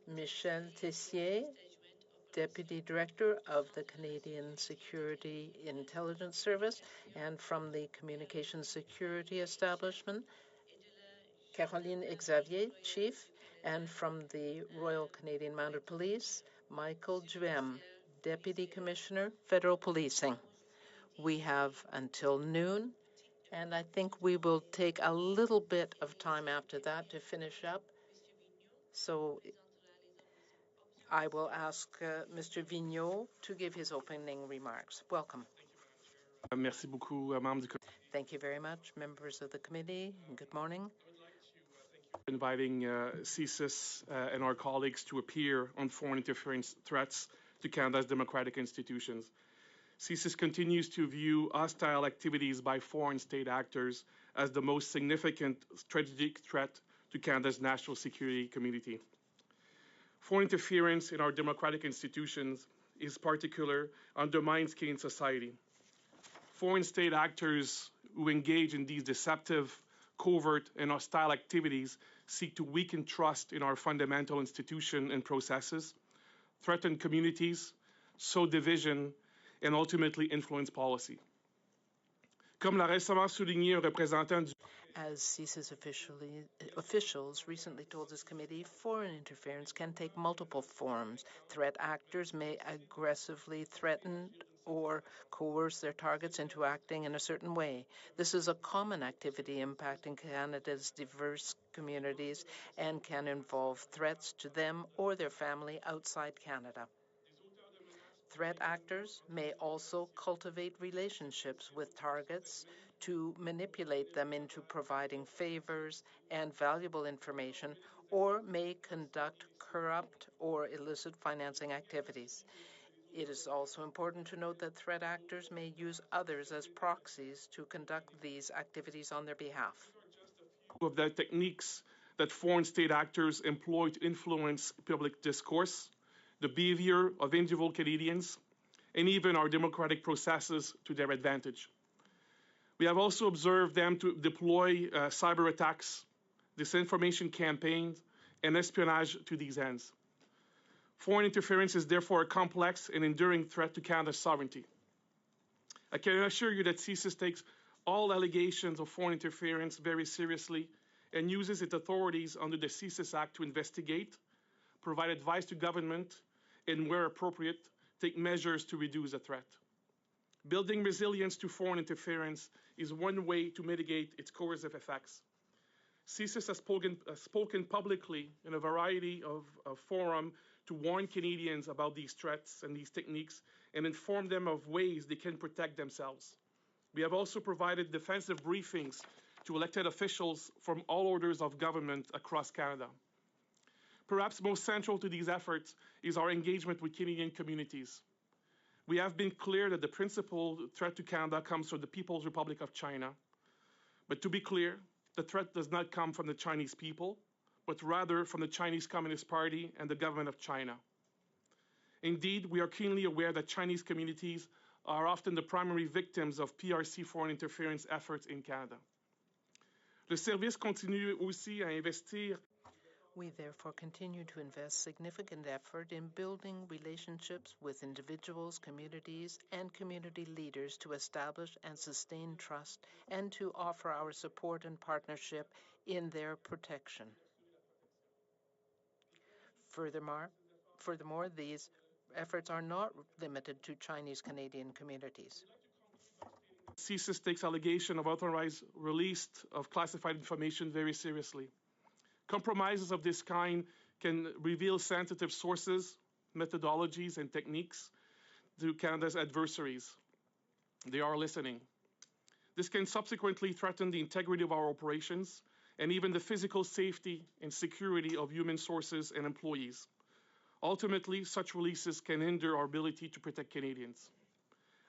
Michel Tessier, Deputy Director of the Canadian Security Intelligence Service, and from the Communications Security Establishment, Caroline Xavier, Chief, and from the Royal Canadian Mounted Police, Michael Duheme, Deputy Commissioner, Federal Policing. We have until noon, and I think we will take a little bit of time after that to finish up. So I will ask Mr. Vigneault to give his opening remarks. Welcome. Merci beaucoup, membres du Thank you very much, members of the committee. Good morning. Inviting CSIS and our colleagues to appear on foreign interference threats to Canada's democratic institutions. CSIS continues to view hostile activities by foreign state actors as the most significant strategic threat to Canada's national security community. Foreign interference in our democratic institutions is particular undermines Canadian society. Foreign state actors who engage in these deceptive, covert, and hostile activities seek to weaken trust in our fundamental institutions and processes, threaten communities, sow division, and ultimately influence policy. Comme l'a récemment souligné un représentant du As CSIS officials recently told this committee, foreign interference can take multiple forms. Threat actors may aggressively threaten or coerce their targets into acting in a certain way. This is a common activity impacting Canada's diverse communities and can involve threats to them or their family outside Canada. Threat actors may also cultivate relationships with targets to manipulate them into providing favors and valuable information, or may conduct corrupt or illicit financing activities. It is also important to note that threat actors may use others as proxies to conduct these activities on their behalf. of the techniques that foreign state actors employ to influence public discourse, the behavior of individual Canadians, and even our democratic processes to their advantage. We have also observed them to deploy cyber attacks, disinformation campaigns, and espionage to these ends. Foreign interference is therefore a complex and enduring threat to Canada's sovereignty. I can assure you that CSIS takes all allegations of foreign interference very seriously and uses its authorities under the CSIS Act to investigate, provide advice to government, and where appropriate, take measures to reduce the threat. Building resilience to foreign interference is one way to mitigate its coercive effects. CSIS has spoken publicly in a variety of forums to warn Canadians about these threats and these techniques and inform them of ways they can protect themselves. We have also provided defensive briefings to elected officials from all orders of government across Canada. Perhaps most central to these efforts is our engagement with Canadian communities. We have been clear that the principal threat to Canada comes from the People's Republic of China. But to be clear, the threat does not come from the Chinese people, but rather from the Chinese Communist Party and the government of China. Indeed, we are keenly aware that Chinese communities are often the primary victims of PRC foreign interference efforts in Canada. Le service continue aussi à investir. We therefore continue to invest significant effort in building relationships with individuals, communities, and community leaders to establish and sustain trust and to offer our support and partnership in their protection. Furthermore, these efforts are not limited to Chinese Canadian communities. CSIS takes allegation of unauthorized release of classified information very seriously. Compromises of this kind can reveal sensitive sources, methodologies, and techniques to Canada's adversaries. They are listening. This can subsequently threaten the integrity of our operations and even the physical safety and security of human sources and employees. Ultimately, such releases can hinder our ability to protect Canadians.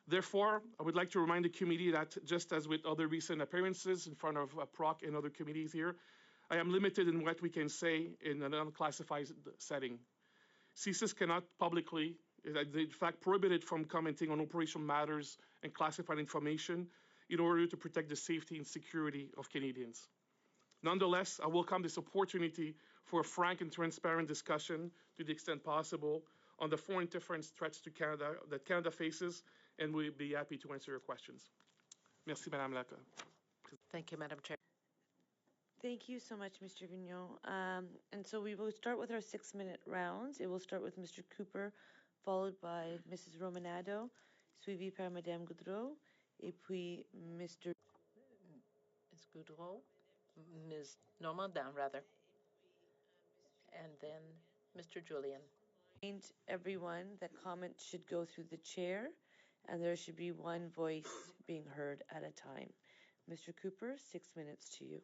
Therefore, I would like to remind the committee that just as with other recent appearances in front of PROC and other committees here, I am limited in what we can say in an unclassified setting. CSIS cannot publicly, in fact, prohibited from commenting on operational matters and classified information in order to protect the safety and security of Canadians. Nonetheless, I welcome this opportunity for a frank and transparent discussion, to the extent possible, on the foreign interference threats to Canada that Canada faces, and we'll be happy to answer your questions. Merci, Madame la. Thank you, Madam Chair. Thank you so much, Mr. Vigneault. And so we will start with our 6-minute rounds. It will start with Mr. Cooper, followed by Mrs. Romanado, suivi par Madame Goudreau, et puis Mr. Ms. Goudreau, Ms. Normandin, rather, and then Mr. Julian. Remind everyone that comments should go through the chair, and there should be one voice being heard at a time. Mr. Cooper, 6 minutes to you.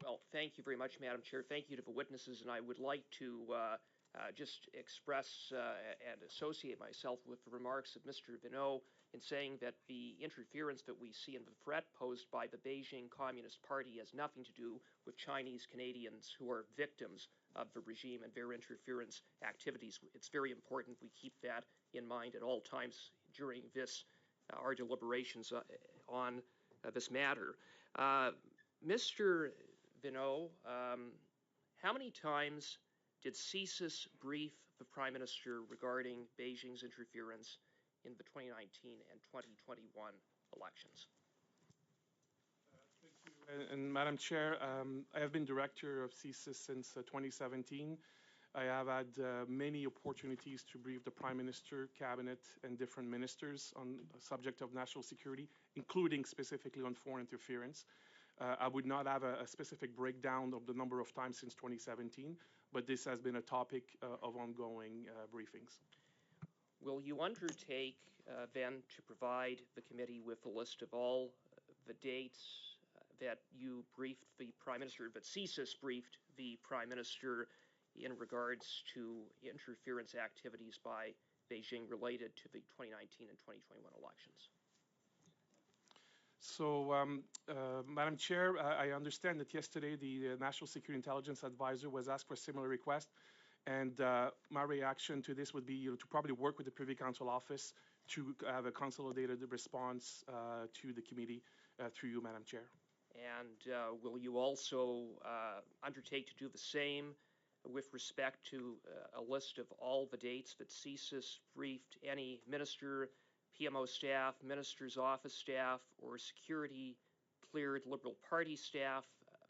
Well, thank you very much, Madam Chair. Thank you to the witnesses, and I would like to just express and associate myself with the remarks of Mr. Vigneault in saying that the interference that we see in the threat posed by the Beijing Communist Party has nothing to do with Chinese Canadians who are victims of the regime and their interference activities. It's very important we keep that in mind at all times during this our deliberations on this matter. Mr. Vigneault, how many times did CSIS brief the Prime Minister regarding Beijing's interference in the 2019 and 2021 elections? Thank you. And Madam Chair, I have been director of CSIS since 2017. I have had many opportunities to brief the Prime Minister, Cabinet, and different ministers on the subject of national security, including specifically on foreign interference. I would not have a specific breakdown of the number of times since 2017, but this has been a topic of ongoing briefings. Will you undertake then to provide the committee with a list of all the dates that you briefed the Prime Minister, that CSIS briefed the Prime Minister in regards to interference activities by Beijing related to the 2019 and 2021 elections? So, Madam Chair, I understand that yesterday the National Security Intelligence Advisor was asked for a similar request, and my reaction to this would be to probably work with the Privy Council Office to have a consolidated response to the committee through you, Madam Chair. And will you also undertake to do the same with respect to a list of all the dates that CSIS briefed any minister, PMO staff, minister's office staff, or security-cleared Liberal Party staff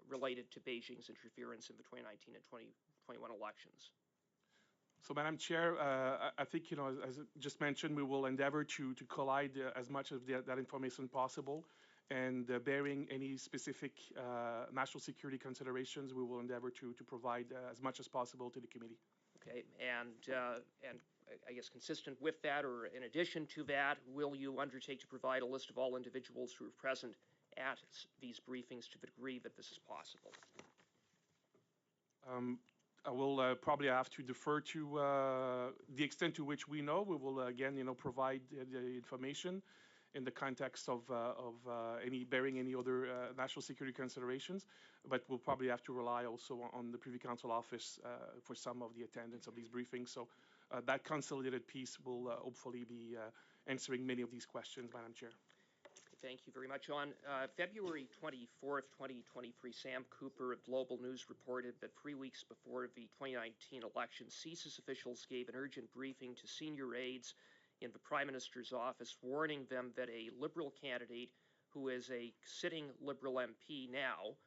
related to Beijing's interference in the 2019 and 2021 elections? So, Madam Chair, I think, as I just mentioned, we will endeavor to collide as much of that information possible. And bearing any specific national security considerations, we will endeavor to provide as much as possible to the committee. Okay, and I guess consistent with that, or in addition to that, will you undertake to provide a list of all individuals who are present at these briefings to the degree that this is possible? I will probably have to defer to the extent to which we know. We will again, provide the information in the context of bearing any other national security considerations, but we'll probably have to rely also on the Privy Council Office for some of the attendance of these briefings. So that consolidated piece will hopefully be answering many of these questions, Madam Chair. Thank you very much. On February 24th, 2023, Sam Cooper of Global News reported that 3 weeks before the 2019 election, CSIS officials gave an urgent briefing to senior aides in the Prime Minister's office, warning them that a Liberal candidate who is a sitting Liberal MP now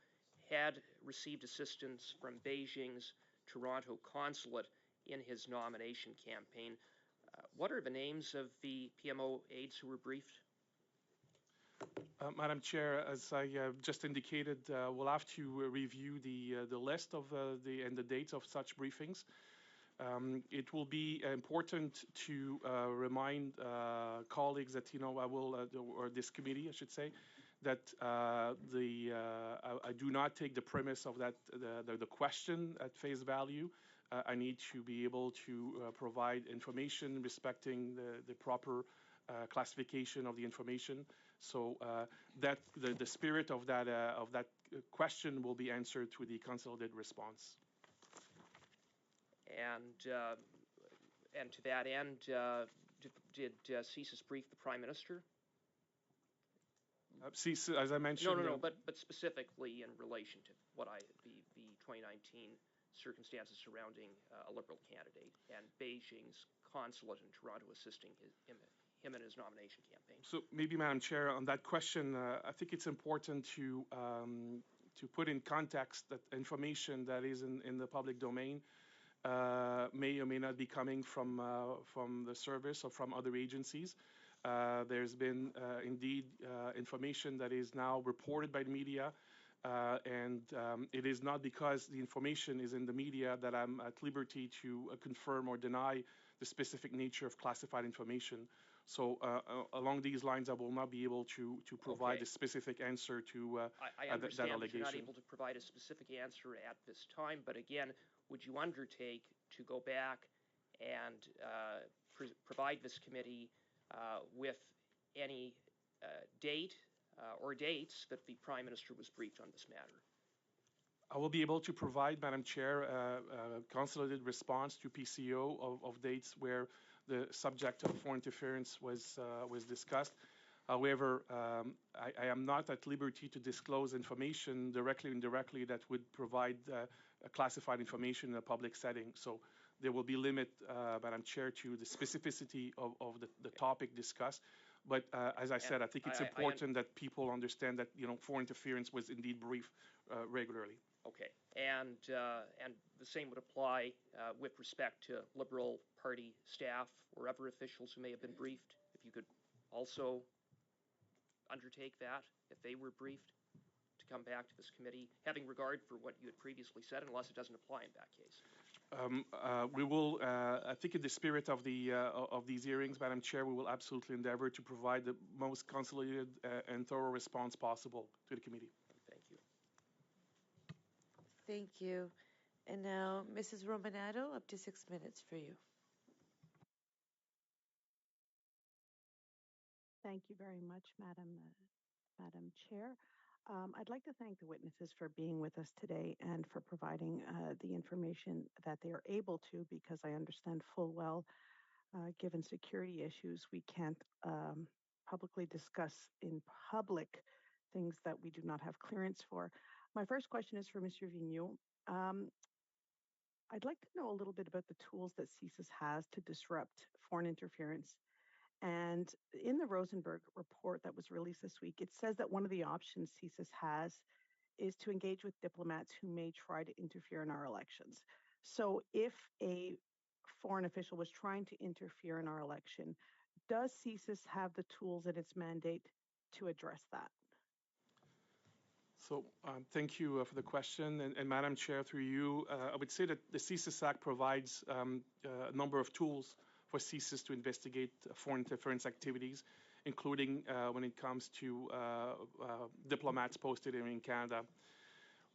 had received assistance from Beijing's Toronto consulate in his nomination campaign. What are the names of the PMO aides who were briefed? Madam Chair, as I just indicated, we'll have to review the list of and the dates of such briefings. It will be important to remind colleagues that I will, or this committee, I should say, that I do not take the premise of that the question at face value. I need to be able to provide information respecting the proper classification of the information. So that the spirit of that question will be answered through the consolidated response. And to that end, did CSIS brief the Prime Minister? CSIS, as I mentioned. No, but specifically in relation to the 2019 circumstances surrounding a Liberal candidate and Beijing's consulate in Toronto assisting him in his nomination campaign. So maybe, Madam Chair, on that question, I think it's important to put in context that information that is in the public domain may or may not be coming from the service or from other agencies. There's been indeed information that is now reported by the media, and it is not because the information is in the media that I'm at liberty to confirm or deny the specific nature of classified information. So along these lines, I will not be able to provide a specific answer to I understand that allegation. That you're not able to provide a specific answer at this time, but again, would you undertake to go back and provide this committee with any date or dates that the Prime Minister was briefed on this matter? I will be able to provide, Madam Chair, a consolidated response to PCO of dates where the subject of foreign interference was discussed. However, I am not at liberty to disclose information directly or indirectly that would provide classified information in a public setting. So there will be limit, Madam Chair, to the specificity of the topic discussed. But as I said, I think it's important that people understand that foreign interference was indeed briefed regularly. Okay, and the same would apply with respect to Liberal Party staff or other officials who may have been briefed. If you could also undertake that, if they were briefed, to come back to this committee, having regard for what you had previously said, unless it doesn't apply in that case. We will, I think in the spirit of these hearings, Madam Chair, we will absolutely endeavor to provide the most consolidated and thorough response possible to the committee. Thank you. Thank you. And now, Mrs. Romanado, up to 6 minutes for you. Thank you very much, Madam Chair. I'd like to thank the witnesses for being with us today and for providing the information that they are able to, because I understand full well, given security issues, we can't publicly discuss in public things that we do not have clearance for. My first question is for Mr. Vigneault. I'd like to know a little bit about the tools that CSIS has to disrupt foreign interference. And in the Rosenberg report that was released this week, it says that one of the options CSIS has is to engage with diplomats who may try to interfere in our elections. So if a foreign official was trying to interfere in our election, does CSIS have the tools in its mandate to address that? So thank you for the question. And Madam Chair, through you, I would say that the CSIS Act provides a number of tools for CSIS to investigate foreign interference activities, including when it comes to diplomats posted here in Canada.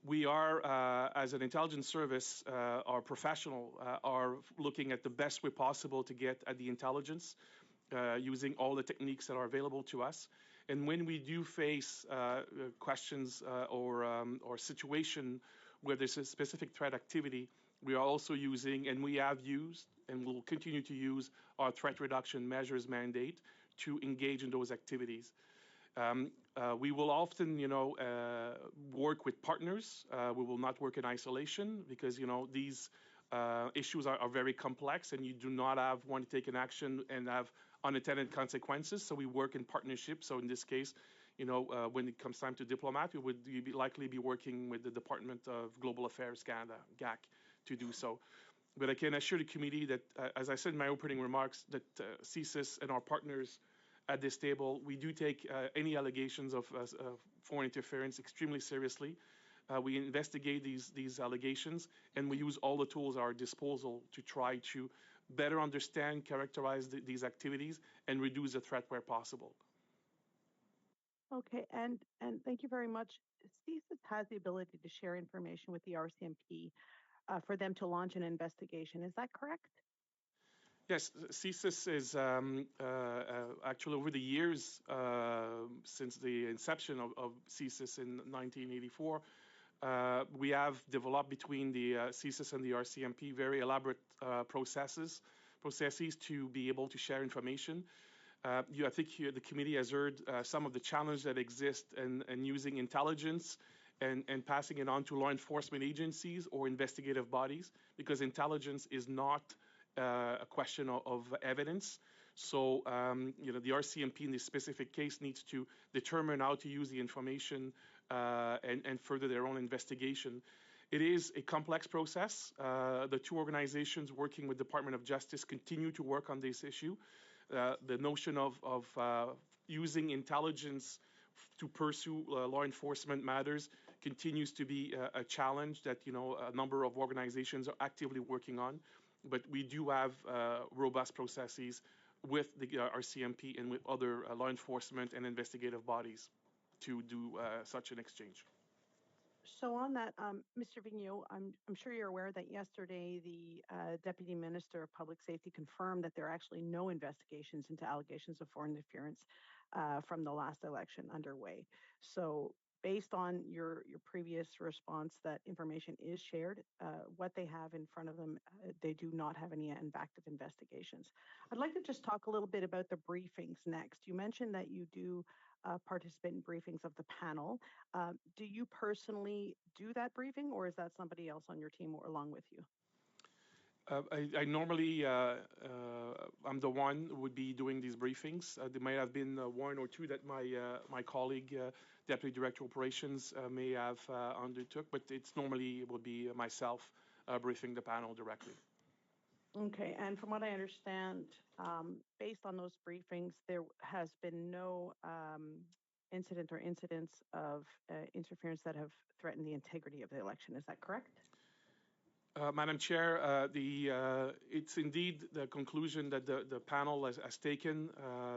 We are, as an intelligence service, our professional are looking at the best way possible to get at the intelligence using all the techniques that are available to us. And when we do face questions or situation where there's a specific threat activity, we are also using, and we have used, and will continue to use, our threat reduction measures mandate to engage in those activities. We will often, work with partners. We will not work in isolation because, these issues are very complex, and you do not have one to take an action and have unintended consequences. So we work in partnership. So in this case, when it comes time to diplomat, we would likely be working with the Department of Global Affairs Canada, GAC, to do so. But I can assure the committee that, as I said in my opening remarks, that CSIS and our partners at this table, we do take any allegations of foreign interference extremely seriously. We investigate these allegations, and we use all the tools at our disposal to try to better understand, characterize these activities, and reduce the threat where possible. Okay, and thank you very much. CSIS has the ability to share information with the RCMP for them to launch an investigation. Is that correct? Yes, CSIS is actually over the years, since the inception of CSIS in 1984, we have developed between the CSIS and the RCMP very elaborate processes to be able to share information. I think the committee has heard some of the challenges that exist in using intelligence and passing it on to law enforcement agencies or investigative bodies, because intelligence is not a question of evidence. So, the RCMP in this specific case needs to determine how to use the information and further their own investigation. It is a complex process. The two organizations working with Department of Justice continue to work on this issue. The notion of using intelligence to pursue law enforcement matters continues to be a challenge that a number of organizations are actively working on. But we do have robust processes with the RCMP and with other law enforcement and investigative bodies to do such an exchange. So on that, Mr. Vigneault, I'm sure you're aware that yesterday the Deputy Minister of Public Safety confirmed that there are actually no investigations into allegations of foreign interference from the last election underway. So based on your previous response that information is shared, what they have in front of them, they do not have any active investigations. I'd like to just talk a little bit about the briefings next. You mentioned that you do participate in briefings of the panel. Do you personally do that briefing, or is that somebody else on your team or along with you? I normally, I'm the one who would be doing these briefings. There may have been one or two that my colleague, Deputy Director Operations, may have undertook, but it's normally would be myself briefing the panel directly. Okay, and from what I understand, based on those briefings, there has been no incident or incidents of interference that have threatened the integrity of the election. Is that correct? Madam Chair, it's indeed the conclusion that the panel has taken.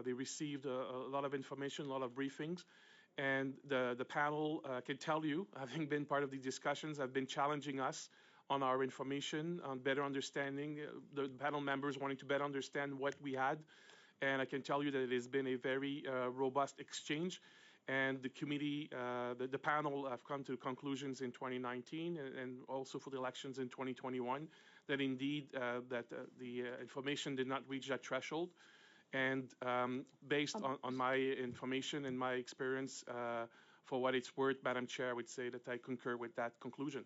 They received a lot of information, a lot of briefings, and the panel can tell you, having been part of the discussions, have been challenging us on our information, on better understanding, the panel members wanting to better understand what we had. And I can tell you that it has been a very robust exchange. And the committee, the panel have come to conclusions in 2019 and also for the elections in 2021 that indeed that the information did not reach that threshold. And based on my information and my experience, for what it's worth, Madam Chair, I would say that I concur with that conclusion.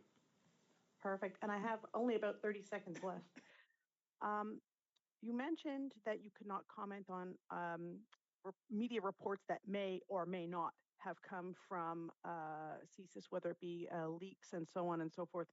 Perfect. And I have only about 30 seconds left. You mentioned that you could not comment on media reports that may or may not have come from CSIS, whether it be leaks and so on and so forth.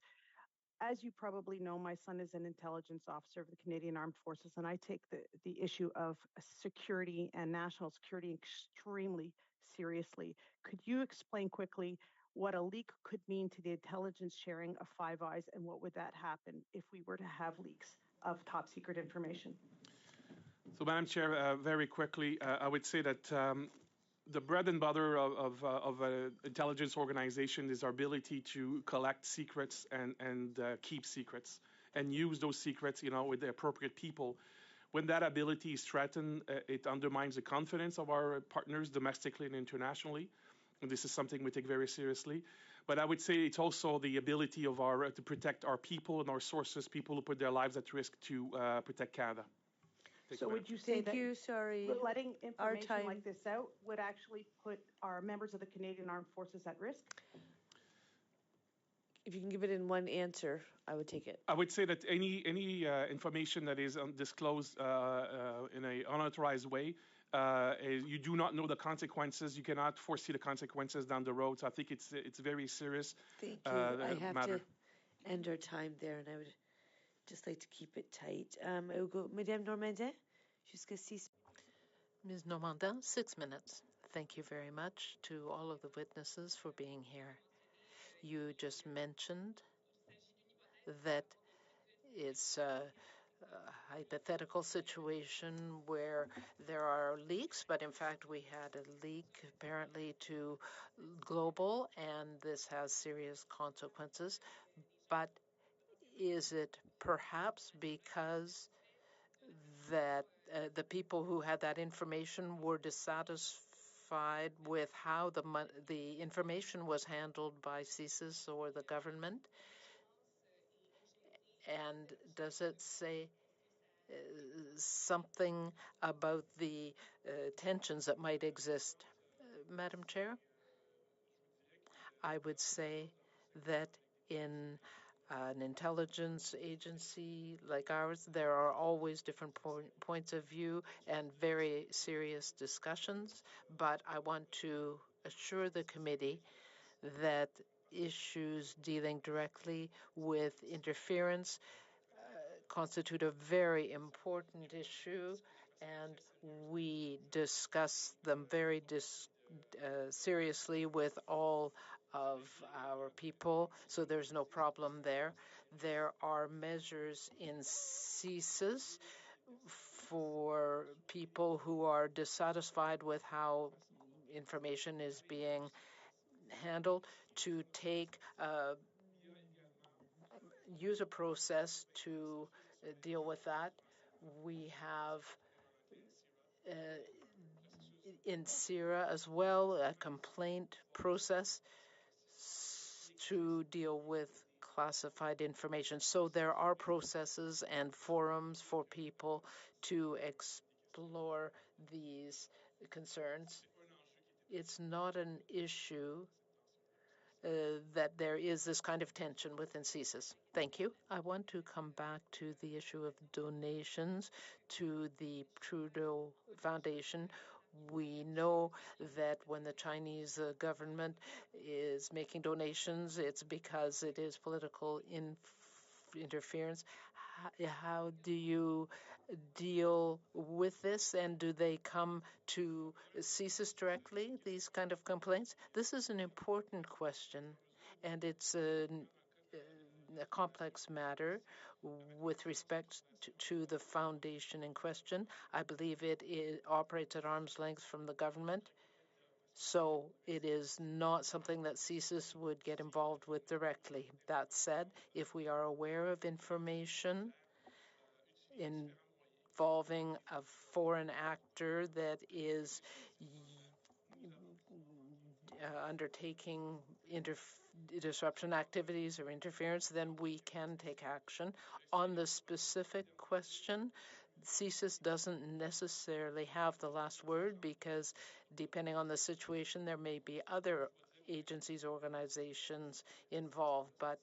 As you probably know, my son is an intelligence officer of the Canadian Armed Forces, and I take the issue of security and national security extremely seriously. Could you explain quickly what a leak could mean to the intelligence sharing of Five Eyes, and what would that happen if we were to have leaks of top secret information? So, Madam Chair, very quickly, I would say that the bread and butter of an intelligence organization is our ability to collect secrets and keep secrets and use those secrets, with the appropriate people. When that ability is threatened, it undermines the confidence of our partners domestically and internationally. And this is something we take very seriously. But I would say it's also the ability of to protect our people and our sources, people who put their lives at risk to protect Canada. So would you say Thank you, sorry. letting information like this out would actually put our members of the Canadian Armed Forces at risk? If you can give it in one answer, I would take it. I would say that any information that is disclosed in an unauthorized way, you do not know the consequences. You cannot foresee the consequences down the road. So I think it's very serious. Thank you. I have matter. To end our time there, and I would just like to keep it tight. I will go, Madame Normandin, jusqu'à 6. Ms. Normandin, 6 minutes. Thank you very much to all of the witnesses for being here. You just mentioned that it's a hypothetical situation where there are leaks, but in fact we had a leak apparently to global, and this has serious consequences. But is it perhaps because that the people who had that information were dissatisfied with how the information was handled by CSIS or the government? And does it say something about the tensions that might exist? Madam Chair? I would say that in an intelligence agency like ours, there are always different points of view and very serious discussions. But I want to assure the committee that issues dealing directly with interference constitute a very important issue, and we discuss them very seriously with all of our people, so there's no problem there. There are measures in CSIS for people who are dissatisfied with how information is being handled to take use a process to deal with that. We have uh, in CIRA as well a complaint process to deal with classified information. So there are processes and forums for people to explore these concerns. It's not an issue that there is this kind of tension within CSIS. Thank you. I want to come back to the issue of donations to the Trudeau Foundation. We know that when the Chinese government is making donations, it's because it is political interference. How do you deal with this, and do they come to CSIS directly, these kind of complaints? This is an important question, and it's a complex matter with respect to the foundation in question. I believe it operates at arm's length from the government, so it is not something that CSIS would get involved with directly. That said, if we are aware of information involving a foreign actor that is undertaking disruption activities or interference, then we can take action. On the specific question, CSIS doesn't necessarily have the last word because depending on the situation, there may be other agencies, organizations involved. But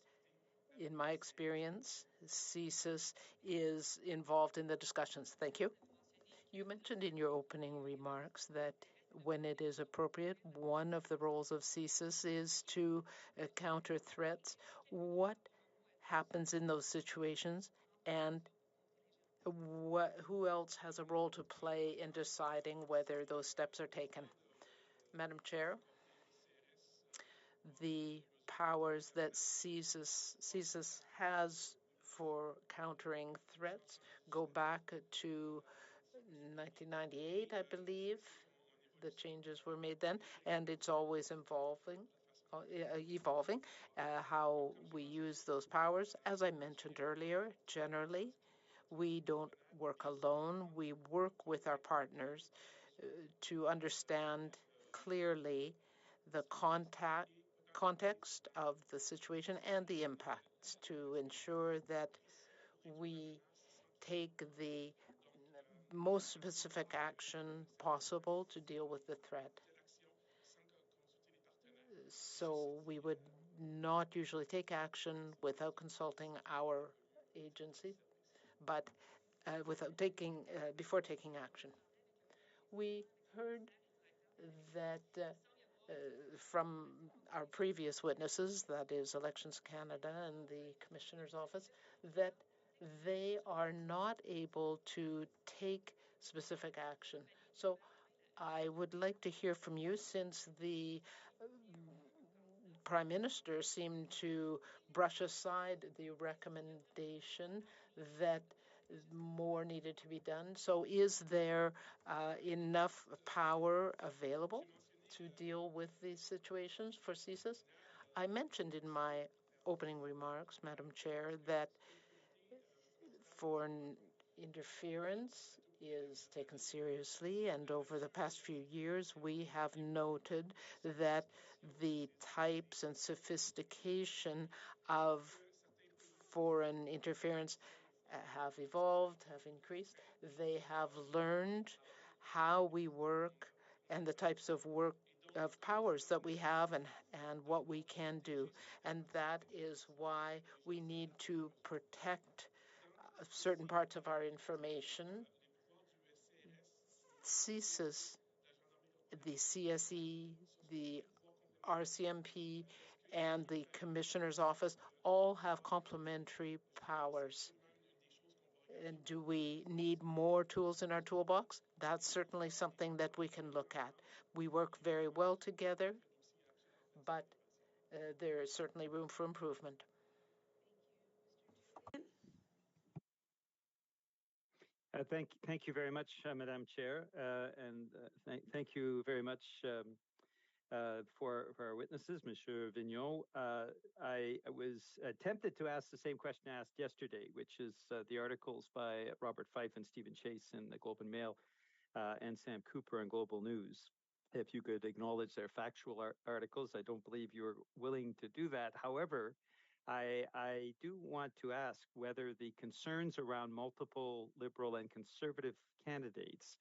in my experience, CSIS is involved in the discussions. Thank you. You mentioned in your opening remarks that when it is appropriate, one of the roles of CSIS is to counter threats. What happens in those situations, and who else has a role to play in deciding whether those steps are taken? Madam Chair, the powers that CSIS has for countering threats go back to 1998, I believe. The changes were made then, and it's always evolving how we use those powers. As I mentioned earlier, generally, we don't work alone. We work with our partners to understand clearly the context of the situation and the impacts to ensure that we take the most specific action possible to deal with the threat. So we would not usually take action without consulting our agency, but before taking action. We heard that from our previous witnesses, that is Elections Canada and the Commissioner's Office, that they are not able to take specific action. So I would like to hear from you, since the Prime Minister seemed to brush aside the recommendation that more needed to be done. So is there enough power available to deal with these situations for CSIS? I mentioned in my opening remarks, Madam Chair, that foreign interference is taken seriously, and over the past few years, we have noted that the types and sophistication of foreign interference have evolved, have increased. They have learned how we work and the types of work of powers that we have and what we can do. And that is why we need to protect certain parts of our information. CSIS, the CSE, the RCMP, and the Commissioner's Office all have complementary powers. And do we need more tools in our toolbox? That's certainly something that we can look at. We work very well together, but there is certainly room for improvement. Thank you very much, Madam Chair, and thank you very much for our witnesses, Monsieur Vigneault. I was tempted to ask the same question asked yesterday, which is the articles by Robert Fife and Stephen Chase in the Globe and Mail and Sam Cooper in Global News. If you could acknowledge their factual articles, I don't believe you're willing to do that. However, I do want to ask whether the concerns around multiple Liberal and Conservative candidates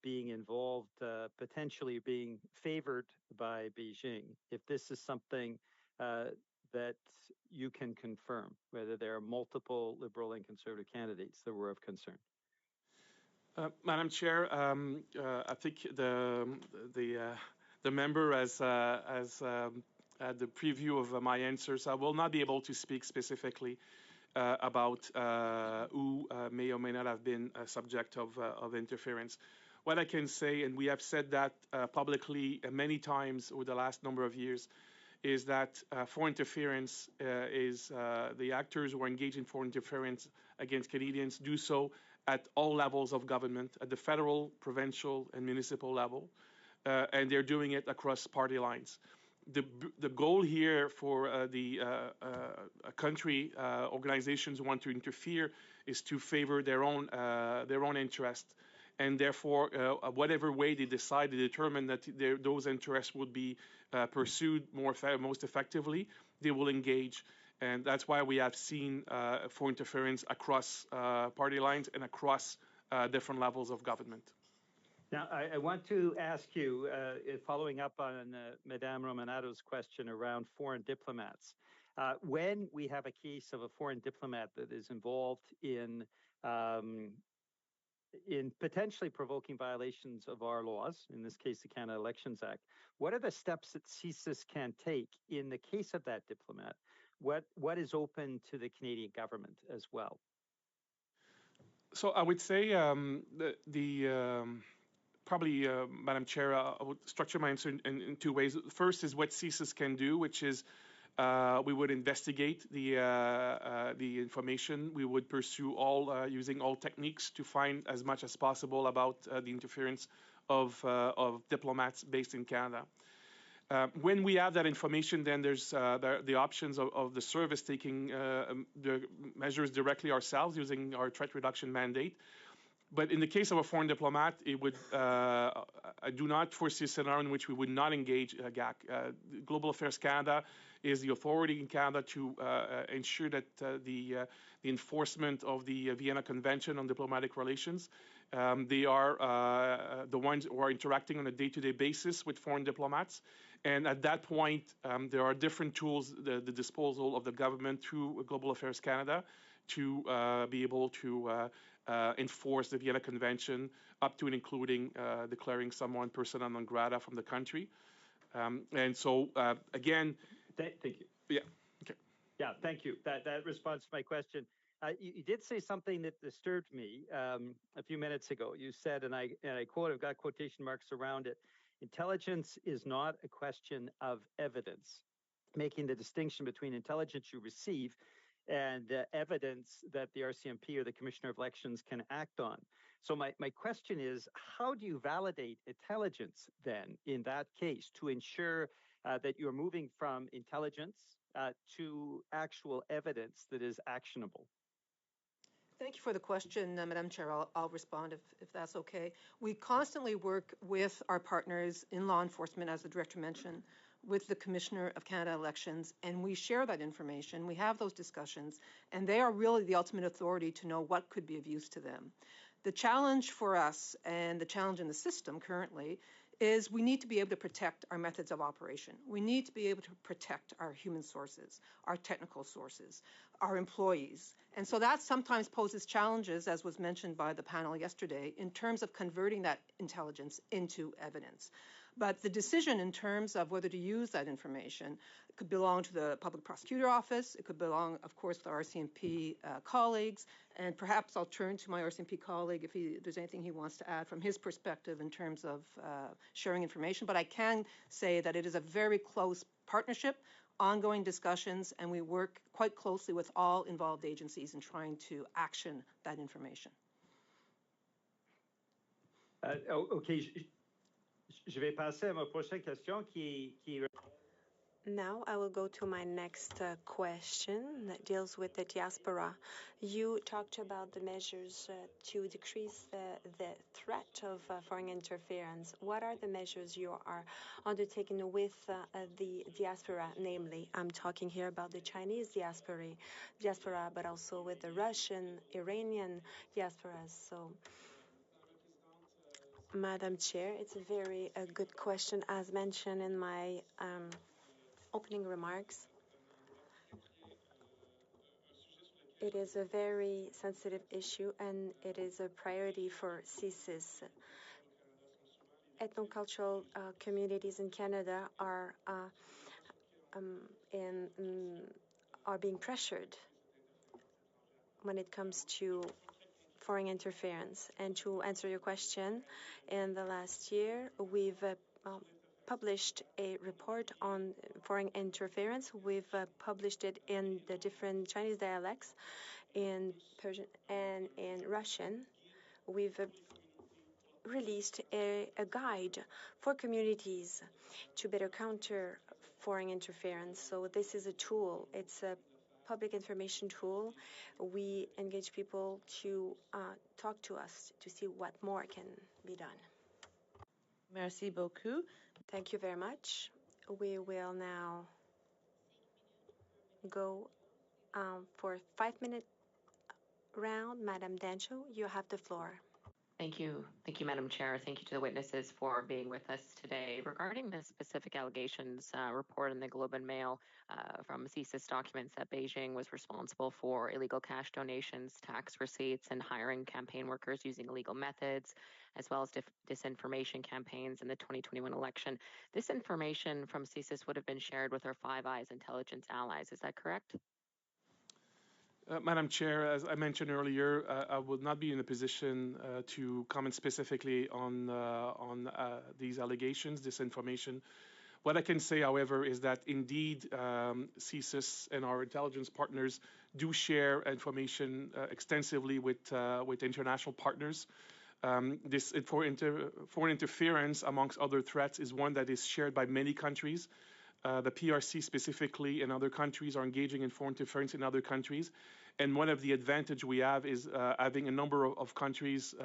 being involved, potentially being favored by Beijing, if this is something that you can confirm, whether there are multiple Liberal and Conservative candidates that were of concern. Madam Chair, I think the member has had the preview of my answers. I will not be able to speak specifically about who may or may not have been a subject of interference. What I can say, and we have said that publicly many times over the last number of years, is that foreign interference is the actors who are engaged in foreign interference against Canadians do so at all levels of government, at the federal, provincial, and municipal level, and they're doing it across party lines. The goal here for the country organizations who want to interfere is to favor their own interest, and therefore, whatever way they decide to determine that those interests would be pursued most effectively, they will engage. And that's why we have seen foreign interference across party lines and across different levels of government. Now, I want to ask you, following up on Madame Romanado's question around foreign diplomats, when we have a case of a foreign diplomat that is involved in potentially provoking violations of our laws, in this case, the Canada Elections Act, what are the steps that CSIS can take in the case of that diplomat? What is open to the Canadian government as well? So I would say probably, Madam Chair, I would structure my answer in two ways. First is what CSIS can do, which is we would investigate the information. We would pursue using all techniques to find as much as possible about the interference of diplomats based in Canada. When we have that information, then there's the options of the service taking the measures directly ourselves using our threat reduction mandate. But in the case of a foreign diplomat, I do not foresee a scenario in which we would not engage GAC. Global Affairs Canada is the authority in Canada to ensure that the enforcement of the Vienna Convention on Diplomatic Relations. They are the ones who are interacting on a day-to-day basis with foreign diplomats. And at that point, there are different tools at the disposal of the government through Global Affairs Canada to be able to enforce the Vienna Convention, up to and including declaring someone persona non grata from the country. And so, again... Thank you. Yeah, okay. Yeah, thank you. That responds to my question. You did say something that disturbed me a few minutes ago. You said, and I quote, I've got quotation marks around it, intelligence is not a question of evidence, making the distinction between intelligence you receive and evidence that the RCMP or the Commissioner of Elections can act on. So my question is, how do you validate intelligence then in that case to ensure that you're moving from intelligence to actual evidence that is actionable? Thank you for the question, Madam Chair. I'll respond if that's okay. We constantly work with our partners in law enforcement, as the Director mentioned, with the Commissioner of Canada Elections, and we share that information. We have those discussions, and they are really the ultimate authority to know what could be of use to them. The challenge for us, and the challenge in the system currently, is we need to be able to protect our methods of operation. We need to be able to protect our human sources, our technical sources, our employees. And so that sometimes poses challenges, as was mentioned by the panel yesterday, in terms of converting that intelligence into evidence. But the decision in terms of whether to use that information could belong to the Public Prosecutor Office. It could belong, of course, to RCMP colleagues. And perhaps I'll turn to my RCMP colleague if there's anything he wants to add from his perspective in terms of sharing information. But I can say that it is a very close partnership, ongoing discussions, and we work quite closely with all involved agencies in trying to action that information. OK, je vais passer à ma prochaine question qui Now I will go to my next question that deals with the diaspora. You talked about the measures to decrease the threat of foreign interference. What are the measures you are undertaking with the diaspora? Namely, I'm talking here about the Chinese diaspora, but also with the Russian, Iranian diasporas. So, Madam Chair, it's a very good question. As mentioned in my opening remarks, it is a very sensitive issue and it is a priority for CSIS. Ethnocultural communities in Canada are being pressured when it comes to foreign interference. And to answer your question, in the last year, we've published a report on foreign interference. We've published it in the different Chinese dialects, in Persian and in Russian. We've released a guide for communities to better counter foreign interference. So this is a tool. It's a public information tool. We engage people to talk to us to see what more can be done. Merci beaucoup. Thank you very much. We will now go for 5-minute round. Madam Dancho, you have the floor. Thank you. Thank you, Madam Chair. Thank you to the witnesses for being with us today. Regarding the specific allegations report in the Globe and Mail from CSIS documents that Beijing was responsible for illegal cash donations, tax receipts, and hiring campaign workers using illegal methods, as well as disinformation campaigns in the 2021 election. This information from CSIS would have been shared with our Five Eyes intelligence allies. Is that correct? Madam Chair, as I mentioned earlier, I will not be in a position to comment specifically on these allegations, this information. What I can say, however, is that indeed CSIS and our intelligence partners do share information extensively with international partners. This foreign interference, amongst other threats, is one that is shared by many countries. The PRC specifically and other countries are engaging in foreign interference in other countries. And one of the advantage we have is having a number of countries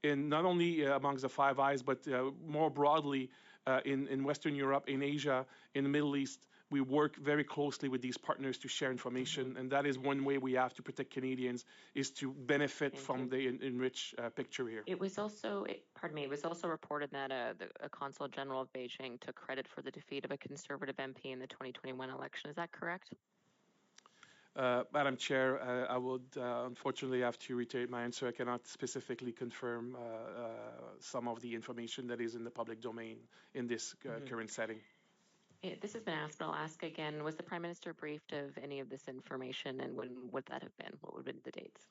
in not only amongst the Five Eyes, but more broadly in Western Europe, in Asia, in the Middle East. We work very closely with these partners to share information, and that is one way we have to protect Canadians, is to benefit from the enriched picture here. It was also, it was also reported that a Consul General of Beijing took credit for the defeat of a Conservative MP in the 2021 election. Is that correct? Madam Chair, I would unfortunately have to reiterate my answer. I cannot specifically confirm some of the information that is in the public domain in this current setting. This has been asked, but I'll ask again. Was the Prime Minister briefed of any of this information, and when would that have been? What would have been the dates?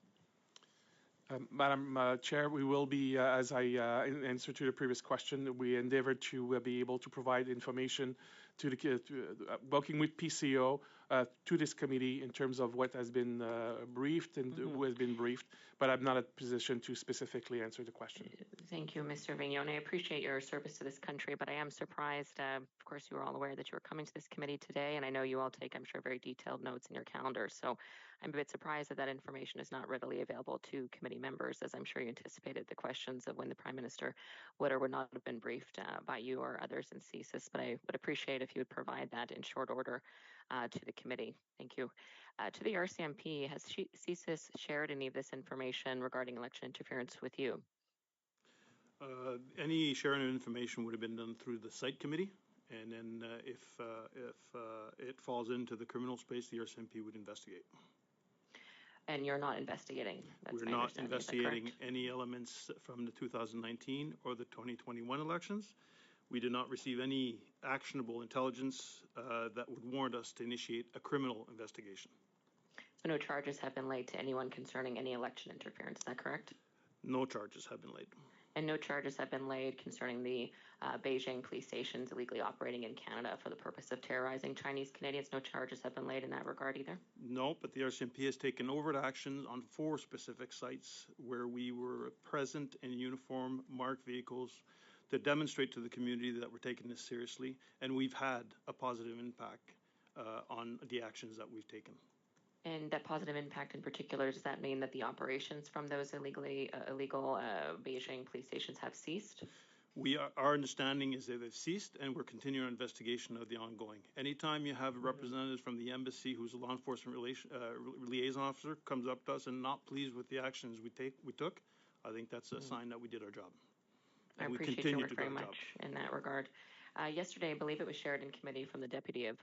Madam Chair, we will be, as I in answer to the previous question, we endeavored to be able to provide information to the working with PCO to this committee in terms of what has been briefed and who has been briefed, but I'm not in a position to specifically answer the question. Thank you, Mr. Vigneault, and I appreciate your service to this country, but I am surprised. Of course, you were all aware that you were coming to this committee today, and I know you all take, I'm sure, very detailed notes in your calendar, so I'm a bit surprised that that information is not readily available to committee members, as I'm sure you anticipated the questions of when the Prime Minister would or would not have been briefed by you or others in CSIS, but I would appreciate if you would provide that in short order to the committee. Thank you. To the RCMP, has CSIS shared any of this information regarding election interference with you? Any sharing of information would have been done through the site committee, and then if it falls into the criminal space, the RCMP would investigate. And you're not investigating? We're not investigating any elements from the 2019 or the 2021 elections. We did not receive any actionable intelligence that would warrant us to initiate a criminal investigation. So no charges have been laid to anyone concerning any election interference, is that correct? No charges have been laid. And no charges have been laid concerning the Beijing police stations illegally operating in Canada for the purpose of terrorizing Chinese Canadians? No charges have been laid in that regard either? No, but the RCMP has taken overt action on 4 specific sites where we were present in uniform, marked vehicles to demonstrate to the community that we're taking this seriously, and we've had a positive impact on the actions that we've taken. And that positive impact in particular, does that mean that the operations from those illegal Beijing police stations have ceased? Our understanding is that they've ceased, and we're continuing our investigation of the ongoing. Anytime you have a representative from the embassy who's a law enforcement liaison officer comes up to us and not pleased with the actions we took, I think that's a sign that we did our job. I appreciate your work very much in that regard. Yesterday, I believe it was shared in committee from the Deputy of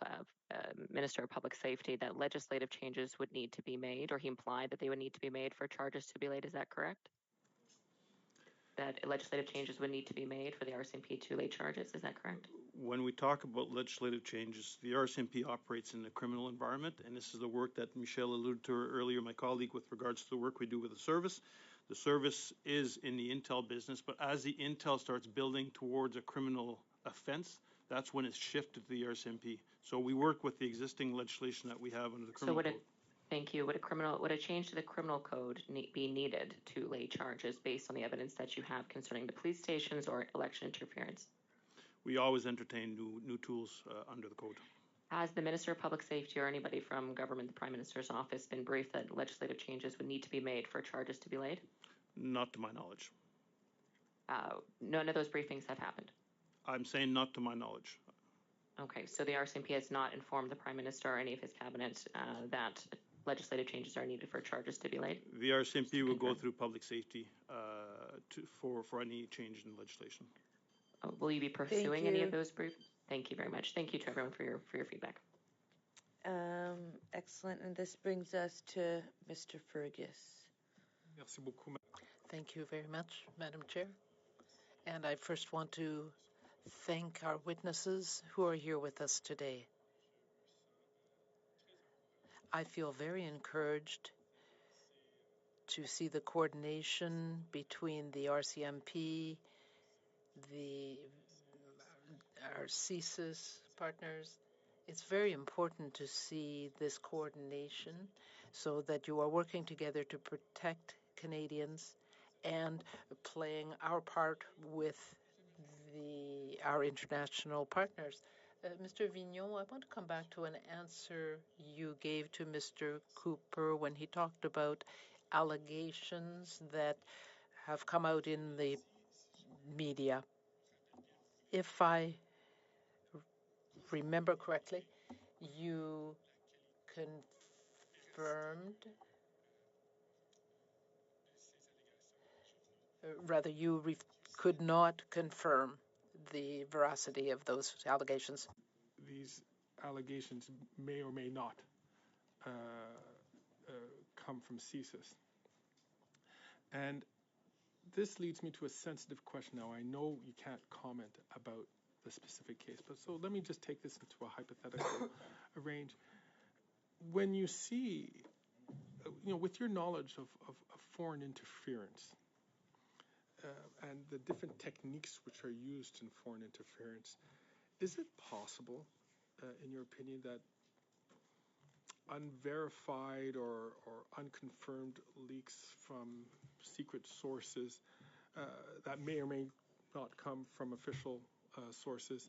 Minister of Public Safety that legislative changes would need to be made, or he implied that they would need to be made for charges to be laid. Is that correct? That legislative changes would need to be made for the RCMP to lay charges. Is that correct? When we talk about legislative changes, the RCMP operates in a criminal environment, and this is the work that Michelle alluded to earlier, my colleague, with regards to the work we do with the service. The service is in the intel business, but as the intel starts building towards a criminal offense, that's when it's shifted to the RCMP. So we work with the existing legislation that we have under the criminal code. Thank you. Would a change to the criminal code be needed to lay charges based on the evidence that you have concerning the police stations or election interference? We always entertain new tools under the code. Has the Minister of Public Safety or anybody from government, the Prime Minister's office, been briefed that legislative changes would need to be made for charges to be laid? Not to my knowledge. None of those briefings have happened? I'm saying not to my knowledge. Okay, so the RCMP has not informed the Prime Minister or any of his cabinet that legislative changes are needed for charges to be laid? The RCMP will go through public safety for any change in legislation. Will you be pursuing any of those briefs? Thank you very much. Thank you to everyone for your feedback. Excellent, and this brings us to Mr. Fergus. Thank you very much, Madam Chair. And I first want to thank our witnesses who are here with us today. I feel very encouraged to see the coordination between the RCMP, our CSIS partners. It's very important to see this coordination so that you are working together to protect Canadians and playing our part with our international partners. Mr. Vigneault, I want to come back to an answer you gave to Mr. Cooper when he talked about allegations that have come out in the media. If I remember correctly, you confirmed, rather, you could not confirm the veracity of those allegations. These allegations may or may not come from CSIS. And this leads me to a sensitive question. Now, I know you can't comment about the specific case, but so let me just take this into a hypothetical range. When you see, with your knowledge of foreign interference and the different techniques which are used in foreign interference, is it possible, in your opinion, that unverified or unconfirmed leaks from secret sources that may or may not come from official sources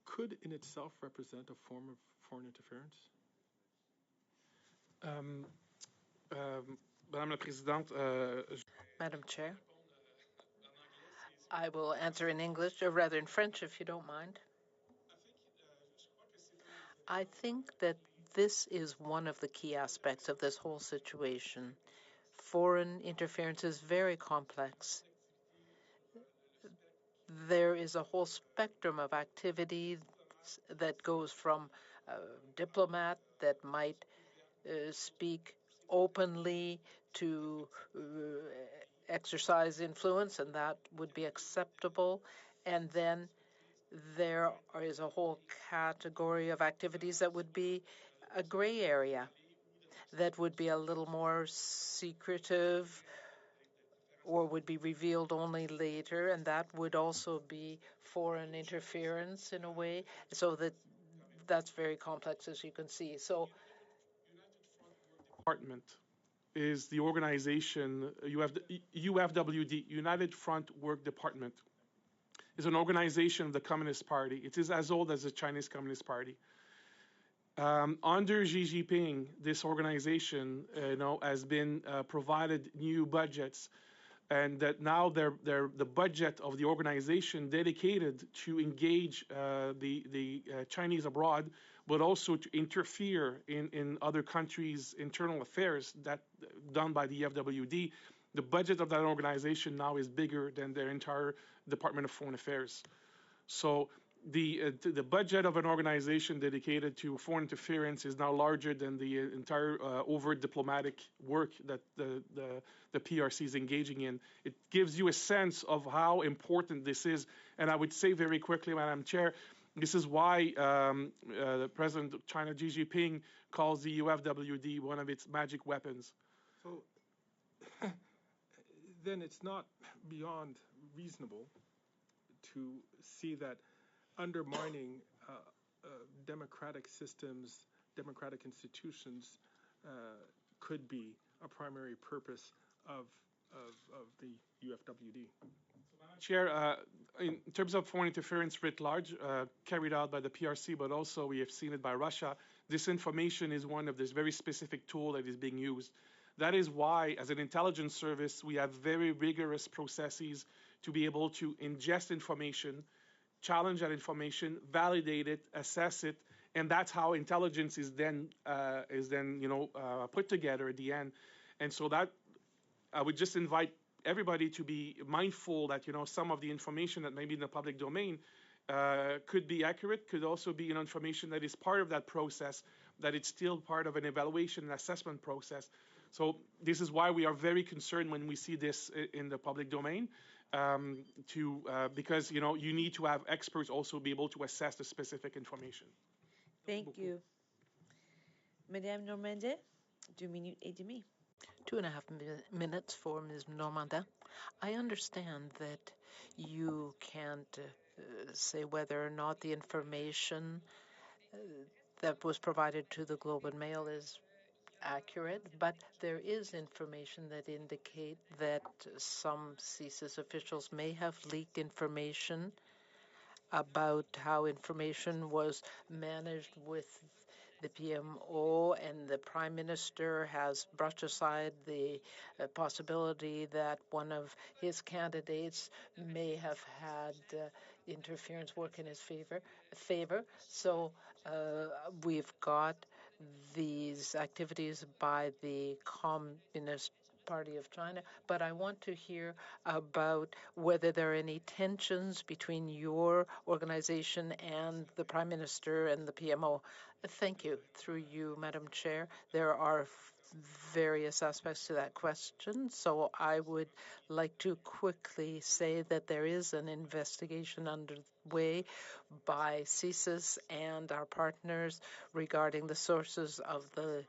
could in itself represent a form of foreign interference? Madame la Présidente, Madam Chair, I will answer in English, or rather in French, if you don't mind. I think that this is one of the key aspects of this whole situation. Foreign interference is very complex. there is a whole spectrum of activities that goes from a diplomat that might speak openly to exercise influence, and that would be acceptable. And then there is a whole category of activities that would be a gray area, that would be a little more secretive or would be revealed only later, and that would also be foreign interference in a way. So that's very complex, as you can see. So Department is the organization, UFWD, United Front Work Department, is an organization of the Communist Party. It is as old as the Chinese Communist Party. Under Xi Jinping, this organization, has been provided new budgets, and that now the budget of the organization dedicated to engage the Chinese abroad, but also to interfere in other countries' internal affairs that done by the FWD. The budget of that organization now is bigger than their entire Department of Foreign Affairs. So the budget of an organization dedicated to foreign interference is now larger than the entire overt diplomatic work that the PRC is engaging in. It gives you a sense of how important this is. And I would say very quickly, Madam Chair, this is why the President of China, Xi Jinping, calls the UFWD one of its magic weapons. So then it's not beyond reasonable to see that undermining democratic systems, democratic institutions, could be a primary purpose of the UFWD. Chair, in terms of foreign interference writ large, carried out by the PRC, but also we have seen it by Russia, disinformation is one of this very specific tool that is being used. That is why, as an intelligence service, we have very rigorous processes to be able to ingest information, challenge that information, validate it, assess it, and that's how intelligence is then put together at the end. And so that I would just invite everybody to be mindful that some of the information that may be in the public domain could be accurate, could also be information that is part of that process, that it's still part of an evaluation and assessment process. So this is why we are very concerned when we see this in the public domain, because you need to have experts also be able to assess the specific information. Thank you. Madame Normandin, 2 minutes et demi. 2.5 minutes for Ms. Normandin. I understand that you can't say whether or not the information that was provided to the Globe and Mail is accurate, but there is information that indicate that some CSIS officials may have leaked information about how information was managed with the PMO, and the Prime Minister has brushed aside the possibility that one of his candidates may have had interference work in his favor. So we've got these activities by the Communist Party of China, but I want to hear about whether there are any tensions between your organization and the Prime Minister and the PMO. Thank you. Through you, Madam Chair, there are various aspects to that question, so I would like to quickly say that there is an investigation underway by CSIS and our partners regarding the sources of the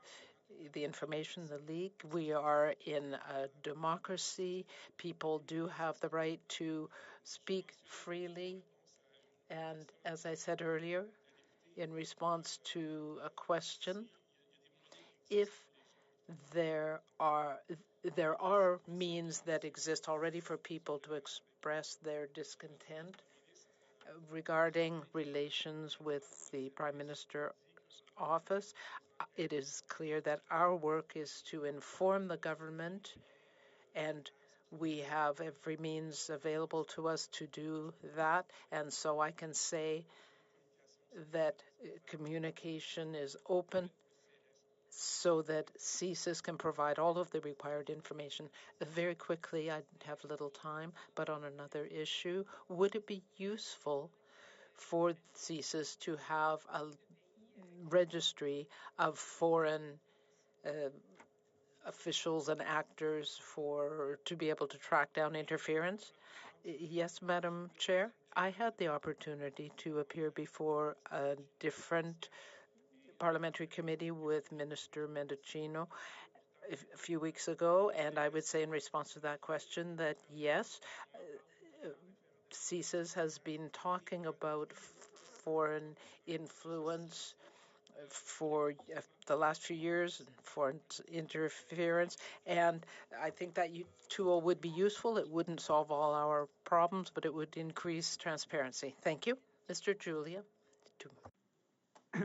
information, the leak. We are in a democracy. People do have the right to speak freely. And as I said earlier, in response to a question, if there are means that exist already for people to express their discontent regarding relations with the Prime Minister's office. It is clear that our work is to inform the government, and we have every means available to us to do that. And so I can say that communication is open so that CSIS can provide all of the required information. Very quickly, I have little time, but on another issue, would it be useful for CSIS to have a registry of foreign officials and actors to be able to track down interference? Yes, Madam Chair. I had the opportunity to appear before a different parliamentary committee with Minister Mendocino a few weeks ago, and I would say in response to that question that yes, CSIS has been talking about foreign influence for the last few years, foreign interference, and I think that tool would be useful. It wouldn't solve all our problems, but it would increase transparency. Thank you. Mr. Julia.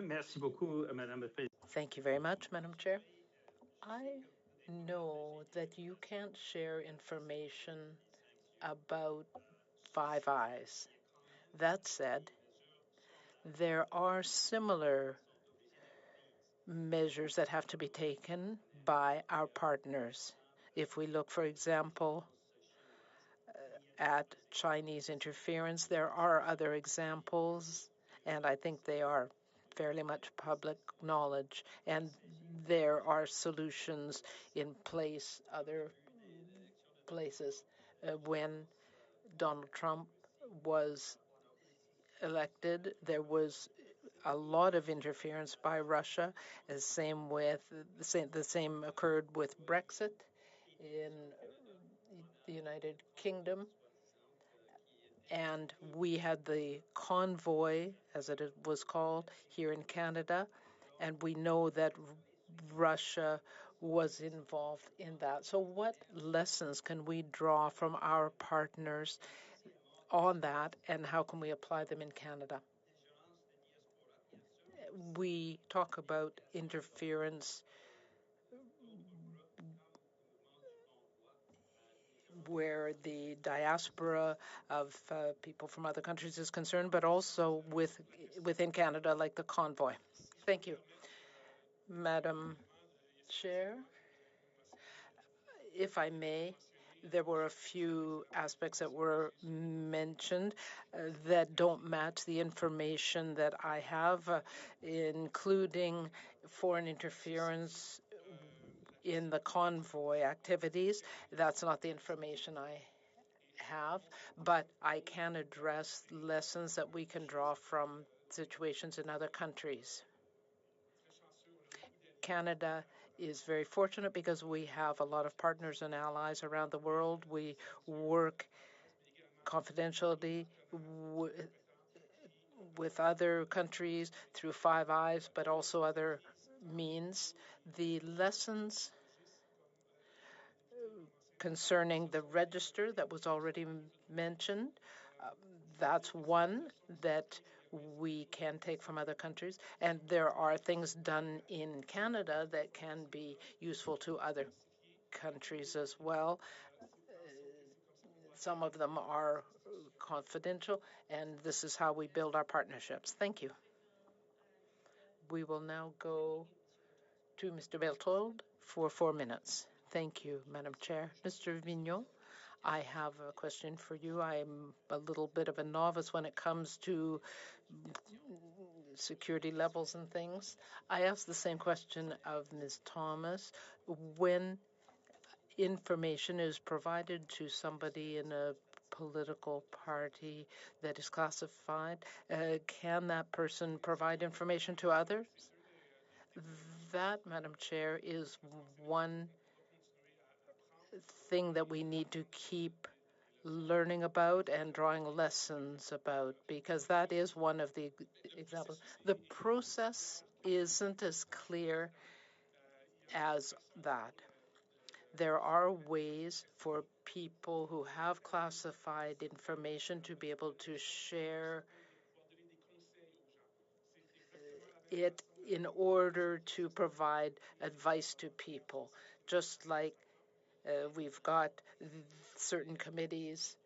Merci beaucoup, Madame la Présidente. Thank you very much, Madam Chair. I know that you can't share information about Five Eyes. That said, there are similar measures that have to be taken by our partners. If we look, for example, at Chinese interference, there are other examples, and I think they are fairly much public knowledge, and there are solutions in place, other places. When Donald Trump was elected, there was a lot of interference by Russia. The same occurred with Brexit in the United Kingdom, and we had the convoy, as it was called, here in Canada, and we know that Russia was involved in that. So, what lessons can we draw from our partners on that, and how can we apply them in Canada? We talk about interference where the diaspora of people from other countries is concerned, but also within Canada, like the convoy. Thank you. Madam Chair, if I may, there were a few aspects that were mentioned that don't match the information that I have, including foreign interference in the convoy activities. That's not the information I have, but I can address lessons that we can draw from situations in other countries. Canada is very fortunate because we have a lot of partners and allies around the world. We work confidentially with other countries through Five Eyes, but also other means. The lessons concerning the register that was already mentioned, that's one that we can take from other countries. And there are things done in Canada that can be useful to other countries as well. Some of them are confidential, and this is how we build our partnerships. Thank you. We will now go to Mr. Berthold for 4 minutes. Thank you, Madam Chair. Mr. Vigneault, I have a question for you. I'm a little bit of a novice when it comes to security levels and things. I asked the same question of Ms. Thomas. When information is provided to somebody in a political party that is classified, can that person provide information to others? That, Madam Chair, is one thing that we need to keep learning about and drawing lessons about, because that is one of the examples. The process isn't as clear as that. There are ways for people who have classified information to be able to share it in order to provide advice to people, just like we've got certain committees,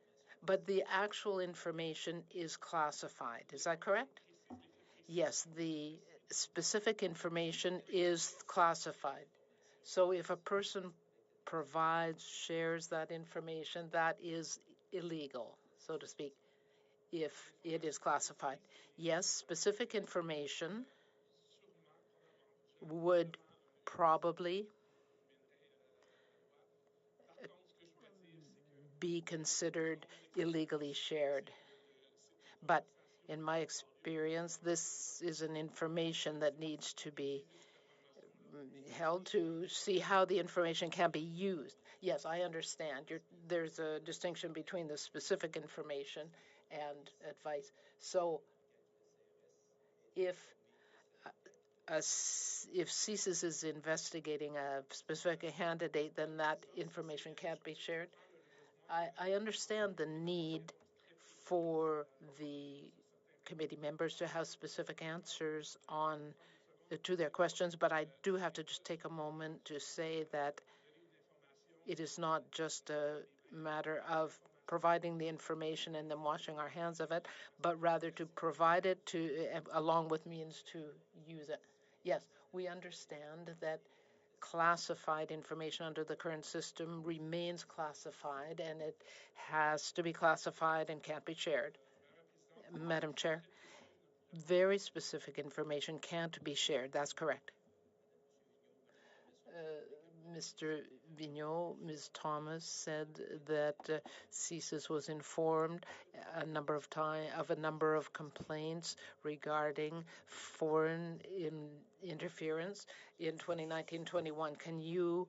but the actual information is classified. Is that correct? Yes, the specific information is classified. So if a person shares that information, that is illegal, so to speak, if it is classified. Yes, specific information would probably be considered illegally shared. But in my experience, this is an information that needs to be held to see how the information can be used. Yes, I understand. There's a distinction between the specific information and advice. So if if CSIS is investigating a specific candidate, then that information can't be shared. I understand the need for the committee members to have specific answers to their questions, but I do have to just take a moment to say that it is not just a matter of providing the information and then washing our hands of it, but rather to provide it along with means to use it. Yes, we understand that classified information under the current system remains classified, and it has to be classified and can't be shared. Madam Chair, very specific information can't be shared. That's correct. Mr. Vigneault, Ms. Thomas said that CSIS was informed of a number of complaints regarding foreign interference in 2019-21. Can you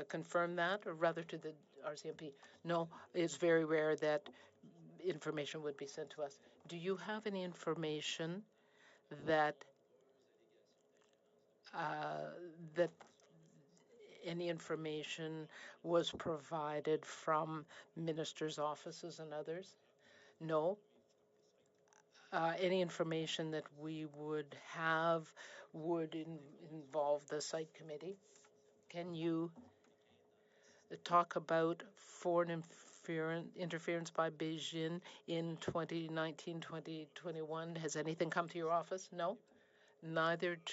confirm that, or rather to the RCMP? No, it's very rare that information would be sent to us. Do you have any information that that any information was provided from ministers' offices and others? No. Any information that we would have would involve the site committee. Can you talk about foreign interference by Beijing in 2019-2021? Has anything come to your office? No.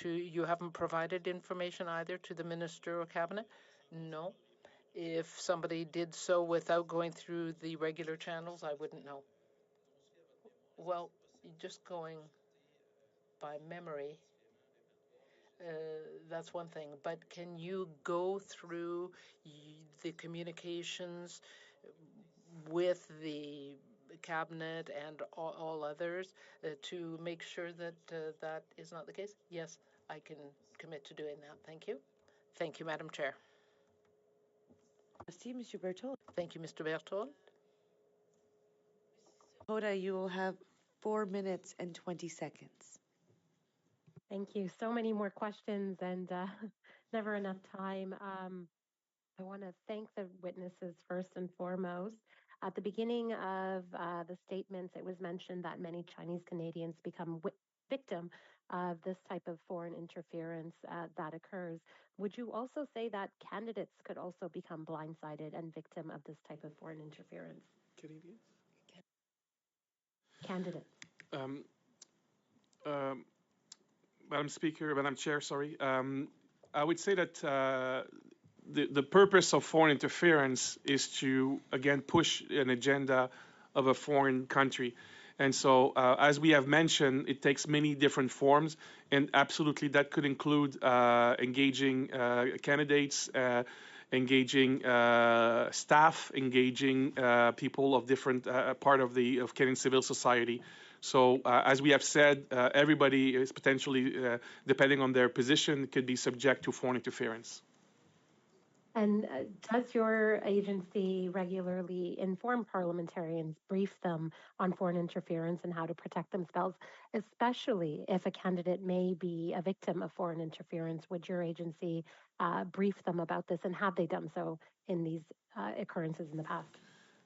You haven't provided information either to the minister or cabinet? No. If somebody did so without going through the regular channels, I wouldn't know. Well, just going by memory, that's one thing. But can you go through the communications with the cabinet and all others to make sure that that is not the case? Yes, I can commit to doing that. Thank you. Thank you, Madam Chair. Merci, Mr. Berthold. Thank you, Mr. Berthold. Hoda, you will have 4 minutes and 20 seconds. Thank you. So many more questions and never enough time. I want to thank the witnesses first and foremost. At the beginning of the statements, it was mentioned that many Chinese Canadians become victim of this type of foreign interference that occurs. Would you also say that candidates could also become blindsided and victim of this type of foreign interference? Canadians? Candidates. Madam Speaker, Madam Chair, sorry. I would say that the purpose of foreign interference is to, again, push an agenda of a foreign country. And so, as we have mentioned, it takes many different forms, and absolutely that could include engaging candidates, engaging staff, engaging people of different part of Canadian civil society. So, as we have said, everybody is potentially, depending on their position, could be subject to foreign interference. And does your agency regularly inform parliamentarians, brief them on foreign interference and how to protect themselves, especially if a candidate may be a victim of foreign interference? Would your agency brief them about this, and have they done so in these occurrences in the past?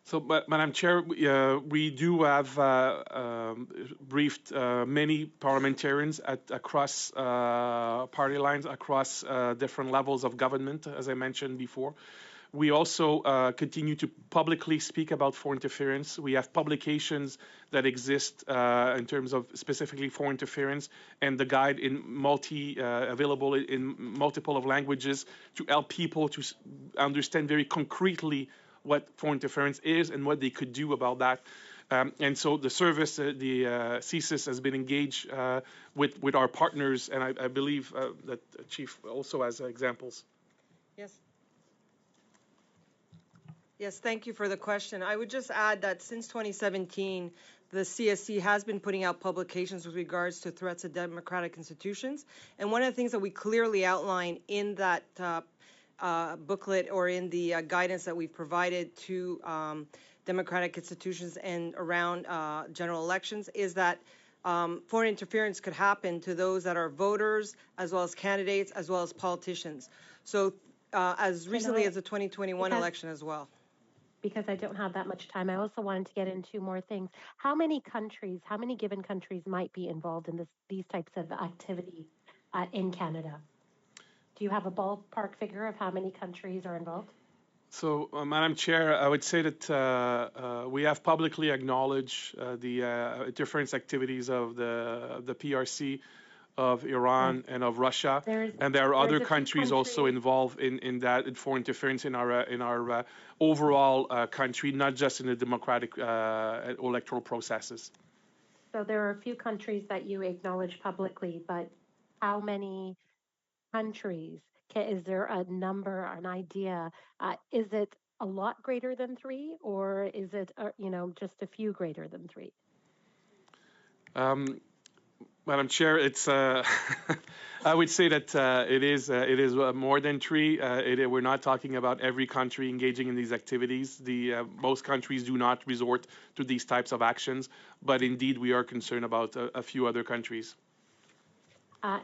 So, Madam Chair, we do have briefed many parliamentarians across party lines, across different levels of government, as I mentioned before. We also continue to publicly speak about foreign interference. We have publications that exist in terms of specifically foreign interference, and the guide available in multiple of languages to help people to understand very concretely what foreign interference is and what they could do about that. And so the service, the CSIS, has been engaged with our partners, and I believe that the Chief also has examples. Yes. Yes, thank you for the question. I would just add that since 2017, the CSC has been putting out publications with regards to threats to democratic institutions. And one of the things that we clearly outline in that booklet or in the guidance that we've provided to democratic institutions and around general elections is that foreign interference could happen to those that are voters, as well as candidates, as well as politicians. So as recently as the 2021 election as well. Because I don't have that much time, I also wanted to get into more things. How many given countries might be involved in these types of activities in Canada? Do you have a ballpark figure of how many countries are involved? So, Madam Chair, I would say that we have publicly acknowledged the interference activities of the PRC, of Iran, and of Russia, and there are other countries also involved in that, in foreign interference in our overall country, not just in the democratic electoral processes. So there are a few countries that you acknowledge publicly, but how many countries? Is there a number, an idea? Is it a lot greater than 3, or is it just a few greater than 3? Madam Chair, it's I would say that it is more than 3. We're not talking about every country engaging in these activities. Most countries do not resort to these types of actions, but indeed we are concerned about a few other countries.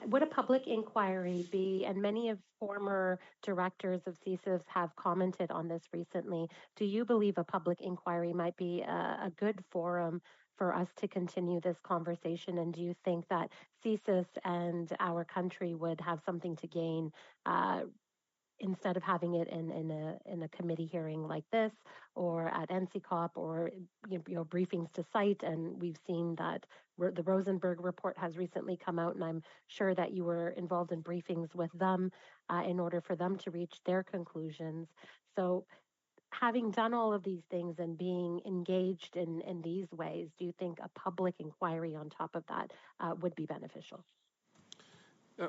Would a public inquiry be, and many of former directors of CSIS have commented on this recently, do you believe a public inquiry might be a good forum for us to continue this conversation? And do you think that CSIS and our country would have something to gain instead of having it in a committee hearing like this, or at NCCOP, or briefings to site? And we've seen that the Rosenberg report has recently come out, and I'm sure that you were involved in briefings with them in order for them to reach their conclusions. So having done all of these things and being engaged in these ways, do you think a public inquiry on top of that would be beneficial?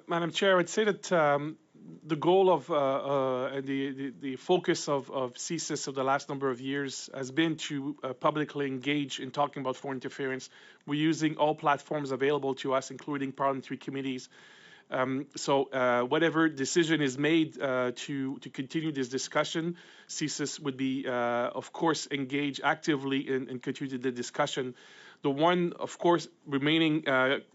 Madam Chair, I would say that the goal of the focus of CSIS of the last number of years has been to publicly engage in talking about foreign interference. We're using all platforms available to us, including parliamentary committees. So whatever decision is made to continue this discussion, CSIS would be, of course, engaged actively in continuing the discussion. The one, of course, remaining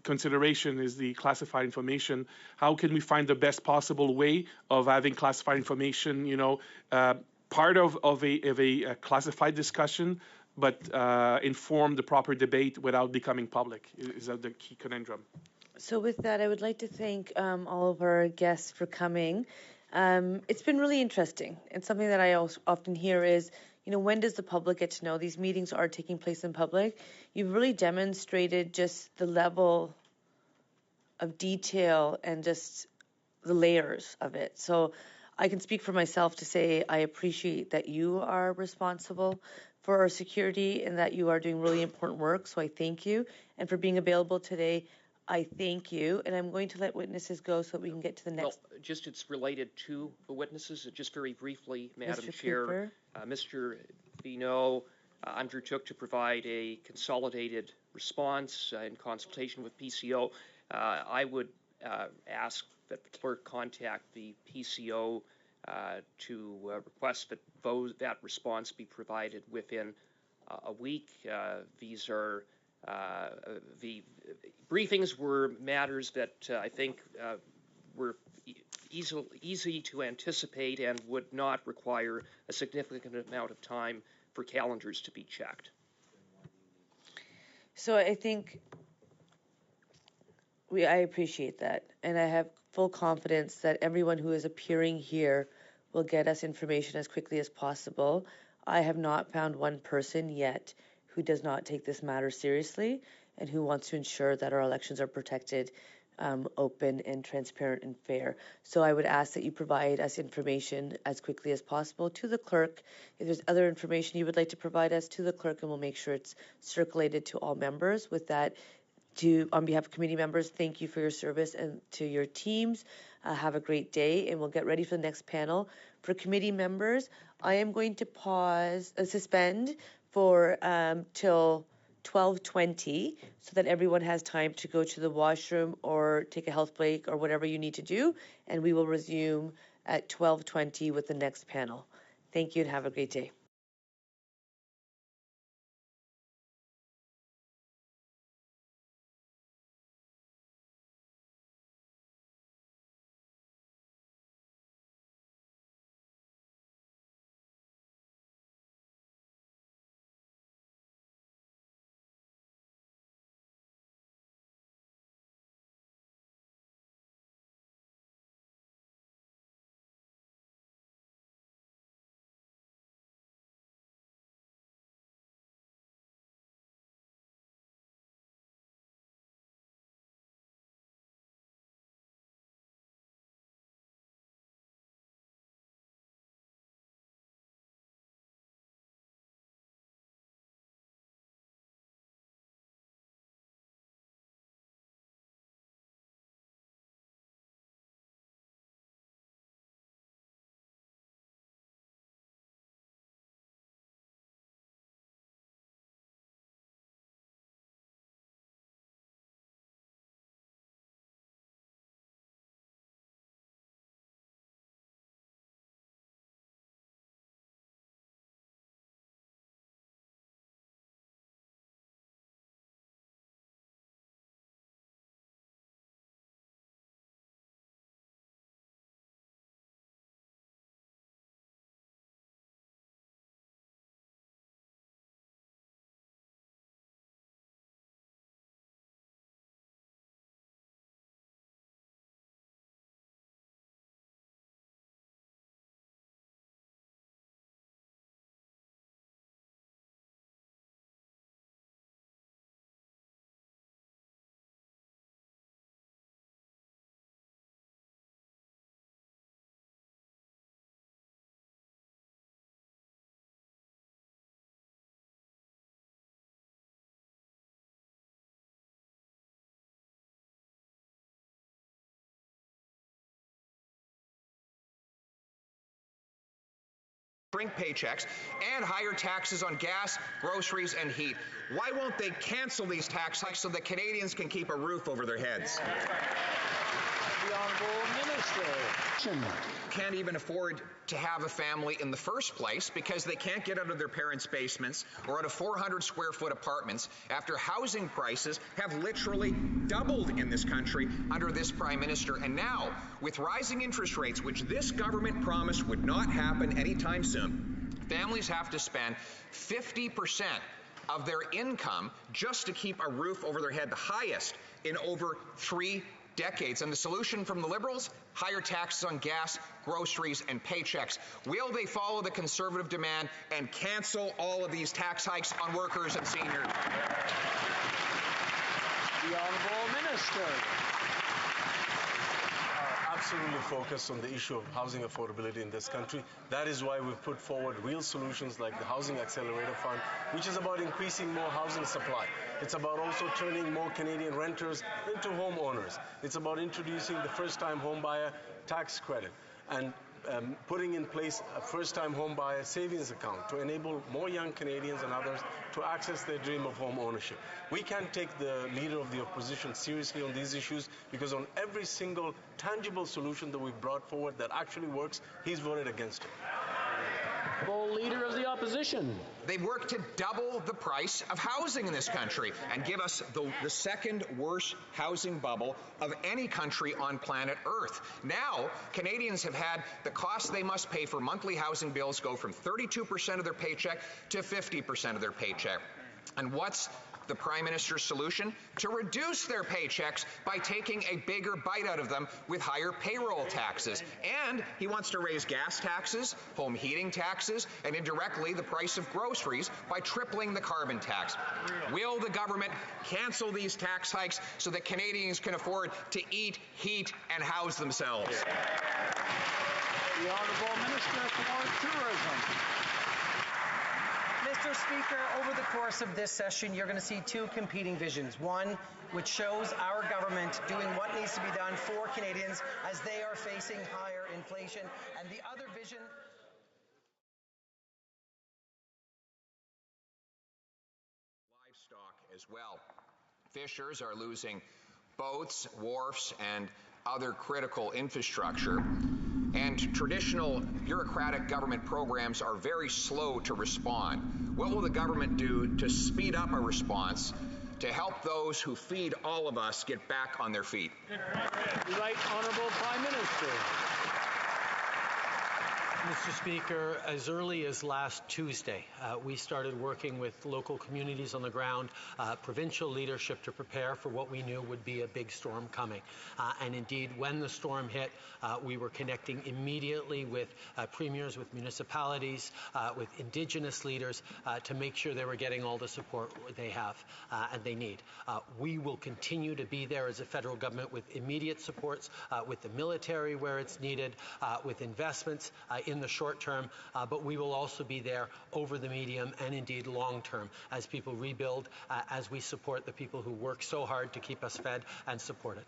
consideration is the classified information. How can we find the best possible way of having classified information, part of a classified discussion, but inform the proper debate without becoming public? Is that the key conundrum? So with that, I would like to thank all of our guests for coming. It's been really interesting. And something that I also often hear is, when does the public get to know? These meetings are taking place in public. You've really demonstrated just the level of detail and just the layers of it. So I can speak for myself to say I appreciate that you are responsible for our security and that you are doing really important work. So I thank you. And for being available today, I thank you, and I'm going to let witnesses go so that we can get to the next. Well, just it's related to the witnesses. Just very briefly, Madam Chair, Mr. Vigneault undertook to provide a consolidated response in consultation with PCO. I would ask that the clerk contact the PCO to request that that response be provided within a week. These are the briefings were matters that I think were easy to anticipate and would not require a significant amount of time for calendars to be checked. So I think I appreciate that, and I have full confidence that everyone who is appearing here will get us information as quickly as possible. I have not found one person yet who does not take this matter seriously and who wants to ensure that our elections are protected, open and transparent and fair. So I would ask that you provide us information as quickly as possible to the clerk. If there's other information you would like to provide us, to the clerk, and we'll make sure it's circulated to all members. With that, on behalf of committee members, thank you for your service, and to your teams, have a great day, and we'll get ready for the next panel. For committee members, I am going to suspend for till 12:20 so that everyone has time to go to the washroom or take a health break or whatever you need to do, and we will resume at 12:20 with the next panel. Thank you and have a great day. Shrink paychecks and higher taxes on gas, groceries, and heat. Why won't they cancel these tax hikes so that Canadians can keep a roof over their heads? The Honourable Minister can't even afford to have a family in the first place because they can't get out of their parents' basements or out of 400 square foot apartments after housing prices have literally doubled in this country under this Prime Minister. And now, with rising interest rates, which this government promised would not happen anytime soon, families have to spend 50% of their income just to keep a roof over their head, the highest in over 3 decades. And the solution from the Liberals? Higher taxes on gas, groceries, and paychecks. Will they follow the Conservative demand and cancel all of these tax hikes on workers and seniors? The Honourable Minister. Absolutely focused on the issue of housing affordability in this country. That is why we've put forward real solutions like the Housing Accelerator Fund, which is about increasing more housing supply. It's about also turning more Canadian renters into homeowners. It's about introducing the first-time homebuyer tax credit and putting in place a first-time homebuyer savings account to enable more young Canadians and others to access their dream of home ownership. We can't take the leader of the opposition seriously on these issues because on every single tangible solution that we've brought forward that actually works, he's voted against it. Leader of the Opposition. They've worked to double the price of housing in this country and give us the second worst housing bubble of any country on planet Earth. Now, Canadians have had the cost they must pay for monthly housing bills go from 32% of their paycheck to 50% of their paycheck. And what's the Prime Minister's solution? To reduce their paychecks by taking a bigger bite out of them with higher payroll taxes. And he wants to raise gas taxes, home heating taxes, and indirectly the price of groceries by tripling the carbon tax. Will the government cancel these tax hikes so that Canadians can afford to eat, heat, and house themselves? The Honourable Minister for Tourism. Mr. Speaker, over the course of this session, you're going to see two competing visions. One, which shows our government doing what needs to be done for Canadians as they are facing higher inflation, and the other vision... Livestock as well. Fishers are losing boats, wharfs, and other critical infrastructure. And traditional bureaucratic government programs are very slow to respond. What will the government do to speed up a response to help those who feed all of us get back on their feet? The Right Honourable Prime Minister. Mr. Speaker, as early as last Tuesday, we started working with local communities on the ground, provincial leadership to prepare for what we knew would be a big storm coming. And indeed, when the storm hit, we were connecting immediately with premiers, with municipalities, with Indigenous leaders to make sure they were getting all the support they have and they need. We will continue to be there as a federal government with immediate supports, with the military where it's needed, with investments in the short term, but we will also be there over the medium and indeed long term as people rebuild, as we support the people who work so hard to keep us fed and supported.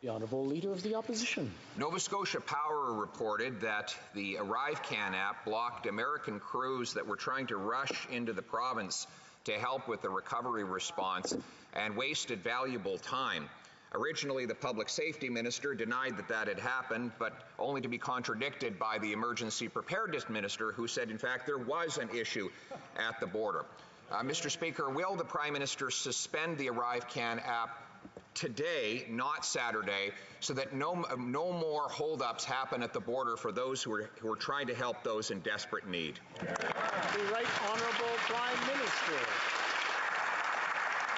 The Honourable Leader of the Opposition. Nova Scotia Power reported that the ArriveCan app blocked American crews that were trying to rush into the province to help with the recovery response and wasted valuable time. Originally, the Public Safety Minister denied that that had happened, but only to be contradicted by the Emergency Preparedness Minister, who said, in fact, there was an issue at the border. Mr. Speaker, will the Prime Minister suspend the ArriveCan app today, not Saturday, so that no more holdups happen at the border for those who are trying to help those in desperate need? The Right Honourable Prime Minister.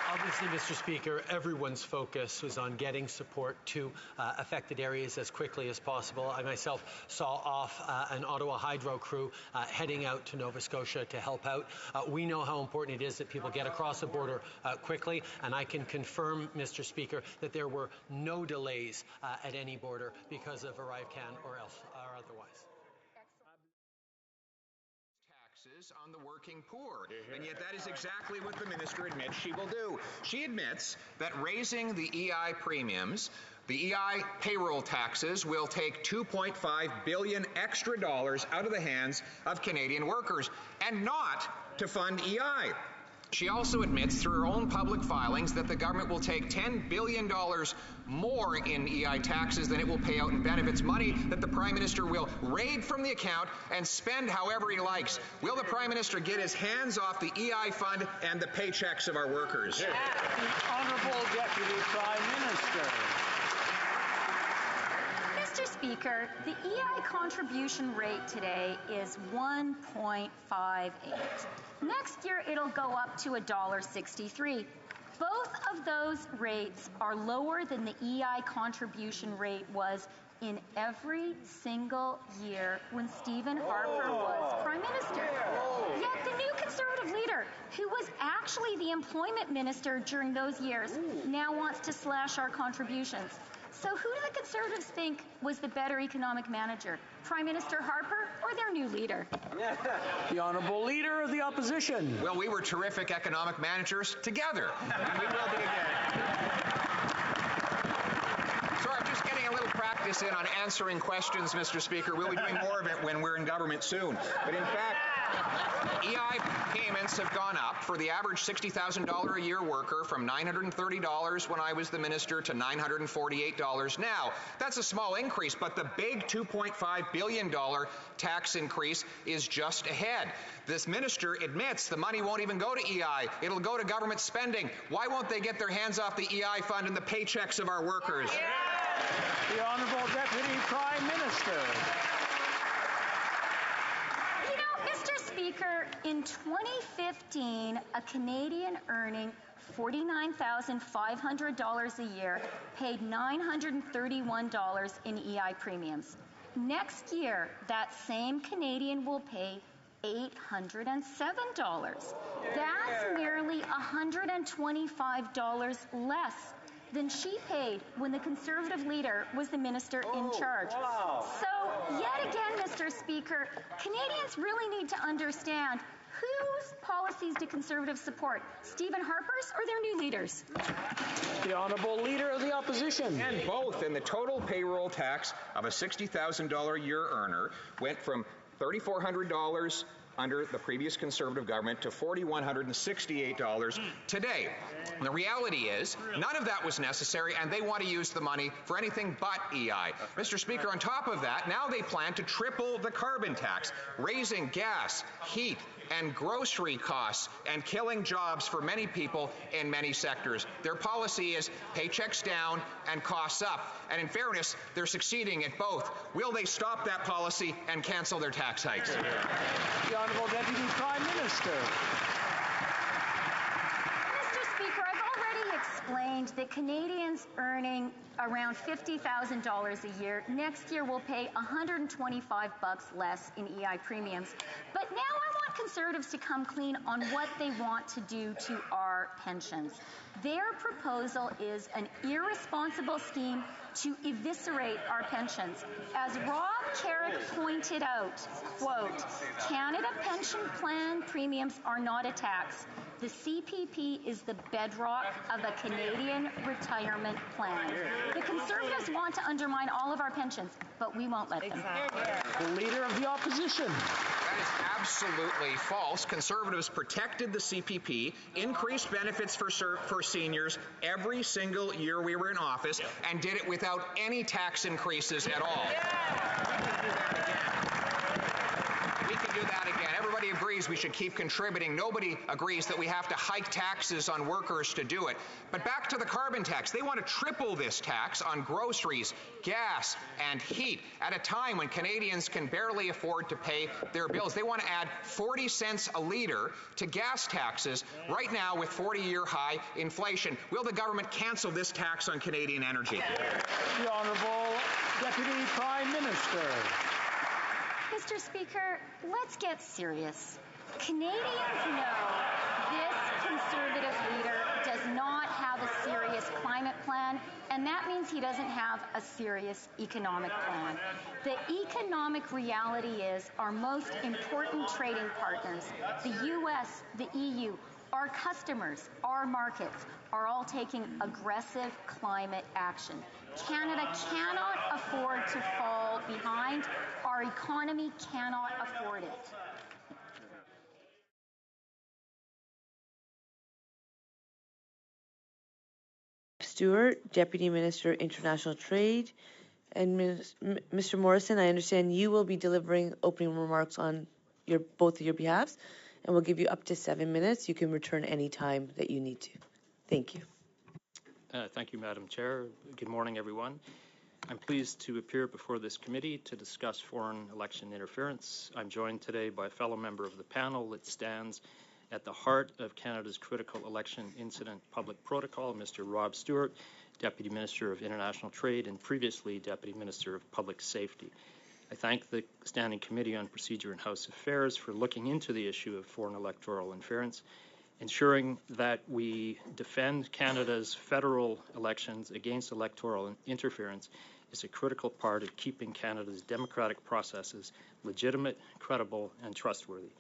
Obviously, Mr. Speaker, everyone's focus was on getting support to affected areas as quickly as possible. I myself saw off an Ottawa Hydro crew heading out to Nova Scotia to help out. We know how important it is that people get across the border quickly, and I can confirm, Mr. Speaker, that there were no delays at any border because of ArriveCan or otherwise. On the working poor, and yet that is exactly what the minister admits she will do. She admits that raising the EI premiums, the EI payroll taxes, will take $2.5 billion extra dollars out of the hands of Canadian workers, and not to fund EI. She also admits through her own public filings that the government will take $10 billion more in EI taxes than it will pay out in benefits, money that the Prime Minister will raid from the account and spend however he likes. Will the Prime Minister get his hands off the EI fund and the paychecks of our workers? The Honourable Deputy Prime Minister. Mr. Speaker, the EI contribution rate today is 1.58. Next year, it'll go up to $1.63. Both of those rates are lower than the EI contribution rate was in every single year when Stephen Harper was Prime Minister. Yet the new Conservative leader, who was actually the employment minister during those years, now wants to slash our contributions. So who do the Conservatives think was the better economic manager, Prime Minister Harper or their new leader? The Honourable Leader of the Opposition. Well, we were terrific economic managers together, and we will be again. So I'm just getting a little practice in on answering questions, Mr. Speaker. We'll be doing more of it when we're in government soon. But in fact, EI payments have gone up for the average $60,000 a year worker from $930 when I was the minister to $948 now. That's a small increase, but the big $2.5 billion tax increase is just ahead. This minister admits the money won't even go to EI. It'll go to government spending. Why won't they get their hands off the EI fund and the paychecks of our workers? The Honourable Deputy Prime Minister. Mr. Speaker, in 2015, a Canadian earning $49,500 a year, paid $931 in EI premiums. Next year, that same Canadian will pay $807. That's nearly $125 less than she paid when the Conservative leader was the minister in charge. So, yet again, Mr. Speaker, Canadians really need to understand whose policies do Conservatives support, Stephen Harper's or their new leaders? The Honourable Leader of the Opposition. And both. And the total payroll tax of a $60,000 a year earner went from $3,400 under the previous Conservative government to $4,168 today. The reality is, none of that was necessary, and they want to use the money for anything but EI. Mr. Speaker, on top of that, now they plan to triple the carbon tax, raising gas, heat, and grocery costs and killing jobs for many people in many sectors. Their policy is paychecks down and costs up. And in fairness, they're succeeding at both. Will they stop that policy and cancel their tax hikes? The Honourable Deputy Prime Minister. Mr. Speaker, I've already explained that Canadians earning around $50,000 a year next year will pay $125 less in EI premiums. But now I want Conservatives to come clean on what they want to do to our pensions. Their proposal is an irresponsible scheme to eviscerate our pensions. As Rob Carrick pointed out, quote, Canada Pension Plan premiums are not a tax. The CPP is the bedrock of a Canadian retirement plan. The Conservatives want to undermine all of our pensions, but we won't let them. The Leader of the Opposition. That is absolutely false. Conservatives protected the CPP, increased benefits for seniors every single year we were in office, and did it without any tax increases at all. We can do that again. Everybody agrees we should keep contributing. Nobody agrees that we have to hike taxes on workers to do it. But back to the carbon tax. They want to triple this tax on groceries, gas, and heat at a time when Canadians can barely afford to pay their bills. They want to add 40 cents a litre to gas taxes right now with 40-year high inflation. Will the government cancel this tax on Canadian energy? The Honourable Deputy Prime Minister. Mr. Speaker, let's get serious. Canadians know this Conservative leader does not have a serious climate plan, and that means he doesn't have a serious economic plan. The economic reality is our most important trading partners, the U.S., the EU, our customers, our markets, are all taking aggressive climate action. Canada cannot afford to fall behind. Our economy cannot afford it. Stewart, Deputy Minister, International Trade, and Mr. Morrison, I understand you will be delivering opening remarks on both of your behalves, and we'll give you up to 7 minutes. You can return any time that you need to. Thank you. Thank you, Madam Chair. Good morning, everyone. I'm pleased to appear before this committee to discuss foreign election interference. I'm joined today by a fellow member of the panel that stands at the heart of Canada's critical election incident public protocol, Mr. Rob Stewart, Deputy Minister of International Trade and previously Deputy Minister of Public Safety. I thank the Standing Committee on Procedure and House Affairs for looking into the issue of foreign electoral interference, ensuring that we defend Canada's federal elections against electoral interference is a critical part of keeping Canada's democratic processes legitimate, credible, and trustworthy.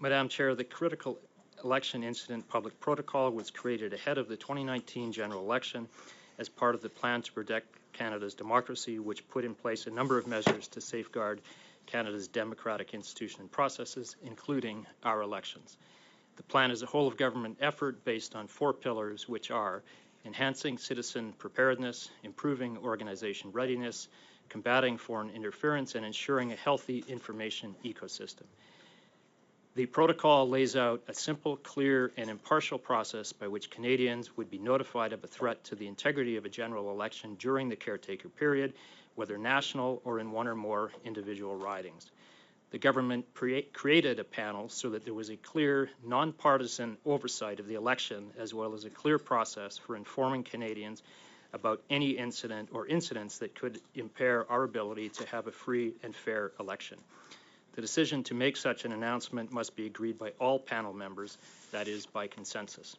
Madam Chair, the critical election incident public protocol was created ahead of the 2019 general election as part of the plan to protect Canada's democracy, which put in place a number of measures to safeguard Canada's democratic institutions and processes, including our elections. The plan is a whole-of-government effort based on 4 pillars, which are enhancing citizen preparedness, improving organization readiness, combating foreign interference, and ensuring a healthy information ecosystem. The protocol lays out a simple, clear, and impartial process by which Canadians would be notified of a threat to the integrity of a general election during the caretaker period, whether national or in one or more individual ridings. The government created a panel so that there was a clear, nonpartisan oversight of the election, as well as a clear process for informing Canadians about any incident or incidents that could impair our ability to have a free and fair election. The decision to make such an announcement must be agreed by all panel members, that is, by consensus.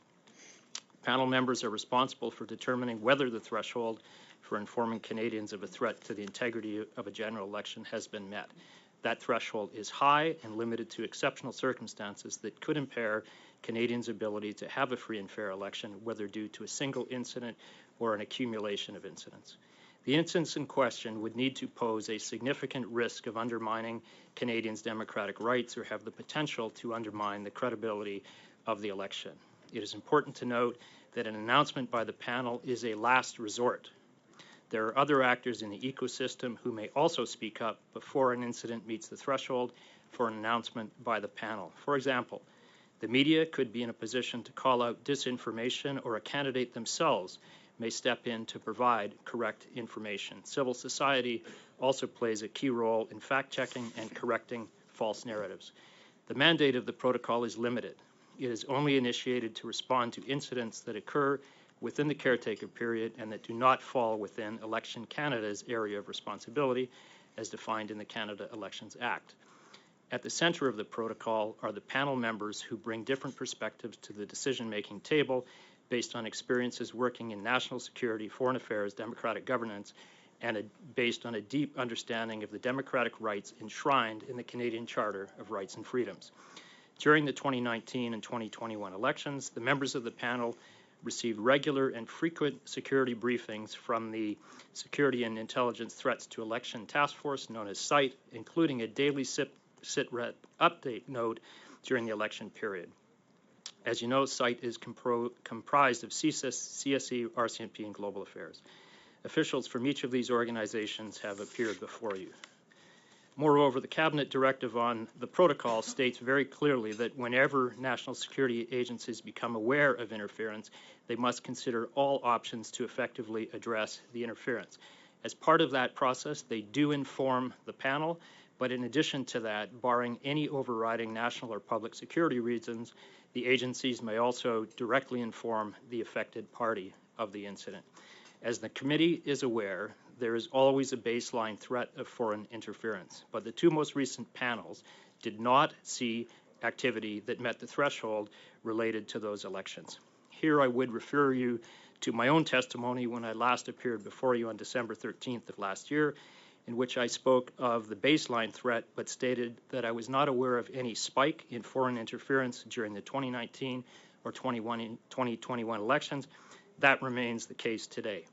Panel members are responsible for determining whether the threshold for informing Canadians of a threat to the integrity of a general election has been met. That threshold is high and limited to exceptional circumstances that could impair Canadians' ability to have a free and fair election, whether due to a single incident or an accumulation of incidents. The incidents in question would need to pose a significant risk of undermining Canadians' democratic rights or have the potential to undermine the credibility of the election. It is important to note that an announcement by the panel is a last resort. There are other actors in the ecosystem who may also speak up before an incident meets the threshold for an announcement by the panel. For example, the media could be in a position to call out disinformation, or a candidate themselves may step in to provide correct information. Civil society also plays a key role in fact-checking and correcting false narratives. The mandate of the protocol is limited. It is only initiated to respond to incidents that occur within the caretaker period and that do not fall within Election Canada's area of responsibility as defined in the Canada Elections Act. At the center of the protocol are the panel members who bring different perspectives to the decision-making table based on experiences working in national security, foreign affairs, democratic governance, and based on a deep understanding of the democratic rights enshrined in the Canadian Charter of Rights and Freedoms. During the 2019 and 2021 elections, the members of the panel received regular and frequent security briefings from the Security and Intelligence Threats to Election Task Force, known as CITE, including a daily SITREP update note during the election period. As you know, CITE is comprised of CSIS, CSE, RCMP, and Global Affairs. Officials from each of these organizations have appeared before you. Moreover, the Cabinet Directive on the protocol states very clearly that whenever national security agencies become aware of interference, they must consider all options to effectively address the interference. As part of that process, they do inform the panel, but in addition to that, barring any overriding national or public security reasons, the agencies may also directly inform the affected party of the incident. As the committee is aware, there is always a baseline threat of foreign interference, but the two most recent panels did not see activity that met the threshold related to those elections. Here I would refer you to my own testimony when I last appeared before you on December 13th of last year, in which I spoke of the baseline threat but stated that I was not aware of any spike in foreign interference during the 2019 or 2021 elections. That remains the case today.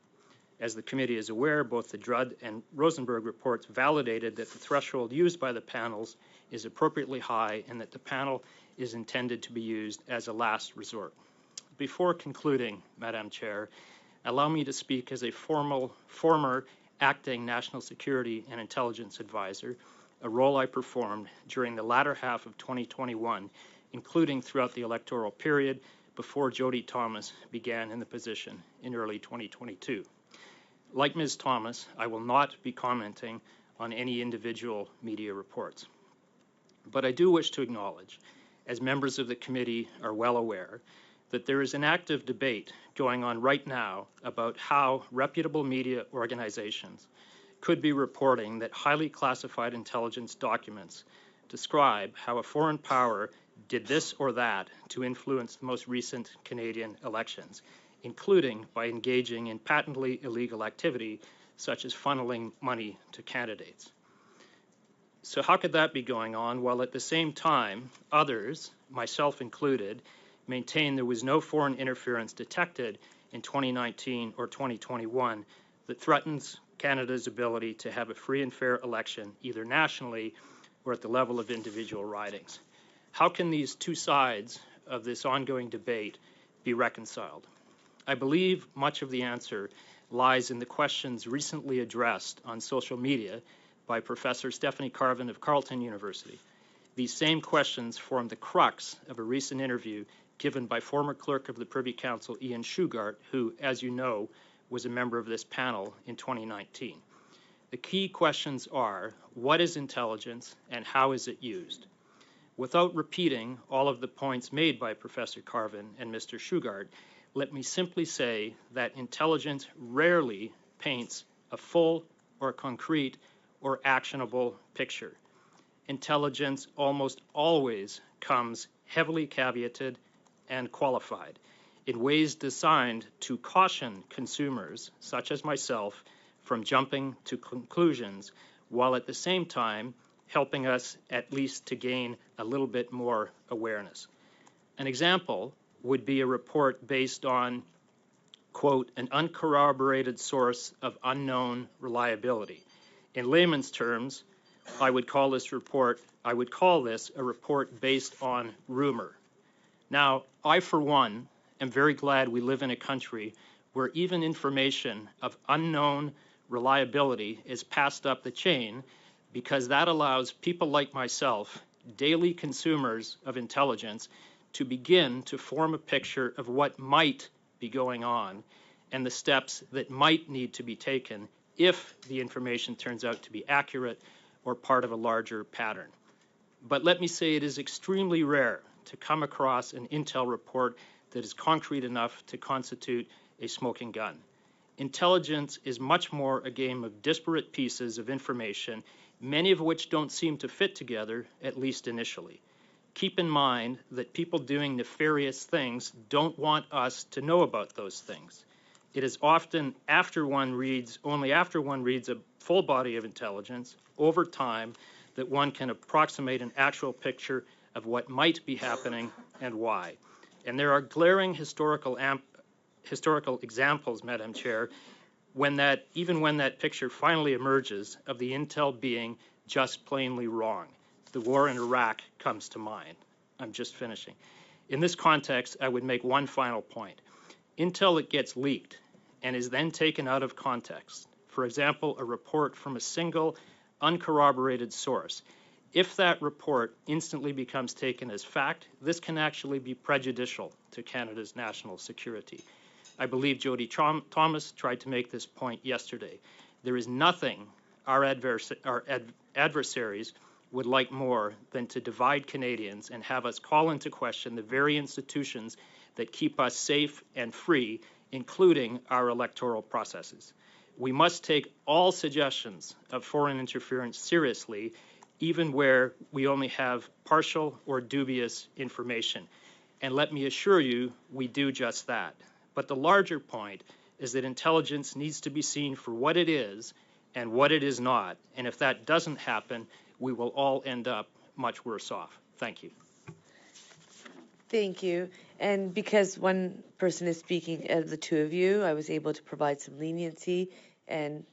As the committee is aware, both the Drudd and Rosenberg reports validated that the threshold used by the panels is appropriately high and that the panel is intended to be used as a last resort. Before concluding, Madam Chair, allow me to speak as a former acting National Security and Intelligence Advisor, a role I performed during the latter half of 2021, including throughout the electoral period before Jody Thomas began in the position in early 2022. Like Ms. Thomas, I will not be commenting on any individual media reports. But I do wish to acknowledge, as members of the committee are well aware, that there is an active debate going on right now about how reputable media organizations could be reporting that highly classified intelligence documents describe how a foreign power did this or that to influence the most recent Canadian elections, including by engaging in patently illegal activity such as funneling money to candidates. So how could that be going on while at the same time others, myself included, maintain there was no foreign interference detected in 2019 or 2021 that threatens Canada's ability to have a free and fair election either nationally or at the level of individual ridings? How can these two sides of this ongoing debate be reconciled? I believe much of the answer lies in the questions recently addressed on social media by Professor Stephanie Carvin of Carleton University. These same questions formed the crux of a recent interview given by former clerk of the Privy Council Ian Shugart, who, as you know, was a member of this panel in 2019. The key questions are, what is intelligence and how is it used? Without repeating all of the points made by Professor Carvin and Mr. Shugart, let me simply say that intelligence rarely paints a full or concrete or actionable picture. Intelligence almost always comes heavily caveated and qualified in ways designed to caution consumers, such as myself, from jumping to conclusions, while at the same time helping us at least to gain a little bit more awareness. An example would be a report based on, quote, an uncorroborated source of unknown reliability. In layman's terms, I would call this a report based on rumor. Now, I, for one, am very glad we live in a country where even information of unknown reliability is passed up the chain, because that allows people like myself, daily consumers of intelligence, to begin to form a picture of what might be going on and the steps that might need to be taken if the information turns out to be accurate or part of a larger pattern. But let me say it is extremely rare to come across an intel report that is concrete enough to constitute a smoking gun. Intelligence is much more a game of disparate pieces of information, many of which don't seem to fit together, at least initially. Keep in mind that people doing nefarious things don't want us to know about those things. It is often only after one reads a full body of intelligence over time that one can approximate an actual picture of what might be happening and why. And there are glaring historical examples, Madam Chair, even when that picture finally emerges of the intel being just plainly wrong. The war in Iraq comes to mind. I'm just finishing. In this context, I would make one final point. Intel that gets leaked and is then taken out of context, for example, a report from a single uncorroborated source, if that report instantly becomes taken as fact, this can actually be prejudicial to Canada's national security. I believe Jody Thomas tried to make this point yesterday. There is nothing our adversaries would like more than to divide Canadians and have us call into question the very institutions that keep us safe and free, including our electoral processes. We must take all suggestions of foreign interference seriously, even where we only have partial or dubious information. And let me assure you, we do just that. But the larger point is that intelligence needs to be seen for what it is and what it is not. And if that doesn't happen, we will all end up much worse off. Thank you. Thank you. And because one person is speaking of the two of you, I was able to provide some leniency, and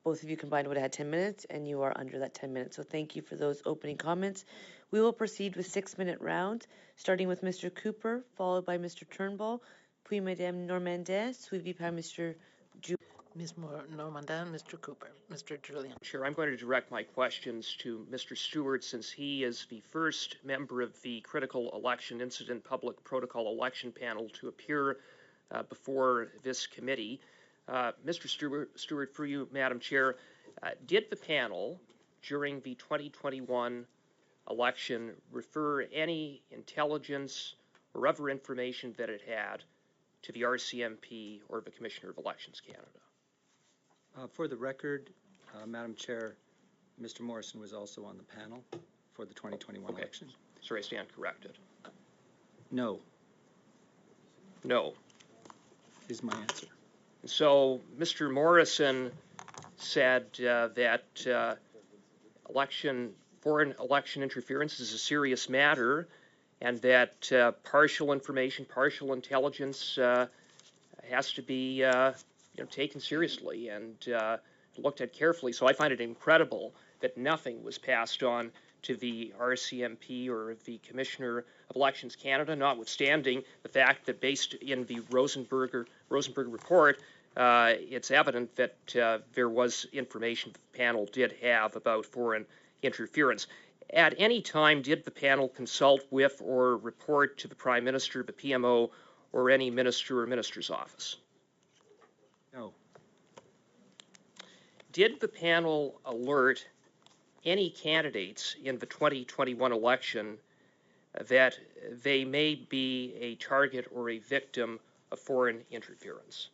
both of you combined would have had 10 minutes, and you are under that 10 minutes. So thank you for those opening comments. We will proceed with 6-minute rounds, starting with Mr. Cooper, followed by Mr. Turnbull, puis Madame Normandin, suivi par Mr. Ms. Normandin, Mr. Cooper, Mr. Julian. Sure, I'm going to direct my questions to Mr. Stewart, since he is the first member of the Critical Election Incident Public Protocol Election Panel to appear before this committee. Mr. Stewart, for you, Madam Chair, did the panel during the 2021 election refer any intelligence or other information that it had to the RCMP or the Commissioner of Elections Canada? For the record, Madam Chair, Mr. Morrison was also on the panel for the 2021 election. So I stand corrected. No. No. Is my answer. So Mr. Morrison said that foreign election interference is a serious matter, and that partial information, partial intelligence has to be taken seriously and looked at carefully. So I find it incredible that nothing was passed on to the RCMP or the Commissioner of Elections Canada, notwithstanding the fact that based in the Rosenberg report, it's evident that there was information the panel did have about foreign interference. At any time, did the panel consult with or report to the Prime Minister, the PMO, or any minister or minister's office? No. did the panel alert any candidates in the 2021 election that they may be a target or a victim of foreign interference?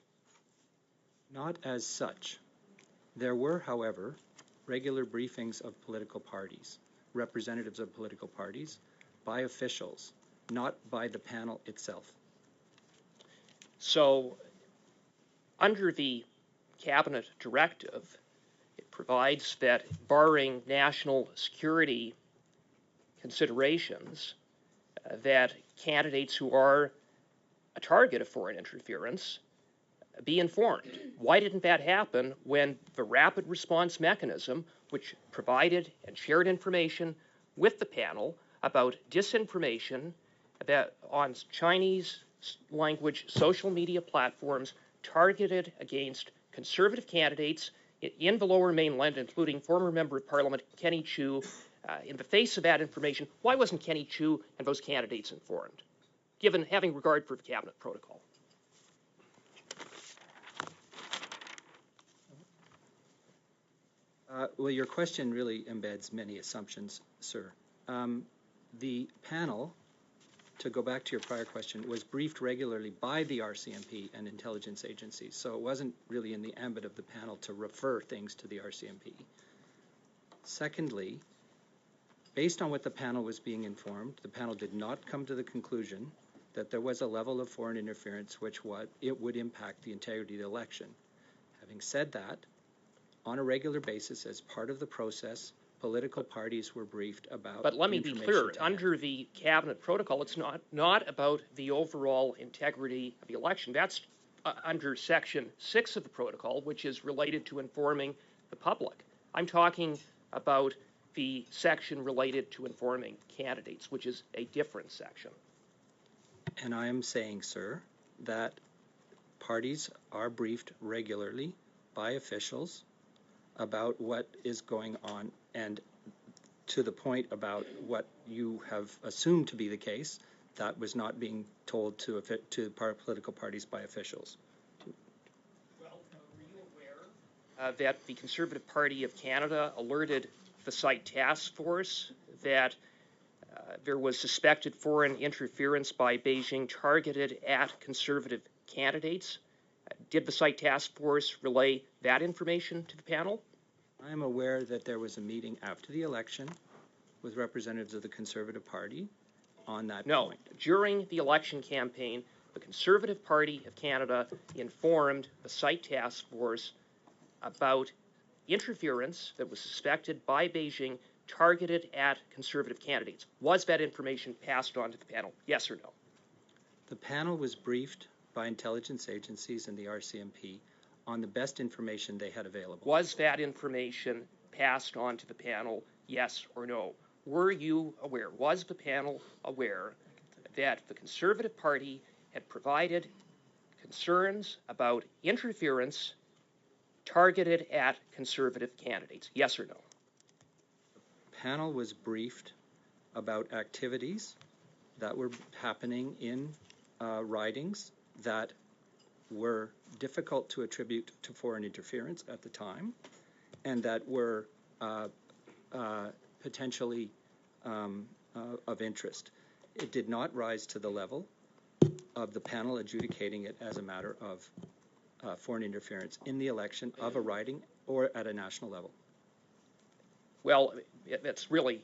Not as such. There were, however, regular briefings of political parties, representatives of political parties, by officials, not by the panel itself. So, under the cabinet directive, it provides that barring national security considerations, that candidates who are a target of foreign interference be informed. Why didn't that happen when the rapid response mechanism, which provided and shared information with the panel about disinformation about on Chinese language social media platforms targeted against conservative candidates in the Lower Mainland, including former Member of Parliament Kenny Chiu, in the face of that information, why wasn't Kenny Chiu and those candidates informed, given having regard for the cabinet protocol? Well, your question really embeds many assumptions, sir. The panel, to go back to your prior question, was briefed regularly by the RCMP and intelligence agencies, so it wasn't really in the ambit of the panel to refer things to the RCMP. Secondly, based on what the panel was being informed, the panel did not come to the conclusion that there was a level of foreign interference which it would impact the integrity of the election. Having said that, on a regular basis, as part of the process, political parties were briefed about. But let me be clear, under the cabinet protocol, it's not about the overall integrity of the election. That's under Section 6 of the protocol, which is related to informing the public. I'm talking about the section related to informing candidates, which is a different section. And I am saying, sir, that parties are briefed regularly by officials about what is going on, and to the point about what you have assumed to be the case, that was not being told to political parties by officials. Well, were you aware that the Conservative Party of Canada alerted the site task force that there was suspected foreign interference by Beijing targeted at Conservative candidates? Did the site task force relay that information to the panel? I am aware that there was a meeting after the election with representatives of the Conservative Party on that point. No, during the election campaign, the Conservative Party of Canada informed the site task force about interference that was suspected by Beijing targeted at Conservative candidates. Was that information passed on to the panel? Yes or no? The panel was briefed by intelligence agencies and the RCMP on the best information they had available. Was that information passed on to the panel? Yes or no? Were you aware, was the panel aware that the Conservative Party had provided concerns about interference targeted at Conservative candidates? Yes or no? The panel was briefed about activities that were happening in ridings that were difficult to attribute to foreign interference at the time, and that were potentially of interest. It did not rise to the level of the panel adjudicating it as a matter of foreign interference in the election of a riding or at a national level. Well, it's really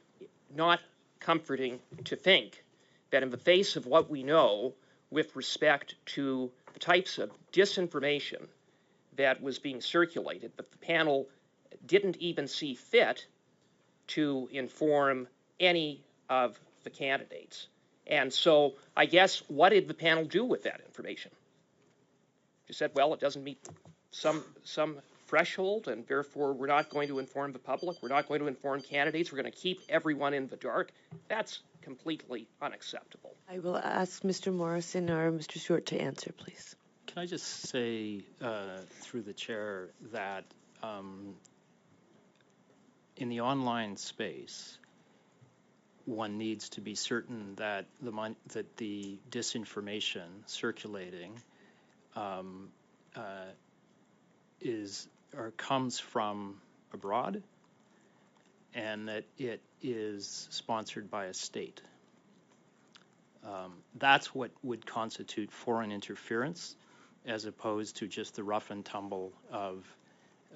not comforting to think that in the face of what we know with respect to the types of disinformation that was being circulated, that the panel didn't even see fit to inform any of the candidates. And so I guess what did the panel do with that information? You said, well, it doesn't meet some threshold, and therefore we're not going to inform the public, we're not going to inform candidates, we're going to keep everyone in the dark. That's completely unacceptable. I will ask Mr. Morrison or Mr. Stewart to answer, please. Can I just say, through the chair, that in the online space, one needs to be certain that the disinformation circulating is comes from abroad, and that it is sponsored by a state. That's what would constitute foreign interference, as opposed to just the rough and tumble of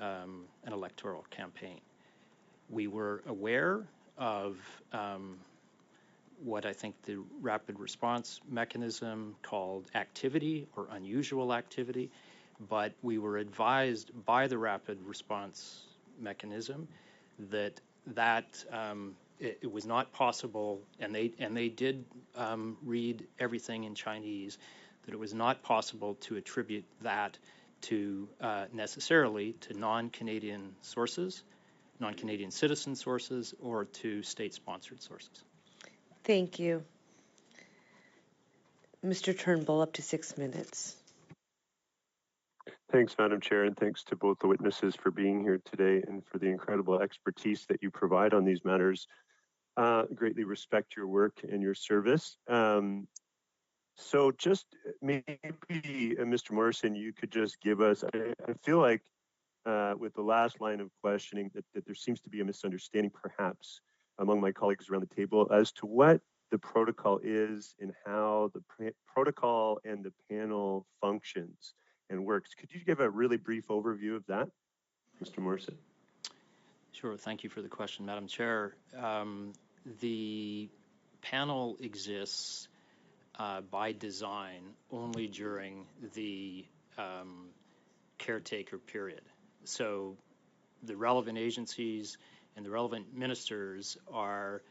an electoral campaign. We were aware of what I think the rapid response mechanism called activity or unusual activity, but we were advised by the rapid response mechanism that it was not possible, and they did read everything in Chinese, that it was not possible to attribute that to necessarily to non-Canadian sources, non-Canadian citizen sources, or to state-sponsored sources. Thank you. Mr. Turnbull, up to 6 minutes. Thanks, Madam Chair, and thanks to both the witnesses for being here today and for the incredible expertise that you provide on these matters. Greatly respect your work and your service. So just maybe, Mr. Morrison, you could just give us, I feel like with the last line of questioning that there seems to be a misunderstanding perhaps among my colleagues around the table as to what the protocol is and how the protocol and the panel functions and works. Could you give a really brief overview of that, Mr. Morrison? Sure, thank you for the question, Madam Chair. The panel exists by design only during the caretaker period. So the relevant agencies and the relevant ministers are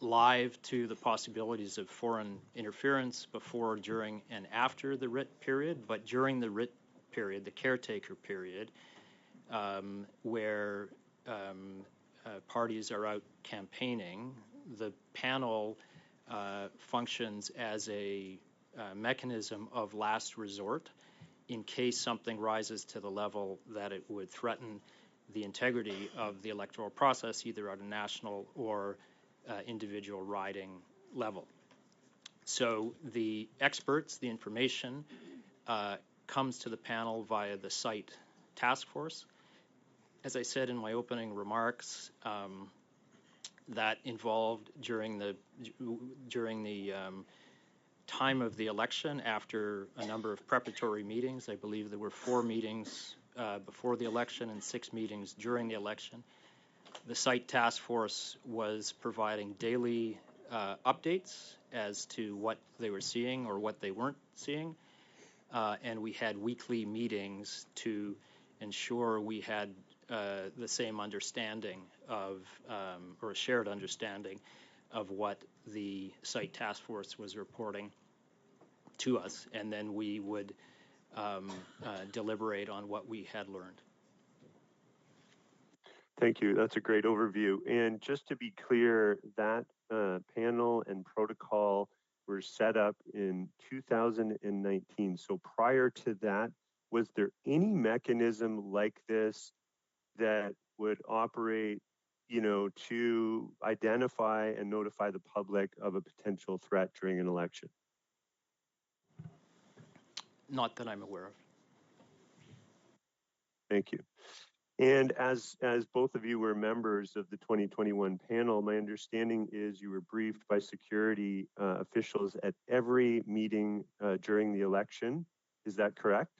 live to the possibilities of foreign interference before, during, and after the writ period, but during the writ period, the caretaker period, where parties are out campaigning, the panel functions as a mechanism of last resort in case something rises to the level that it would threaten the integrity of the electoral process, either at a national or individual riding level. So the experts, the information, comes to the panel via the site task force. As I said in my opening remarks, that involved during the time of the election, after a number of preparatory meetings. I believe there were 4 meetings before the election and 6 meetings during the election. The site task force was providing daily updates as to what they were seeing or what they weren't seeing. And we had weekly meetings to ensure we had the same understanding of, or a shared understanding of what the site task force was reporting to us. And then we would deliberate on what we had learned. Thank you. That's a great overview. And just to be clear, that panel and protocol were set up in 2019. So prior to that, was there any mechanism like this that would operate, to identify and notify the public of a potential threat during an election? Not that I'm aware of. Thank you. And as both of you were members of the 2021 panel, my understanding is you were briefed by security officials at every meeting during the election. Is that correct?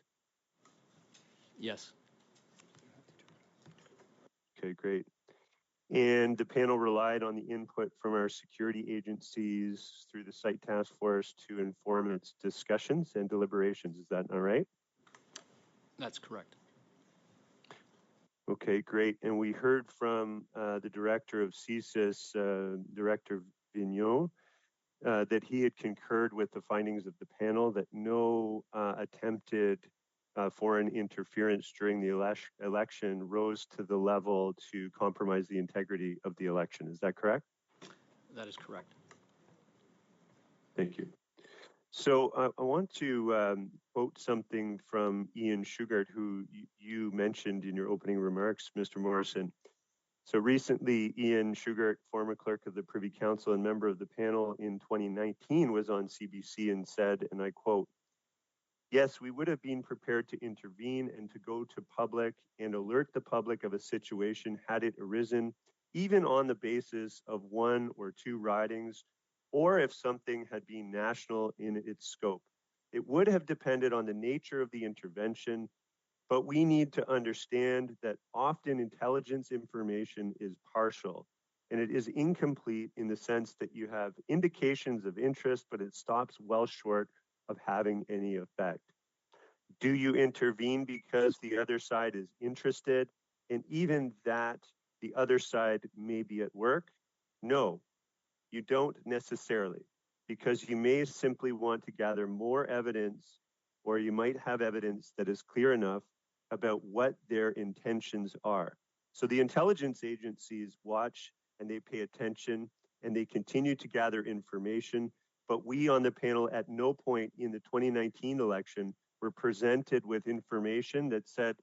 Yes. Okay, great. And the panel relied on the input from our security agencies through the site task force to inform its discussions and deliberations. Is that all right? That's correct. Okay, great. And we heard from the director of CSIS, Director Vigneault, that he had concurred with the findings of the panel that no attempted foreign interference during the election rose to the level to compromise the integrity of the election. Is that correct? That is correct. Thank you. So I want to quote something from Ian Shugart, who you mentioned in your opening remarks, Mr. Morrison. So recently, Ian Shugart, former clerk of the Privy Council and member of the panel in 2019, was on CBC and said, and I quote, Yes, we would have been prepared to intervene and to go to public and alert the public of a situation had it arisen, even on the basis of 1 or 2 ridings, or if something had been national in its scope. It would have depended on the nature of the intervention, but we need to understand that often intelligence information is partial and it is incomplete in the sense that you have indications of interest, but it stops well short of having any effect. Do you intervene because the other side is interested? And even that the other side may be at work? No, you don't necessarily, because you may simply want to gather more evidence, or you might have evidence that is clear enough about what their intentions are. So the intelligence agencies watch and they pay attention and they continue to gather information. But we on the panel at no point in the 2019 election were presented with information that said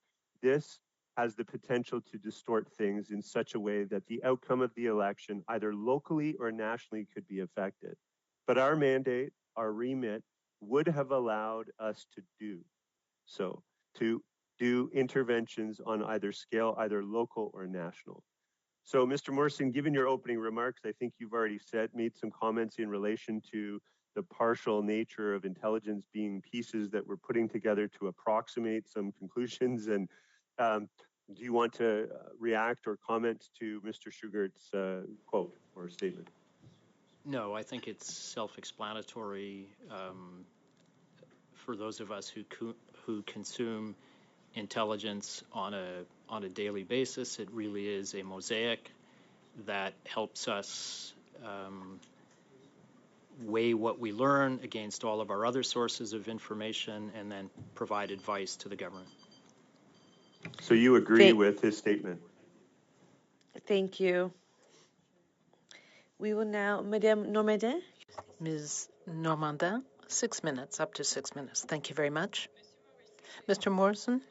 this has the potential to distort things in such a way that the outcome of the election, either locally or nationally, could be affected. But our mandate, our remit, would have allowed us to do so, to do interventions on either scale, either local or national. So, Mr. Morrison, given your opening remarks, I think you've already made some comments in relation to the partial nature of intelligence being pieces that we're putting together to approximate some conclusions. And do you want to react or comment to Mr. Schugert's quote or statement? No, I think it's self-explanatory for those of us who consume intelligence on a daily basis. It really is a mosaic that helps us weigh what we learn against all of our other sources of information and then provide advice to the government. So you agree with his statement? Thank you. We will now, Madame Normandin. Ms. Normandin, 6 minutes, up to 6 minutes. Thank you very much. Mr. Morrison,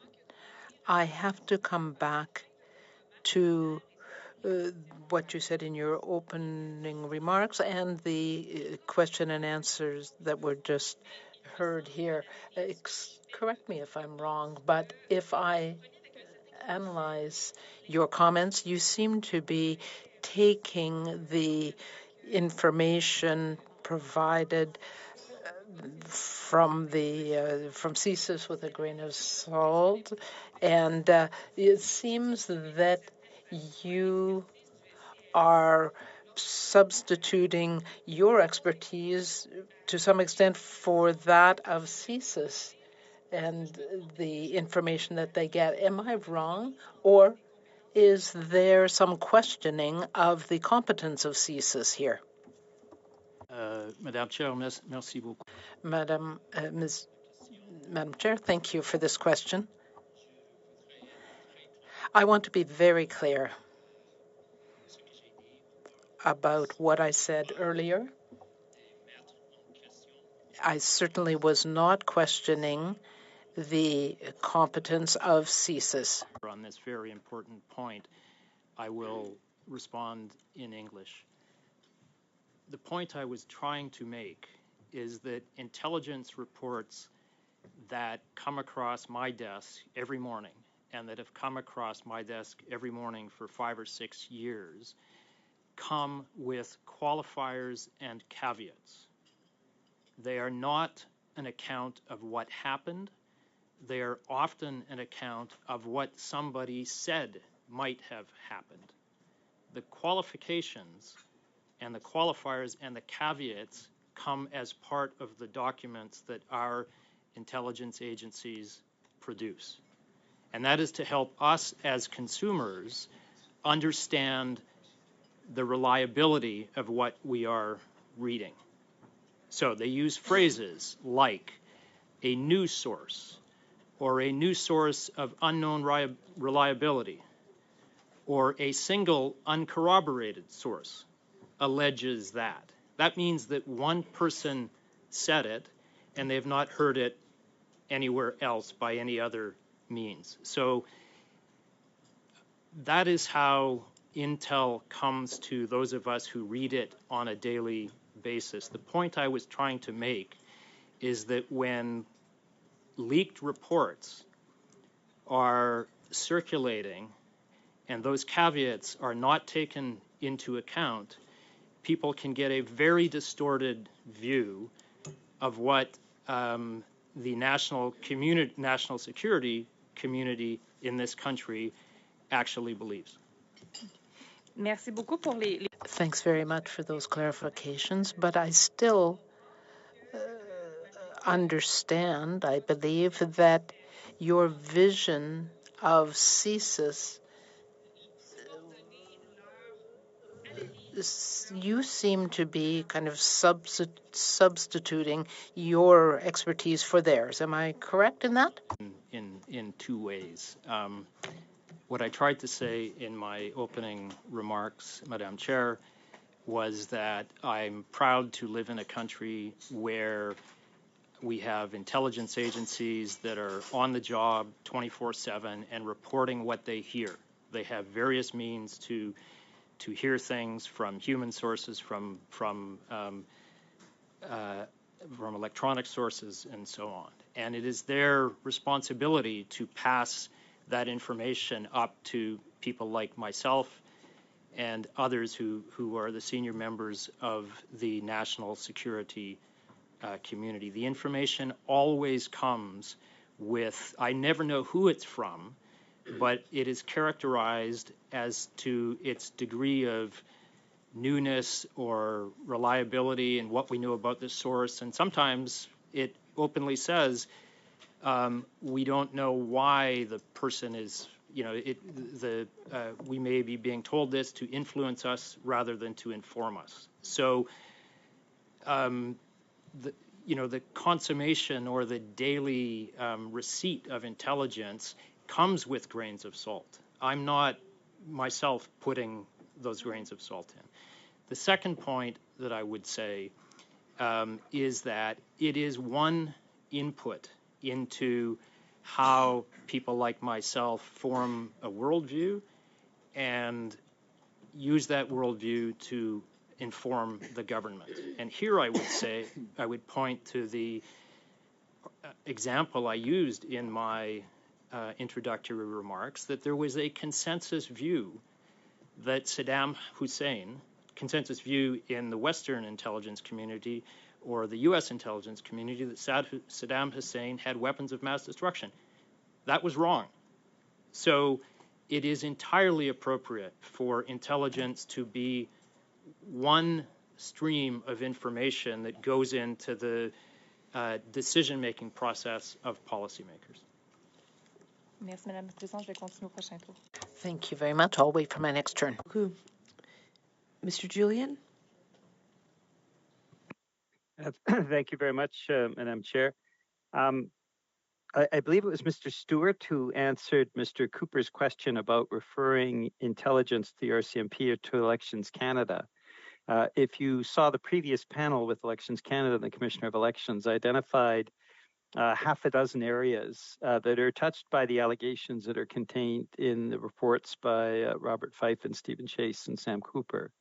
I have to come back to what you said in your opening remarks and the question and answers that were just heard here. Correct me if I'm wrong, but if I analyze your comments, you seem to be taking the information provided from CSIS with a grain of salt, and it seems that you are substituting your expertise to some extent for that of CSIS and the information that they get. Am I wrong? Or is there some questioning of the competence of CSIS here? Madame Chair, merci beaucoup. Madam Chair, thank you for this question. I want to be very clear about what I said earlier. I certainly was not questioning the competence of CSIS. On this very important point, I will respond in English. The point I was trying to make is that intelligence reports that come across my desk every morning and that have come across my desk every morning for 5 or 6 years come with qualifiers and caveats. They are not an account of what happened. They are often an account of what somebody said might have happened. The qualifications and the qualifiers and the caveats come as part of the documents that our intelligence agencies produce. And that is to help us as consumers understand the reliability of what we are reading. So they use phrases like a news source, or a news source of unknown reliability, or a single uncorroborated source alleges that. That means that one person said it and they have not heard it anywhere else by any other means. So that is how intel comes to those of us who read it on a daily basis. The point I was trying to make is that when leaked reports are circulating and those caveats are not taken into account, people can get a very distorted view of what the national security community in this country actually believes. Merci beaucoup pour Thanks very much for those clarifications, but I still understand, I believe, that your vision of CSIS, you seem to be kind of substituting your expertise for theirs. Am I correct in that? In two ways. What I tried to say in my opening remarks, Madam Chair, was that I'm proud to live in a country where we have intelligence agencies that are on the job 24/7 and reporting what they hear. They have various means to hear things from human sources, from electronic sources, and so on. And it is their responsibility to pass that information up to people like myself and others who are the senior members of the national security community. The information always comes with, I never know who it's from, but it is characterized as to its degree of newness or reliability and what we know about the source. And sometimes it openly says, we don't know why the person is, we may be being told this to influence us rather than to inform us. So, the consummation or the daily receipt of intelligence comes with grains of salt. I'm not myself putting those grains of salt in. The second point that I would say is that it is one input into how people like myself form a worldview and use that worldview to inform the government. And here I would point to the example I used in my introductory remarks, that there was a consensus view that Saddam Hussein, consensus view in the Western intelligence community or the U.S. intelligence community, that Saddam Hussein had weapons of mass destruction. That was wrong. So it is entirely appropriate for intelligence to be one stream of information that goes into the decision-making process of policymakers. Merci, Madame la Présidente. Je vais continuer au prochain tour. Thank you very much. I'll wait for my next turn. Mr. Julian? Thank you very much, Madam Chair. I believe it was Mr. Stewart who answered Mr. Cooper's question about referring intelligence to the RCMP or to Elections Canada. If you saw the previous panel with Elections Canada and the Commissioner of Elections, identified half a dozen areas that are touched by the allegations that are contained in the reports by Robert Fife and Stephen Chase and Sam Cooper.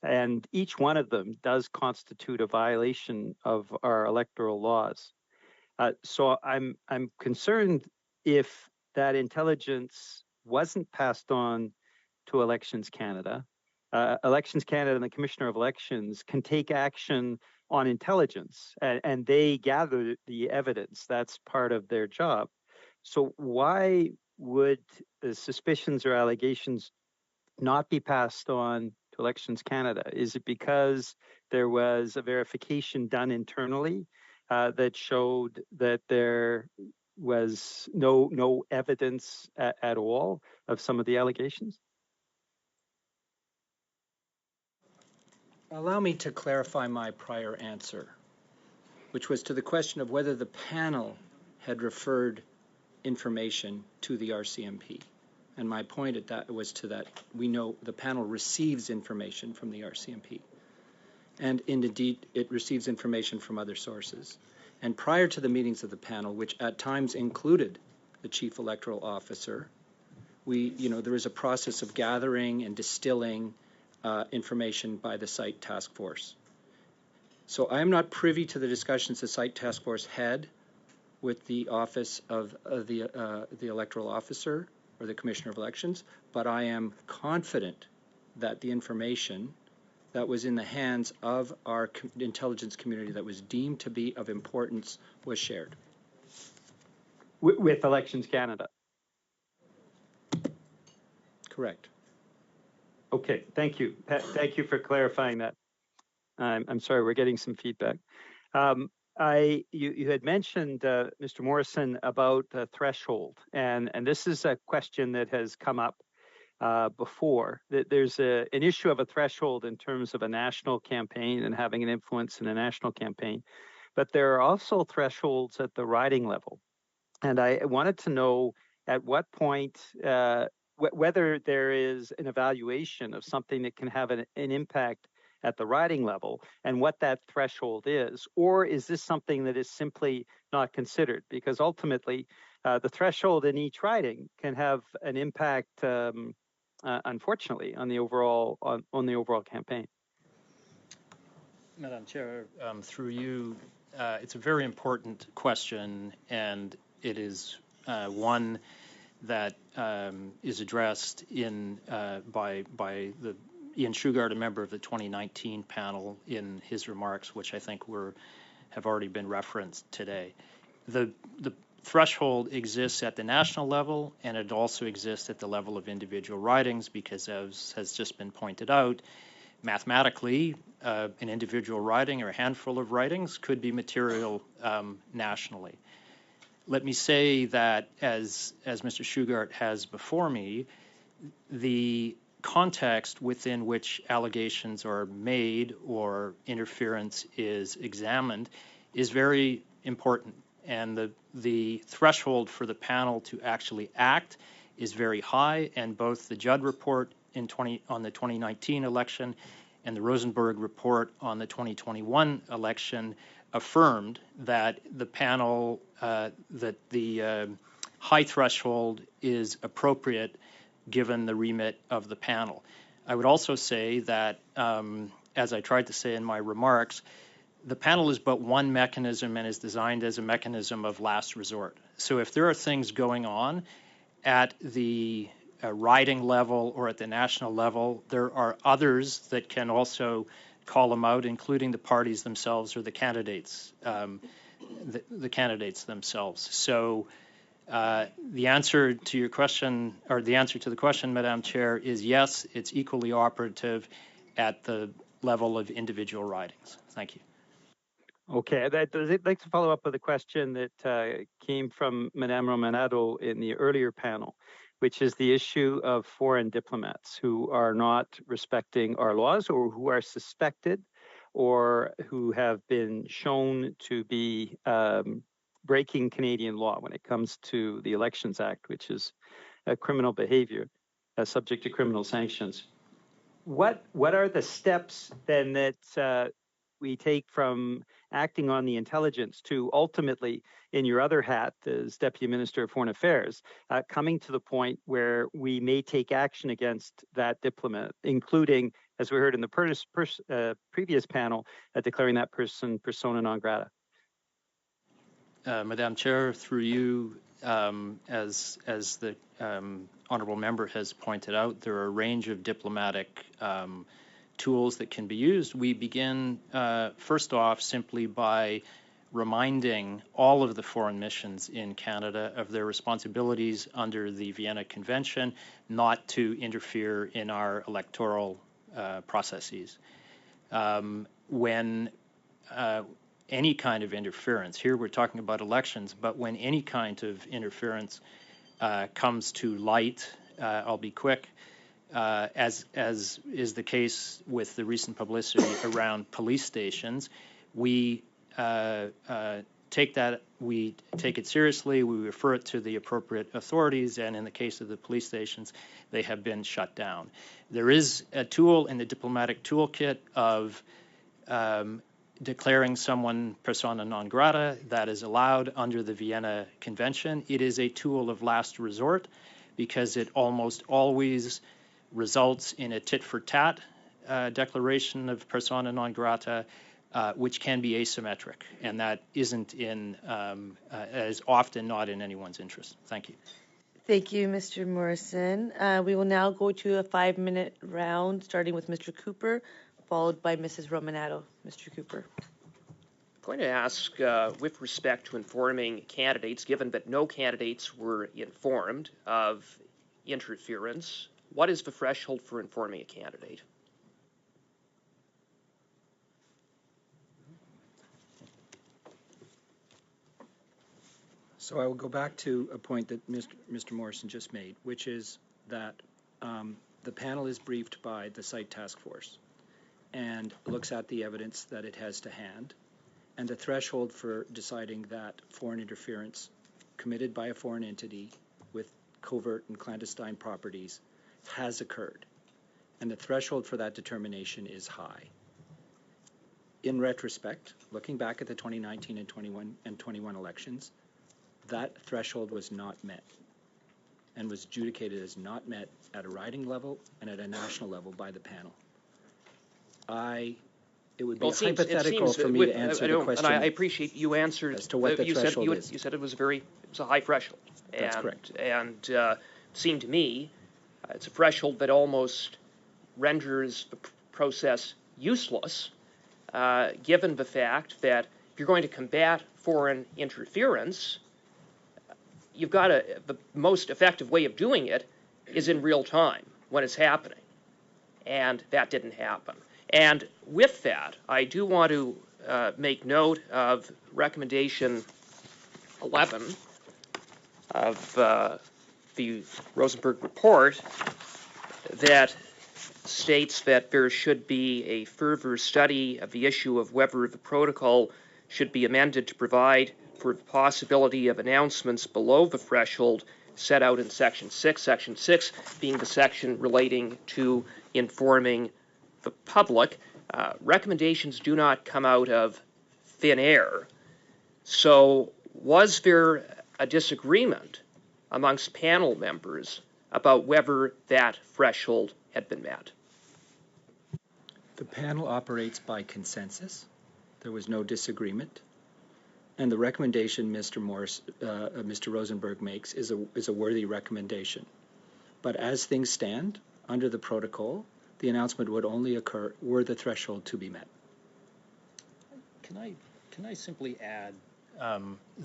And each one of them does constitute a violation of our electoral laws. So I'm concerned if that intelligence wasn't passed on to Elections Canada. Elections Canada and the Commissioner of Elections can take action on intelligence, and they gather the evidence. That's part of their job. So why would suspicions or allegations not be passed on to Elections Canada? Is it because there was a verification done internally that showed that there was no evidence at all of some of the allegations? Allow me to clarify my prior answer, which was to the question of whether the panel had referred information to the RCMP. And my point at that was to that we know the panel receives information from the RCMP. And indeed, it receives information from other sources. And prior to the meetings of the panel, which at times included the Chief Electoral Officer, there was a process of gathering and distilling information by the site task force. So I am not privy to the discussions the site task force had with the office of the electoral officer or the commissioner of elections, but I am confident that the information that was in the hands of our intelligence community that was deemed to be of importance was shared. With Elections Canada? Correct. Okay, thank you. Thank you for clarifying that. I'm sorry, we're getting some feedback. You had mentioned, Mr. Morrison, about the threshold, and this is a question that has come up before. That there's an issue of a threshold in terms of a national campaign and having an influence in a national campaign, but there are also thresholds at the riding level. And I wanted to know at what point, whether there is an evaluation of something that can have an impact at the riding level and what that threshold is, or is this something that is simply not considered? Because ultimately, the threshold in each riding can have an impact, unfortunately, on the overall campaign. Madam Chair, through you, it's a very important question, and it is one that is addressed by the Ian Shugart, a member of the 2019 panel, in his remarks, which I think have already been referenced today. The threshold exists at the national level, and it also exists at the level of individual ridings, because, as has just been pointed out, mathematically, an individual riding or a handful of ridings could be material nationally. Let me say that, as Mr. Shugart has before me, the context within which allegations are made or interference is examined is very important. And the threshold for the panel to actually act is very high, and both the Judd report on the 2019 election and the Rosenberg report on the 2021 election affirmed that the panel, that the high threshold is appropriate given the remit of the panel. I would also say that, as I tried to say in my remarks, the panel is but one mechanism and is designed as a mechanism of last resort. So if there are things going on at the riding level or at the national level, there are others that can also call them out, including the parties themselves or the candidates, the candidates themselves. So the answer to your question, or the answer to the question, Madam Chair, is yes, it's equally operative at the level of individual ridings. Thank you. Okay, I'd like to follow up with a question that came from Madame Romanado in the earlier panel, which is the issue of foreign diplomats who are not respecting our laws, or who are suspected, or who have been shown to be breaking Canadian law when it comes to the Elections Act, which is a criminal behavior subject to criminal sanctions. What are the steps then that we take from acting on the intelligence to ultimately, in your other hat as Deputy Minister of Foreign Affairs, coming to the point where we may take action against that diplomat, including, as we heard in the previous panel, declaring that person persona non grata? Madam Chair, through you, as the honourable member has pointed out, there are a range of diplomatic tools that can be used. We begin, first off, simply by reminding all of the foreign missions in Canada of their responsibilities under the Vienna Convention not to interfere in our electoral processes. When any kind of interference, here we're talking about elections, but when any kind of interference comes to light, I'll be quick, as is the case with the recent publicity around police stations, we take it seriously, we refer it to the appropriate authorities, and in the case of the police stations, they have been shut down. There is a tool in the diplomatic toolkit of declaring someone persona non grata that is allowed under the Vienna Convention. It is a tool of last resort because it almost always results in a tit-for-tat declaration of persona non grata. which can be asymmetric, and that isn't as often not in anyone's interest. Thank you. Thank you, Mr. Morrison. We will now go to a 5-minute round, starting with Mr. Cooper, followed by Mrs. Romanado. Mr. Cooper. I'm going to ask, with respect to informing candidates, given that no candidates were informed of interference, what is the threshold for informing a candidate? So I will go back to a point that Mr. Morrison just made, which is that the panel is briefed by the site task force and looks at the evidence that it has to hand, and the threshold for deciding that foreign interference committed by a foreign entity with covert and clandestine properties has occurred, and the threshold for that determination is high. In retrospect, looking back at the 2019 and 21 elections, that threshold was not met and was adjudicated as not met at a riding level and at a national level by the panel. It would be hypothetical for me to answer the question. And I appreciate you answered as to what the threshold is. You said it was a high threshold. That's correct. And it seemed to me it's a threshold that almost renders the process useless, given the fact that if you're going to combat foreign interference, you've got the most effective way of doing it is in real time when it's happening. And that didn't happen. And with that, I do want to make note of recommendation 11 of the Rosenberg report that states that there should be a further study of the issue of whether the protocol should be amended to provide for the possibility of announcements below the threshold set out in Section 6, Section 6 being the section relating to informing the public. Recommendations do not come out of thin air. So was there a disagreement amongst panel members about whether that threshold had been met? The panel operates by consensus. There was no disagreement. And the recommendation Mr. Rosenberg makes is a worthy recommendation. But as things stand, under the protocol, the announcement would only occur were the threshold to be met. Can I simply add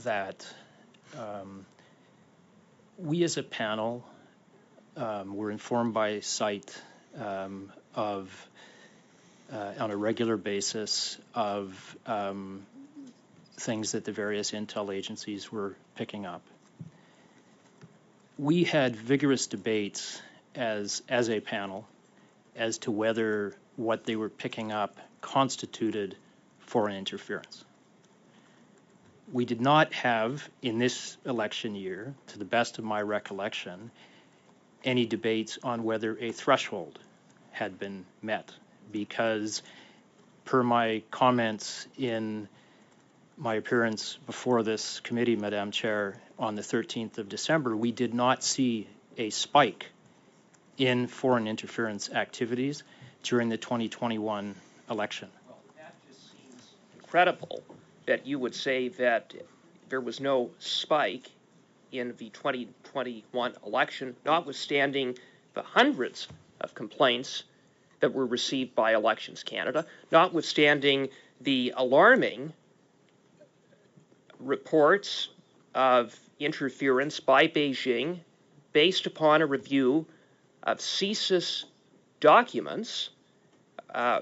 that we as a panel were informed by site on a regular basis of things that the various intel agencies were picking up. We had vigorous debates as a panel as to whether what they were picking up constituted foreign interference. We did not have, in this election year, to the best of my recollection, any debates on whether a threshold had been met, because per my comments in my appearance before this committee, Madam Chair, on the 13th of December, we did not see a spike in foreign interference activities during the 2021 election. Well, that just seems incredible that you would say that there was no spike in the 2021 election, notwithstanding the hundreds of complaints that were received by Elections Canada, notwithstanding the alarming reports of interference by Beijing based upon a review of CSIS documents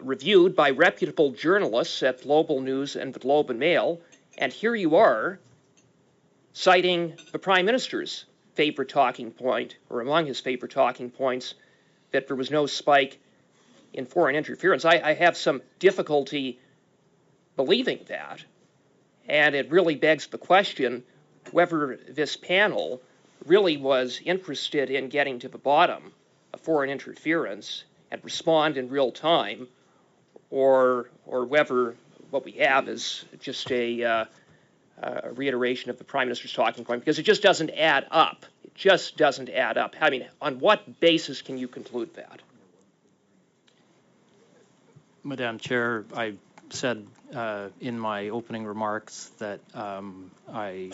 reviewed by reputable journalists at Global News and the Globe and Mail. And here you are citing the Prime Minister's favorite talking point, or among his favorite talking points, that there was no spike in foreign interference. I have some difficulty believing that. And it really begs the question whether this panel really was interested in getting to the bottom of foreign interference and respond in real time, or whether what we have is just a reiteration of the Prime Minister's talking point, because it just doesn't add up. It just doesn't add up. I mean, on what basis can you conclude that? Madam Chair, I said in my opening remarks that I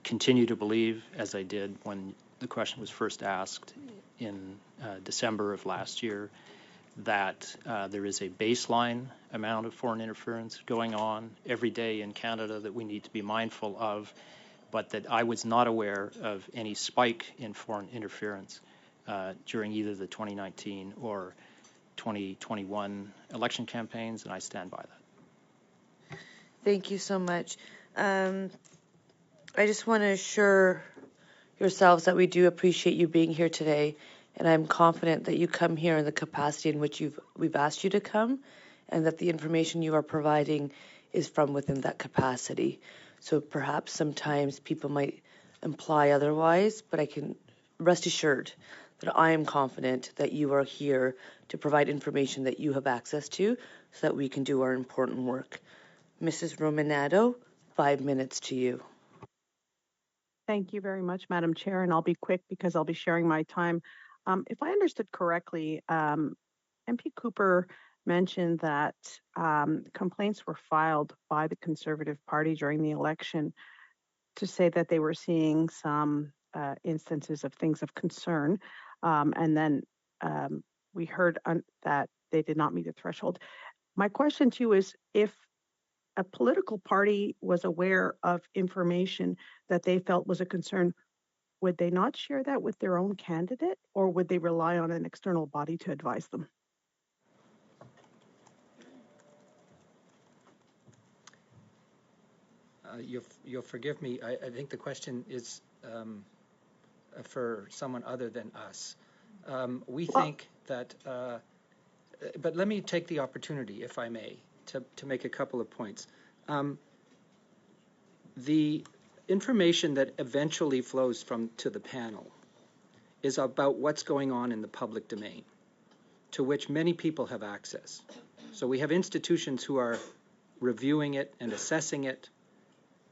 continue to believe, as I did when the question was first asked in December of last year, that there is a baseline amount of foreign interference going on every day in Canada that we need to be mindful of, but that I was not aware of any spike in foreign interference during either the 2019 or 2021 election campaigns, and I stand by that. Thank you so much. I just want to assure yourselves that we do appreciate you being here today, and I'm confident that you come here in the capacity in which we've asked you to come, and that the information you are providing is from within that capacity. So perhaps sometimes people might imply otherwise, but I can rest assured that I am confident that you are here to provide information that you have access to so that we can do our important work. Mrs. Romanado, 5 minutes to you. Thank you very much, Madam Chair, and I'll be quick because I'll be sharing my time. If I understood correctly, MP Cooper mentioned that complaints were filed by the Conservative Party during the election to say that they were seeing some instances of things of concern, and then we heard that they did not meet the threshold. My question to you is, if a political party was aware of information that they felt was a concern, would they not share that with their own candidate, or would they rely on an external body to advise them? You'll forgive me. I think the question is for someone other than us. We think that, but let me take the opportunity, if I may, to make a couple of points. The information that eventually flows to the panel is about what's going on in the public domain, to which many people have access. So we have institutions who are reviewing it and assessing it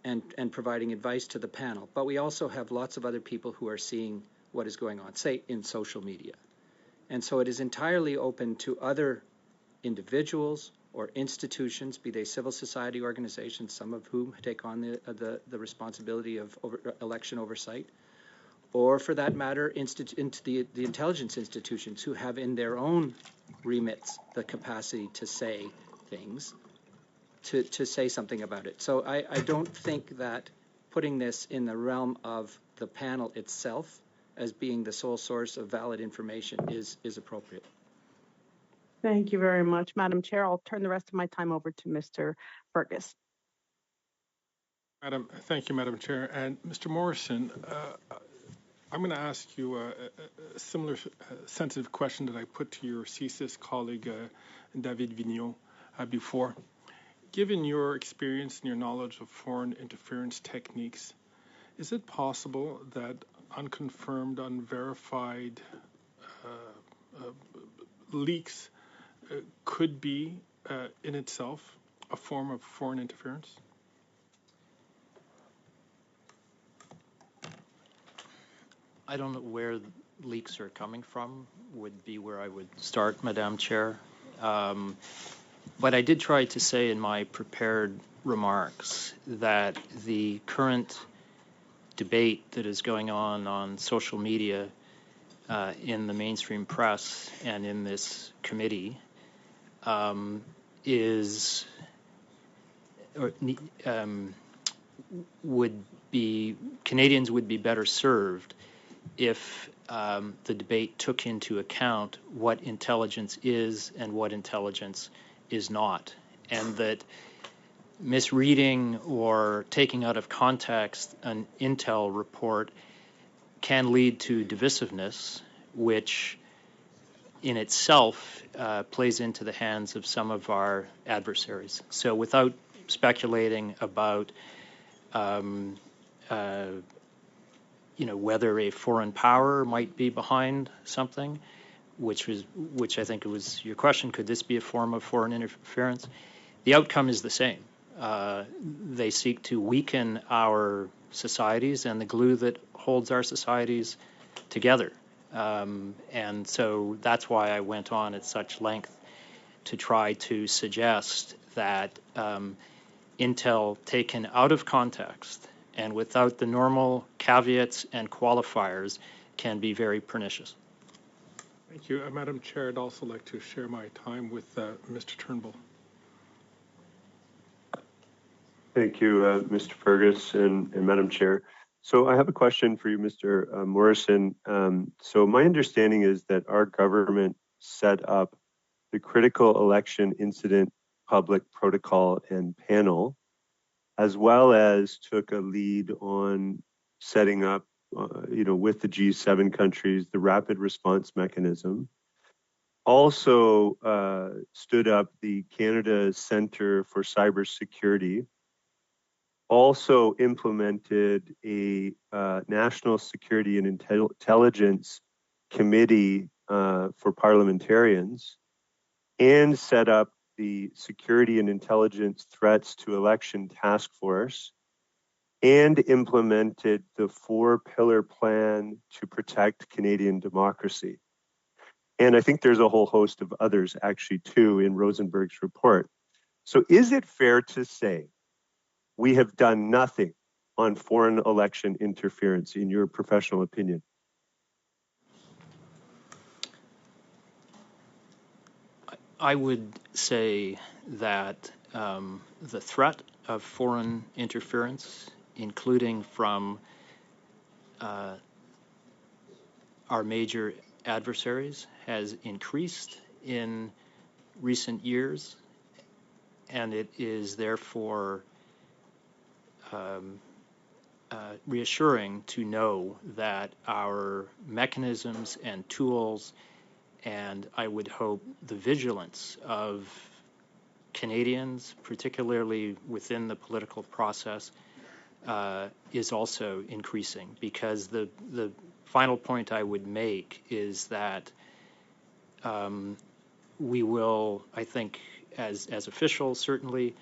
and providing advice to the panel, but we also have lots of other people who are seeing what is going on, say in social media. And so it is entirely open to other individuals or institutions, be they civil society organizations, some of whom take on the responsibility of election oversight, or for that matter, the intelligence institutions who have in their own remits the capacity to say things, to say something about it. So I don't think that putting this in the realm of the panel itself as being the sole source of valid information is appropriate. Thank you very much, Madam Chair. I'll turn the rest of my time over to Mr. Fergus. Thank you, Madam Chair. And Mr. Morrison, I'm going to ask you a similar sensitive question that I put to your CSIS colleague, David Vigneault, before. Given your experience and your knowledge of foreign interference techniques, is it possible that unconfirmed, unverified leaks could be in itself a form of foreign interference? I don't know where leaks are coming from, would be where I would start, Madam Chair. But I did try to say in my prepared remarks that the current debate that is going on social media, in the mainstream press and in this committee Canadians would be better served if the debate took into account what intelligence is and what intelligence is not, and that misreading or taking out of context an intel report can lead to divisiveness, which in itself plays into the hands of some of our adversaries. So without speculating about whether a foreign power might be behind something, which I think it was your question, could this be a form of foreign interference? The outcome is the same. They seek to weaken our societies and the glue that holds our societies together. And so that's why I went on at such length to try to suggest that intel taken out of context and without the normal caveats and qualifiers can be very pernicious. Thank you. Madam Chair, I'd also like to share my time with Mr. Turnbull. Thank you, Mr. Fergus and Madam Chair. So I have a question for you, Mr. Morrison. So my understanding is that our government set up the Critical Election Incident Public Protocol and Panel, as well as took a lead on setting up, with the G7 countries, the rapid response mechanism. Also stood up the Canada Centre for Cybersecurity. Also implemented a National Security and Intelligence Committee for parliamentarians, and set up the Security and Intelligence Threats to Election Task Force, and implemented the 4-pillar plan to protect Canadian democracy. And I think there's a whole host of others actually too in Rosenberg's report. So is it fair to say we have done nothing on foreign election interference, in your professional opinion? I would say that the threat of foreign interference, including from our major adversaries, has increased in recent years, and it is therefore reassuring to know that our mechanisms and tools, and I would hope the vigilance of Canadians, particularly within the political process, is also increasing. Because the final point I would make is that we will, I think, as officials, certainly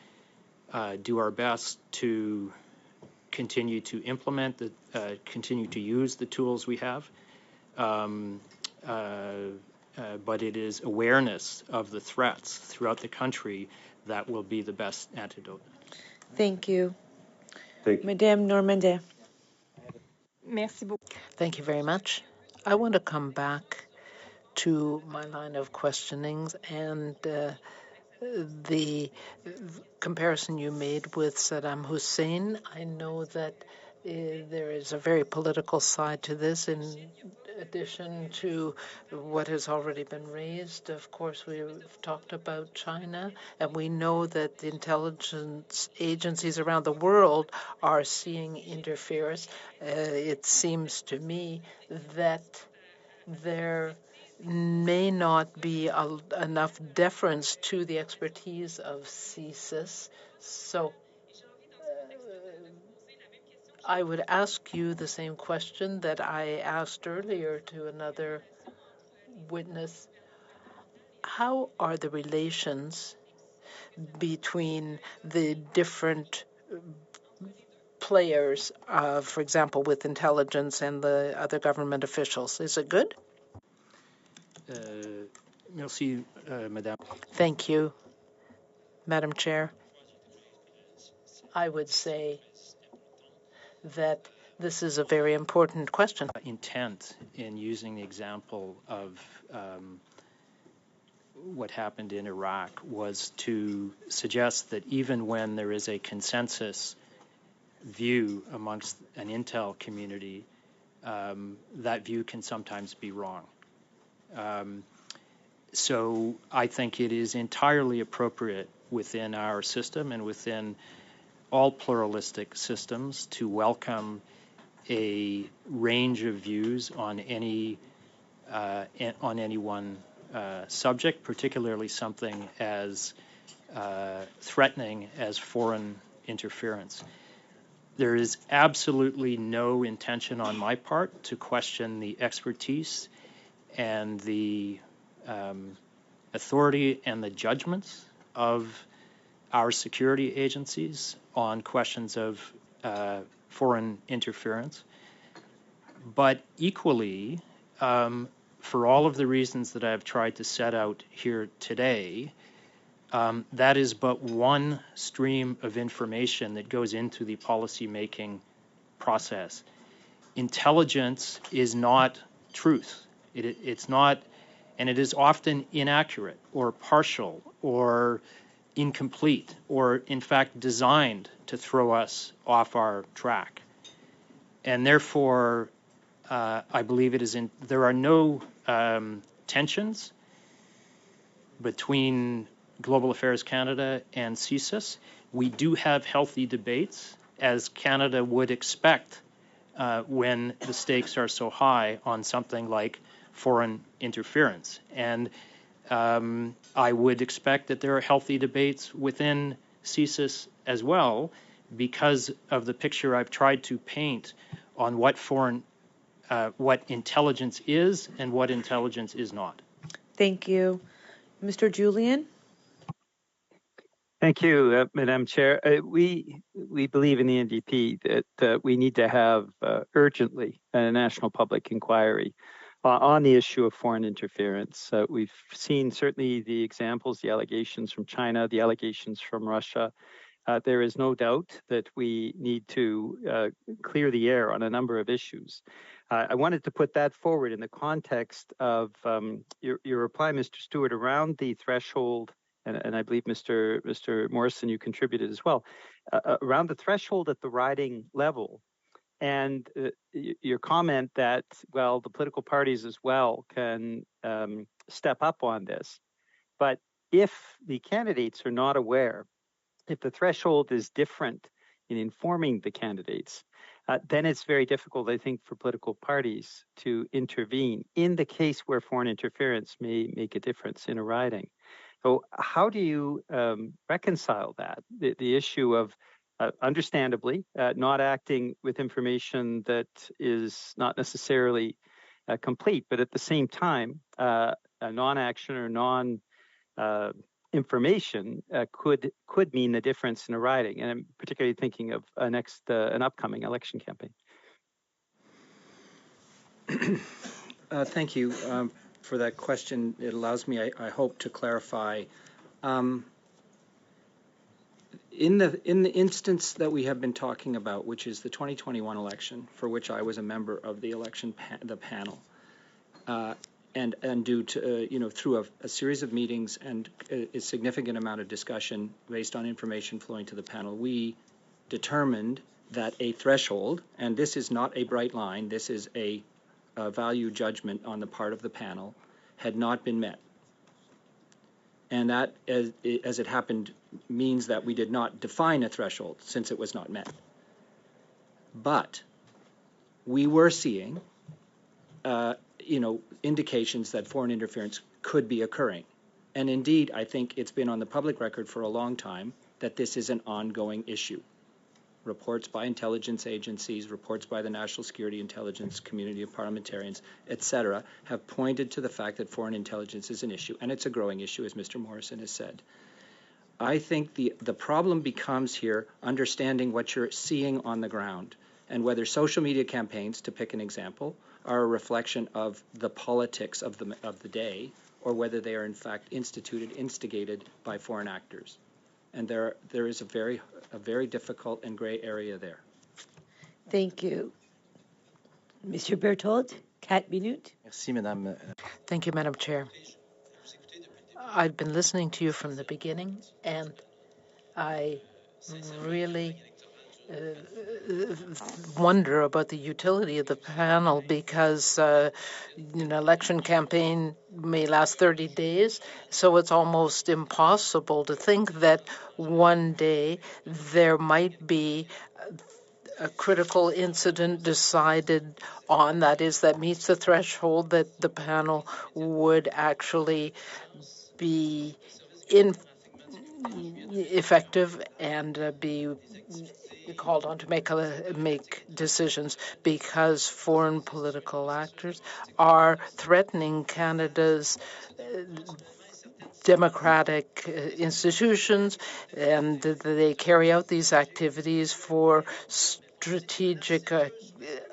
do our best to continue to implement, continue to use the tools we have. But it is awareness of the threats throughout the country that will be the best antidote. Thank you. Thank you. Madame Normandin. Thank you very much. I want to come back to my line of questionings and the comparison you made with Saddam Hussein. I know that there is a very political side to this, in addition to what has already been raised. Of course, we've talked about China, and we know that the intelligence agencies around the world are seeing interference. It seems to me that there may not be enough deference to the expertise of CSIS. So I would ask you the same question that I asked earlier to another witness. How are the relations between the different players, for example, with intelligence and the other government officials? Is it good? Merci, Madame. Thank you, Madam Chair. I would say that this is a very important question. Intent in using the example of what happened in Iraq was to suggest that even when there is a consensus view amongst an intel community, that view can sometimes be wrong. So I think it is entirely appropriate within our system and within all pluralistic systems to welcome a range of views on any one subject, particularly something as threatening as foreign interference. There is absolutely no intention on my part to question the expertise and the authority and the judgments of our security agencies on questions of foreign interference. But equally, for all of the reasons that I've tried to set out here today, that is but one stream of information that goes into the policy-making process. Intelligence is not truth. It's not, and it is often inaccurate or partial or incomplete or, in fact, designed to throw us off our track. And therefore, I believe there are no tensions between Global Affairs Canada and CSIS. We do have healthy debates, as Canada would expect when the stakes are so high on something like foreign interference. And I would expect that there are healthy debates within CSIS as well, because of the picture I've tried to paint on what intelligence is and what intelligence is not. Thank you. Mr. Julian? Thank you, Madam Chair. We believe in the NDP that we need to have urgently a national public inquiry on the issue of foreign interference. We've seen certainly the examples, the allegations from China, the allegations from Russia. There is no doubt that we need to clear the air on a number of issues. I wanted to put that forward in the context of your reply, Mr. Stewart, around the threshold, and I believe Mr. Morrison, you contributed as well, around the threshold at the riding level. And your comment that, well, the political parties as well can step up on this. But if the candidates are not aware, if the threshold is different in informing the candidates, then it's very difficult, I think, for political parties to intervene in the case where foreign interference may make a difference in a riding. So how do you reconcile that, the issue of understandably not acting with information that is not necessarily complete, but at the same time, a non-action or non-information could mean the difference in a riding? And I'm particularly thinking of an upcoming election campaign. Thank you for that question. It allows me, I hope, to clarify. In the instance that we have been talking about, which is the 2021 election, for which I was a member of the the panel, and due to through a series of meetings and a significant amount of discussion based on information flowing to the panel, we determined that a threshold, and this is not a bright line, this is a value judgment on the part of the panel, had not been met. And that, as it happened, means that we did not define a threshold since it was not met. But we were seeing, indications that foreign interference could be occurring. And indeed, I think it's been on the public record for a long time that this is an ongoing issue. Reports by intelligence agencies, reports by the National Security Intelligence Community of Parliamentarians, etc., have pointed to the fact that foreign intelligence is an issue, and it's a growing issue, as Mr. Morrison has said. I think the problem becomes here understanding what you're seeing on the ground, and whether social media campaigns, to pick an example, are a reflection of the politics of the day, or whether they are in fact instigated by foreign actors. And there is a very difficult and gray area there. Thank you. Mr. Berthold, 4 minutes. Merci, Madame. Thank you, Madam Chair. I've been listening to you from the beginning, and I really wonder about the utility of the panel, because an election campaign may last 30 days, so it's almost impossible to think that one day there might be a critical incident decided on, that meets the threshold that the panel would actually be effective and be called on to make decisions, because foreign political actors are threatening Canada's democratic institutions, and they carry out these activities for strategic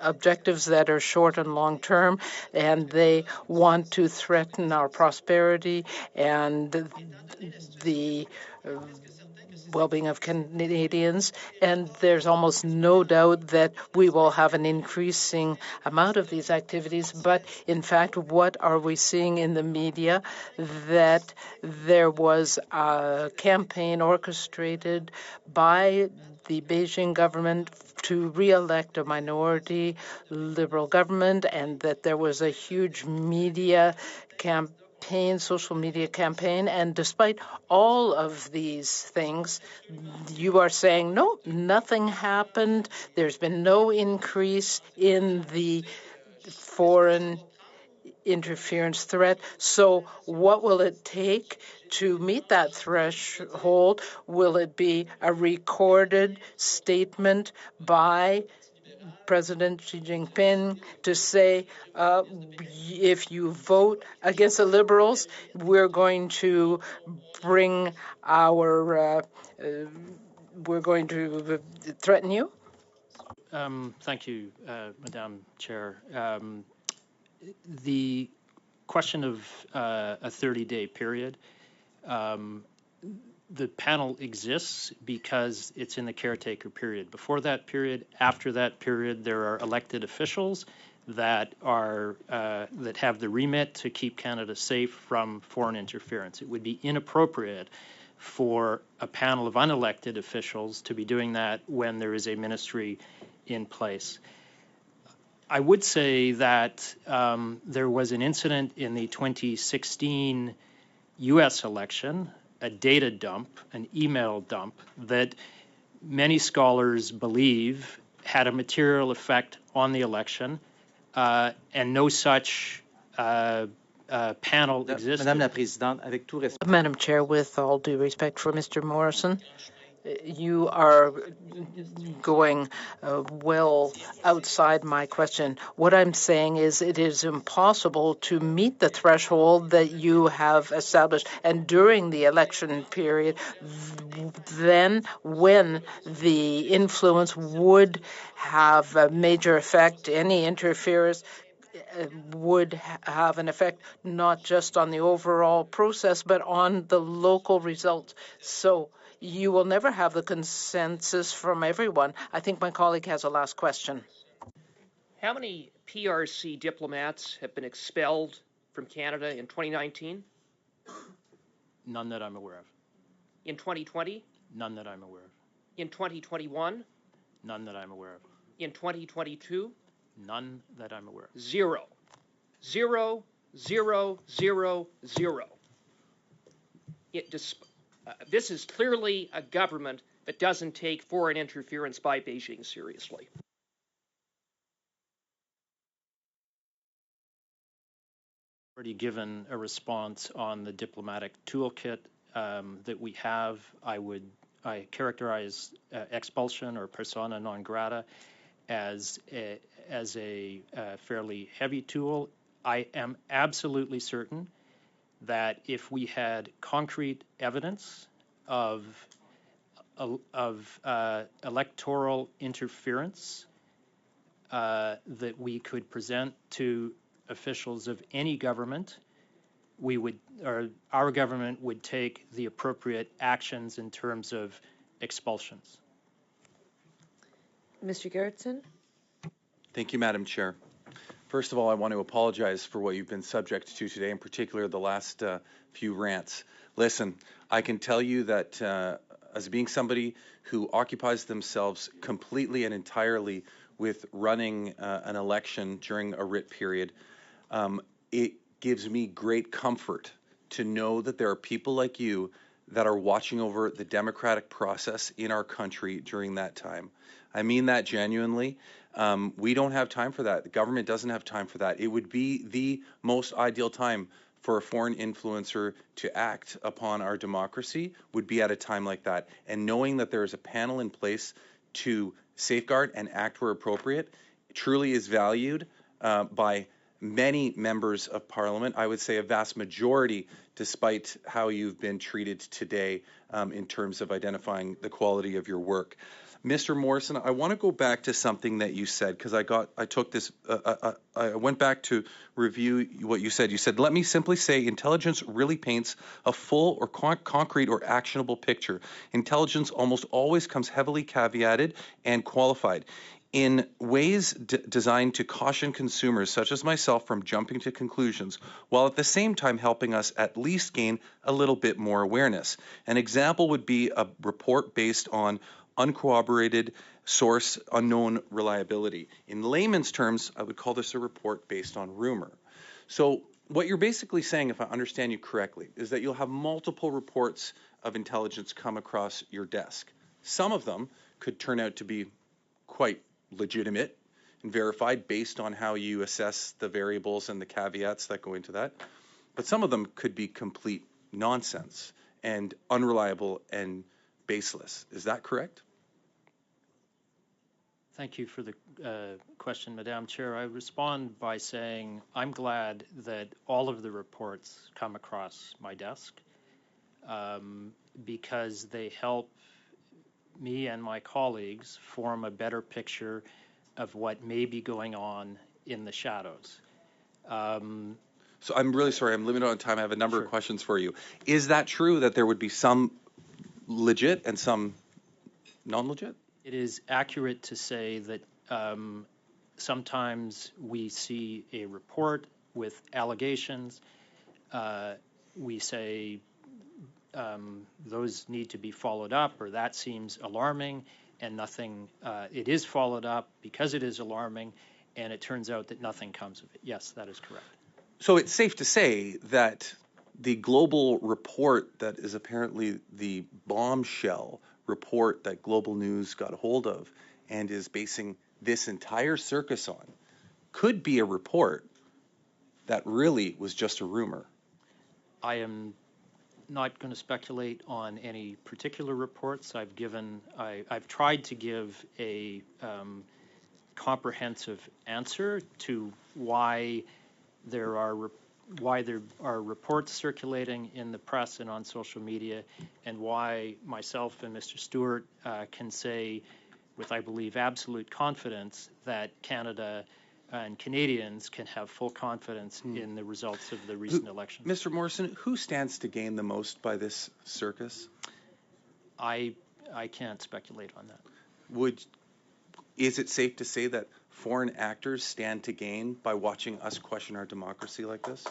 objectives that are short and long term, and they want to threaten our prosperity and the well-being of Canadians, and there's almost no doubt that we will have an increasing amount of these activities. But in fact, what are we seeing in the media? That there was a campaign orchestrated by the Beijing government to re-elect a minority Liberal government, and that there was a huge media campaign, social media campaign. And despite all of these things, you are saying, no, nothing happened. There's been no increase in the foreign interference threat. So what will it take to meet that threshold? Will it be a recorded statement by President Xi Jinping to say, if you vote against the Liberals, we're going to bring our, we're going to threaten you? Thank you, Madam Chair. The question of a 30-day period, the panel exists because it's in the caretaker period. Before that period, after that period, there are elected officials that are that have the remit to keep Canada safe from foreign interference. It would be inappropriate for a panel of unelected officials to be doing that when there is a ministry in place. I would say that there was an incident in the 2016 U.S. election, a data dump, an email dump, that many scholars believe had a material effect on the election, and no such panel existed. Madam Chair, with all due respect for Mr. Morrison, you are going well outside my question. What I'm saying is it is impossible to meet the threshold that you have established. And during the election period, then when the influence would have a major effect, any interference would have an effect not just on the overall process, but on the local results. So you will never have the consensus from everyone. I think my colleague has a last question. How many PRC diplomats have been expelled from Canada in 2019? None that I'm aware of. In 2020? None that I'm aware of. In 2021? None that I'm aware of. In 2022? None that I'm aware of. Zero. Zero, zero, zero, zero. This is clearly a government that doesn't take foreign interference by Beijing seriously. Already given a response on the diplomatic toolkit that we have. I characterize expulsion or persona non grata as a fairly heavy tool. I am absolutely certain that if we had concrete evidence of electoral interference that we could present to officials of any government, our government would take the appropriate actions in terms of expulsions. Mr. Gerritsen? Thank you, Madam Chair. First of all, I want to apologize for what you've been subject to today, in particular the last few rants. Listen, I can tell you that as being somebody who occupies themselves completely and entirely with running an election during a writ period, it gives me great comfort to know that there are people like you that are watching over the democratic process in our country during that time. I mean that genuinely. We don't have time for that. The government doesn't have time for that. It would be the most ideal time for a foreign influencer to act upon our democracy would be at a time like that. And knowing that there is a panel in place to safeguard and act where appropriate truly is valued by many members of Parliament, I would say a vast majority, despite how you've been treated today in terms of identifying the quality of your work. Mr. Morrison, I want to go back to something that you said, because I went back to review what you said. You said, let me simply say intelligence really paints a full or concrete or actionable picture. Intelligence almost always comes heavily caveated and qualified in ways designed to caution consumers such as myself from jumping to conclusions, while at the same time helping us at least gain a little bit more awareness. An example would be a report based on uncorroborated source, unknown reliability. In layman's terms, I would call this a report based on rumor. So what you're basically saying, if I understand you correctly, is that you'll have multiple reports of intelligence come across your desk. Some of them could turn out to be quite legitimate and verified based on how you assess the variables and the caveats that go into that. But some of them could be complete nonsense and unreliable and baseless. Is that correct? Thank you for the question, Madam Chair. I respond by saying I'm glad that all of the reports come across my desk because they help me and my colleagues form a better picture of what may be going on in the shadows. So I'm really sorry, I'm limited on time. I have a number of questions for you. Is that true that there would be some legit and some non-legit? It is accurate to say that sometimes we see a report with allegations. We say those need to be followed up, or that seems alarming, and nothing, it is followed up because it is alarming, and it turns out that nothing comes of it. Yes, that is correct. So it's safe to say that the global report that is apparently the bombshell report that Global News got hold of and is basing this entire circus on could be a report that really was just a rumor. I am not going to speculate on any particular reports. I've tried to give a comprehensive answer to why there are reports circulating in the press and on social media, and why myself and Mr. Stewart can say with, I believe, absolute confidence that Canada and Canadians can have full confidence in the results of the recent elections. Mr. Morrison, who stands to gain the most by this circus? I can't speculate on that. Is it safe to say that foreign actors stand to gain by watching us question our democracy like this?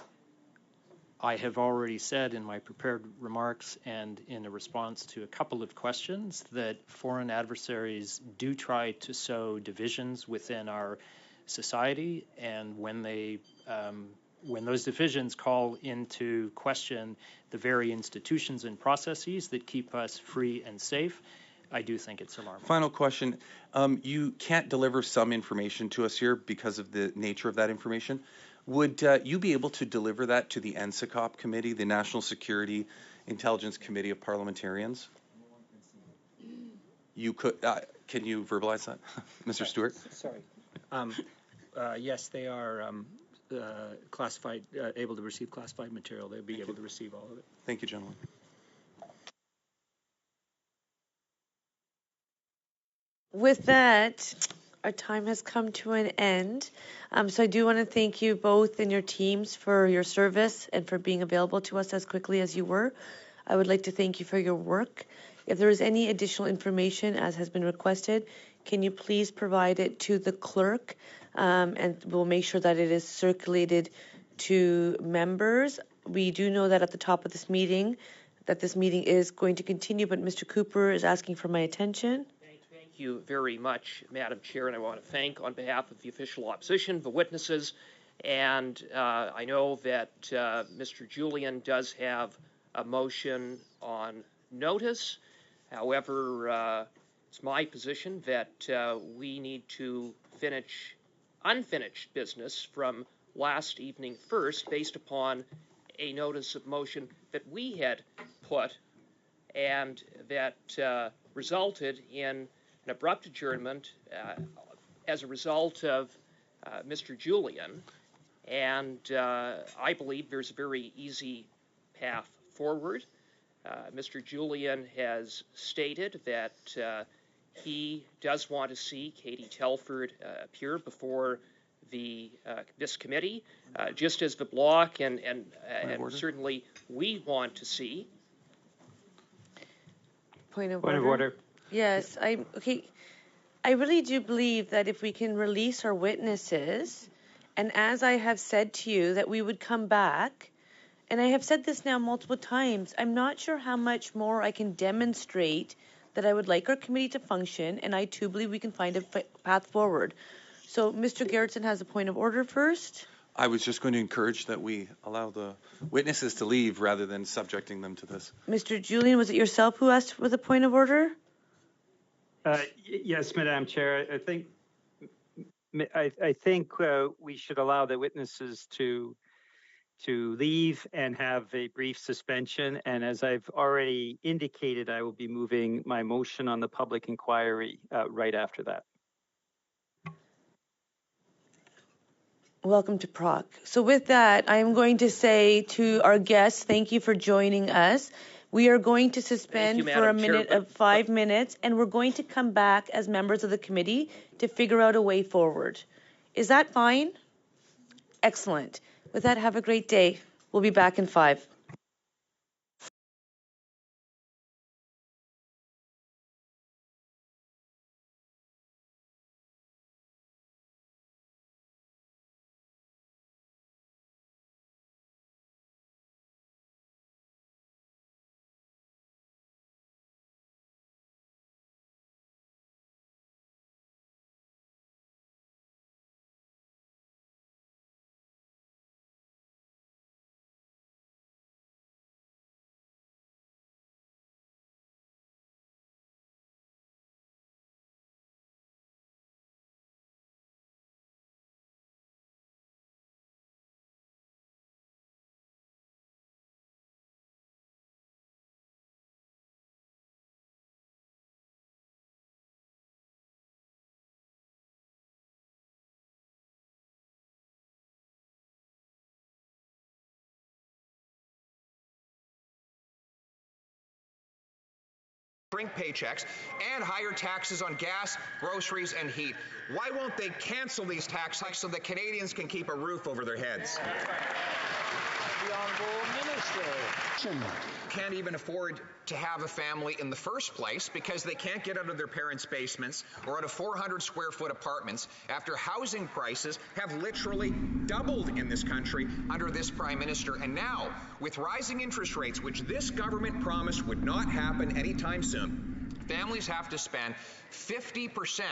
I have already said in my prepared remarks and in a response to a couple of questions that foreign adversaries do try to sow divisions within our society, and when those divisions call into question the very institutions and processes that keep us free and safe, I do think it's alarming. Final question. You can't deliver some information to us here because of the nature of that information. Would you be able to deliver that to the NSICOP committee, the National Security Intelligence Committee of Parliamentarians? You could. Can you verbalize that, Mr. Stewart? Sorry. Yes, they are classified, able to receive classified material. They'll be able to receive all of it. Thank you, gentlemen. With that, our time has come to an end. So I do want to thank you both and your teams for your service and for being available to us as quickly as you were. I would like to thank you for your work. If there is any additional information as has been requested, can you please provide it to the clerk, and we'll make sure that it is circulated to members. We do know that at the top of this meeting, that this meeting is going to continue, but Mr. Cooper is asking for my attention. Thank you very much, Madam Chair, and I want to thank on behalf of the official opposition, the witnesses, and I know that Mr. Julian does have a motion on notice. However, it's my position that we need to finish unfinished business from last evening first, based upon a notice of motion that we had put and that resulted in an abrupt adjournment as a result of Mr. Julian. And I believe there's a very easy path forward. Mr. Julian has stated that he does want to see Katie Telford appear before this committee, just as the Bloc and certainly we want to see. Point of order. Yes, I really do believe that if we can release our witnesses, and as I have said to you, that we would come back, and I have said this now multiple times, I'm not sure how much more I can demonstrate that I would like our committee to function, and I too believe we can find a path forward. So Mr. Gerritsen has a point of order first. I was just going to encourage that we allow the witnesses to leave rather than subjecting them to this. Mr. Julian, was it yourself who asked for the point of order? Yes, Madam Chair. I think we should allow the witnesses to leave and have a brief suspension. And as I've already indicated, I will be moving my motion on the public inquiry right after that. Welcome to PROC. So with that, I am going to say to our guests, thank you for joining us. We are going to suspend for a minute of 5 minutes, and we're going to come back as members of the committee to figure out a way forward. Is that fine? Excellent. With that, have a great day. We'll be back in 5. Shrink paychecks and higher taxes on gas, groceries, and heat. Why won't they cancel these tax hikes so that Canadians can keep a roof over their heads? The Honourable Minister. Can't even afford to have a family in the first place because they can't get out of their parents' basements or out of 400 square foot apartments after housing prices have literally doubled in this country under this Prime Minister. And now, with rising interest rates, which this government promised would not happen anytime soon, families have to spend 50%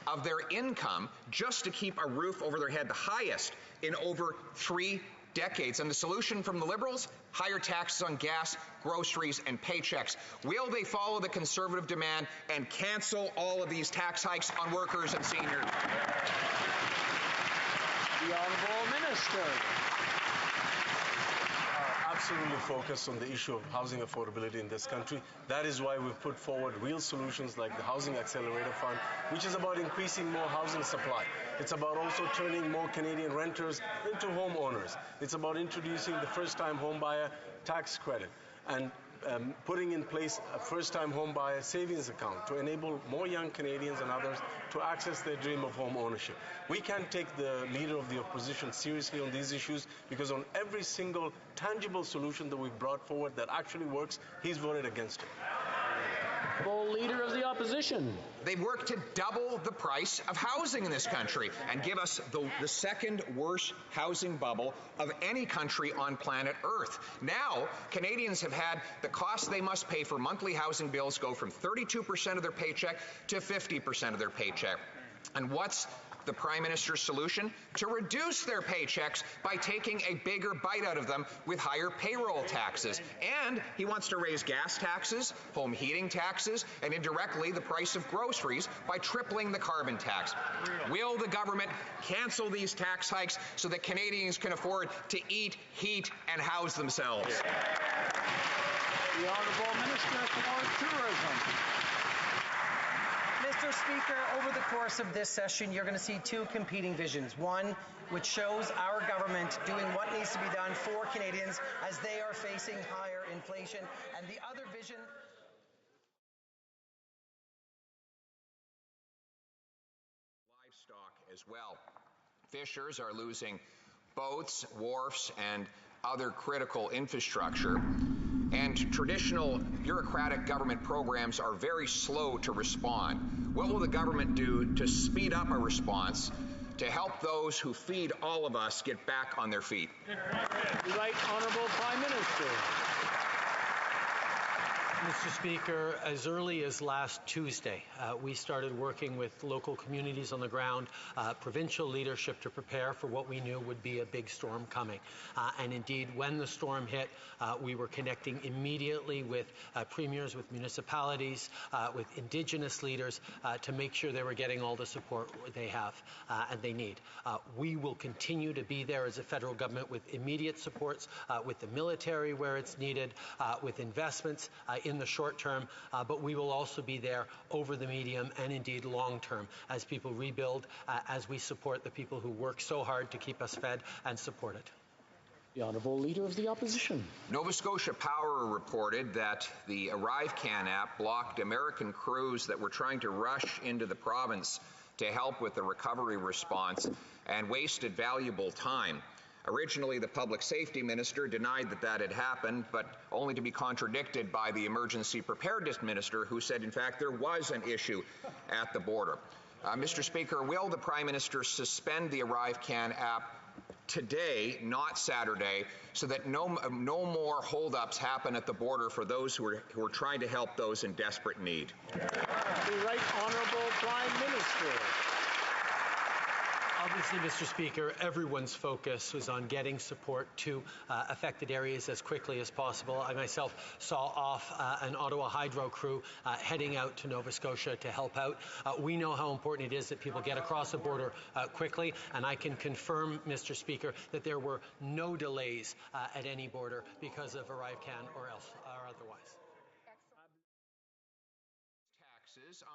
of their income just to keep a roof over their head, the highest in over 3 decades. And the solution from the Liberals? Higher taxes on gas, groceries, and paychecks. Will they follow the Conservative demand and cancel all of these tax hikes on workers and seniors? The Honourable Minister. Absolutely focused on the issue of housing affordability in this country. That is why we've put forward real solutions like the Housing Accelerator Fund, which is about increasing more housing supply. It's about also turning more Canadian renters into homeowners. It's about introducing the first-time homebuyer tax credit and putting in place a first-time homebuyer savings account to enable more young Canadians and others to access their dream of home ownership. We can't take the leader of the opposition seriously on these issues because on every single tangible solution that we've brought forward that actually works, he's voted against it. Leader of the Opposition. They've worked to double the price of housing in this country and give us the second worst housing bubble of any country on planet Earth. Now, Canadians have had the cost they must pay for monthly housing bills go from 32% of their paycheck to 50% of their paycheck. And what's the Prime Minister's solution? To reduce their paychecks by taking a bigger bite out of them with higher payroll taxes. And he wants to raise gas taxes, home heating taxes, and indirectly the price of groceries by tripling the carbon tax. Will the government cancel these tax hikes so that Canadians can afford to eat, heat, and house themselves? The Honourable Minister for Tourism. Mr. Mr. Speaker, over the course of this session, you're going to see two competing visions. One, which shows our government doing what needs to be done for Canadians as they are facing higher inflation, and the other vision... Livestock as well. Fishers are losing boats, wharfs, and other critical infrastructure. And traditional bureaucratic government programs are very slow to respond. What will the government do to speed up a response to help those who feed all of us get back on their feet? The Right Honourable Prime Minister. Mr. Speaker, as early as last Tuesday, we started working with local communities on the ground, provincial leadership to prepare for what we knew would be a big storm coming. And indeed, when the storm hit, we were connecting immediately with premiers, with municipalities, with Indigenous leaders to make sure they were getting all the support they have and they need. We will continue to be there as a federal government with immediate supports, with the military where it's needed, with investments in the short term, but we will also be there over the medium and indeed long term as people rebuild, as we support the people who work so hard to keep us fed and supported. The Honourable Leader of the Opposition. Nova Scotia Power reported that the ArriveCan app blocked American crews that were trying to rush into the province to help with the recovery response and wasted valuable time. Originally, the Public Safety Minister denied that that had happened, but only to be contradicted by the Emergency Preparedness Minister, who said, in fact, there was an issue at the border. Mr. Speaker, will the Prime Minister suspend the ArriveCan app today, not Saturday, so that no more holdups happen at the border for those who are trying to help those in desperate need? The Right Honourable Prime Minister. Obviously, Mr. Speaker, everyone's focus was on getting support to affected areas as quickly as possible. I myself saw off an Ottawa Hydro crew heading out to Nova Scotia to help out. We know how important it is that people get across the border quickly, and I can confirm, Mr. Speaker, that there were no delays at any border because of ArriveCan or otherwise.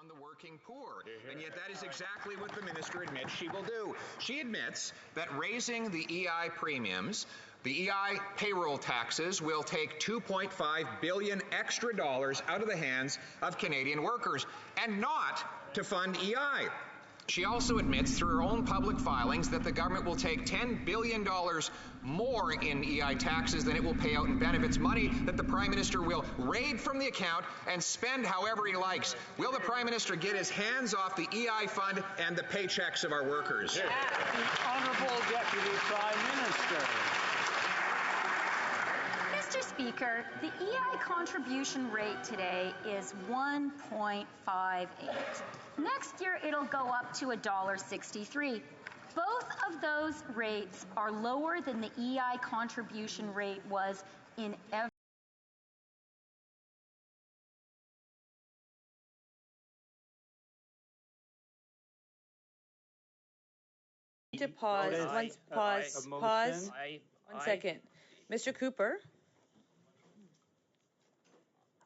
On the working poor, and yet that is exactly what the minister admits she will do. She admits that raising the EI premiums, the EI payroll taxes, will take $2.5 billion extra dollars out of the hands of Canadian workers, and not to fund EI. She also admits through her own public filings that the government will take $10 billion more in EI taxes than it will pay out in benefits, money that the Prime Minister will raid from the account and spend however he likes. Will the Prime Minister get his hands off the EI fund and the paychecks of our workers? The Honourable Deputy Prime Minister. Mr. Speaker, the EI contribution rate today is 1.58. Next year, it'll go up to $1.63. Both of those rates are lower than the EI contribution rate was in every to pause. Pause. One second. Mr. Cooper,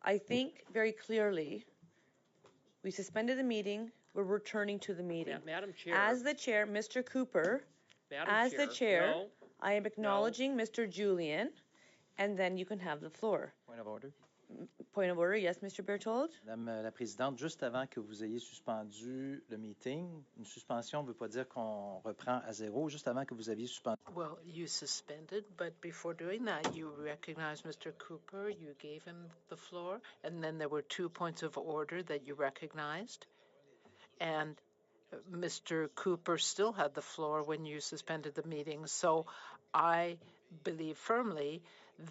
I think very clearly we suspended the meeting. We're returning to the meeting. Madam Chair. As the chair, Mr. Cooper, the chair, no, I am acknowledging Mr. Julian, and then you can have the floor. Point of order. Point of order, yes, Mr. Berthold. Madame la Présidente, juste avant que vous ayez suspendu le meeting, une suspension ne veut pas dire qu'on reprend à zéro, juste avant que vous aviez suspendu. Well, you suspended, but before doing that, you recognized Mr. Cooper, you gave him the floor, and then there were 2 points of order that you recognized. And Mr. Cooper still had the floor when you suspended the meeting. So I believe firmly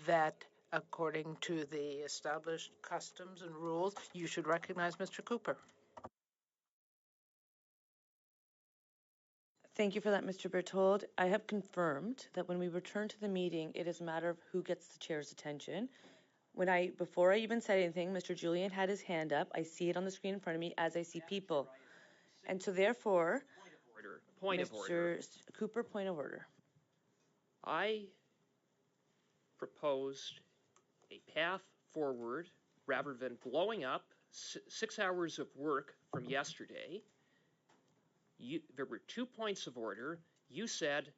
that according to the established customs and rules, you should recognize Mr. Cooper. Thank you for that, Mr. Berthold. I have confirmed that when we return to the meeting, it is a matter of who gets the chair's attention. Before I even said anything, Mr. Julian had his hand up. I see it on the screen in front of me as I see people. And so therefore, Point of order. Mr. Cooper, point of order. I proposed a path forward rather than blowing up 6 hours of work from yesterday. There were 2 points of order. You said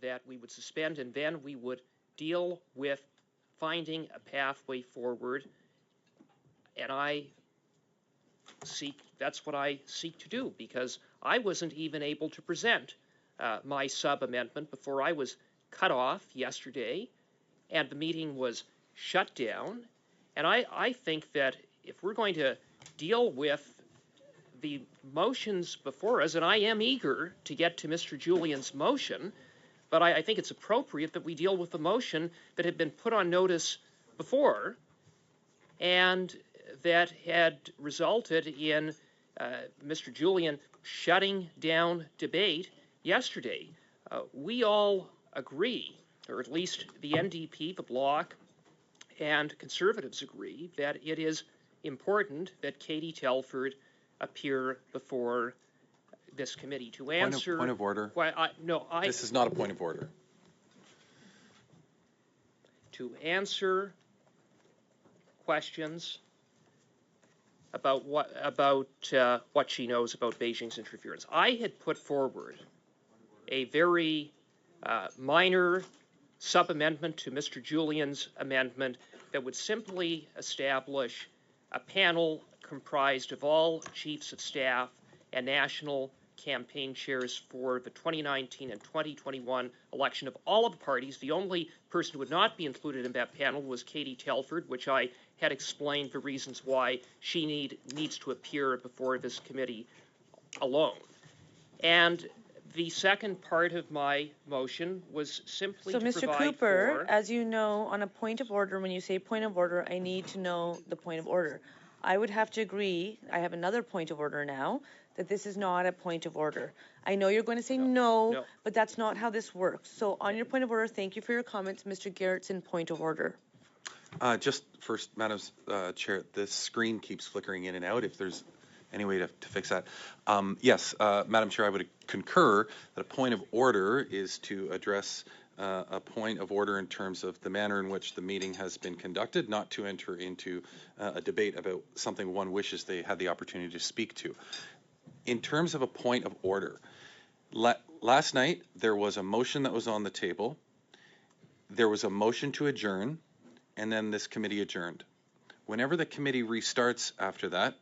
that we would suspend and then we would deal with finding a pathway forward. And that's what I seek to do, because I wasn't even able to present my sub-amendment before I was cut off yesterday, and the meeting was shut down. And I think that if we're going to deal with the motions before us, and I am eager to get to Mr. Julian's motion, but I think it's appropriate that we deal with the motion that had been put on notice before and that had resulted in Mr. Julian shutting down debate yesterday. We all agree, or at least the NDP, the Bloc, and Conservatives agree, that it is important that Katie Telford appear before this committee to answer. Point of order. This is not a point of order. To answer questions about what she knows about Beijing's interference. I had put forward a very minor sub-amendment to Mr. Julian's amendment that would simply establish a panel comprised of all chiefs of staff and national campaign chairs for the 2019 and 2021 election of all of the parties. The only person who would not be included in that panel was Katie Telford, which I had explained the reasons why she needs to appear before this committee alone. And the second part of my motion was simply to Mr. provide Cooper, as you know, on a point of order, when you say point of order, I need to know the point of order. I would have to agree, I have another point of order now, that this is not a point of order. I know you're going to say no, but that's not how this works. So on your point of order, thank you for your comments. Mr. Gerritsen, point of order. Just first, Madam Chair, the screen keeps flickering in and out. If there's any way to fix that. Yes, Madam Chair, I would concur that a point of order is to address a point of order in terms of the manner in which the meeting has been conducted, not to enter into a debate about something one wishes they had the opportunity to speak to. In terms of a point of order, last night there was a motion that was on the table. There was a motion to adjourn, and then this committee adjourned. Whenever the committee restarts after that,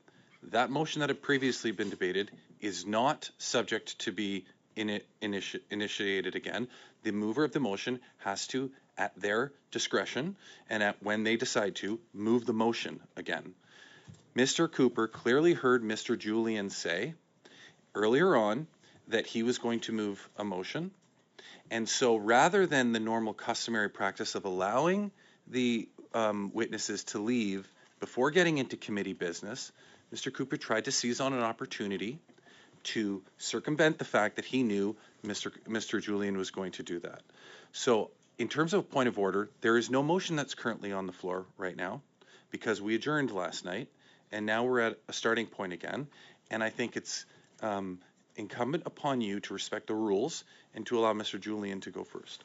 that motion that had previously been debated is not subject to be initiated again. The mover of the motion has to, at their discretion and when they decide to, move the motion again. Mr. Cooper clearly heard Mr. Julian say earlier on that he was going to move a motion. And so rather than the normal customary practice of allowing the witnesses to leave before getting into committee business, Mr. Cooper tried to seize on an opportunity to circumvent the fact that he knew Mr. Julian was going to do that. So in terms of point of order, there is no motion that's currently on the floor right now because we adjourned last night, and now we're at a starting point again. And I think it's incumbent upon you to respect the rules and to allow Mr. Julian to go first.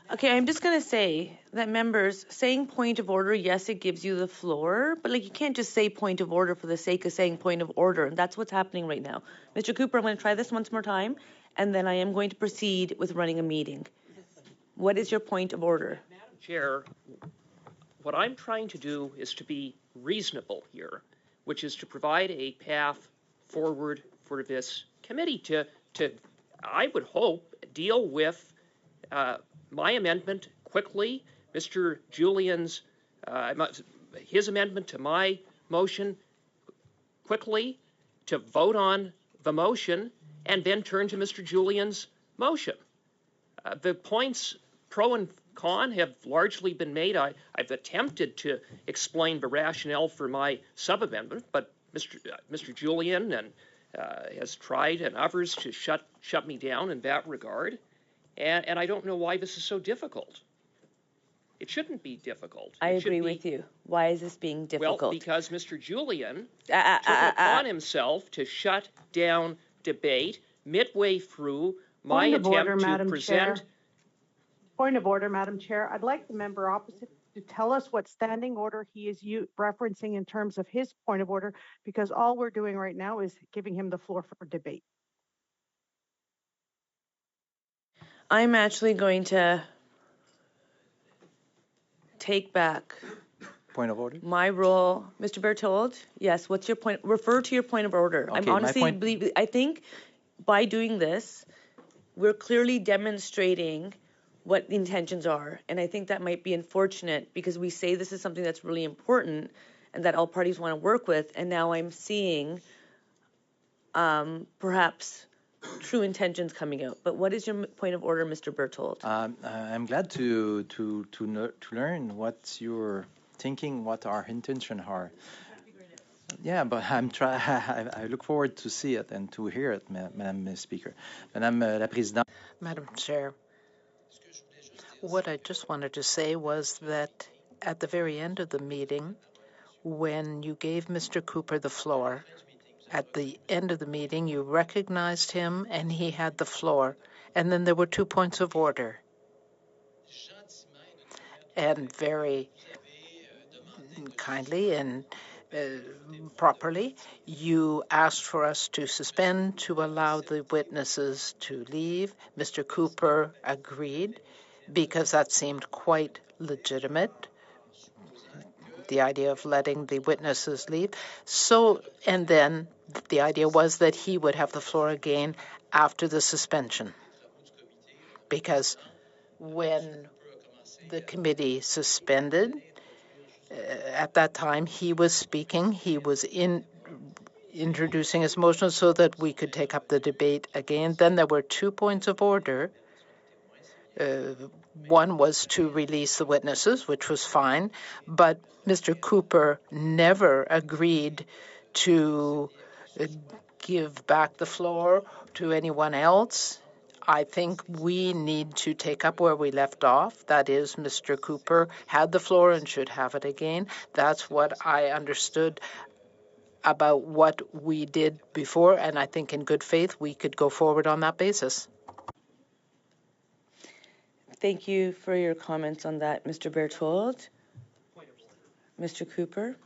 Okay, I'm just going to say that members, saying point of order, yes, it gives you the floor, but you can't just say point of order for the sake of saying point of order, and that's what's happening right now. Mr. Cooper, I'm going to try this once more time, and then I am going to proceed with running a meeting. What is your point of order? Madam Chair, what I'm trying to do is to be reasonable here, which is to provide a path forward for this committee to I would hope, deal with my amendment quickly, Mr. Julian's, his amendment to my motion quickly, to vote on the motion, and then turn to Mr. Julian's motion. The points pro and con have largely been made. I've attempted to explain the rationale for my sub-amendment, but Mr. Julian has tried and others to shut me down in that regard. And I don't know why this is so difficult. It shouldn't be difficult. I agree with you. Why is this being difficult? Well, because Mr. Julian took it upon himself to shut down debate midway through my attempt to present. Point of order, Madam Chair. I'd like the member opposite to tell us what standing order he is referencing in terms of his point of order, because all we're doing right now is giving him the floor for debate. I'm actually going to take back Point of order. my role. Mr. Berthold, yes, what's your point? Refer to your point of order. Okay, I'm honestly, I think by doing this, we're clearly demonstrating what the intentions are. And I think that might be unfortunate because we say this is something that's really important and that all parties want to work with. And now I'm seeing perhaps true intentions coming out. But what is your point of order, Mr. Berthold? I'm glad to learn what you're thinking, what our intentions are. Yeah, but I look forward to see it and to hear it, Madame Speaker. Madame la Présidente. Madam Chair, what I just wanted to say was that at the very end of the meeting, when you gave Mr. Cooper the floor, at the end of the meeting, you recognized him and he had the floor. And then there were 2 points of order. And very kindly and properly, you asked for us to suspend to allow the witnesses to leave. Mr. Cooper agreed because that seemed quite legitimate, the idea of letting the witnesses leave. So, and then the idea was that he would have the floor again after the suspension. Because when the committee suspended, at that time he was speaking, he was introducing his motion so that we could take up the debate again. Then there were 2 points of order. One was to release the witnesses, which was fine, but Mr. Cooper never agreed to give back the floor to anyone else. I think we need to take up where we left off. That is, Mr. Cooper had the floor and should have it again. That's what I understood about what we did before, and I think in good faith we could go forward on that basis. Thank you for your comments on that, Mr. Berthold. Mr. Cooper?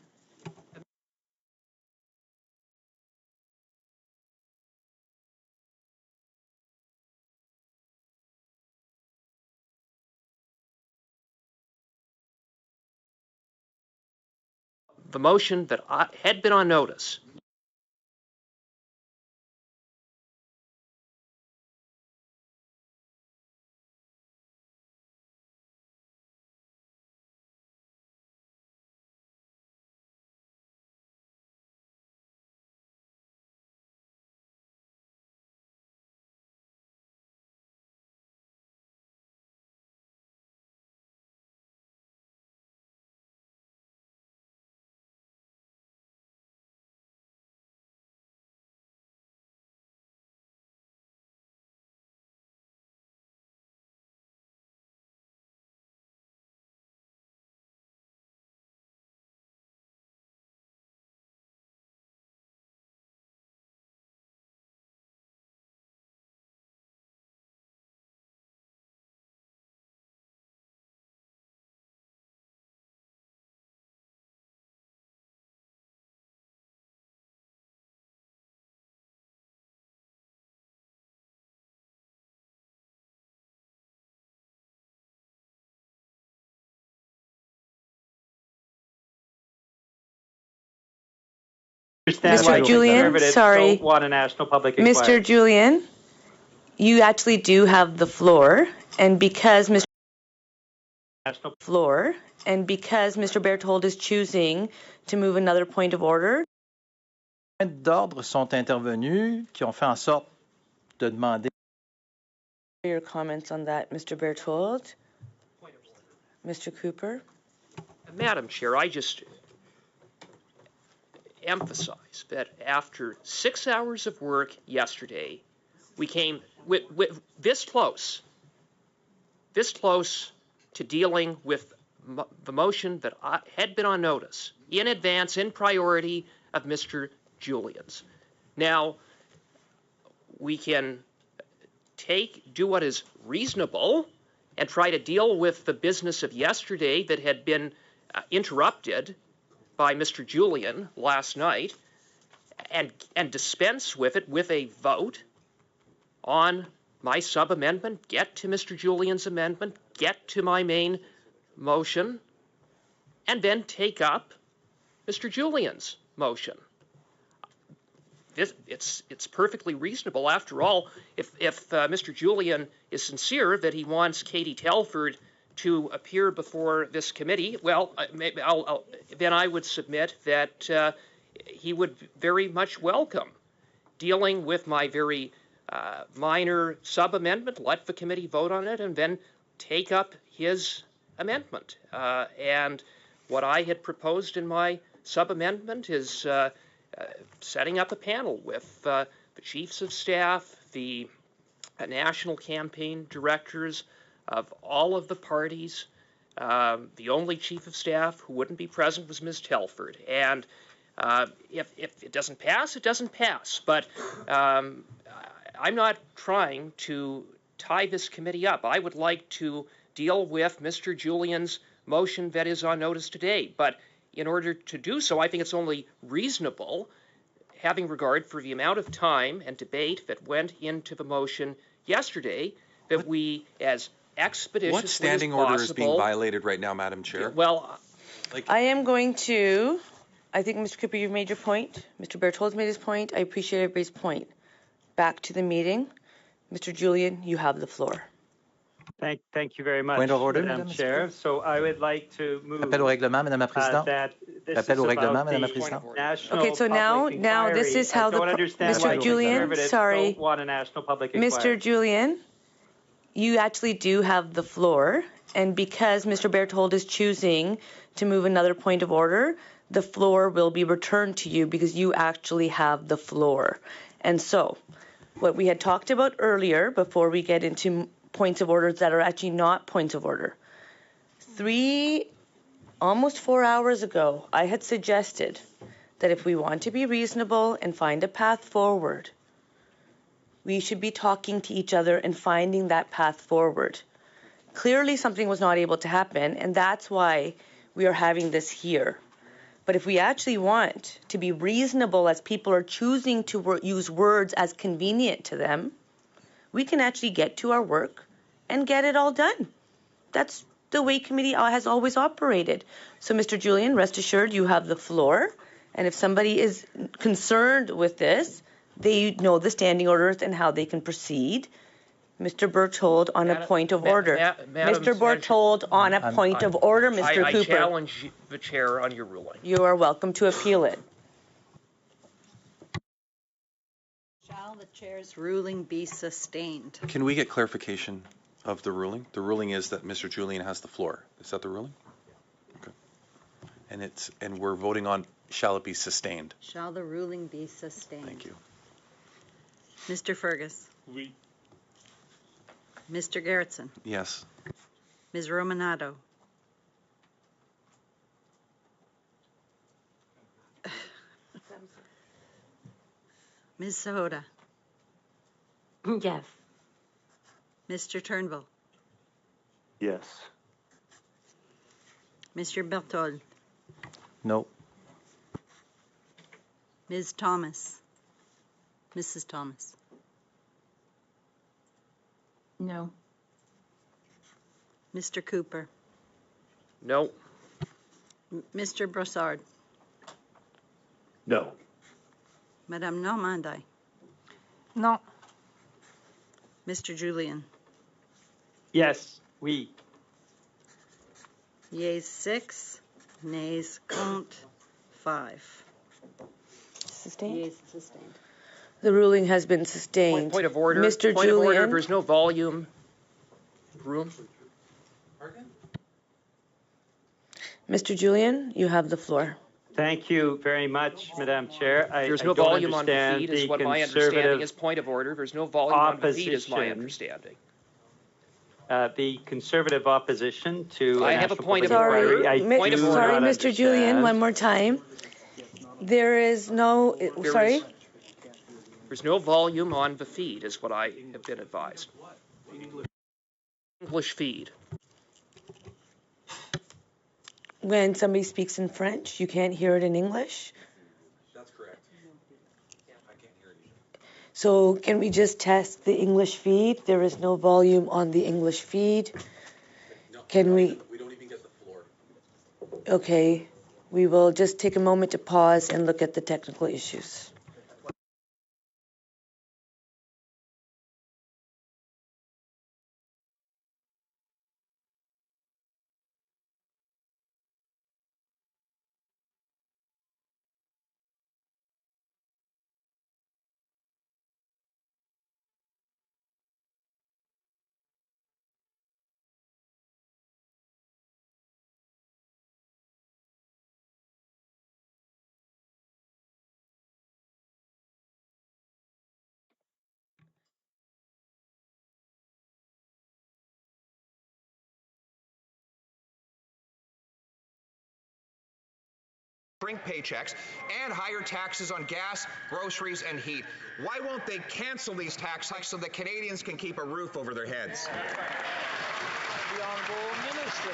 The motion that had been on notice. Mr. Julian, sorry. Want a national public Mr. inquiry. Julian, you actually do have the floor, and because Mr. Berthold is choosing to move another point of order. D'ordre sont intervenus qui ont fait en sorte de demander. Your comments on that, Mr. Berthold. Mr. Cooper. Madam Chair, I just emphasize that after 6 hours of work yesterday, we came with this close to dealing with the motion that had been on notice in advance, in priority of Mr. Julian's. Now, we can do what is reasonable and try to deal with the business of yesterday that had been interrupted by Mr. Julian last night, and dispense with it with a vote on my sub-amendment, get to Mr. Julian's amendment, get to my main motion, and then take up Mr. Julian's motion. It's perfectly reasonable. After all, if Mr. Julian is sincere that he wants Katie Telford to appear before this committee, well, then I would submit that he would very much welcome dealing with my very minor sub-amendment, let the committee vote on it, and then take up his amendment. And what I had proposed in my sub-amendment is setting up a panel with the chiefs of staff, the national campaign directors of all of the parties. The only chief of staff who wouldn't be present was Ms. Telford. And if it doesn't pass, it doesn't pass. But I'm not trying to tie this committee up. I would like to deal with Mr. Julian's motion that is on notice today. But in order to do so, I think it's only reasonable, having regard for the amount of time and debate that went into the motion yesterday, that we, as expeditiously What standing as possible, order is being violated right now, Madam Chair? Well, I am going to, I think, Mr. Cooper, you've made your point. Mr. Berthold's made his point. I appreciate everybody's point. Back to the meeting. Mr. Julian, you have the floor. Thank you very much, Point of order, Madam Chair. So I would like to move Appel au règlement, Madame la Présidente. that this Appel au is règlement, about Madame la the Présidente. National Okay, so now this is how Mr. Julian, sorry, want a national public inquiry. Mr. Julian, you actually do have the floor, and because Mr. Berthold is choosing to move another point of order, the floor will be returned to you because you actually have the floor. And so, what we had talked about earlier, before we get into points of orders that are actually not points of order, almost 4 hours ago, I had suggested that if we want to be reasonable and find a path forward, we should be talking to each other and finding that path forward. Clearly, something was not able to happen, and that's why we are having this here. But if we actually want to be reasonable as people are choosing to use words as convenient to them, we can actually get to our work and get it all done. That's the way committee has always operated. So, Mr. Julian, rest assured you have the floor. And if somebody is concerned with this, they know the standing orders and how they can proceed. Mr. Berthold on a point of order. Mr. Berthold on a point of order, Mr. Cooper. I challenge the chair on your ruling. You are welcome to appeal it. Shall the chair's ruling be sustained? Can we get clarification of the ruling? The ruling is that Mr. Julian has the floor. Is that the ruling? Okay. And we're voting on shall it be sustained? Shall the ruling be sustained? Thank you. Mr. Fergus. Oui. Mr. Gerritsen. Yes. Ms. Romanado. Ms. Sahota. Yes. Mr. Turnbull. Yes. Mr. Berthold. No. Ms. Thomas. Mrs. Thomas. No. Mr. Cooper. No. Mr. Brossard. No. Madame Normandie. No. Mr. Julian. Yes, oui. Yeas 6, nays compte 5. Sustained? Yeas sustained. The ruling has been sustained. Point of order. Mr. Point Julian. of order. There's no volume room. Mr. Julian, you have the floor. Thank you very much, Madam Chair. There's no volume on the feed, is what my understanding is. Point of order. There's no volume on the feed, is my understanding. The Conservative opposition to I have a point of order. Sorry, Mr. Julian, one more time. There is no, sorry? There's no volume on the feed, is what I have been advised. English feed. When somebody speaks in French, you can't hear it in English? That's correct. I can't hear it either. So can we just test the English feed? There is no volume on the English feed. No, Can we? We don't even get the floor. Okay. We will just take a moment to pause and look at the technical issues. Shrink paychecks and higher taxes on gas, groceries, and heat. Why won't they cancel these tax hikes so that Canadians can keep a roof over their heads? The Honourable Minister.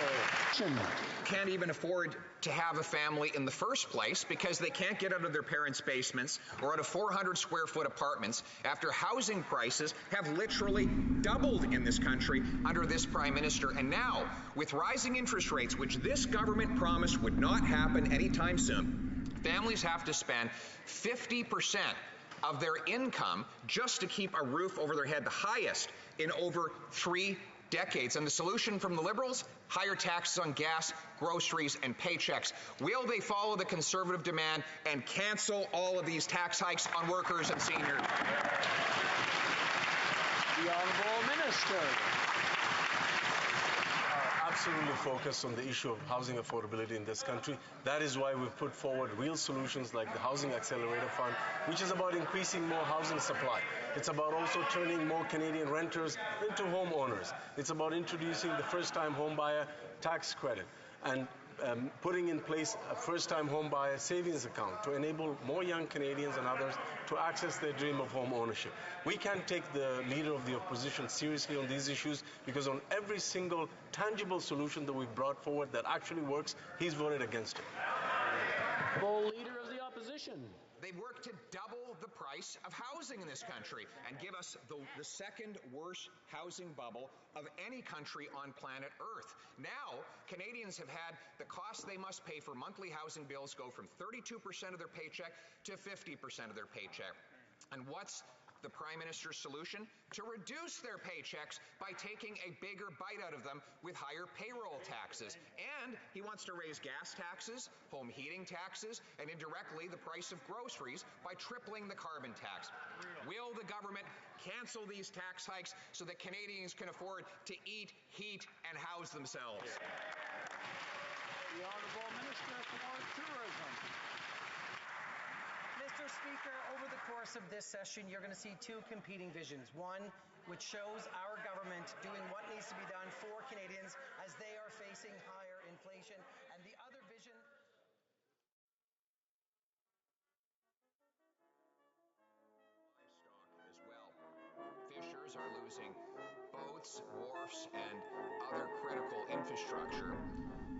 Can't even afford to have a family in the first place because they can't get out of their parents' basements or out of 400 square foot apartments after housing prices have literally doubled in this country under this Prime Minister. And now, with rising interest rates, which this government promised would not happen anytime soon, families have to spend 50% of their income just to keep a roof over their head, the highest in over 3 decades. And the solution from the Liberals? Higher taxes on gas, groceries, and paychecks. Will they follow the Conservative demand and cancel all of these tax hikes on workers and seniors? The Honourable Minister. Absolutely focused on the issue of housing affordability in this country. That is why we've put forward real solutions like the Housing Accelerator Fund, which is about increasing more housing supply. It's about also turning more Canadian renters into homeowners. It's about introducing the first-time homebuyer tax credit and putting in place a first-time homebuyer savings account to enable more young Canadians and others to access their dream of home ownership. We can't take the leader of the opposition seriously on these issues because on every single tangible solution that we've brought forward that actually works, he's voted against it. Leader of the Opposition. They've worked to double the price of housing in this country and give us the second worst housing bubble of any country on planet Earth. Now, Canadians have had the cost they must pay for monthly housing bills go from 32% of their paycheck to 50% of their paycheck. And what's the Prime Minister's solution? To reduce their paychecks by taking a bigger bite out of them with higher payroll taxes. And he wants to raise gas taxes, home heating taxes, and indirectly the price of groceries by tripling the carbon tax. Will the government cancel these tax hikes so that Canadians can afford to eat, heat, and house themselves? The Honourable Minister for Tourism. Mr. Speaker, over the course of this session, you're going to see two competing visions. One, which shows our government doing what needs to be done for Canadians as they are facing higher inflation, and the other vision... Livestock as well. Fishers are losing boats, wharfs, and other critical infrastructure.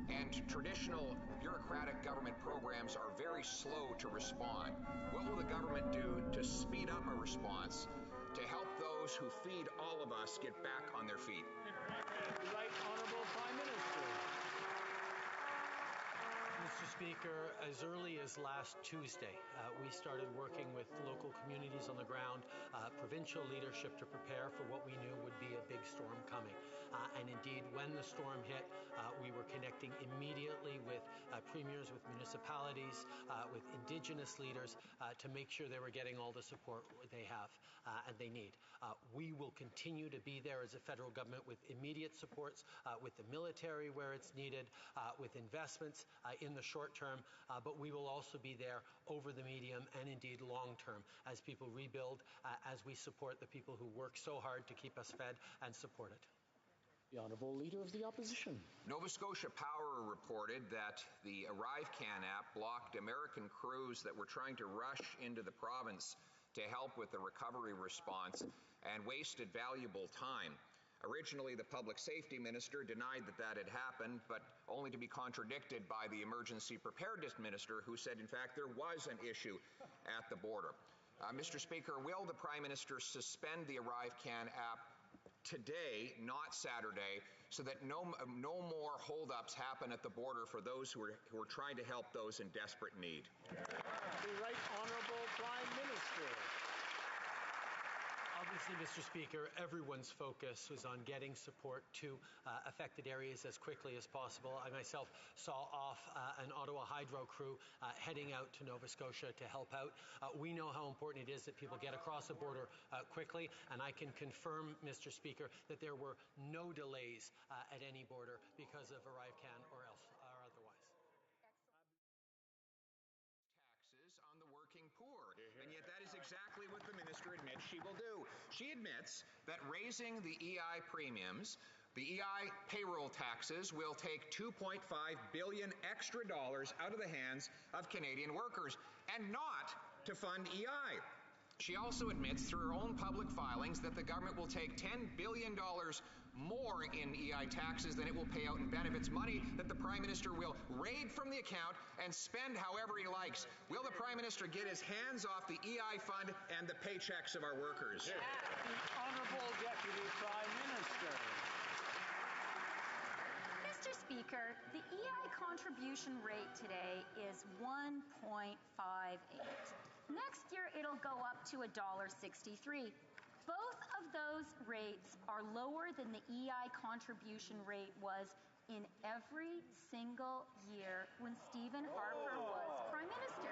And traditional bureaucratic government programs are very slow to respond. What will the government do to speed up a response to help those who feed all of us get back on their feet? The Right Honourable Prime Minister. Mr. Speaker, as early as last Tuesday, we started working with local communities on the ground, provincial leadership to prepare for what we knew would be a big storm coming. And indeed, when the storm hit, we were connecting immediately with premiers, with municipalities, with Indigenous leaders to make sure they were getting all the support they have and they need. We will continue to be there as a federal government with immediate supports, with the military where it's needed, with investments in the short term, but we will also be there over the medium and indeed long term as people rebuild, as we support the people who work so hard to keep us fed and supported. The Honourable Leader of the Opposition. Nova Scotia Power reported that the ArriveCan app blocked American crews that were trying to rush into the province to help with the recovery response and wasted valuable time. Originally, the public safety minister denied that that had happened, but only to be contradicted by the emergency preparedness minister, who said, in fact, there was an issue at the border. Mr. Speaker, will the Prime Minister suspend the ArriveCan app today, not Saturday, so that no more holdups happen at the border for those who are trying to help those in desperate need? The Right Honourable Prime Minister. Obviously, Mr. Speaker, everyone's focus was on getting support to affected areas as quickly as possible. I myself saw off an Ottawa Hydro crew heading out to Nova Scotia to help out. We know how important it is that people get across the border quickly, and I can confirm, Mr. Speaker, that there were no delays at any border because of ArriveCan or otherwise. Taxes on the working poor, and yet that is exactly what the minister admits she will do. She admits that raising the EI premiums, the EI payroll taxes, will take $2.5 billion extra dollars out of the hands of Canadian workers, and not to fund EI. She also admits through her own public filings that the government will take $10 billion more in EI taxes than it will pay out in benefits, money that the Prime Minister will raid from the account and spend however he likes. Will the Prime Minister get his hands off the EI fund and the paychecks of our workers? The Honourable Deputy Prime Minister. Mr. Speaker, the EI contribution rate today is 1.58. Next year, it'll go up to $1.63. Both of those rates are lower than the EI contribution rate was in every single year when Stephen Harper was Prime Minister.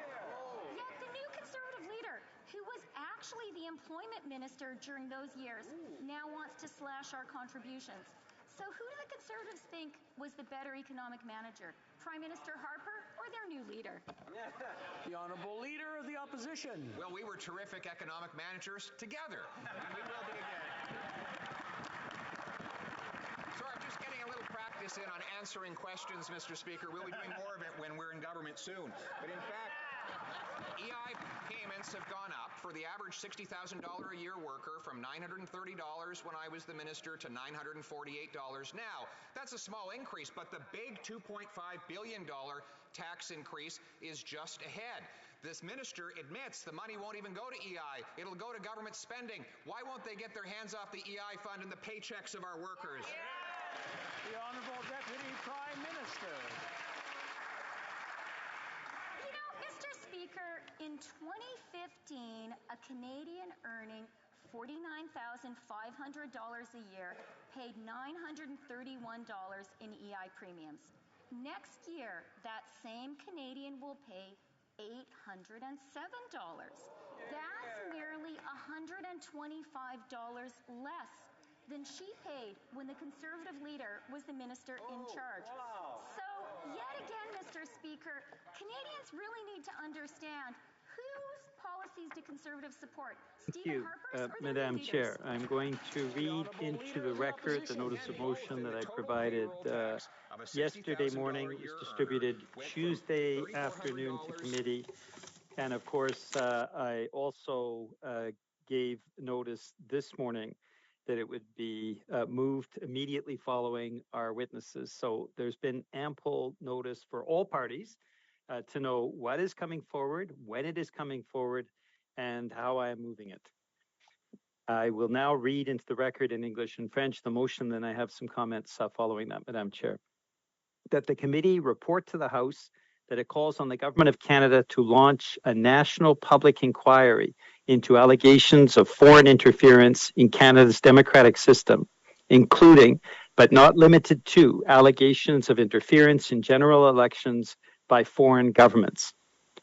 Yet the new Conservative leader, who was actually the employment minister during those years, now wants to slash our contributions. So who do the Conservatives think was the better economic manager, Prime Minister Harper or their new leader? The Honourable Leader of the Opposition. Well, we were terrific economic managers together, and we will be again. So I'm just getting a little practice in on answering questions, Mr. Speaker. We'll be doing more of it when we're in government soon. But in fact, EI payments have gone up for the average $60,000 a year worker from $930 when I was the minister to $948 now. That's a small increase, but the big $2.5 billion tax increase is just ahead. This minister admits the money won't even go to EI. It'll go to government spending. Why won't they get their hands off the EI fund and the paychecks of our workers? The Honourable Deputy Prime Minister. You know, Mr. Speaker, in 2015, a Canadian earning $49,500 a year paid $931 in EI premiums. Next year, that same Canadian will pay $807. That's nearly $125 less than she paid when the Conservative leader was the minister in charge. So, yet again, Mr. Speaker, Canadians really need to understand whose policies do Conservatives support? Stephen Harper's or their Madam leaders? Chair, I'm going to read into the record the notice of motion that I provided yesterday morning. It was distributed Tuesday afternoon to committee. And of course, I also gave notice this morning that it would be moved immediately following our witnesses. So there's been ample notice for all parties to know what is coming forward, when it is coming forward, and how I am moving it. I will now read into the record in English and French the motion, then I have some comments following that, Madam Chair. That the committee report to the House that it calls on the Government of Canada to launch a national public inquiry into allegations of foreign interference in Canada's democratic system, including, but not limited to, allegations of interference in general elections by foreign governments.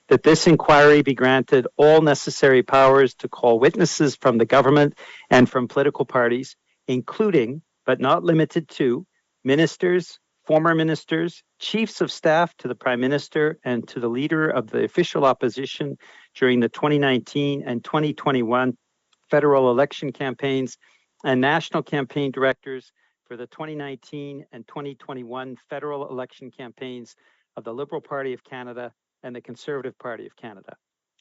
That this inquiry be granted all necessary powers to call witnesses from the government and from political parties, including, but not limited to, ministers, former ministers, chiefs of staff to the Prime Minister and to the leader of the official opposition during the 2019 and 2021 federal election campaigns, and national campaign directors for the 2019 and 2021 federal election campaigns of the Liberal Party of Canada and the Conservative Party of Canada.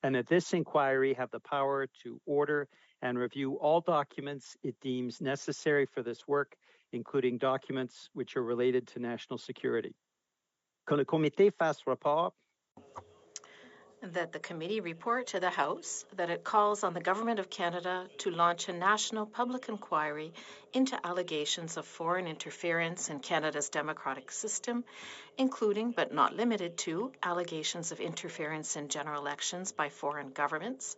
and that this inquiry have the power to order and review all documents it deems necessary for this work, including documents which are related to national security. Que le comité fasse rapport. That the committee report to the House that it calls on the Government of Canada to launch a national public inquiry into allegations of foreign interference in Canada's democratic system, including but not limited to allegations of interference in general elections by foreign governments.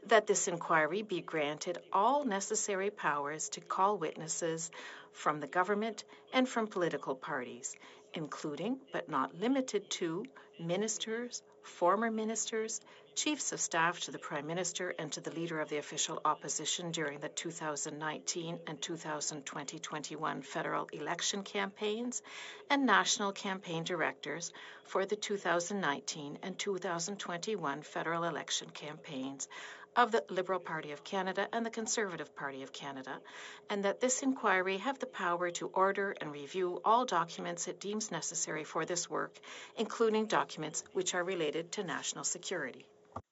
That this inquiry be granted all necessary powers to call witnesses from the government and from political parties, including but not limited to ministers, former ministers, chiefs of staff to the Prime Minister and to the Leader of the Official Opposition during the 2019 and 2020-21 federal election campaigns, and national campaign directors for the 2019 and 2021 federal election campaigns of the Liberal Party of Canada and the Conservative Party of Canada, and that this inquiry have the power to order and review all documents it deems necessary for this work, including documents which are related to national security.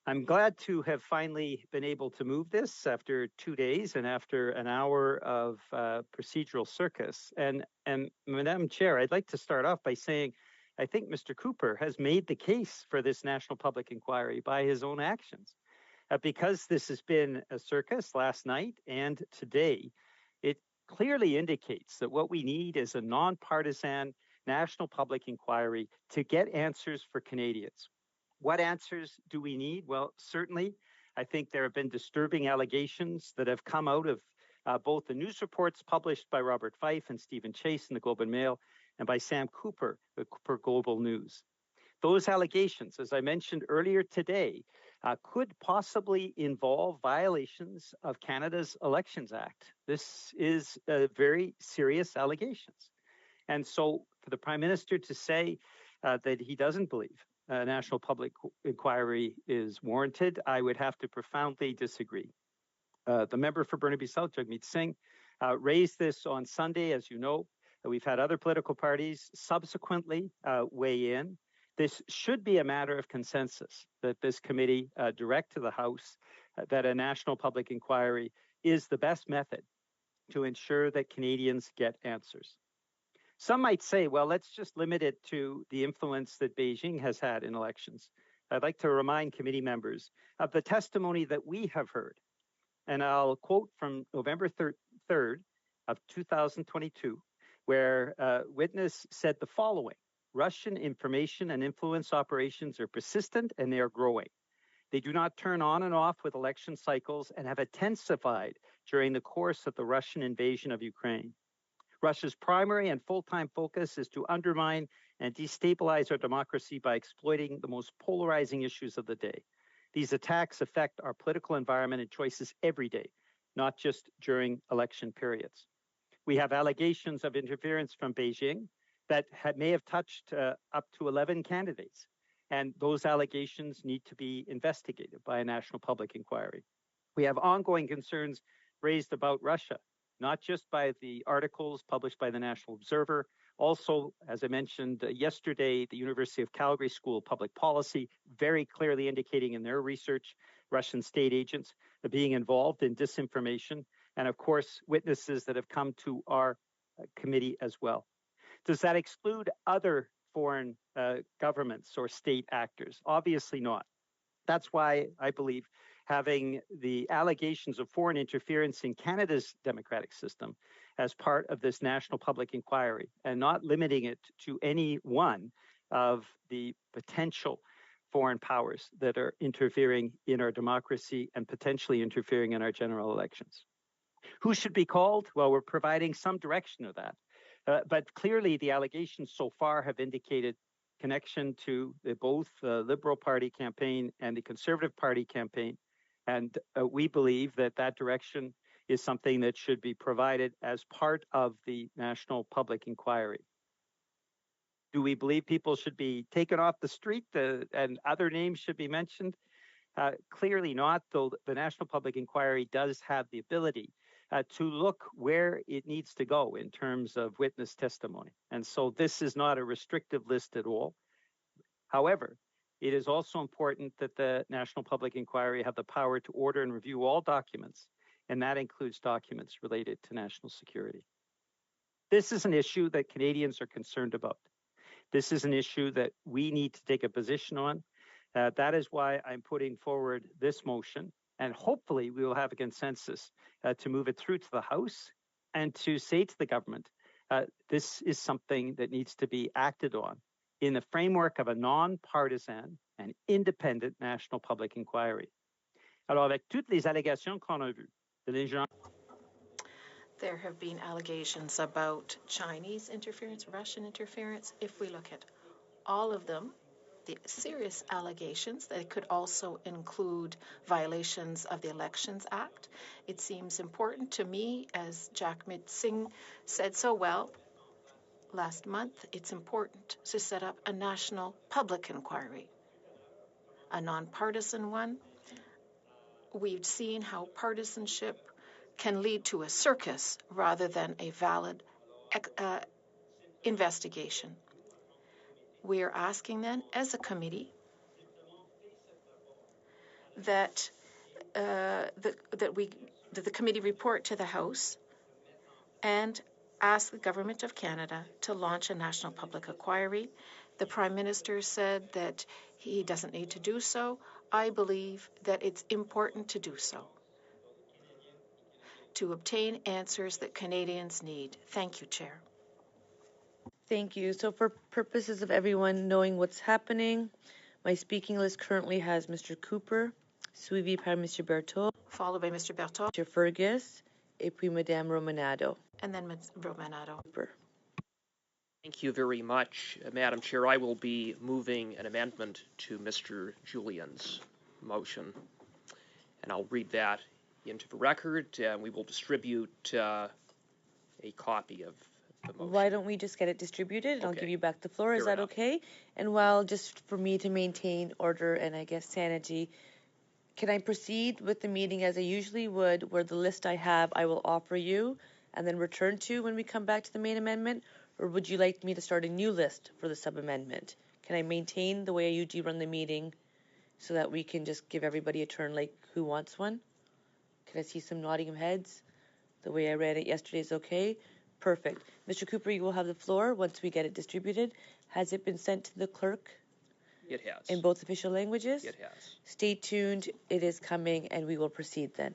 I'm glad to have finally been able to move this after 2 days and after an hour of procedural circus. And Madam Chair, I'd like to start off by saying I think Mr. Cooper has made the case for this national public inquiry by his own actions. Because this has been a circus last night and today, it clearly indicates that what we need is a nonpartisan national public inquiry to get answers for Canadians. What answers do we need? Well, certainly, I think there have been disturbing allegations that have come out of both the news reports published by Robert Fife and Stephen Chase in the Globe and Mail and by Sam Cooper for Global News. Those allegations, as I mentioned earlier today, could possibly involve violations of Canada's Elections Act. This is very serious allegations. And so for the Prime Minister to say that he doesn't believe a national public inquiry is warranted, I would have to profoundly disagree. The member for Burnaby South, Jagmeet Singh, raised this on Sunday, as you know. We've had other political parties subsequently weigh in. This should be a matter of consensus that this committee direct to the House that a national public inquiry is the best method to ensure that Canadians get answers. Some might say, well, let's just limit it to the influence that Beijing has had in elections. I'd like to remind committee members of the testimony that we have heard. And I'll quote from November 3rd of 2022, where a witness said the following: Russian information and influence operations are persistent and they are growing. They do not turn on and off with election cycles and have intensified during the course of the Russian invasion of Ukraine. Russia's primary and full-time focus is to undermine and destabilize our democracy by exploiting the most polarizing issues of the day. These attacks affect our political environment and choices every day, not just during election periods. We have allegations of interference from Beijing that may have touched up to 11 candidates. And those allegations need to be investigated by a national public inquiry. We have ongoing concerns raised about Russia, not just by the articles published by the National Observer. Also, as I mentioned yesterday, the University of Calgary School of Public Policy very clearly indicating in their research Russian state agents being involved in disinformation, and of course, witnesses that have come to our committee as well. Does that exclude other foreign governments or state actors? Obviously not. That's why I believe having the allegations of foreign interference in Canada's democratic system as part of this national public inquiry and not limiting it to any one of the potential foreign powers that are interfering in our democracy and potentially interfering in our general elections. Who should be called? Well, we're providing some direction of that. But clearly the allegations so far have indicated connection to both the Liberal Party campaign and the Conservative Party campaign. And we believe that that direction is something that should be provided as part of the national public inquiry. Do we believe people should be taken off the street and other names should be mentioned? Clearly not, though the national public inquiry does have the ability to look where it needs to go in terms of witness testimony. And so this is not a restrictive list at all. However, It is also important that the National Public Inquiry have the power to order and review all documents, and that includes documents related to national security. This is an issue that Canadians are concerned about. This is an issue that we need to take a position on. That is why I'm putting forward this motion, and hopefully we will have a consensus to move it through to the House and to say to the government, this is something that needs to be acted on in the framework of a non-partisan and independent national public inquiry. Alors, avec toutes les allégations qu'on a vues, les gens There have been allegations about Chinese interference, Russian interference. If we look at all of them, the serious allegations, that could also include violations of the Elections Act. It seems important to me, as Jagmeet Singh said so well last month, it's important to set up a national public inquiry, a nonpartisan one. We've seen how partisanship can lead to a circus rather than a valid investigation. We are asking then, as a committee, that the committee report to the House and ask the Government of Canada to launch a national public inquiry. The Prime Minister said that he doesn't need to do so. I believe that it's important to do so, to obtain answers that Canadians need. Thank you, Chair. Thank you. So for purposes of everyone knowing what's happening, my speaking list currently has Mr. Cooper, suivi par Mr. Berthaud, followed by Mr. Berthaud, Mr. Fergus, et puis Madame Romanado. And then Ms. Romanado. Cooper. Thank you very much, Madam Chair. I will be moving an amendment to Mr. Julian's motion, and I'll read that into the record, and we will distribute a copy of the motion. Why don't we just get it distributed, and I'll give you back the floor. Is that okay? And while, just for me to maintain order and I guess sanity, can I proceed with the meeting as I usually would, where the list I have I will offer you and then return to when we come back to the main amendment? Or would you like me to start a new list for the sub-amendment? Can I maintain the way I usually run the meeting so that we can just give everybody a turn like who wants one? Can I see some nodding of heads? The way I read it yesterday is okay? Perfect. Mr. Cooper, you will have the floor once we get it distributed. Has it been sent to the clerk? It has. In both official languages? It has. Stay tuned. It is coming, and we will proceed then.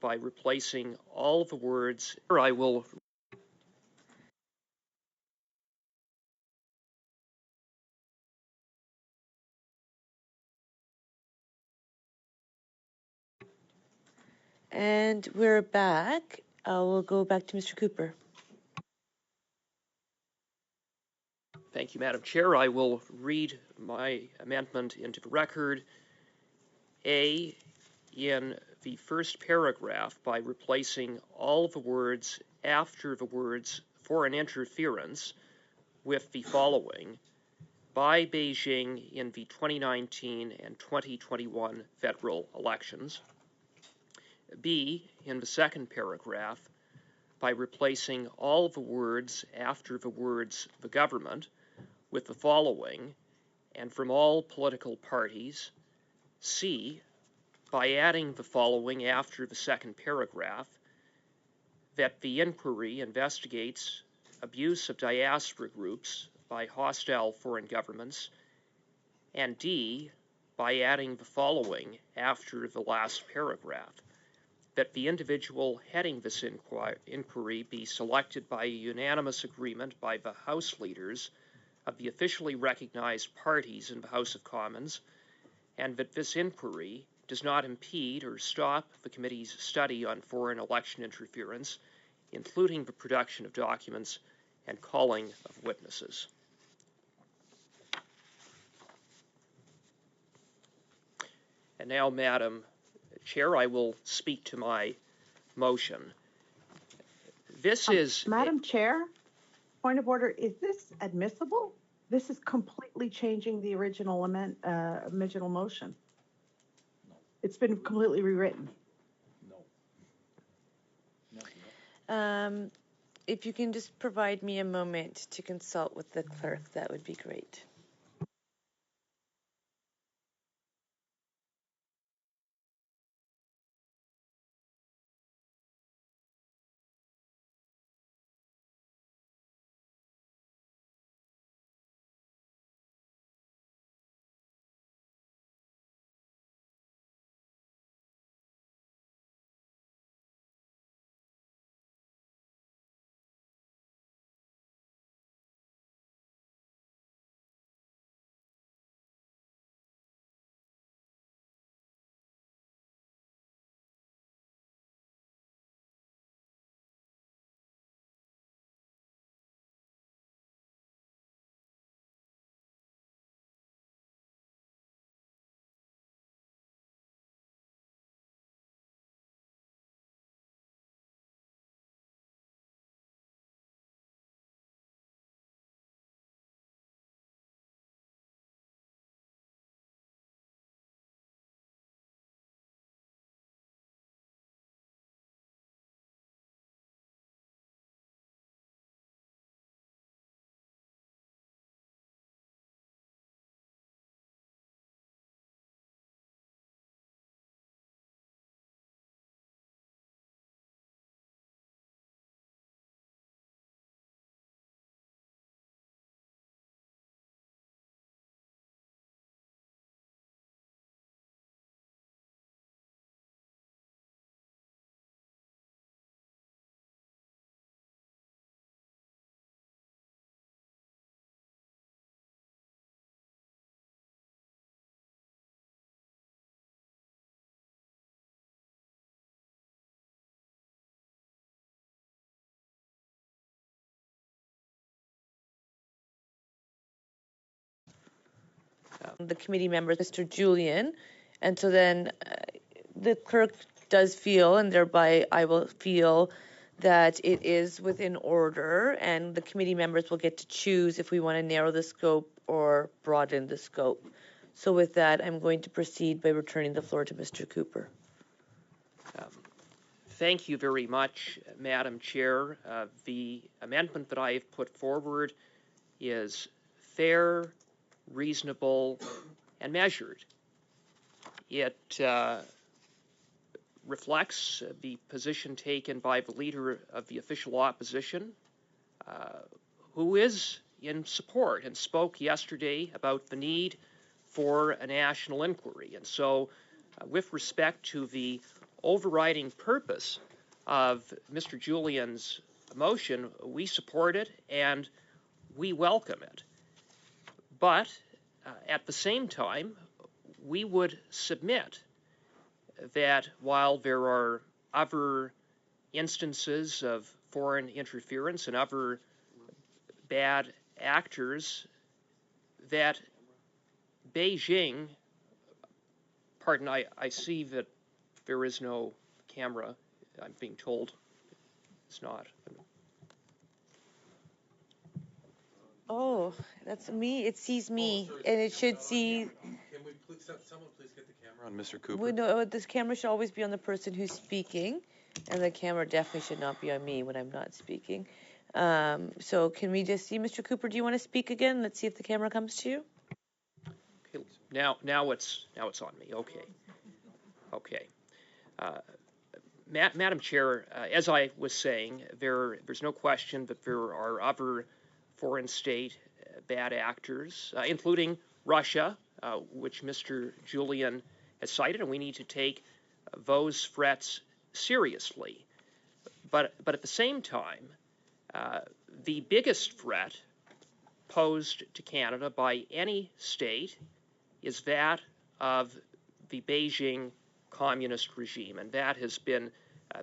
By replacing all the words, I will. And we're back. We'll go back to Mr. Cooper. Thank you, Madam Chair. I will read my amendment into the record. A, in the first paragraph, by replacing all the words after the words foreign interference with the following: by Beijing in the 2019 and 2021 federal elections. B, in the second paragraph, by replacing all the words after the words the government with the following: and from all political parties. C, by adding the following after the second paragraph: that the inquiry investigates abuse of diaspora groups by hostile foreign governments. And D, by adding the following after the last paragraph: that the individual heading this inquiry be selected by a unanimous agreement by the House leaders of the officially recognized parties in the House of Commons, and that this inquiry does not impede or stop the committee's study on foreign election interference, including the production of documents and calling of witnesses. And now, Madam Chair, I will speak to my motion. This is... Madam Chair, point of order, is this admissible? This is completely changing the original motion. It's been completely rewritten. If you can just provide me a moment to consult with the clerk, that would be great. The committee members, Mr. Julian, and so then the clerk does feel, and thereby I will feel, that it is within order, and the committee members will get to choose if we want to narrow the scope or broaden the scope. So with that, I'm going to proceed by returning the floor to Mr. Cooper. Thank you very much, Madam Chair. The amendment that I have put forward is fair, reasonable, and measured. It reflects the position taken by the leader of the official opposition, who is in support and spoke yesterday about the need for a national inquiry. And so, with respect to the overriding purpose of Mr. Julian's motion, we support it and we welcome it. But at the same time, we would submit that while there are other instances of foreign interference and other bad actors, that Beijing, pardon, I see that there is no camera. I'm being told it's not. Oh, that's me. It sees me, and it should see. Can we please, someone please get the camera on Mr. Cooper? Well, no, this camera should always be on the person who's speaking, and the camera definitely should not be on me when I'm not speaking. So can we just see Mr. Cooper? Do you want to speak again? Let's see if the camera comes to you. Okay, now it's on me. Okay. Madam Chair, as I was saying, there's no question that there are other foreign state bad actors, including Russia, which Mr. Julian has cited, and we need to take those threats seriously. But at the same time, the biggest threat posed to Canada by any state is that of the Beijing communist regime, and that has been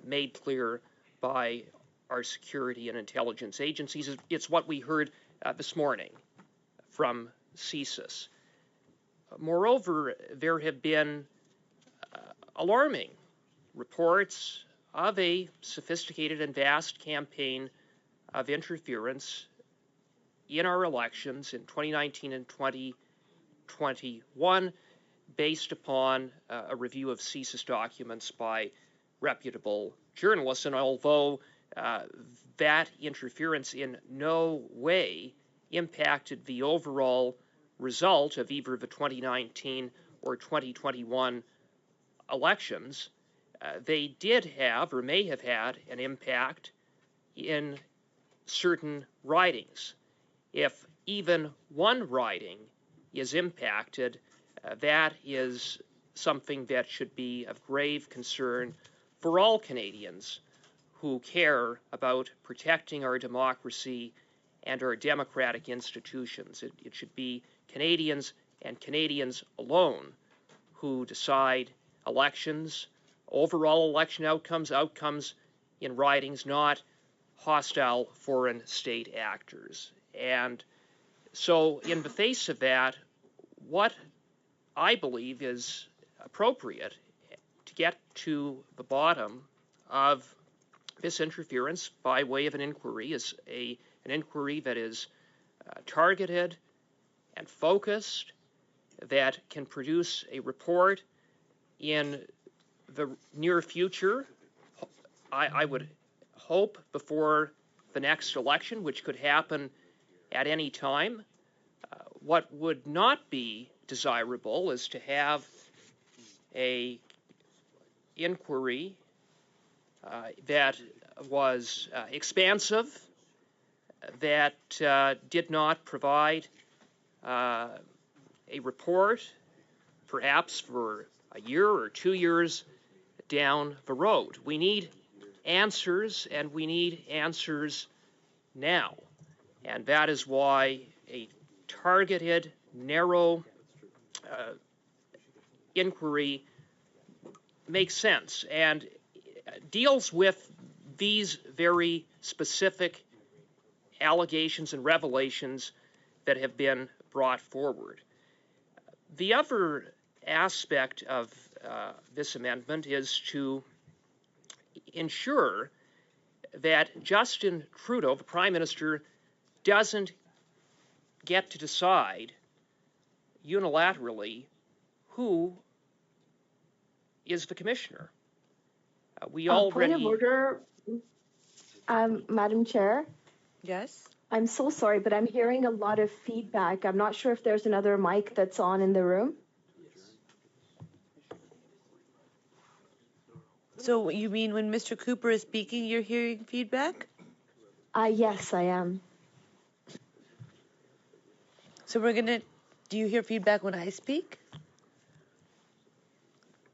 made clear by our security and intelligence agencies. It's what we heard this morning from CSIS. Moreover, there have been alarming reports of a sophisticated and vast campaign of interference in our elections in 2019 and 2021 based upon a review of CSIS documents by reputable journalists. And although that interference in no way impacted the overall result of either the 2019 or 2021 elections, they did have or may have had an impact in certain ridings. If even one riding is impacted, that is something that should be of grave concern for all Canadians who care about protecting our democracy and our democratic institutions. It should be Canadians and Canadians alone who decide elections, overall election outcomes in ridings, not hostile foreign state actors. And so in the face of that, what I believe is appropriate to get to the bottom of this interference by way of an inquiry is an inquiry that is targeted and focused, that can produce a report in the near future. I would hope before the next election, which could happen at any time. What would not be desirable is to have a inquiry that was expansive, that did not provide a report perhaps for a year or 2 years down the road. We need answers, and we need answers now. And that is why a targeted, narrow inquiry makes sense and deals with these very specific allegations and revelations that have been brought forward. The other aspect of this amendment is to ensure that Justin Trudeau, the Prime Minister, doesn't get to decide unilaterally who is the commissioner. We already... Point of order, Madam Chair. Yes? I'm so sorry, but I'm hearing a lot of feedback. I'm not sure if there's another mic that's on in the room. So you mean when Mr. Cooper is speaking, you're hearing feedback? Yes, I am. So do you hear feedback when I speak?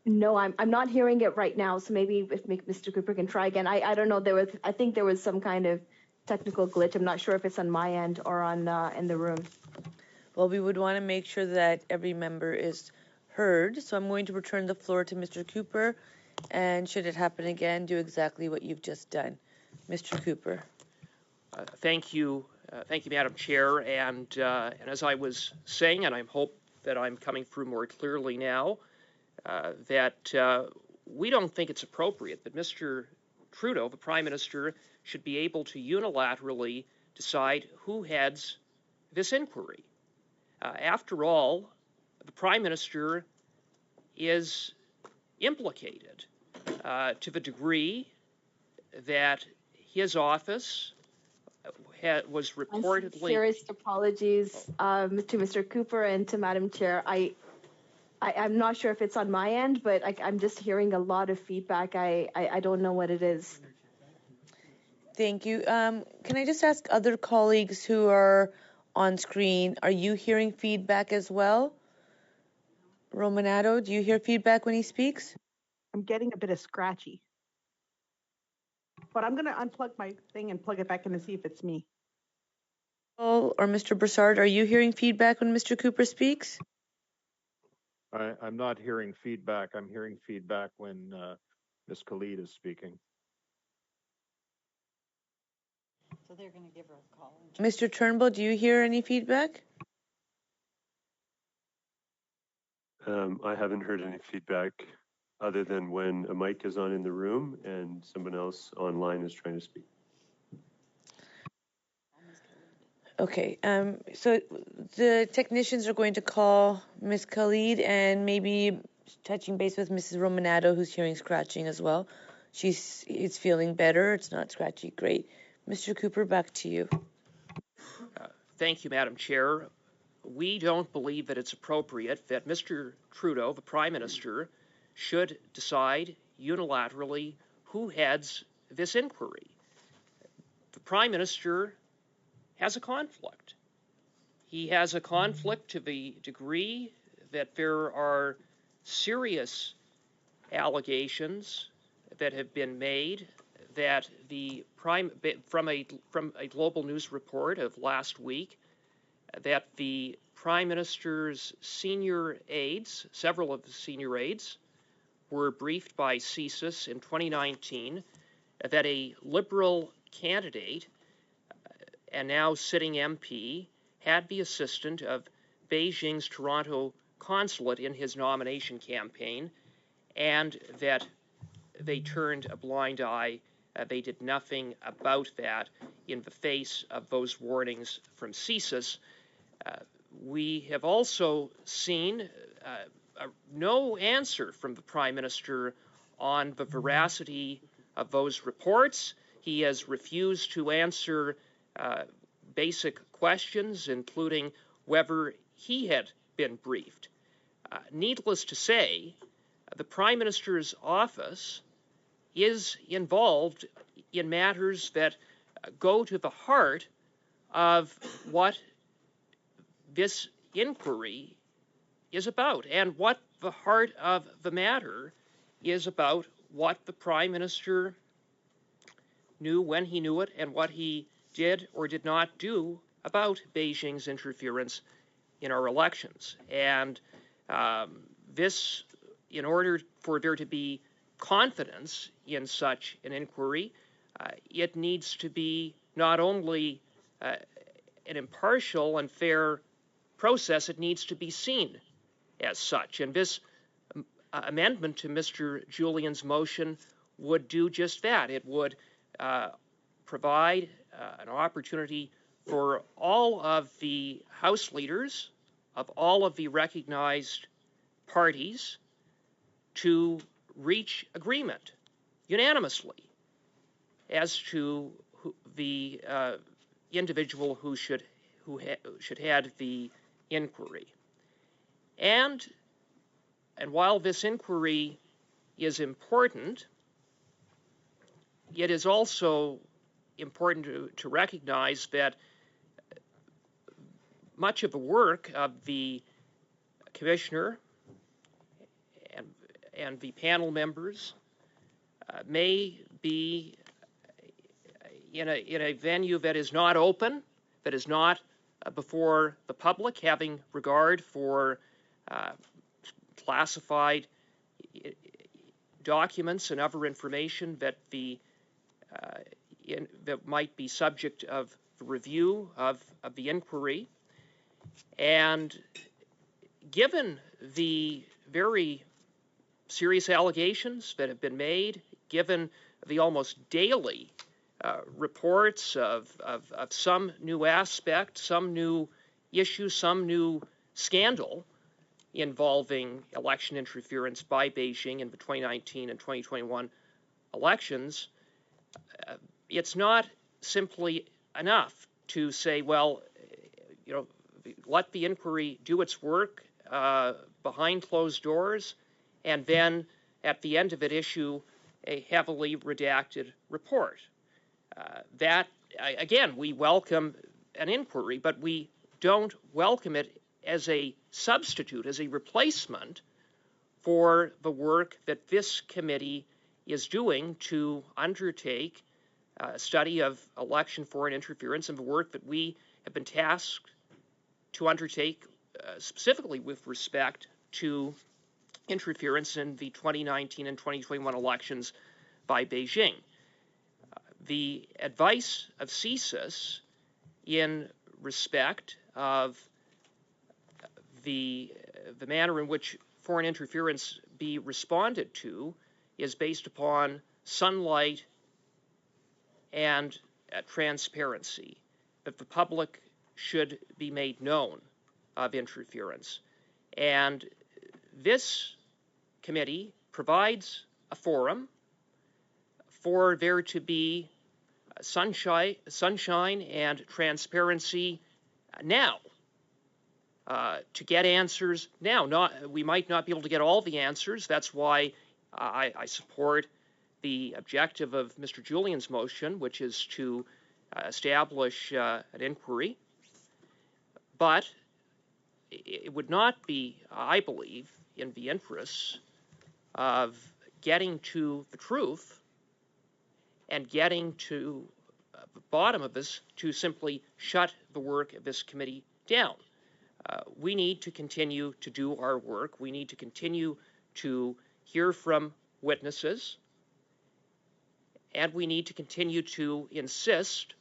No, I'm not hearing it right now. So maybe if Mr. Cooper can try again. I don't know. I think there was some kind of technical glitch. I'm not sure if it's on my end or on in the room. Well, we would want to make sure that every member is heard. So I'm going to return the floor to Mr. Cooper. And should it happen again, do exactly what you've just done. Mr. Cooper. Thank you, Madam Chair. And as I was saying, and I hope that I'm coming through more clearly now, that we don't think it's appropriate that Mr. Trudeau, the Prime Minister, should be able to unilaterally decide who heads this inquiry. After all, the Prime Minister is implicated to the degree that his office was reportedly... Sincerest apologies to Mr. Cooper and to Madam Chair. I'm not sure if it's on my end, but I'm just hearing a lot of feedback. I don't know what it is. Thank you. Can I just ask other colleagues who are on screen, are you hearing feedback as well? Romanado, do you hear feedback when he speaks? I'm getting a bit of scratchy. but I'm going to unplug my thing and plug it back in to see if it's me. Or Mr. Broussard, are you hearing feedback when Mr. Cooper speaks? I'm not hearing feedback. I'm hearing feedback when Ms. Khalid is speaking. So they're going to give her a call. Mr. Turnbull, do you hear any feedback? I haven't heard any feedback other than when a mic is on in the room and someone else online is trying to speak. Okay, so the technicians are going to call Ms. Khalid and maybe touching base with Mrs. Romanado, who's hearing scratching as well. It's feeling better. It's not scratchy. Great. Mr. Cooper, back to you. Thank you, Madam Chair. We don't believe that it's appropriate that Mr. Trudeau, the Prime Minister, should decide unilaterally who heads this inquiry. The Prime Minister has a conflict. He has a conflict to the degree that there are serious allegations that have been made that from a global news report of last week, that the Prime Minister's senior aides, several of the senior aides, were briefed by CSIS in 2019 that a Liberal candidate and now sitting MP had the assistant of Beijing's Toronto consulate in his nomination campaign, and that they turned a blind eye. They did nothing about that in the face of those warnings from CSIS. We have also seen no answer from the Prime Minister on the veracity of those reports. He has refused to answer basic questions, including whether he had been briefed. Needless to say, the Prime Minister's office is involved in matters that go to the heart of what this inquiry is about, and what the heart of the matter is about what the Prime Minister knew when he knew it and what he did or did not do about Beijing's interference in our elections. And this, in order for there to be confidence in such an inquiry, it needs to be not only an impartial and fair process, it needs to be seen as such. And this amendment to Mr. Julian's motion would do just that. It would provide an opportunity for all of the House leaders of all of the recognized parties to reach agreement unanimously as to the individual who should head the inquiry. And while this inquiry is important, it is also important to recognize that much of the work of the Commissioner and the panel members may be in a venue that is not open, that is not before the public, having regard for classified documents and other information that that might be subject of review of the inquiry. And given the very serious allegations that have been made, given the almost daily reports of some new aspect, some new issue, some new scandal involving election interference by Beijing in the 2019 and 2021 elections, it's not simply enough to say, well, let the inquiry do its work behind closed doors, and then at the end of it issue a heavily redacted report. That, again, we welcome an inquiry, but we don't welcome it as a substitute, as a replacement for the work that this committee is doing to undertake study of election foreign interference and the work that we have been tasked to undertake specifically with respect to interference in the 2019 and 2021 elections by Beijing. The advice of CSIS in respect of the manner in which foreign interference be responded to is based upon sunlight and transparency, that the public should be made known of interference. And this committee provides a forum for there to be sunshine and transparency now, to get answers now. We might not be able to get all the answers. That's why I support the objective of Mr. Julian's motion, which is to establish an inquiry. But it would not be, I believe, in the interests of getting to the truth and getting to the bottom of this to simply shut the work of this committee down. We need to continue to do our work. We need to continue to hear from witnesses, and we need to continue to insist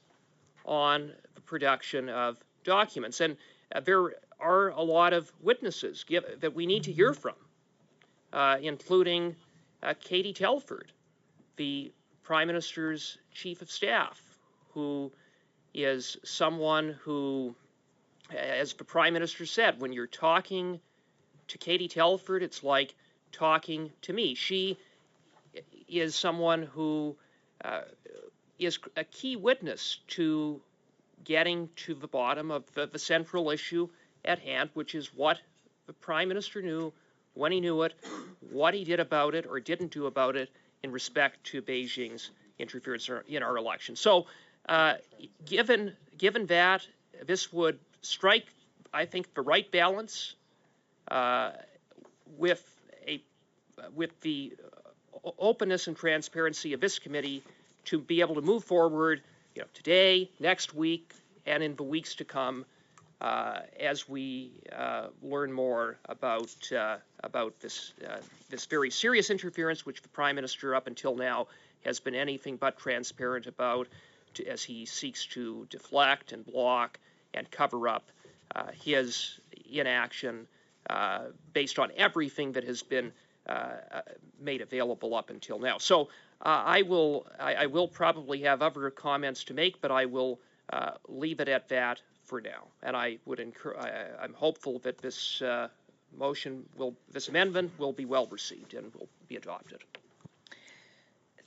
on the production of documents. And there are a lot of witnesses that we need to hear from, including Katie Telford, the Prime Minister's Chief of Staff, who is someone who, as the Prime Minister said, when you're talking to Katie Telford, it's like talking to me. She is someone who is a key witness to getting to the bottom of the central issue at hand, which is what the Prime Minister knew, when he knew it, what he did about it or didn't do about it in respect to Beijing's interference in our election. So given that, this would strike, I think, the right balance with the openness and transparency of this committee to be able to move forward, today, next week, and in the weeks to come, as we learn more about this very serious interference, which the Prime Minister up until now has been anything but transparent about, as he seeks to deflect and block and cover up his inaction based on everything that has been made available up until now. So I will probably have other comments to make, but I will leave it at that for now. And I'm hopeful that this this amendment will be well received and will be adopted.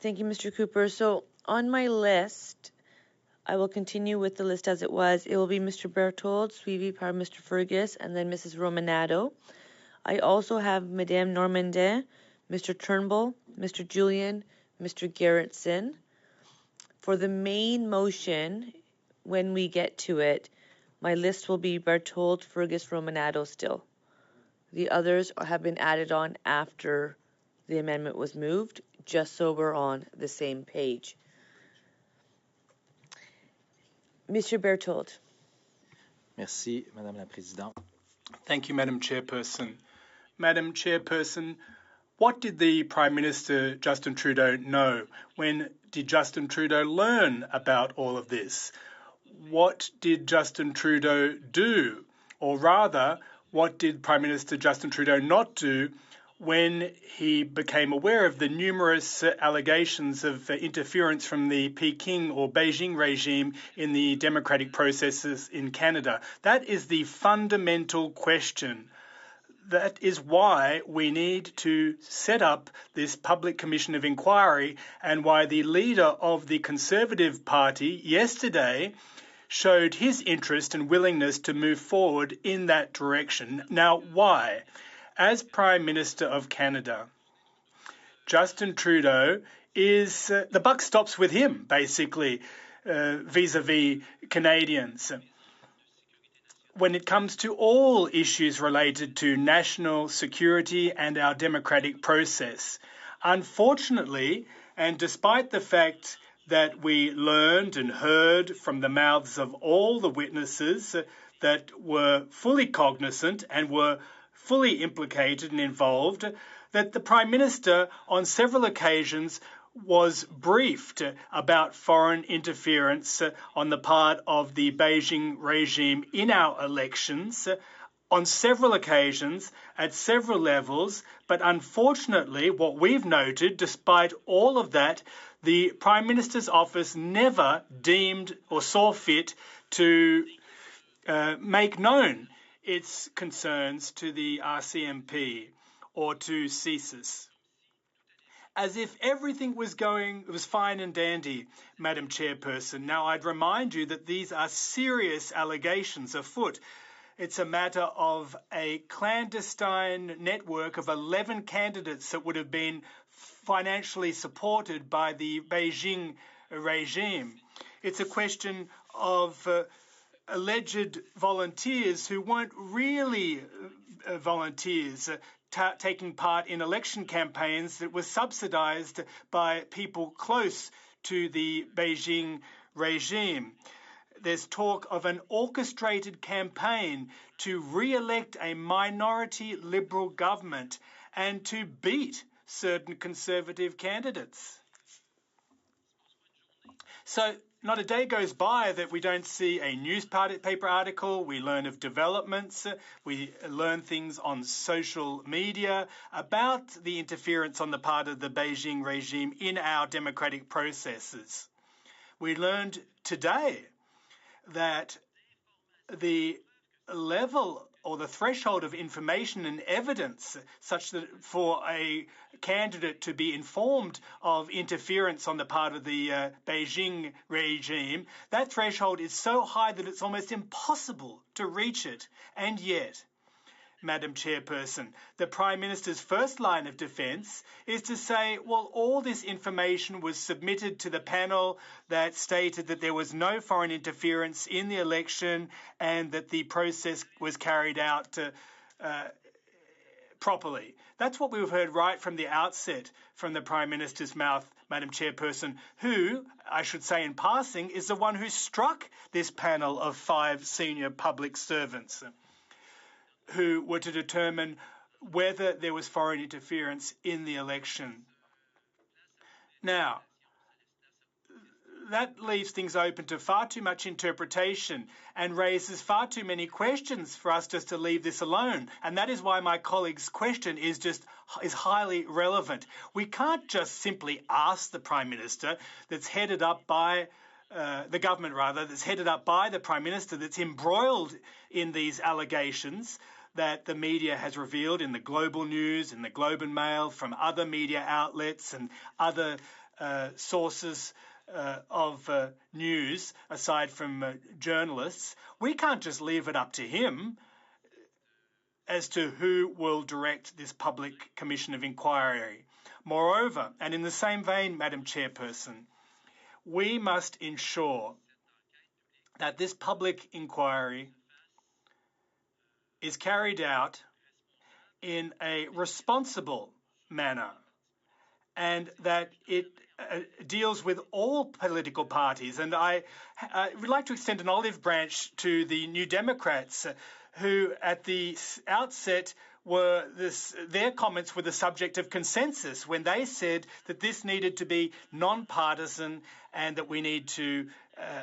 Thank you, Mr. Cooper. So on my list, I will continue with the list as it was. It will be Mr. Berthold, suivi par Mr. Fergus, and then Mrs. Romanado. I also have Madame Normandin, Mr. Turnbull, Mr. Julian, Mr. Gerritsen. For the main motion, when we get to it, my list will be Berthold, Fergus, Romanado still. The others have been added on after the amendment was moved, just so we're on the same page. Mr. Berthold. Merci, Madame la Présidente. Thank you, Madam Chairperson. Madam Chairperson, what did the Prime Minister, Justin Trudeau, know? When did Justin Trudeau learn about all of this? What did Justin Trudeau do? Or rather, what did Prime Minister Justin Trudeau not do when he became aware of the numerous allegations of interference from the Peking or Beijing regime in the democratic processes in Canada? That is the fundamental question. That is why we need to set up this public commission of inquiry and why the leader of the Conservative Party yesterday showed his interest and willingness to move forward in that direction. Now, why? As Prime Minister of Canada, Justin Trudeau is, the buck stops with him, basically, vis-a-vis Canadians. When it comes to all issues related to national security and our democratic process. Unfortunately, and despite the fact that we learned and heard from the mouths of all the witnesses that were fully cognizant and were fully implicated and involved, that the Prime Minister on several occasions was briefed about foreign interference on the part of the Beijing regime in our elections on several occasions at several levels. But unfortunately, what we've noted, despite all of that, the Prime Minister's office never deemed or saw fit to make known its concerns to the RCMP or to CSIS. As if everything was fine and dandy, Madam Chairperson. Now, I'd remind you that these are serious allegations afoot. It's a matter of a clandestine network of 11 candidates that would have been financially supported by the Beijing regime. It's a question of alleged volunteers who weren't really volunteers taking part in election campaigns that were subsidized by people close to the Beijing regime. There's talk of an orchestrated campaign to re-elect a minority Liberal government and to beat certain Conservative candidates. So not a day goes by that we don't see a newspaper article. We learn of developments. We learn things on social media about the interference on the part of the Beijing regime in our democratic processes. We learned today that the level or the threshold of information and evidence such that for a candidate to be informed of interference on the part of the Beijing regime, that threshold is so high that it's almost impossible to reach it. And yet, Madam Chairperson, the Prime Minister's first line of defence is to say, well, all this information was submitted to the panel that stated that there was no foreign interference in the election and that the process was carried out properly. That's what we've heard right from the outset from the Prime Minister's mouth, Madam Chairperson, who, I should say in passing, is the one who struck this panel of 5 senior public servants who were to determine whether there was foreign interference in the election. Now, that leaves things open to far too much interpretation and raises far too many questions for us just to leave this alone. And that is why my colleague's question is highly relevant. We can't just simply ask the Prime Minister that's headed up by the government, that's headed up by the Prime Minister that's embroiled in these allegations that the media has revealed in the global news, in the Globe and Mail, from other media outlets and other sources of news, aside from journalists. We can't just leave it up to him as to who will direct this public commission of inquiry. Moreover, and in the same vein, Madam Chairperson, we must ensure that this public inquiry is carried out in a responsible manner and that it deals with all political parties. And I would like to extend an olive branch to the New Democrats who at the outset their comments were the subject of consensus when they said that this needed to be non-partisan and that we need to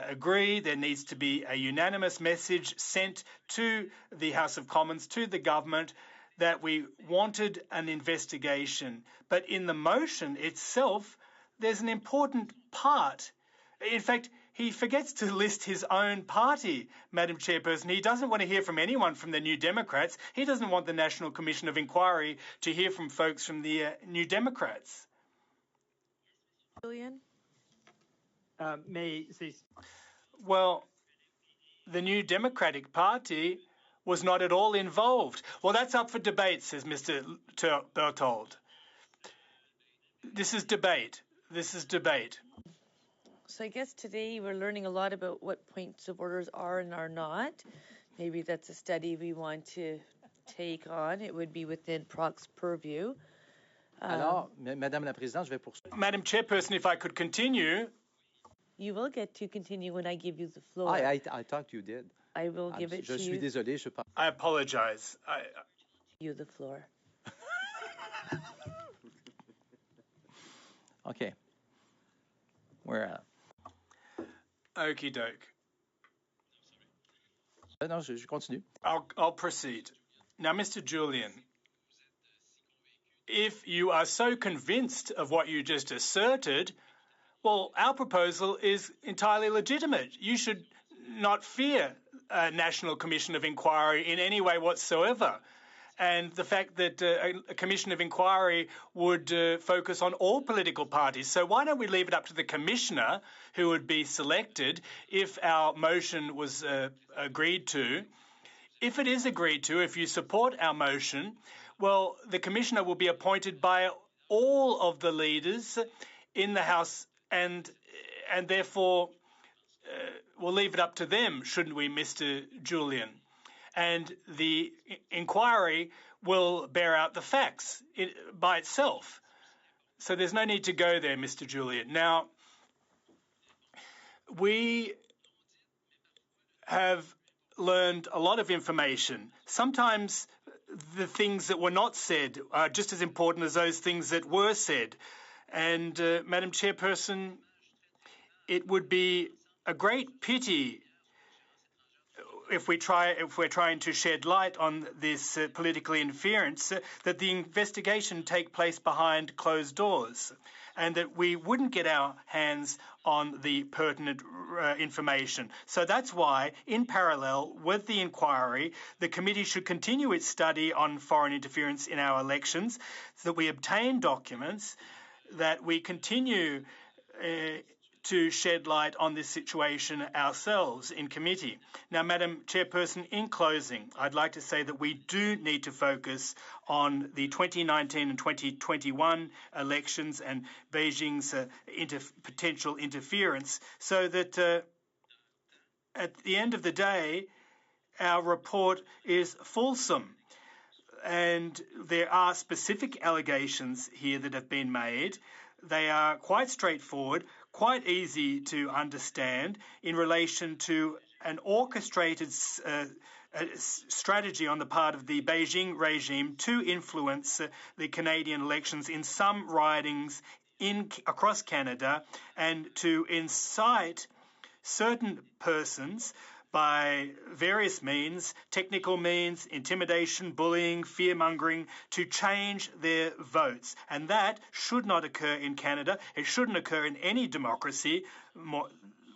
agree, there needs to be a unanimous message sent to the House of Commons, to the government, that we wanted an investigation. But in the motion itself, there's an important part. In fact, he forgets to list his own party, Madam Chairperson. He doesn't want to hear from anyone from the New Democrats. He doesn't want the National Commission of Inquiry to hear from folks from the New Democrats. Julian? Well, the New Democratic Party was not at all involved. Well, that's up for debate, says Mr. Berthold. This is debate. So I guess today we're learning a lot about what points of orders are and are not. Maybe that's a study we want to take on. It would be within PROC's purview. Alors, Madame la Présidente, je vais poursuivre. Madam Chairperson, if I could continue. You will get to continue when I give you the floor. I thought you did. I will give it to you. Désolé, I apologize. You the floor. Okay. Where at? Okie doke. Non, je continue. I'll proceed. Now, Mr. Julian, if you are so convinced of what you just asserted, well, our proposal is entirely legitimate. You should not fear a National Commission of Inquiry in any way whatsoever. And the fact that a Commission of Inquiry would focus on all political parties. So why don't we leave it up to the Commissioner who would be selected if our motion was agreed to? If it is agreed to, if you support our motion, well, the Commissioner will be appointed by all of the leaders in the House, and therefore we'll leave it up to them, shouldn't we, Mr. Julian? And the inquiry will bear out the facts by itself. So there's no need to go there, Mr. Julian. Now, we have learned a lot of information. Sometimes the things that were not said are just as important as those things that were said. And, Madam Chairperson, it would be a great pity if we're trying to shed light on this political interference, that the investigation take place behind closed doors, and that we wouldn't get our hands on the pertinent information. So that's why, in parallel with the inquiry, the committee should continue its study on foreign interference in our elections, so that we obtain documents, that we continue to shed light on this situation ourselves in committee. Now, Madam Chairperson, in closing, I'd like to say that we do need to focus on the 2019 and 2021 elections and Beijing's potential interference, so that at the end of the day, our report is fulsome. And there are specific allegations here that have been made. They are quite straightforward, quite easy to understand in relation to an orchestrated strategy on the part of the Beijing regime to influence the Canadian elections in some ridings across Canada, and to incite certain persons by various means, technical means, intimidation, bullying, fear-mongering, to change their votes. And that should not occur in Canada. It shouldn't occur in any democracy,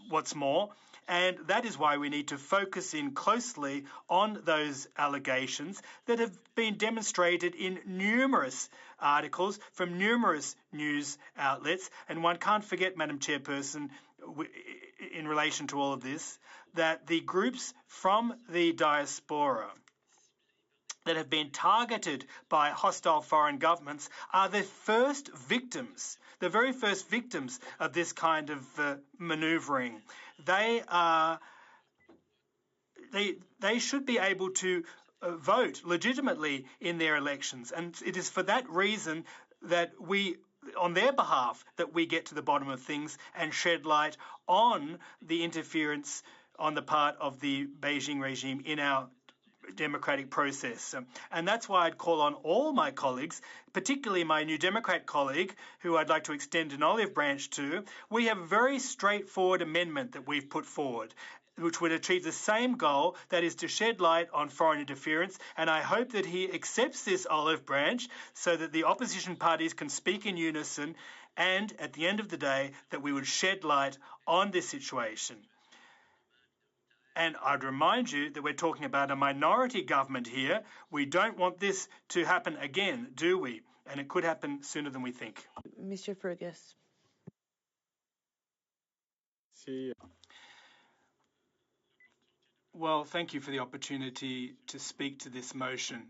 what's more. And that is why we need to focus in closely on those allegations that have been demonstrated in numerous articles from numerous news outlets. And one can't forget, Madam Chairperson, in relation to all of this, that the groups from the diaspora that have been targeted by hostile foreign governments are the first victims, the very first victims of this kind of manoeuvring. They should be able to vote legitimately in their elections, and it is for that reason that we, on their behalf, that we get to the bottom of things and shed light on the interference on the part of the Beijing regime in our democratic process. And that's why I'd call on all my colleagues, particularly my New Democrat colleague, who I'd like to extend an olive branch to. We have a very straightforward amendment that we've put forward, which would achieve the same goal, that is to shed light on foreign interference. And I hope that he accepts this olive branch so that the opposition parties can speak in unison, and at the end of the day, that we would shed light on this situation. And I'd remind you that we're talking about a minority government here. We don't want this to happen again, do we? And it could happen sooner than we think. Mr. Fergus. Well, thank you for the opportunity to speak to this motion,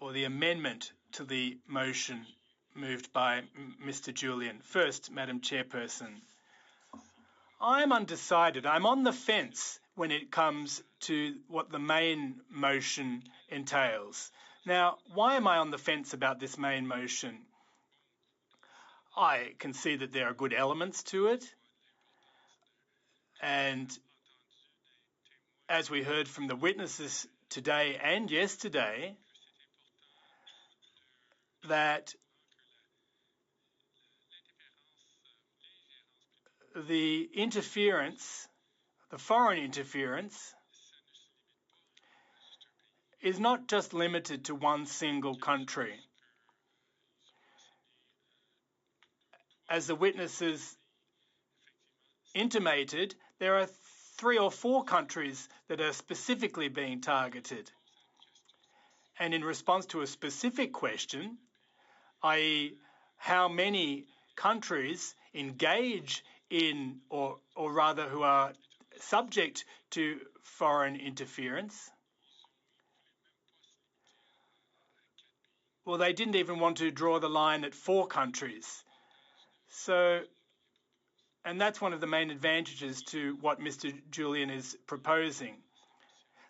or the amendment to the motion moved by Mr. Julian. First, Madam Chairperson, I'm undecided. I'm on the fence when it comes to what the main motion entails. Now, why am I on the fence about this main motion? I can see that there are good elements to it. And as we heard from the witnesses today and yesterday, that the interference, the foreign interference, is not just limited to one single country. As the witnesses intimated, there are 3 or 4 countries that are specifically being targeted. And in response to a specific question, i.e., how many countries engage in, or rather who are subject to foreign interference, well, they didn't even want to draw the line at 4 countries. So, and that's one of the main advantages to what Mr. Julian is proposing.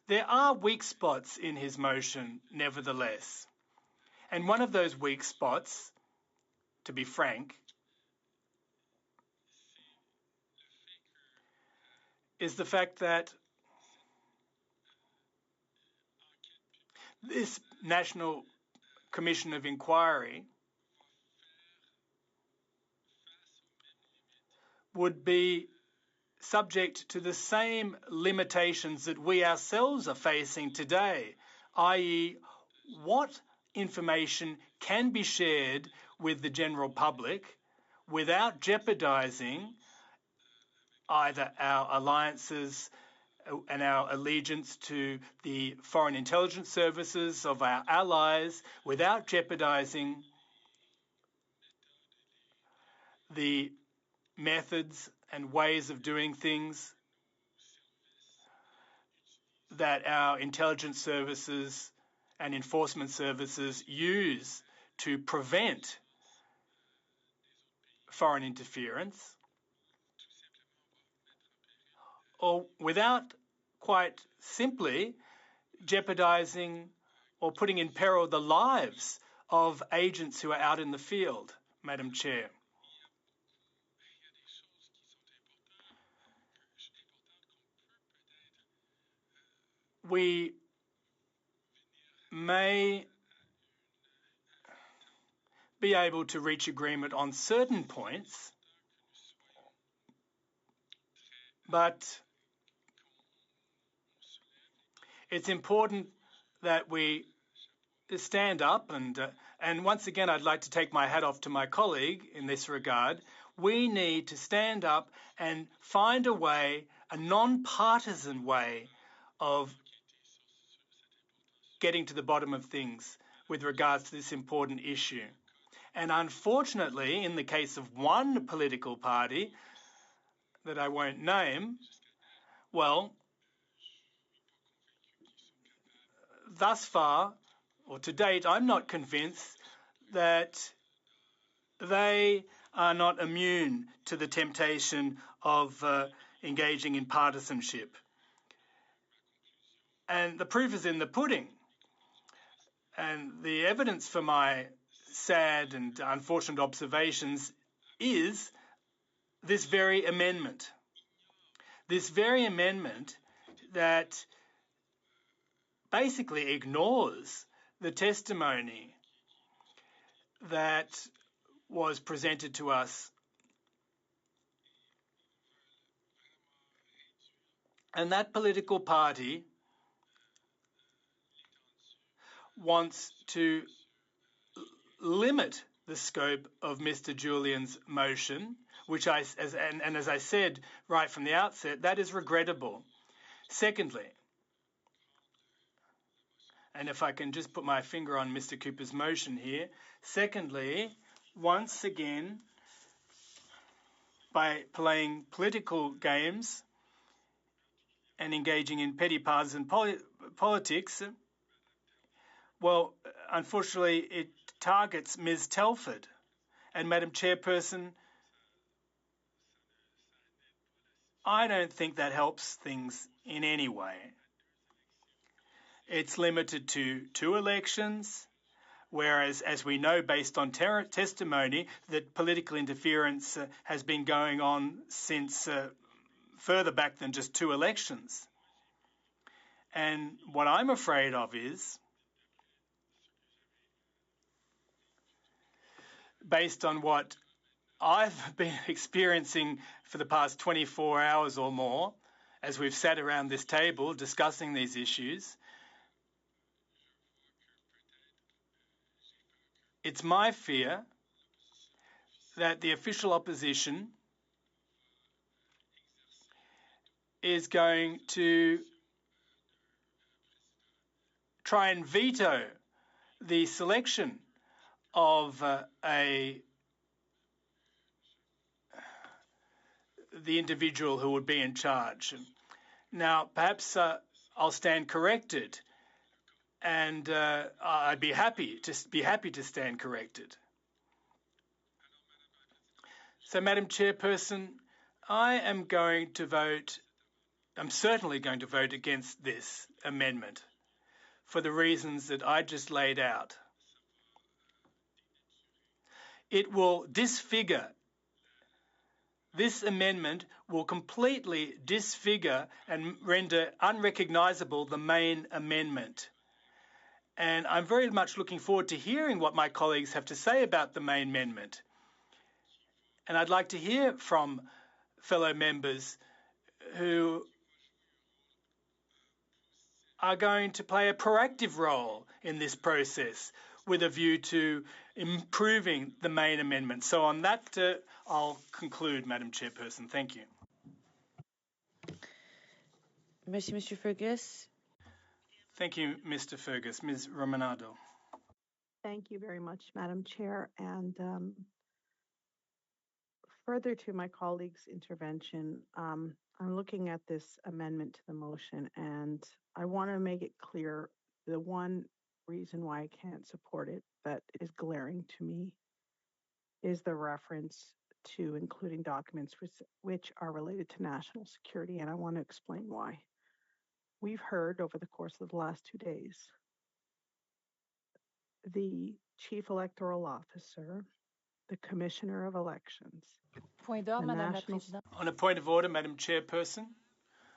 There are weak spots in his motion, nevertheless. And one of those weak spots, to be frank, is the fact that this National Commission of Inquiry would be subject to the same limitations that we ourselves are facing today, i.e., what information can be shared with the general public without jeopardizing either our alliances and our allegiance to the foreign intelligence services of our allies, without jeopardizing the methods and ways of doing things that our intelligence services and enforcement services use to prevent foreign interference, or without quite simply jeopardizing or putting in peril the lives of agents who are out in the field, Madam Chair. We may be able to reach agreement on certain points, but it's important that we stand up and once again, I'd like to take my hat off to my colleague in this regard. We need to stand up and find a way, a non-partisan way of getting to the bottom of things with regards to this important issue. And unfortunately, in the case of one political party that I won't name, well, thus far, or to date, I'm not convinced that they are not immune to the temptation of engaging in partisanship. And the proof is in the pudding. And the evidence for my sad and unfortunate observations is this very amendment. This very amendment that basically ignores the testimony that was presented to us. And that political party wants to limit the scope of Mr. Julian's motion, which as I said right from the outset, that is regrettable. Secondly, and if I can just put my finger on Mr. Cooper's motion here, secondly, once again, by playing political games and engaging in petty partisan politics, well, unfortunately, it targets Ms. Telford. And Madam Chairperson, I don't think that helps things in any way. It's limited to 2 elections whereas, as we know, based on testimony, that political interference has been going on since further back than just 2 elections. And what I'm afraid of is, based on what I've been experiencing for the past 24 hours or more, as we've sat around this table discussing these issues, it's my fear that the official opposition is going to try and veto the selection of the individual who would be in charge. Now, perhaps I'll stand corrected, and I'd be happy to stand corrected. So, Madam Chairperson, I'm certainly going to vote against this amendment for the reasons that I just laid out. It will disfigure, this amendment will completely disfigure and render unrecognisable the main amendment. And I'm very much looking forward to hearing what my colleagues have to say about the main amendment. And I'd like to hear from fellow members who are going to play a proactive role in this process with a view to improving the main amendment. So on that, I'll conclude, Madam Chairperson. Thank you. Merci, Mr. Fergus. Thank you, Mr. Fergus. Ms. Romanado. Thank you very much, Madam Chair. And further to my colleague's intervention, I'm looking at this amendment to the motion, and I want to make it clear the one reason why I can't support it that is glaring to me is the reference to including documents which are related to national security, and I want to explain why. We've heard over the course of the last 2 days the Chief Electoral Officer, the Commissioner of Elections, On a point of order, Madam Chairperson,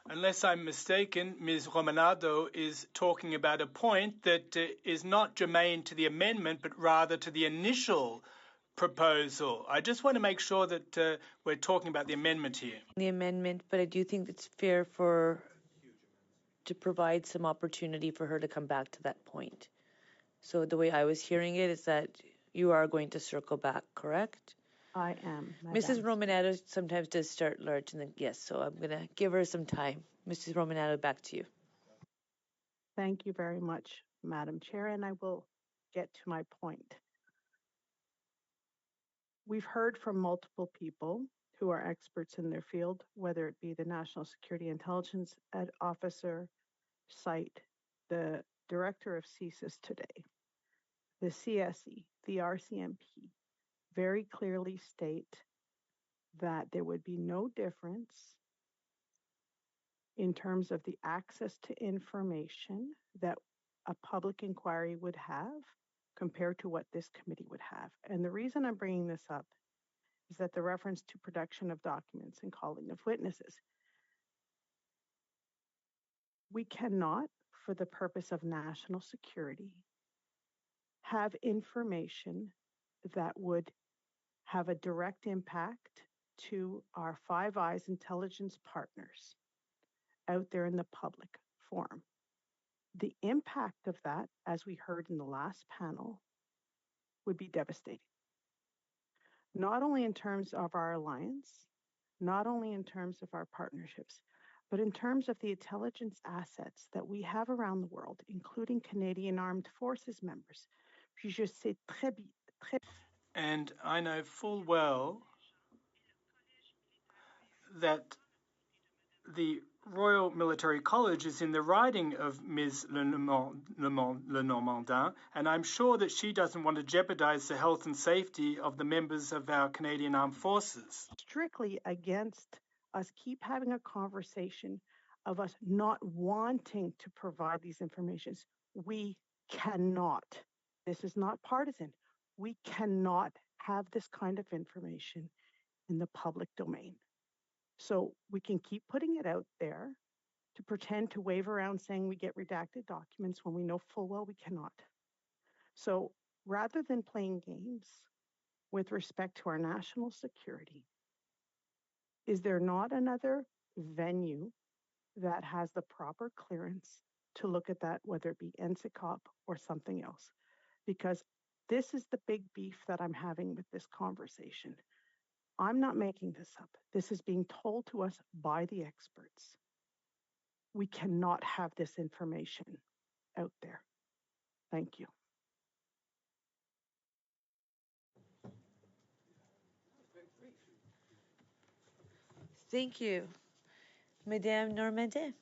unless I'm mistaken, Ms. Romanado is talking about a point that is not germane to the amendment, but rather to the initial proposal. I just want to make sure that we're talking about the amendment here. The amendment, but I do think it's fair to provide some opportunity for her to come back to that point. So the way I was hearing it is that you are going to circle back, correct? I am. Mrs. Romanado sometimes does start large, and then yes, so I'm going to give her some time. Mrs. Romanado, back to you. Thank you very much, Madam Chair, and I will get to my point. We've heard from multiple people who are experts in their field, whether it be the National Security Intelligence Officer, CITE, the Director of CSIS today, the CSE, the RCMP, very clearly state that there would be no difference in terms of the access to information that a public inquiry would have compared to what this committee would have. And the reason I'm bringing this up is that the reference to production of documents and calling of witnesses. We cannot, for the purpose of national security, have information that would have a direct impact to our Five Eyes intelligence partners out there in the public forum. The impact of that, as we heard in the last panel, would be devastating. Not only in terms of our alliance, not only in terms of our partnerships, but in terms of the intelligence assets that we have around the world, including Canadian Armed Forces members. And I know full well that the Royal Military College is in the riding of Ms. Lenormandin, and I'm sure that she doesn't want to jeopardize the health and safety of the members of our Canadian Armed Forces. Strictly against us keep having a conversation of us not wanting to provide these informations. We cannot. This is not partisan. We cannot have this kind of information in the public domain. So we can keep putting it out there to pretend to wave around saying we get redacted documents when we know full well we cannot. So rather than playing games with respect to our national security, is there not another venue that has the proper clearance to look at that, whether it be NCCOP or something else? Because this is the big beef that I'm having with this conversation. I'm not making this up. This is being told to us by the experts. We cannot have this information out there. Thank you. Thank you. Madame Normandin.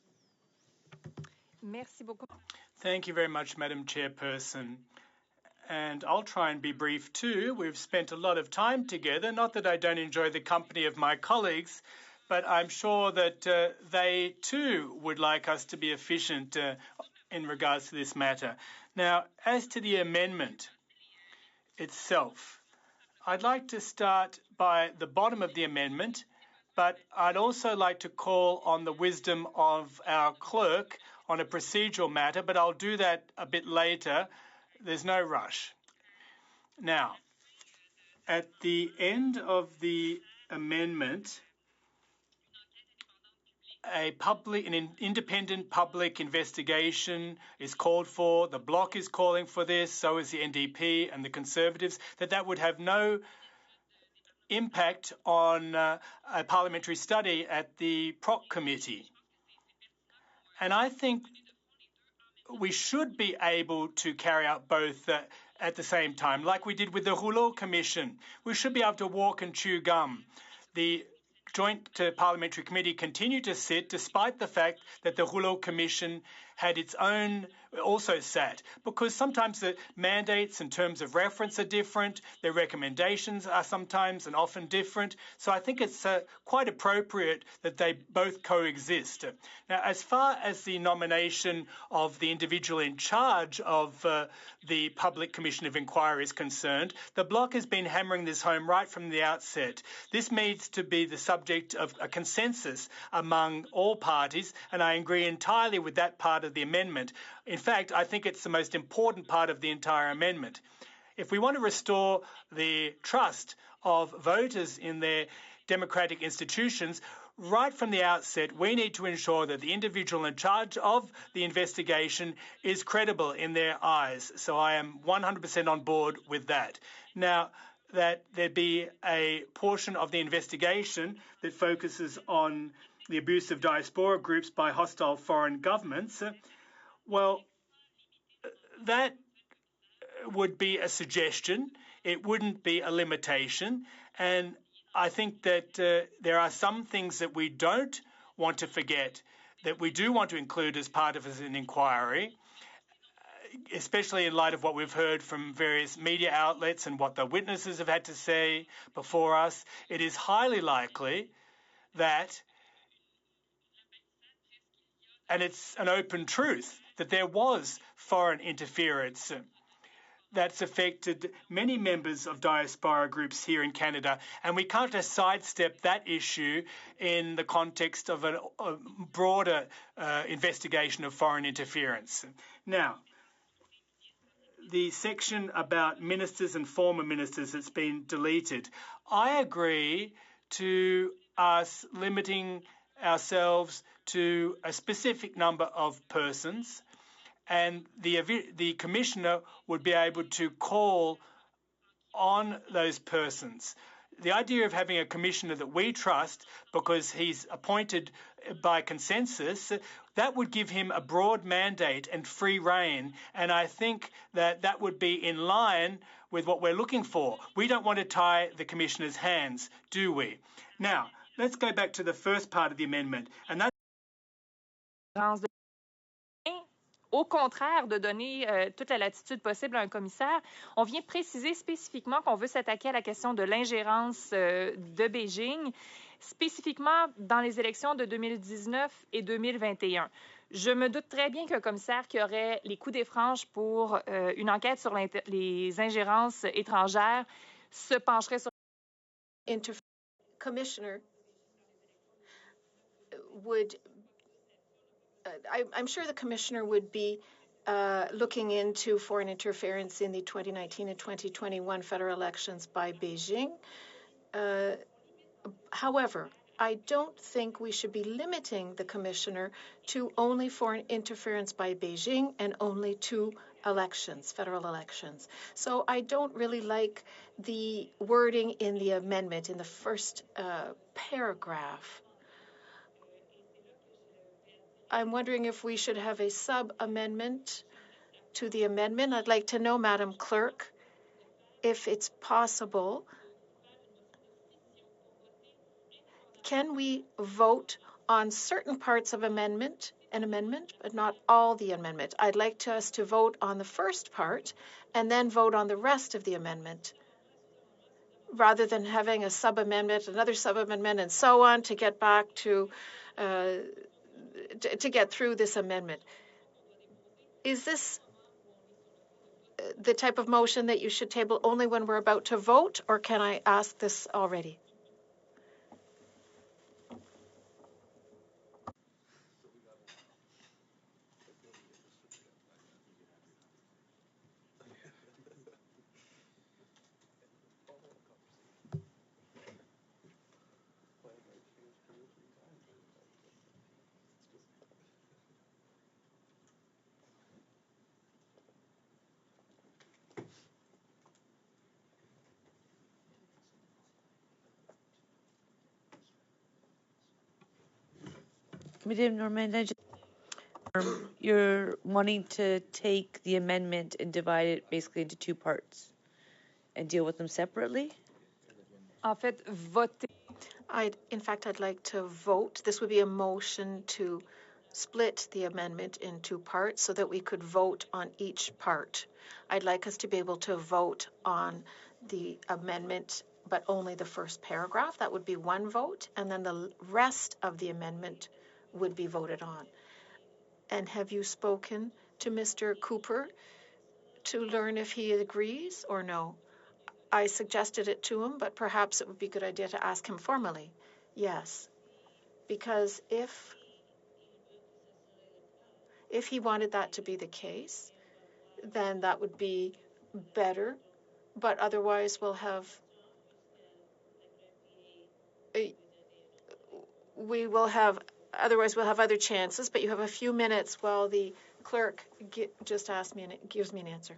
Merci beaucoup. Thank you very much, Madam Chairperson. And I'll try and be brief too. We've spent a lot of time together. Not that I don't enjoy the company of my colleagues, but I'm sure that they too would like us to be efficient in regards to this matter. Now, as to the amendment itself, I'd like to start by the bottom of the amendment, but I'd also like to call on the wisdom of our clerk on a procedural matter, but I'll do that a bit later. There's no rush. Now, at the end of the amendment, an independent public investigation is called for. The Bloc is calling for this, so is the NDP and the Conservatives, that would have no impact on a parliamentary study at the PROC committee. And I think we should be able to carry out both at the same time, like we did with the Rouleau Commission. We should be able to walk and chew gum. The Joint Parliamentary Committee continued to sit despite the fact that the Rouleau Commission had its own also sat, because sometimes the mandates and terms of reference are different, their recommendations are sometimes and often different, so I think it's quite appropriate that they both coexist. Now, as far as the nomination of the individual in charge of the Public Commission of Inquiry is concerned, the Bloc has been hammering this home right from the outset. This needs to be the subject of a consensus among all parties, and I agree entirely with that part of the amendment. In fact, I think it's the most important part of the entire amendment. If we want to restore the trust of voters in their democratic institutions, right from the outset, we need to ensure that the individual in charge of the investigation is credible in their eyes. So I am 100% on board with that. Now, that there be a portion of the investigation that focuses on the abuse of diaspora groups by hostile foreign governments, well, that would be a suggestion. It wouldn't be a limitation. And I think that there are some things that we don't want to forget, that we do want to include as part of an inquiry, especially in light of what we've heard from various media outlets and what the witnesses have had to say before us. It is highly likely that, and it's an open truth, that there was foreign interference that's affected many members of diaspora groups here in Canada, and we can't just sidestep that issue in the context of a broader investigation of foreign interference. Now, the section about ministers and former ministers that's been deleted, I agree to us limiting ourselves to a specific number of persons, and the commissioner would be able to call on those persons. The idea of having a commissioner that we trust because he's appointed by consensus, that would give him a broad mandate and free rein, and I think that that would be in line with what we're looking for. We don't want to tie the commissioner's hands, do we? Now, let's go back to the first part of the amendment, and that's Au contraire de donner toute la latitude possible à un commissaire, on vient préciser spécifiquement qu'on veut s'attaquer à la question de l'ingérence de Beijing, spécifiquement dans les élections de 2019 et 2021. Je me doute très bien qu'un commissaire qui aurait les coups des franges pour une enquête sur les ingérences étrangères se pencherait sur... Commissioner would, I'm sure the commissioner would be looking into foreign interference in the 2019 and 2021 federal elections by Beijing. However, I don't think we should be limiting the commissioner to only foreign interference by Beijing and only to elections, federal elections. So I don't really like the wording in the amendment in the first paragraph. I'm wondering if we should have a sub-amendment to the amendment. I'd like to know, Madam Clerk, if it's possible, can we vote on certain parts of an amendment, but not all the amendment? I'd like us to vote on the first part and then vote on the rest of the amendment, rather than having a sub-amendment, another sub-amendment, and so on to get back to get through this amendment. Is this the type of motion that you should table only when we're about to vote, or can I ask this already? Madame Normand, you're wanting to take the amendment and divide it basically into two parts and deal with them separately? En fait, voter. In fact, I'd like to vote. This would be a motion to split the amendment in two parts so that we could vote on each part. I'd like us to be able to vote on the amendment, but only the first paragraph. That would be one vote, and then the rest of the amendment would be voted on. And have you spoken to Mr. Cooper to learn if he agrees or no? I suggested it to him, but perhaps it would be a good idea to ask him formally. Yes, because if he wanted that to be the case, then that would be better. But otherwise, we'll have other chances. But you have a few minutes while the clerk just asked me and it gives me an answer.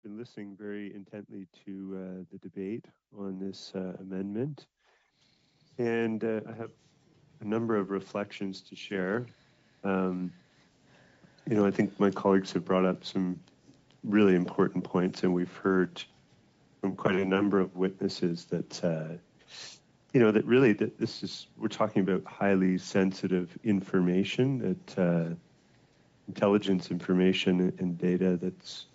Been listening very intently to the debate on this amendment, and I have a number of reflections to share. I think my colleagues have brought up some really important points, and we've heard from quite a number of witnesses that we're talking about highly sensitive information, that intelligence information and data that's,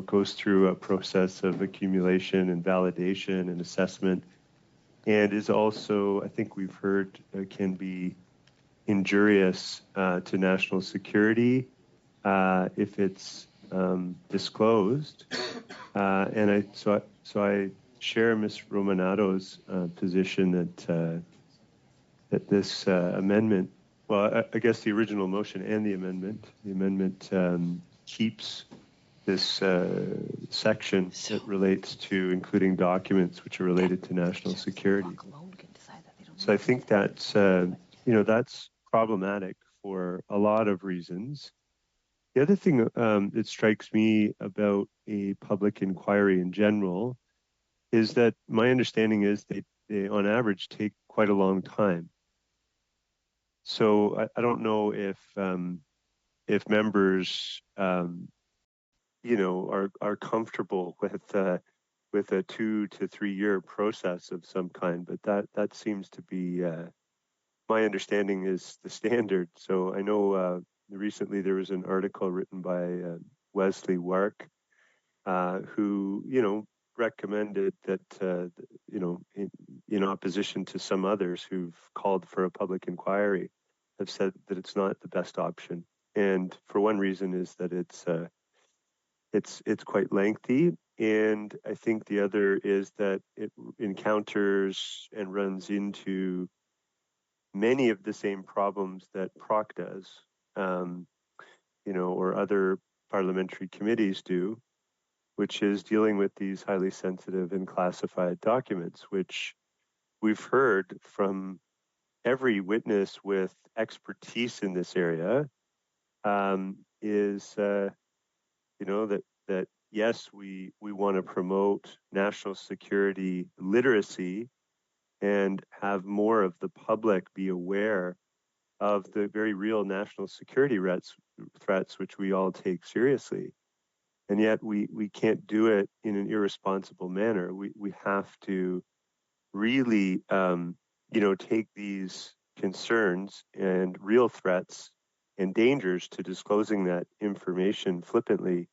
goes through a process of accumulation and validation and assessment, and is also, I think we've heard, can be injurious to national security if it's disclosed. And I share Ms. Romanado's position that this amendment, well, I guess the original motion and the amendment keeps this section that relates to including documents which are related to national security. So I think that's, that's problematic for a lot of reasons. The other thing that strikes me about a public inquiry in general is that my understanding is they on average take quite a long time. So I don't know if members are comfortable with a 2 to 3 year process of some kind, but that seems to be my understanding is the standard. So I know recently there was an article written by Wesley Wark, who recommended that in opposition to some others who've called for a public inquiry, have said that it's not the best option. And for one reason is that it's quite lengthy, and I think the other is that it encounters and runs into many of the same problems that PROC does, or other parliamentary committees do, which is dealing with these highly sensitive and classified documents, which we've heard from every witness with expertise in this area, is that yes, we want to promote national security literacy and have more of the public be aware of the very real national security threats which we all take seriously. And yet we can't do it in an irresponsible manner. We have to really take these concerns and real threats and dangers to disclosing that information flippantly.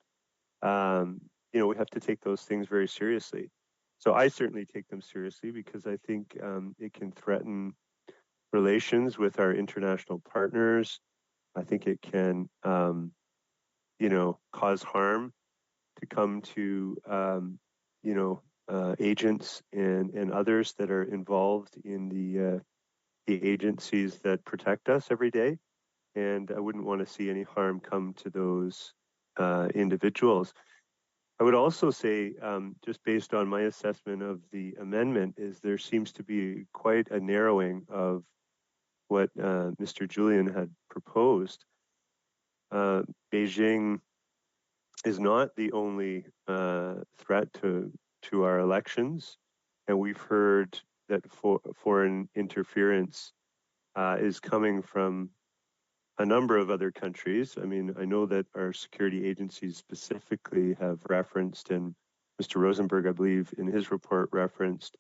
We have to take those things very seriously. So I certainly take them seriously because I think it can threaten relations with our international partners. I think it can, cause harm to come to, agents and others that are involved in the agencies that protect us every day. And I wouldn't want to see any harm come to those individuals. I would also say, just based on my assessment of the amendment, is there seems to be quite a narrowing of what Mr. Julian had proposed. Beijing is not the only threat to our elections, and we've heard that foreign interference is coming from a number of other countries. I mean, I know that our security agencies specifically have referenced, and Mr. Rosenberg, I believe, in his report referenced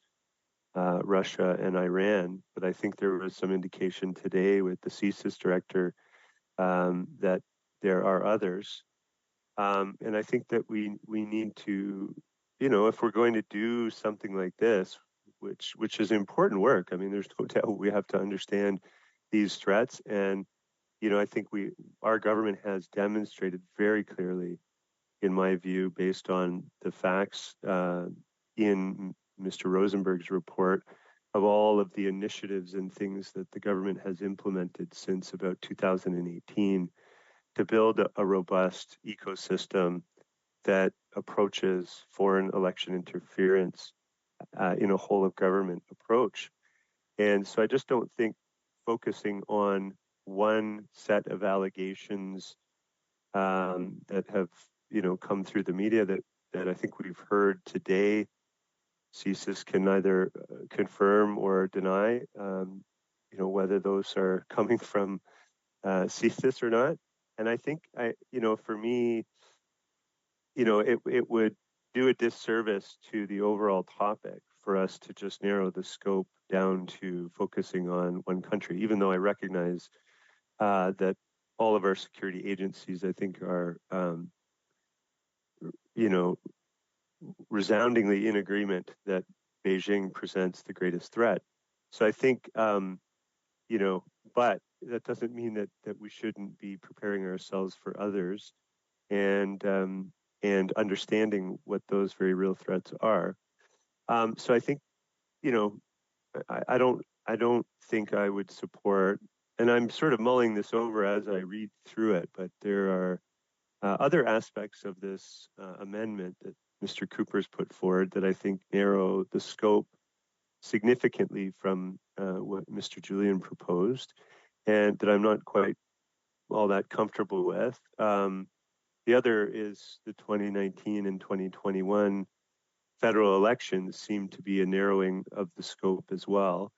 Russia and Iran, but I think there was some indication today with the CSIS director that there are others. And I think that we need to, if we're going to do something like this, which is important work. I mean, there's no doubt we have to understand these threats, and I think our government has demonstrated very clearly, in my view, based on the facts in Mr. Rosenberg's report, of all of the initiatives and things that the government has implemented since about 2018 to build a robust ecosystem that approaches foreign election interference in a whole of government approach. And so I just don't think focusing on one set of allegations that have come through the media that I think we've heard today, CSIS can neither confirm or deny whether those are coming from CSIS or not. And I think for me, it would do a disservice to the overall topic for us to just narrow the scope down to focusing on one country, even though I recognize that all of our security agencies, I think, are, resoundingly in agreement that Beijing presents the greatest threat. So I think, but that doesn't mean that we shouldn't be preparing ourselves for others and understanding what those very real threats are. So I think, I don't think I would support, and I'm sort of mulling this over as I read through it, but there are other aspects of this amendment that Mr. Cooper's put forward that I think narrow the scope significantly from what Mr. Julian proposed, and that I'm not quite all that comfortable with. The other is the 2019 and 2021 federal elections seem to be a narrowing of the scope as well.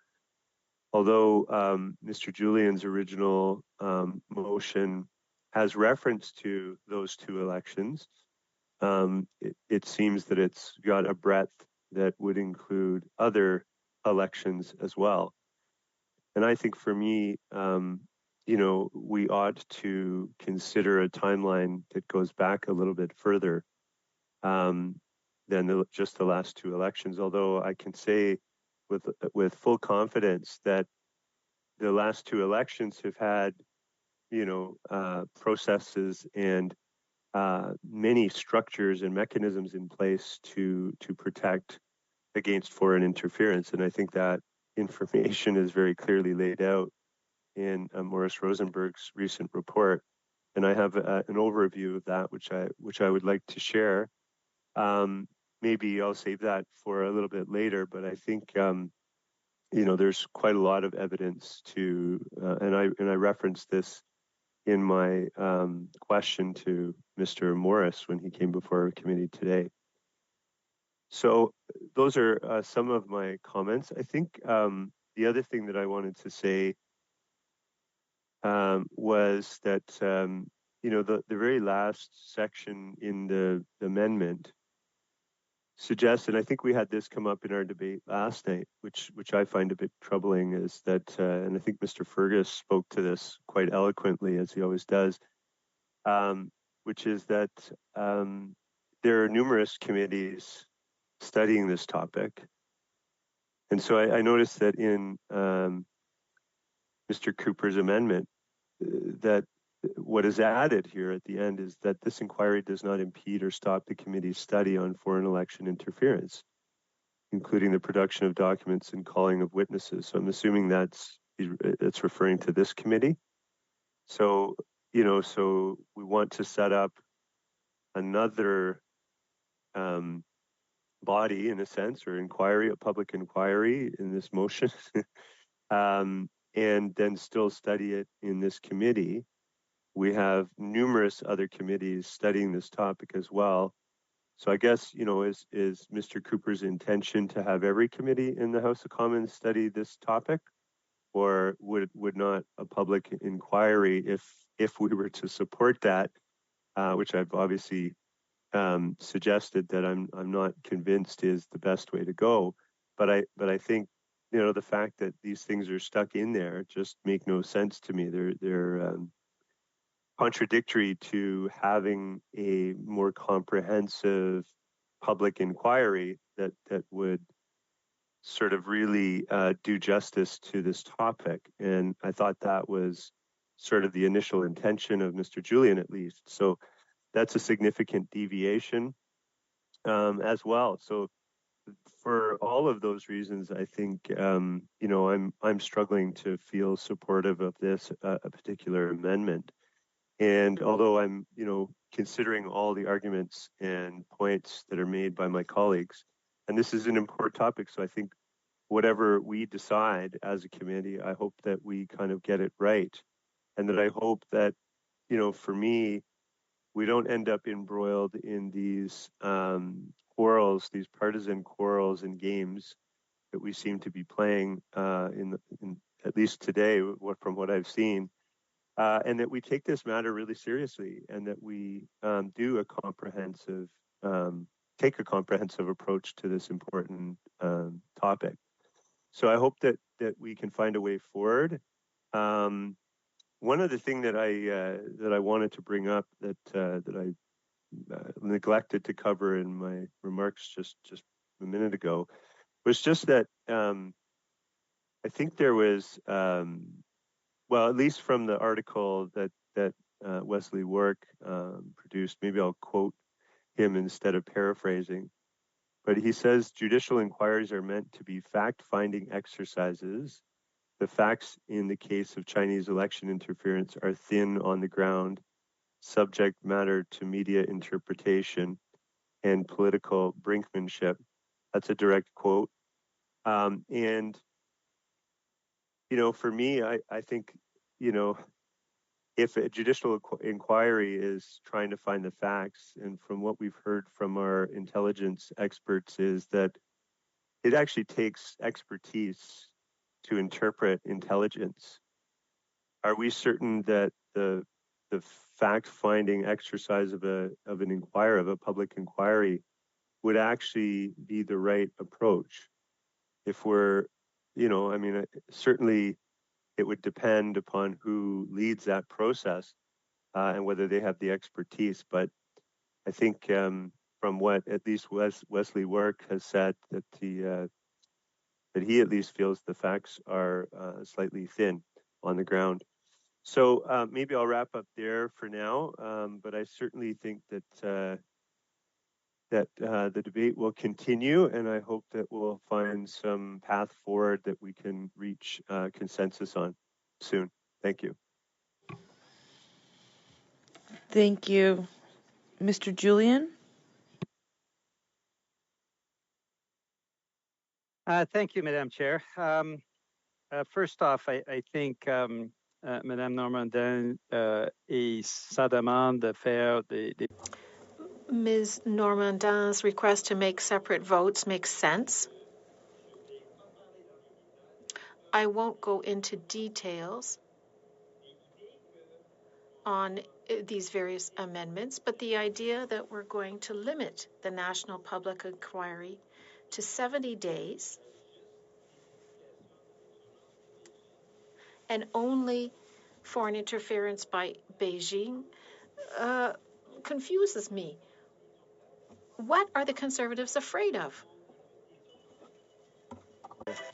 Although Mr. Julian's original motion has reference to those two elections, it seems that it's got a breadth that would include other elections as well. And I think for me, we ought to consider a timeline that goes back a little bit further than just the last two elections. Although I can say with full confidence that the last two elections have had, processes and many structures and mechanisms in place to protect against foreign interference. And I think that information is very clearly laid out in Morris Rosenberg's recent report. And I have an overview of that, which I would like to share. Maybe I'll save that for a little bit later, but I think there's quite a lot of evidence to, and I referenced this in my question to Mr. Morris when he came before our committee today. So those are some of my comments. I think the other thing that I wanted to say was that the very last section in the amendment suggests, and I think we had this come up in our debate last night, which I find a bit troubling, is that, and I think Mr. Fergus spoke to this quite eloquently, as he always does, which is that there are numerous committees studying this topic. And so I noticed that in Mr. Cooper's amendment, that what is added here at the end is that this inquiry does not impede or stop the committee's study on foreign election interference, including the production of documents and calling of witnesses. So I'm assuming that's referring to this committee. So, so we want to set up another body, in a sense, or inquiry, a public inquiry in this motion, and then still study it in this committee. We have numerous other committees studying this topic as well. So I guess, is Mr. Cooper's intention to have every committee in the House of Commons study this topic? Or would not a public inquiry, if we were to support that, which I've obviously suggested that I'm not convinced is the best way to go, but I think the fact that these things are stuck in there just make no sense to me. They're contradictory to having a more comprehensive public inquiry that would sort of really do justice to this topic. And I thought that was sort of the initial intention of Mr. Julian, at least. So that's a significant deviation as well. So for all of those reasons, I think I'm struggling to feel supportive of this a particular amendment. And although I'm considering all the arguments and points that are made by my colleagues, and this is an important topic, so I think whatever we decide as a committee, I hope that we kind of get it right, and that I hope that for me, we don't end up embroiled in these quarrels, these partisan quarrels and games that we seem to be playing in at least today, from what I've seen, and that we take this matter really seriously, and that we take a comprehensive approach to this important topic. So I hope that we can find a way forward. One other thing that I wanted to bring up that I neglected to cover in my remarks just a minute ago was just that I think there was, well, at least from the article that Wesley Wark produced, maybe I'll quote him instead of paraphrasing, but he says judicial inquiries are meant to be fact-finding exercises. The facts in the case of Chinese election interference are thin on the ground, subject matter to media interpretation and political brinkmanship. That's a direct quote. And, for me, I think, if a judicial inquiry is trying to find the facts, and from what we've heard from our intelligence experts is that it actually takes expertise to interpret intelligence. Are we certain that the fact-finding exercise of a public inquiry would actually be the right approach? If we're, certainly it would depend upon who leads that process and whether they have the expertise. But I think from what at least Wesley Work has said, that he at least feels the facts are slightly thin on the ground. So maybe I'll wrap up there for now, but I certainly think that the debate will continue, and I hope that we'll find some path forward that we can reach consensus on soon. Thank you. Thank you. Mr. Julian? Thank you, Madam Chair. First off, I think Madame Normandin et sa demande de faire des Ms. Normandin's request to make separate votes makes sense. I won't go into details on these various amendments, but the idea that we're going to limit the National Public Inquiry to 70 days and only foreign interference by Beijing confuses me. What are the Conservatives afraid of?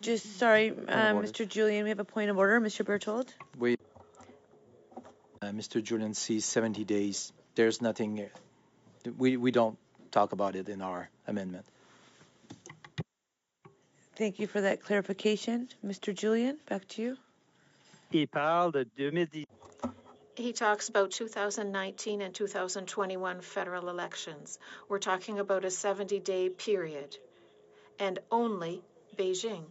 Just sorry, Mr. Julian, we have a point of order. Mr. Berthold? Oui. Mr. Julian sees 70 days. There's nothing, we don't talk about it in our amendment. Thank you for that clarification. Mr. Julian, back to you. Il parle de 2010. He talks about 2019 and 2021 federal elections. We're talking about a 70-day period and only Beijing.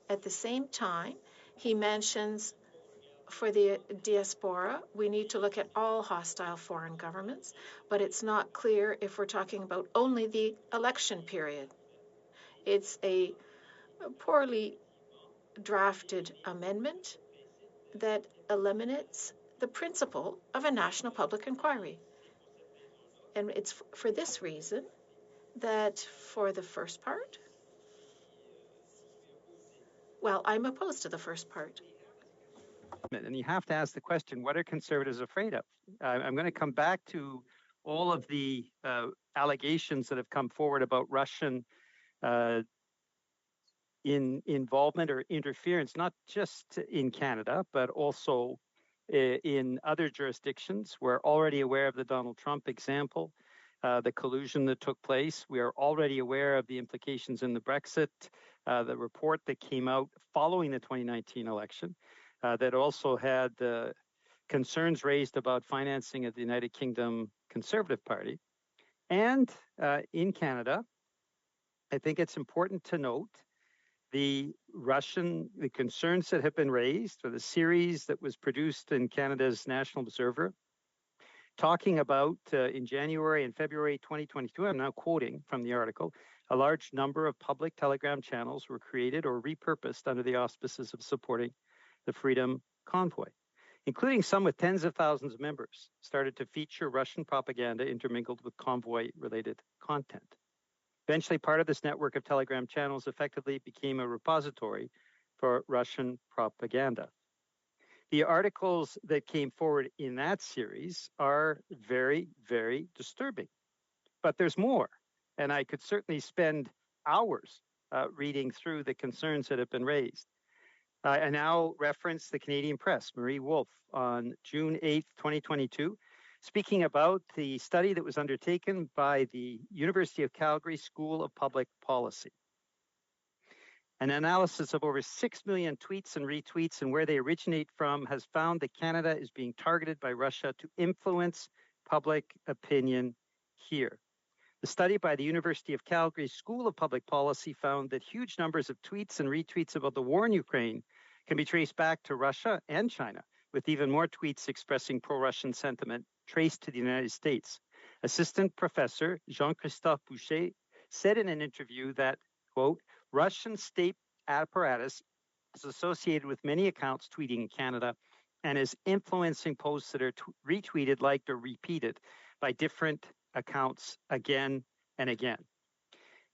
At the same time, he mentions for the diaspora, we need to look at all hostile foreign governments, but it's not clear if we're talking about only the election period. It's a poorly drafted amendment that eliminates the principle of a national public inquiry. And it's for this reason that for the first part, well, I'm opposed to the first part. And you have to ask the question, what are Conservatives afraid of? I'm going to come back to all of the allegations that have come forward about Russian involvement or interference, not just in Canada, but also in other jurisdictions. We're already aware of the Donald Trump example, the collusion that took place. We are already aware of the implications in the Brexit, the report that came out following the 2019 election that also had concerns raised about financing of the United Kingdom Conservative Party. And in Canada, I think it's important to note the concerns that have been raised, or the series that was produced in Canada's National Observer, talking about in January and February 2022, I'm now quoting from the article, a large number of public telegram channels were created or repurposed under the auspices of supporting the Freedom Convoy, including some with tens of thousands of members, started to feature Russian propaganda intermingled with convoy-related content. Eventually, part of this network of telegram channels effectively became a repository for Russian propaganda. The articles that came forward in that series are very, very disturbing. But there's more, and I could certainly spend hours reading through the concerns that have been raised. I now reference the Canadian Press, Marie Wolfe, on June 8th, 2022, speaking about the study that was undertaken by the University of Calgary School of Public Policy. An analysis of over 6 million tweets and retweets and where they originate from has found that Canada is being targeted by Russia to influence public opinion here. The study by the University of Calgary School of Public Policy found that huge numbers of tweets and retweets about the war in Ukraine can be traced back to Russia and China, with even more tweets expressing pro-Russian sentiment traced to the United States. Assistant Professor Jean-Christophe Boucher said in an interview that, quote, Russian state apparatus is associated with many accounts tweeting in Canada and is influencing posts that are retweeted, liked, or repeated by different accounts again and again.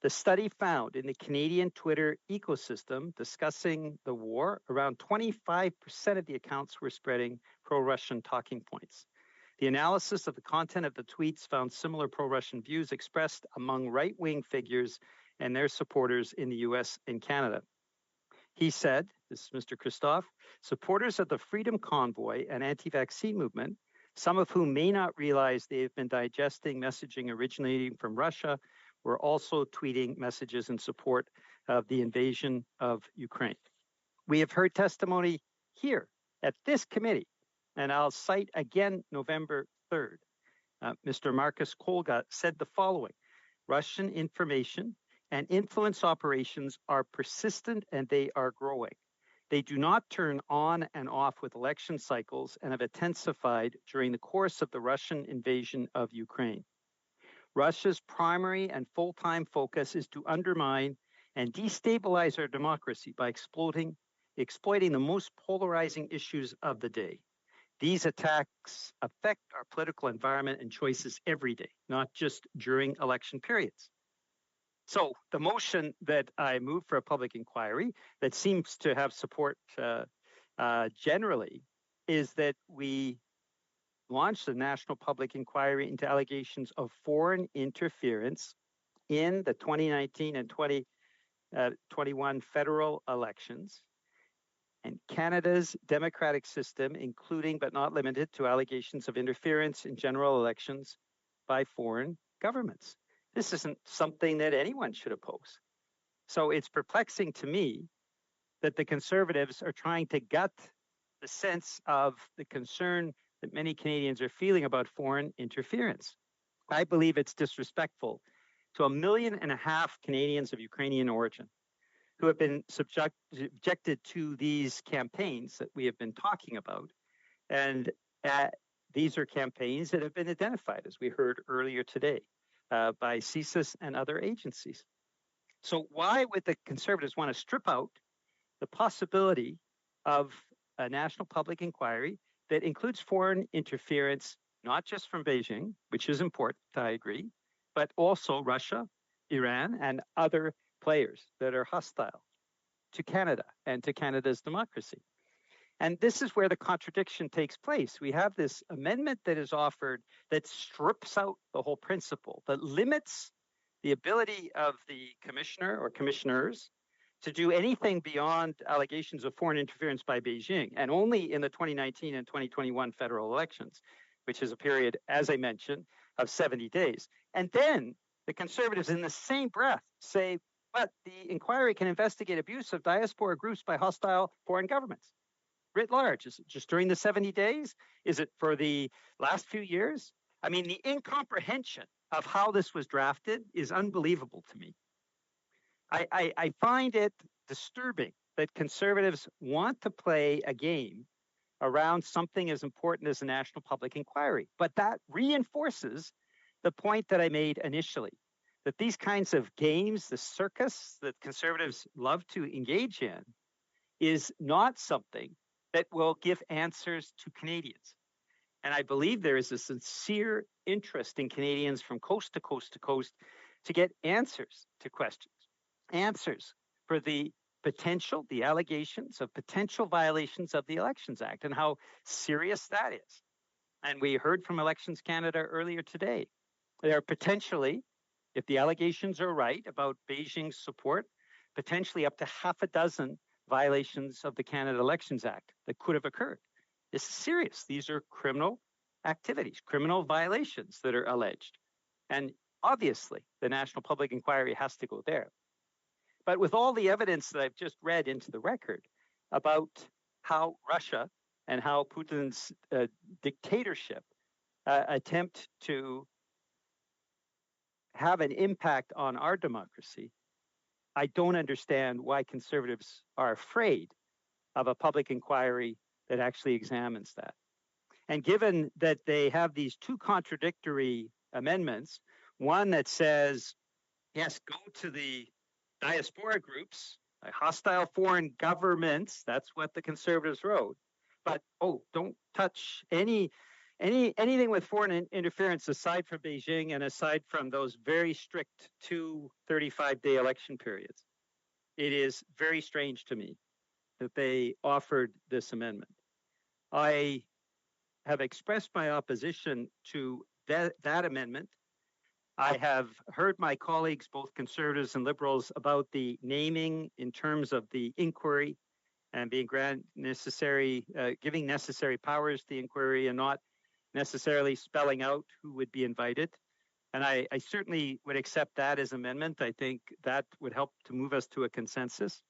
The study found in the Canadian Twitter ecosystem discussing the war, around 25% of the accounts were spreading pro-Russian talking points. The analysis of the content of the tweets found similar pro-Russian views expressed among right-wing figures and their supporters in the US and Canada. He said, this is Mr. Christophe, supporters of the Freedom Convoy and anti-vaccine movement, some of whom may not realize they have been digesting messaging originating from Russia, were also tweeting messages in support of the invasion of Ukraine. We have heard testimony here at this committee, and I'll cite again November 3rd. Mr. Marcus Kolga said the following: Russian information and influence operations are persistent and they are growing. They do not turn on and off with election cycles and have intensified during the course of the Russian invasion of Ukraine. Russia's primary and full-time focus is to undermine and destabilize our democracy by exploiting the most polarizing issues of the day. These attacks affect our political environment and choices every day, not just during election periods. So the motion that I move for a public inquiry that seems to have support generally is that we launch the national public inquiry into allegations of foreign interference in the 2019 and 2021 federal elections and Canada's democratic system, including but not limited to allegations of interference in general elections by foreign governments. This isn't something that anyone should oppose. So it's perplexing to me that the Conservatives are trying to gut the sense of the concern that many Canadians are feeling about foreign interference. I believe it's disrespectful to 1.5 million Canadians of Ukrainian origin who have been subjected to these campaigns that we have been talking about. And these are campaigns that have been identified, as we heard earlier today, by CSIS and other agencies. So why would the Conservatives want to strip out the possibility of a national public inquiry that includes foreign interference, not just from Beijing, which is important, I agree, but also Russia, Iran, and other players that are hostile to Canada and to Canada's democracy? And this is where the contradiction takes place. We have this amendment that is offered that strips out the whole principle, that limits the ability of the commissioner or commissioners to do anything beyond allegations of foreign interference by Beijing, and only in the 2019 and 2021 federal elections, which is a period, as I mentioned, of 70 days. And then the Conservatives in the same breath say, but the inquiry can investigate abuse of diaspora groups by hostile foreign governments. Writ large? Is it just during the 70 days? Is it for the last few years? I mean, the incomprehension of how this was drafted is unbelievable to me. I find it disturbing that Conservatives want to play a game around something as important as a national public inquiry. But that reinforces the point that I made initially, that these kinds of games, the circus that Conservatives love to engage in, is not something that will give answers to Canadians. And I believe there is a sincere interest in Canadians from coast to coast to coast to get answers to questions, answers for the allegations of potential violations of the Elections Act and how serious that is. And we heard from Elections Canada earlier today. There are potentially, if the allegations are right about Beijing's support, potentially up to half a dozen violations of the Canada Elections Act that could have occurred. This is serious. These are criminal activities, criminal violations that are alleged. And obviously, the National Public Inquiry has to go there. But with all the evidence that I've just read into the record about how Russia and how Putin's dictatorship attempt to have an impact on our democracy, I don't understand why conservatives are afraid of a public inquiry that actually examines that. And given that they have these two contradictory amendments, one that says, yes, go to the diaspora groups, hostile foreign governments, that's what the conservatives wrote, but don't touch anything with foreign interference aside from Beijing and aside from those very strict 2 35-day election periods. It is very strange to me that they offered this amendment. I have expressed my opposition to that amendment. I have heard my colleagues, both conservatives and liberals, about the naming in terms of the inquiry and being giving necessary powers to the inquiry and not necessarily spelling out who would be invited. And I certainly would accept that as amendment. I think that would help to move us to a consensus.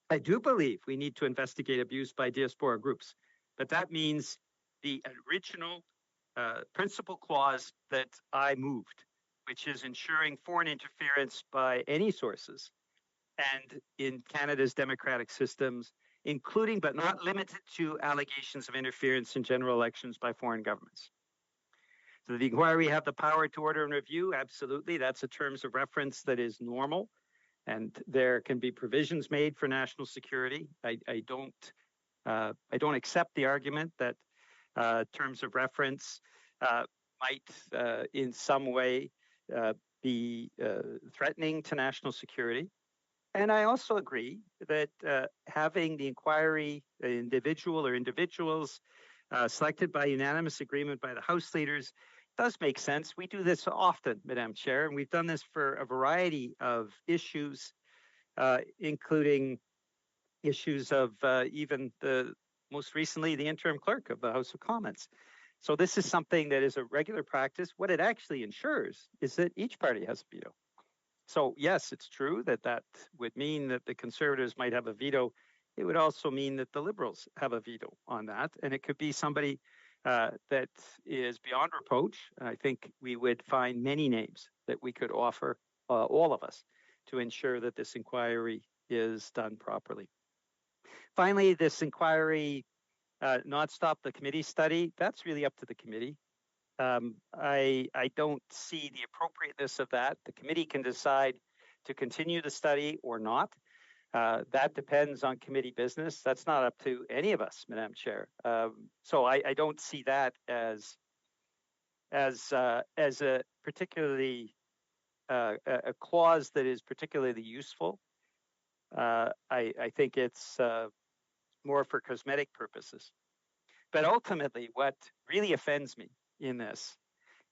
I do believe we need to investigate abuse by diaspora groups, but that means the original principal clause that I moved, which is ensuring foreign interference by any sources and in Canada's democratic systems, including but not limited to allegations of interference in general elections by foreign governments. So the inquiry have the power to order and review? Absolutely. That's a terms of reference that is normal. And there can be provisions made for national security. I don't accept the argument that terms of reference might in some way be threatening to national security. And I also agree that having the inquiry individual or individuals selected by unanimous agreement by the House leaders does make sense. We do this often, Madam Chair, and we've done this for a variety of issues, including issues of even most recently, the interim clerk of the House of Commons. So this is something that is a regular practice. What it actually ensures is that each party has a veto. So yes, it's true that would mean that the Conservatives might have a veto. It would also mean that the Liberals have a veto on that. And it could be somebody that is beyond reproach. I think we would find many names that we could offer, all of us, to ensure that this inquiry is done properly. Finally, this inquiry not stop the committee study. That's really up to the committee. I don't see the appropriateness of that. The committee can decide to continue the study or not. That depends on committee business. That's not up to any of us, Madam Chair. So I don't see that as a particularly a clause that is particularly useful. I think it's more for cosmetic purposes. But ultimately, what really offends me in this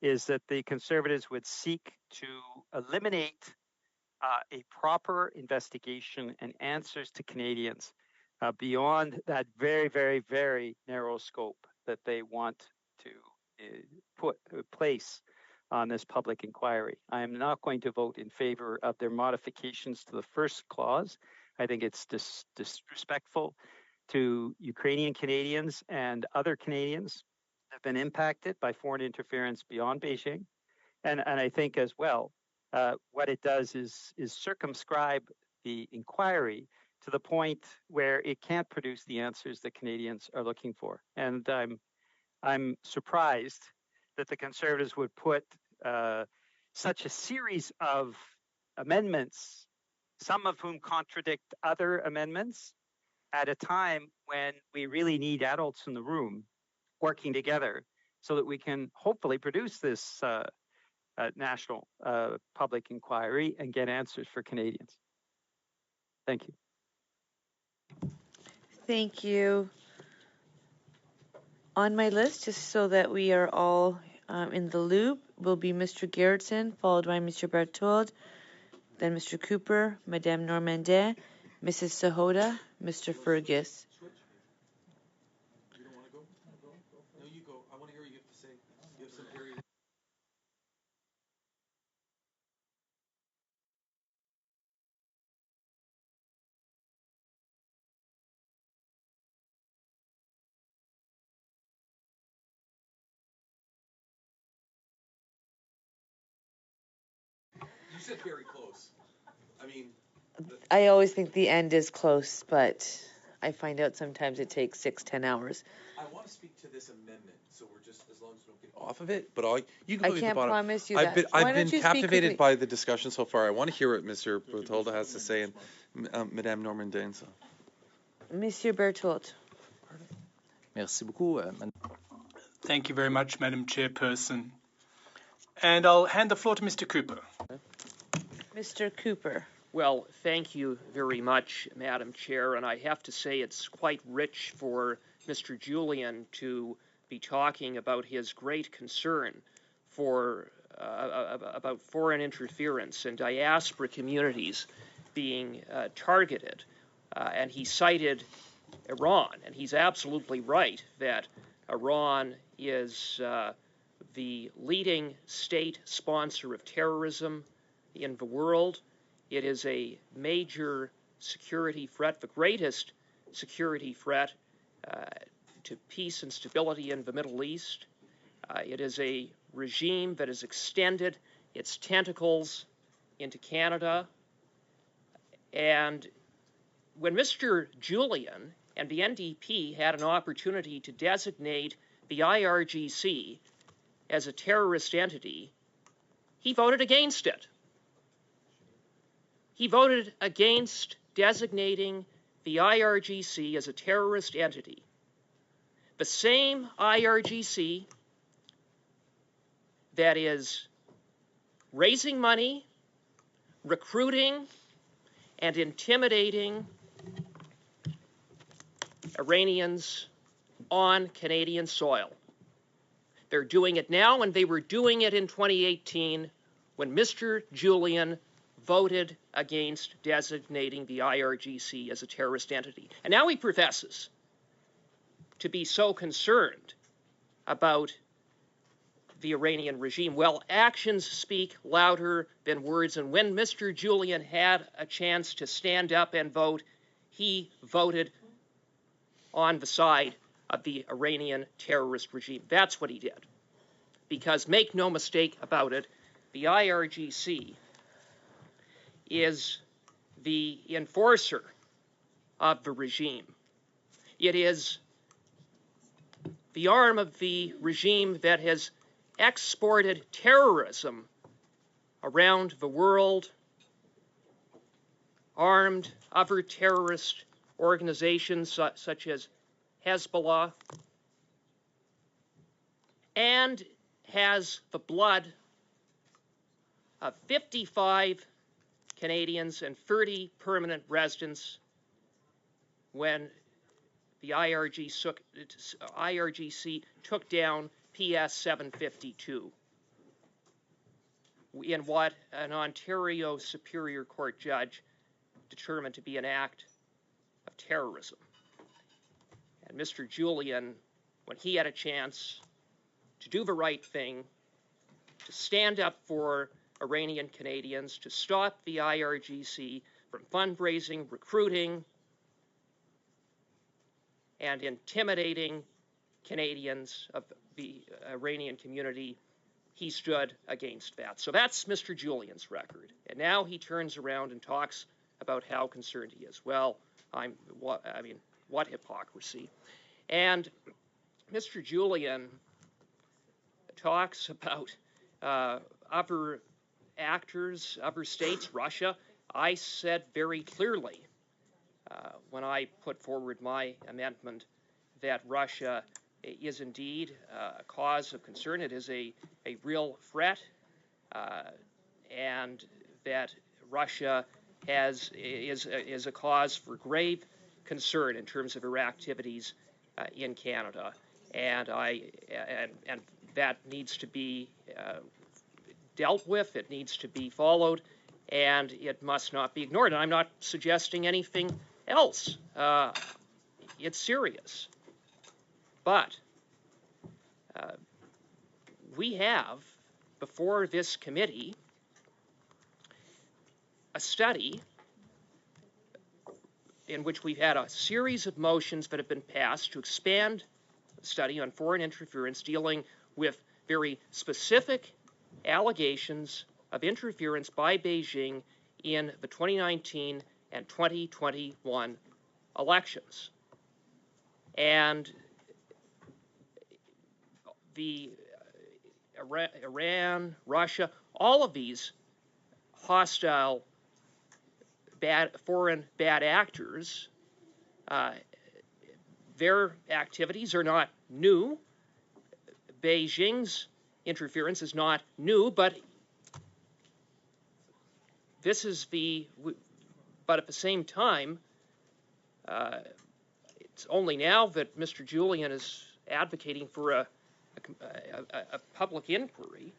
is that the Conservatives would seek to eliminate a proper investigation and answers to Canadians beyond that very, very, very narrow scope that they want to place on this public inquiry. I am not going to vote in favor of their modifications to the first clause. I think it's disrespectful to Ukrainian Canadians and other Canadians that have been impacted by foreign interference beyond Beijing. And I think as well, what it does is circumscribe the inquiry to the point where it can't produce the answers that Canadians are looking for. And I'm surprised that the Conservatives would put such a series of amendments, some of whom contradict other amendments, at a time when we really need adults in the room working together so that we can hopefully produce this national public inquiry and get answers for Canadians. Thank you. Thank you. On my list, just so that we are all in the loop, will be Mr. Gerritsen, followed by Mr. Berthold, then Mr. Cooper, Madame Normandin, Mrs. Sahota, Mr. Fergus. You don't want to go? No, you go. I want to hear what you have to say. said very close. I mean, I always think the end is close, but I find out sometimes it takes 6-10 hours. I want to speak to this amendment, so we're just, as long as we don't get off of it, but you can I put me at the can't bottom. promise you I've that. been captivated by the discussion so far. I want to hear what Mr. Bertolda has to say, and Madame Normandin. So. Monsieur Berthold. Merci beaucoup. Thank you very much, Madam Chairperson. And I'll hand the floor to Mr. Cooper. Mr. Cooper. Well, thank you very much, Madam Chair, and I have to say it's quite rich for Mr. Julian to be talking about his great concern for about foreign interference and diaspora communities being targeted. And he cited Iran, and he's absolutely right that Iran is the leading state sponsor of terrorism in the world. It is a major security threat, the greatest security threat to peace and stability in the Middle East. It is a regime that has extended its tentacles into Canada. And when Mr. Julian and the NDP had an opportunity to designate the IRGC as a terrorist entity, he voted against it. He voted against designating the IRGC as a terrorist entity. The same IRGC that is raising money, recruiting, and intimidating Iranians on Canadian soil. They're doing it now, and they were doing it in 2018 when Mr. Julian voted against designating the IRGC as a terrorist entity. And now he professes to be so concerned about the Iranian regime. Well, actions speak louder than words, and when Mr. Julian had a chance to stand up and vote, he voted on the side of the Iranian terrorist regime. That's what he did. Because make no mistake about it, the IRGC is the enforcer of the regime. It is the arm of the regime that has exported terrorism around the world, armed other terrorist organizations such as Hezbollah, and has the blood of 55 Canadians and 30 permanent residents when the IRGC took down PS 752 in what an Ontario Superior Court judge determined to be an act of terrorism. And Mr. Julian, when he had a chance to do the right thing, to stand up for Iranian Canadians, to stop the IRGC from fundraising, recruiting, and intimidating Canadians of the Iranian community, he stood against that. So that's Mr. Julian's record. And now he turns around and talks about how concerned he is. Well, what hypocrisy. And Mr. Julian talks about other actors, other states, Russia. I said very clearly when I put forward my amendment that Russia is indeed a cause of concern. It is a real threat, and that Russia is a cause for grave concern in terms of her activities in Canada, and that needs to be dealt with. It needs to be followed, and it must not be ignored. And I'm not suggesting anything else. It's serious. But we have, before this committee, a study in which we've had a series of motions that have been passed to expand the study on foreign interference dealing with very specific allegations of interference by Beijing in the 2019 and 2021 elections. And the Iran, Russia, all of these hostile foreign bad actors, their activities are not new. Beijing's interference is not new, but but at the same time, it's only now that Mr. Julian is advocating for a public inquiry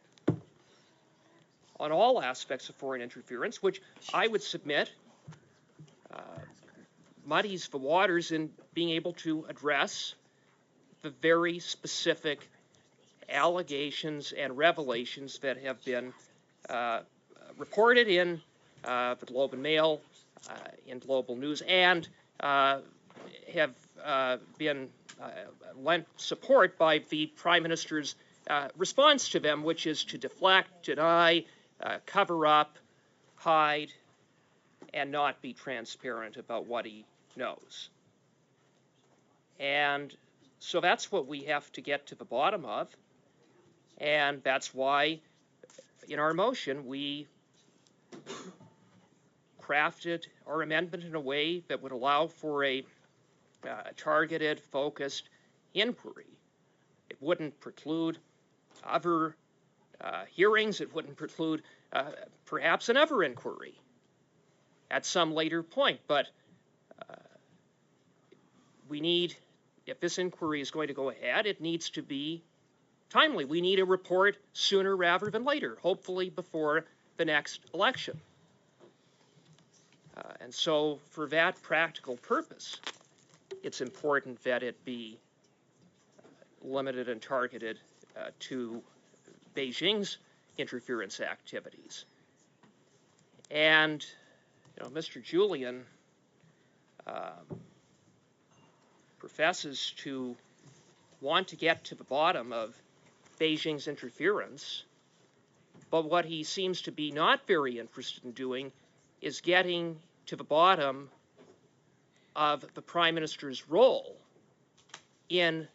on all aspects of foreign interference, which I would submit muddies the waters in being able to address the very specific allegations and revelations that have been reported in the Globe and Mail, in Global News, and have been lent support by the Prime Minister's response to them, which is to deflect, deny, cover up, hide, and not be transparent about what he knows. And so that's what we have to get to the bottom of, and that's why in our motion we crafted our amendment in a way that would allow for a targeted, focused inquiry. It wouldn't preclude other hearings. It wouldn't preclude perhaps another inquiry at some later point. But we need, if this inquiry is going to go ahead, it needs to be timely. We need a report sooner rather than later, hopefully before the next election. And so for that practical purpose, it's important that it be limited and targeted to Beijing's interference activities. And, Mr. Julian professes to want to get to the bottom of Beijing's interference, but what he seems to be not very interested in doing is getting to the bottom of the Prime Minister's role in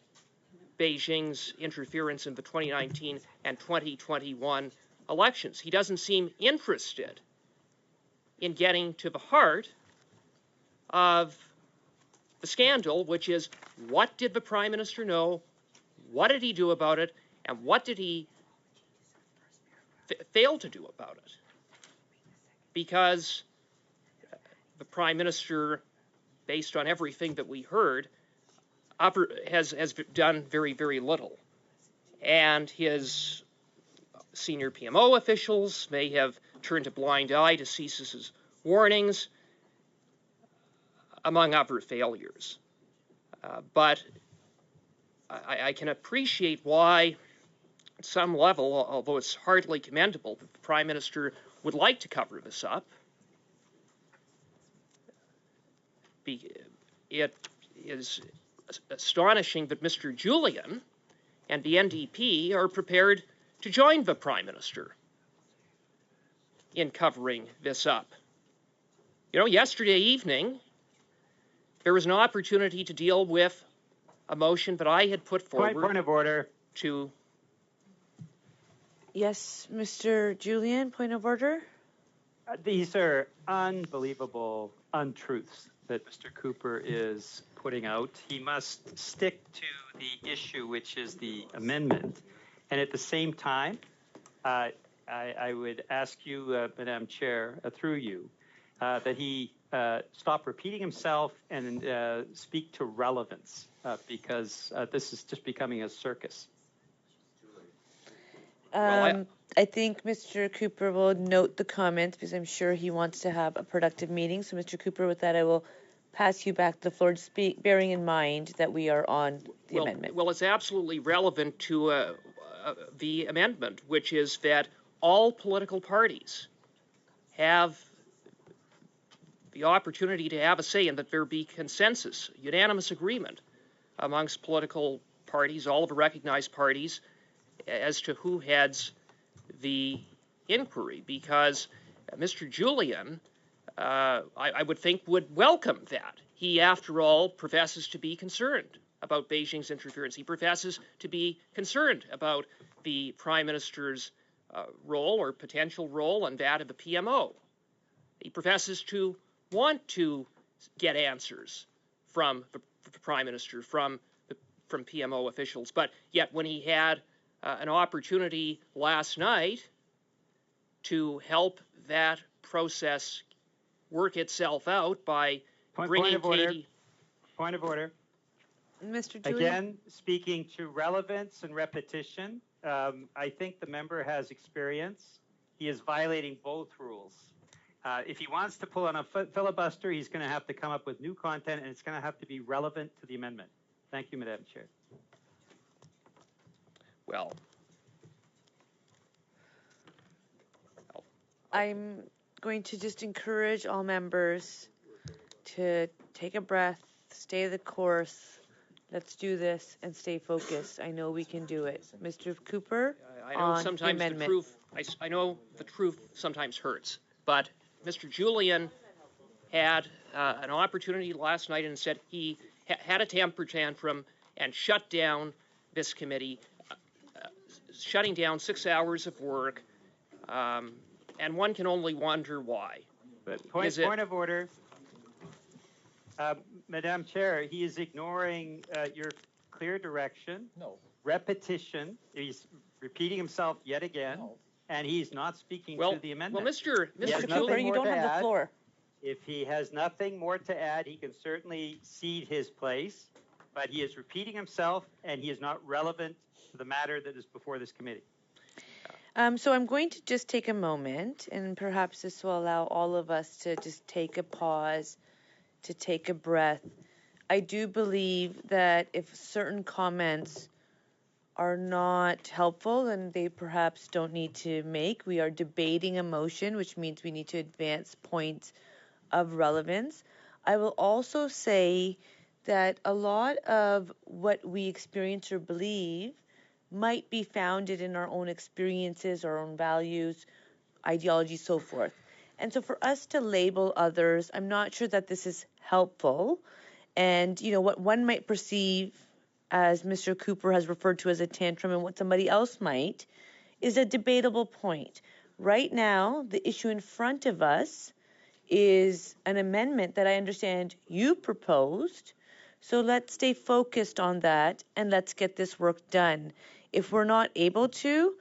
Beijing's interference in the 2019 and 2021 elections. He doesn't seem interested in getting to the heart of the scandal, which is what did the Prime Minister know, what did he do about it, and what did he fail to do about it? Because the Prime Minister, based on everything that we heard, has done very, very little. And his senior PMO officials may have turned a blind eye to CSIS's warnings, among other failures. But I can appreciate why, at some level, although it's hardly commendable, that the Prime Minister would like to cover this up. It is astonishing that Mr. Julian and the NDP are prepared to join the Prime Minister in covering this up. Yesterday evening, there was an opportunity to deal with a motion that I had put forward. Point of order. Yes, Mr. Julian, point of order. These are unbelievable untruths that Mr. Cooper is putting out. He must stick to the issue, which is the amendment. And at the same time, I would ask you, Madam Chair, through you, that he stop repeating himself and speak to relevance, because this is just becoming a circus. I think Mr. Cooper will note the comment because I'm sure he wants to have a productive meeting. So, Mr. Cooper, with that, I will pass you back the floor to speak, bearing in mind that we are on the amendment. Well, it's absolutely relevant to the amendment, which is that all political parties have the opportunity to have a say and that there be consensus, unanimous agreement amongst political parties, all of the recognized parties, as to who heads the inquiry, because Mr. Julian, I would think, would welcome that. He, after all, professes to be concerned about Beijing's interference. He professes to be concerned about the Prime Minister's role or potential role and that of the PMO. He professes to want to get answers from the Prime Minister, from PMO officials. But yet when he had an opportunity last night to help that process work itself out by bringing Katie... Point of order. Mr. Julian? Again, speaking to relevance and repetition, I think the member has experience. He is violating both rules. If he wants to pull on a filibuster, he's going to have to come up with new content, and it's going to have to be relevant to the amendment. Thank you, Madam Chair. Well, I'm going to just encourage all members to take a breath, stay the course. Let's do this and stay focused. I know we can do it. Mr. Cooper, I know on sometimes the amendment. I know the truth sometimes hurts, but Mr. Julian had an opportunity last night and said he had a temper tantrum and shut down this committee, shutting down 6 hours of work, and one can only wonder why. But point of order. Madam Chair, he is ignoring your clear direction. No. Repetition. He's repeating himself yet again, and he's not speaking to the amendment. Well, Mr. Cooper, you don't have the floor. If he has nothing more to add, he can certainly cede his place, but he is repeating himself, and he is not relevant to the matter that is before this committee. So I'm going to just take a moment, and perhaps this will allow all of us to just take a pause, to take a breath. I do believe that if certain comments are not helpful and they perhaps don't need to make, we are debating a motion, which means we need to advance points of relevance. I will also say that a lot of what we experience or believe might be founded in our own experiences, our own values, ideology, so forth. And so for us to label others, I'm not sure that this is helpful. And, you know, what one might perceive as Mr. Cooper has referred to as a tantrum and what somebody else might is a debatable point. Right now, the issue in front of us is an amendment that I understand you proposed. So let's stay focused on that and let's get this work done. If we're not able to,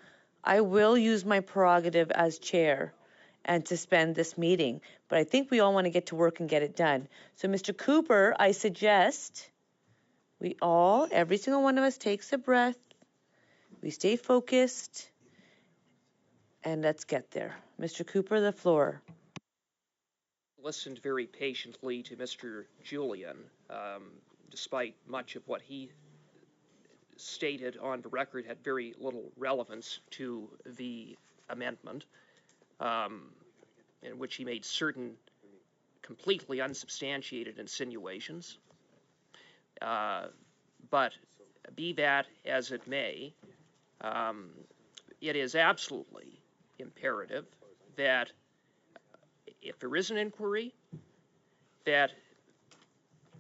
I will use my prerogative as chair and suspend this meeting. But I think we all want to get to work and get it done. So Mr. Cooper, I suggest we all, every single one of us takes a breath, we stay focused, and let's get there. Mr. Cooper, the floor. Listened very patiently to Mr. Julian, despite much of what he stated on the record had very little relevance to the amendment, in which he made certain completely unsubstantiated insinuations. But be that as it may, it is absolutely imperative that if there is an inquiry, that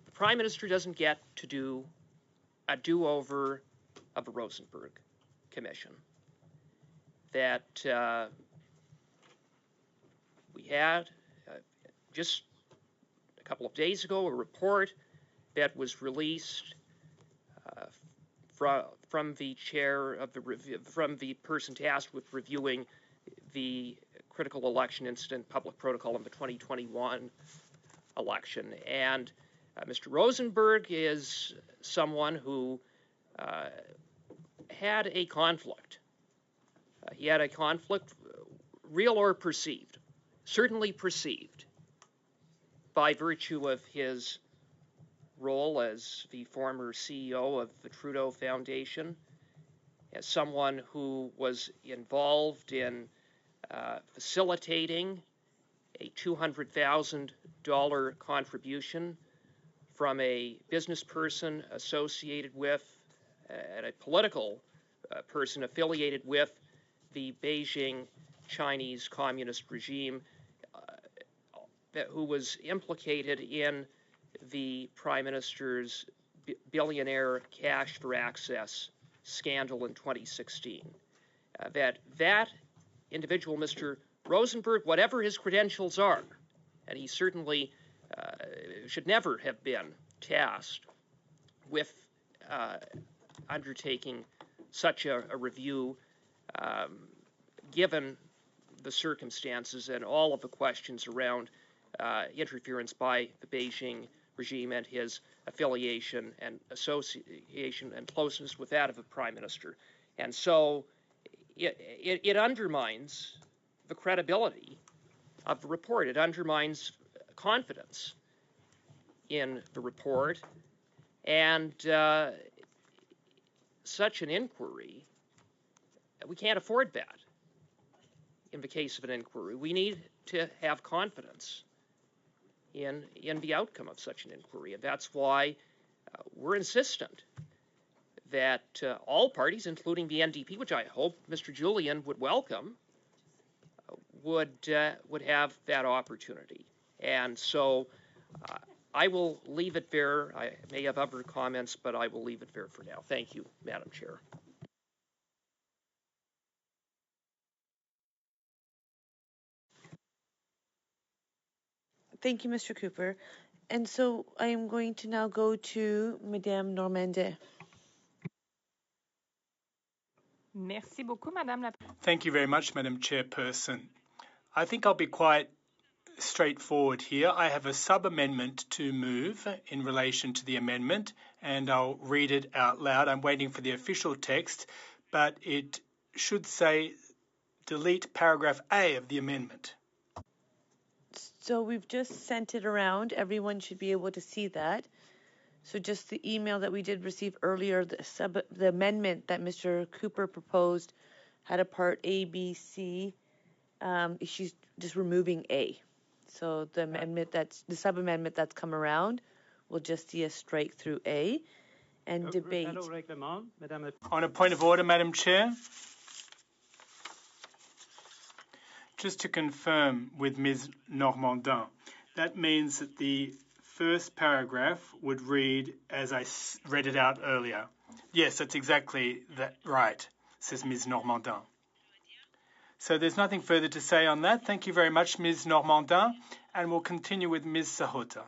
the Prime Minister doesn't get to do a do-over of the Rosenberg Commission. That we had just a couple of days ago a report that was released from the chair of from the person tasked with reviewing the critical election incident public protocol in the 2021 election. And Mr. Rosenberg is someone who had a conflict. He had a conflict, real or perceived, certainly perceived, by virtue of his role as the former CEO of the Trudeau Foundation, as someone who was involved in facilitating a $200,000 contribution from a business person associated with and a political person affiliated with the Beijing Chinese communist regime who was implicated in the Prime Minister's billionaire cash for access scandal in 2016. That individual, Mr. Rosenberg, whatever his credentials are, and he certainly should never have been tasked with undertaking such a review, given the circumstances and all of the questions around interference by the Beijing regime and his affiliation and association and closeness with that of the Prime Minister. And so it undermines the credibility of the report. It undermines confidence in the report. And such an inquiry, we can't afford that in the case of an inquiry. We need to have confidence in the outcome of such an inquiry. And that's why we're insistent that all parties, including the NDP, which I hope Mr. Julian would welcome, would have that opportunity. And so I will leave it there. I may have other comments, but I will leave it there for now. Thank you, Madam Chair. Thank you, Mr. Cooper. And so I am going to now go to Madame Normandin. Merci beaucoup, Madame la Thank you very much, Madam Chairperson. I think I'll be quite straightforward here. I have a sub-amendment to move in relation to the amendment, and I'll read it out loud. I'm waiting for the official text, but it should say delete paragraph A of the amendment. So we've just sent it around. Everyone should be able to see that. So just the email that we did receive earlier, the amendment that Mr. Cooper proposed had a part A, B, C. She's just removing A. So the amendment the sub-amendment that's come around will just see a strike through A and debate. On a point of order, Madam Chair. Just to confirm with Ms. Normandin, that means that the first paragraph would read as I read it out earlier. Yes, that's exactly that right, says Ms. Normandin. So there's nothing further to say on that. Thank you very much, Ms. Normandin, and we'll continue with Ms. Sahota.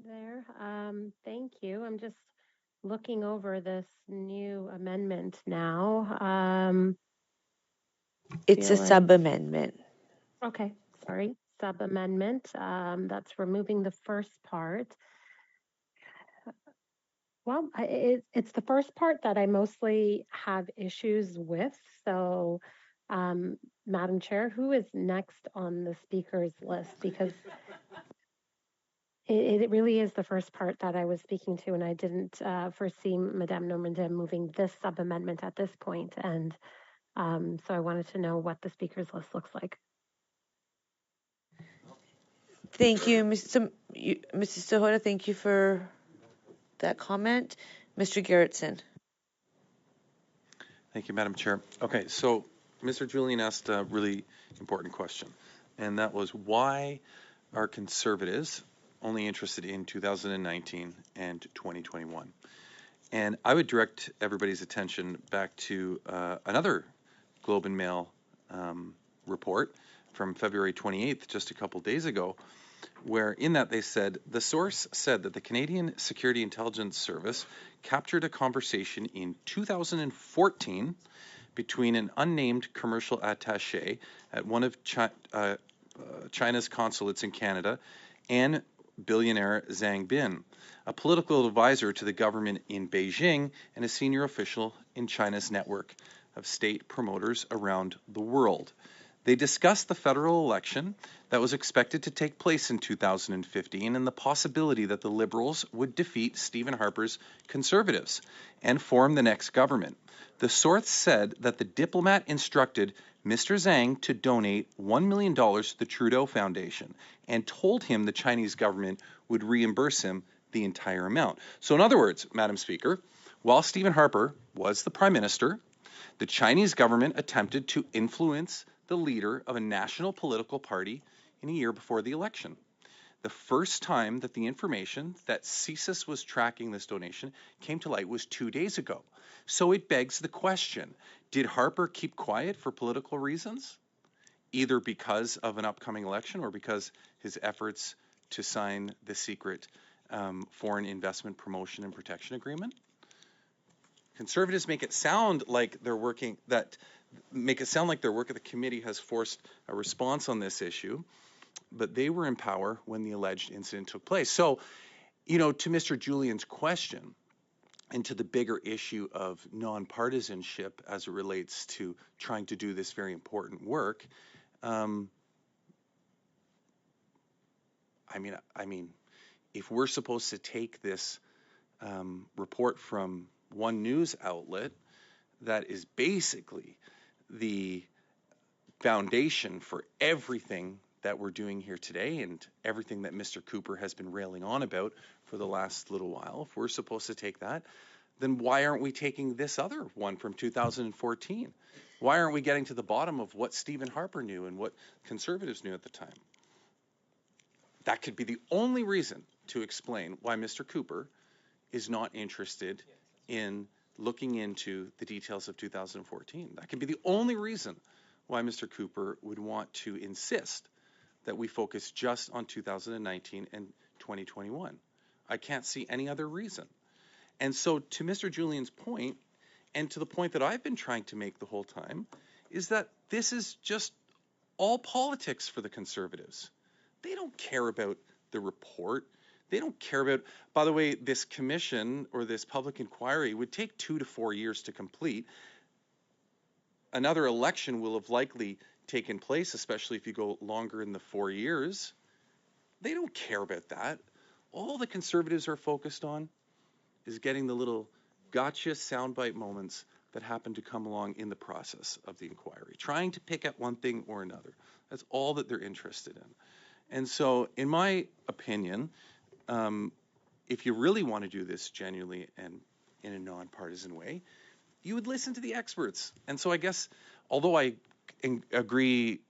There. Thank you. I'm just looking over this new amendment now. It's a sub-amendment. Okay, sorry. Sub-amendment. That's removing the first part. Well, it's the first part that I mostly have issues with. So, Madam Chair, who is next on the speakers list? Because it really is the first part that I was speaking to, and I didn't foresee Madame Normandin moving this sub-amendment at this point. And so I wanted to know what the speakers list looks like. Thank you, Mrs. Sahota. Thank you for that comment. Mr. Gerritsen. Thank you, Madam Chair. Okay, so Mr. Julian asked a really important question, and that was why are Conservatives only interested in 2019 and 2021? And I would direct everybody's attention back to another Globe and Mail report from February 28th, just a couple days ago, where in that they said, the source said that the Canadian Security Intelligence Service captured a conversation in 2014 between an unnamed commercial attaché at one of China's consulates in Canada and billionaire Zhang Bin, a political advisor to the government in Beijing and a senior official in China's network of state promoters around the world. They discussed the federal election that was expected to take place in 2015 and the possibility that the Liberals would defeat Stephen Harper's Conservatives and form the next government. The source said that the diplomat instructed Mr. Zhang to donate $1 million to the Trudeau Foundation and told him the Chinese government would reimburse him the entire amount. So in other words, Madam Speaker, While Stephen Harper was the Prime Minister, the Chinese government attempted to influence the leader of a national political party in a year before the election. The first time that the information that CSIS was tracking this donation came to light was 2 days ago. So it begs the question, did Harper keep quiet for political reasons? Either because of an upcoming election or because his efforts to sign the secret Foreign Investment Promotion and Protection Agreement? Conservatives make it sound like their work at the committee has forced a response on this issue, but they were in power when the alleged incident took place. So, to Mr. Julian's question and to the bigger issue of nonpartisanship as it relates to trying to do this very important work, if we're supposed to take this report from one news outlet that is basically the foundation for everything that we're doing here today and everything that Mr. Cooper has been railing on about for the last little while, if we're supposed to take that, then why aren't we taking this other one from 2014? Why aren't we getting to the bottom of what Stephen Harper knew and what Conservatives knew at the time? That could be the only reason to explain why Mr. Cooper is not interested in looking into the details of 2014. That can be the only reason why Mr. Cooper would want to insist that we focus just on 2019 and 2021. I can't see any other reason. And so to Mr. Julian's point, and to the point that I've been trying to make the whole time, is that this is just all politics for the Conservatives. They don't care about the report. They don't care about, by the way, this commission or this public inquiry would take 2 to 4 years to complete. Another election will have likely taken place, especially if you go longer in the 4 years. They don't care about that. All the Conservatives are focused on is getting the little gotcha soundbite moments that happen to come along in the process of the inquiry, trying to pick at one thing or another. That's all that they're interested in. And so, in my opinion, if you really want to do this genuinely and in a nonpartisan way, you would listen to the experts. And so I guess, although I agree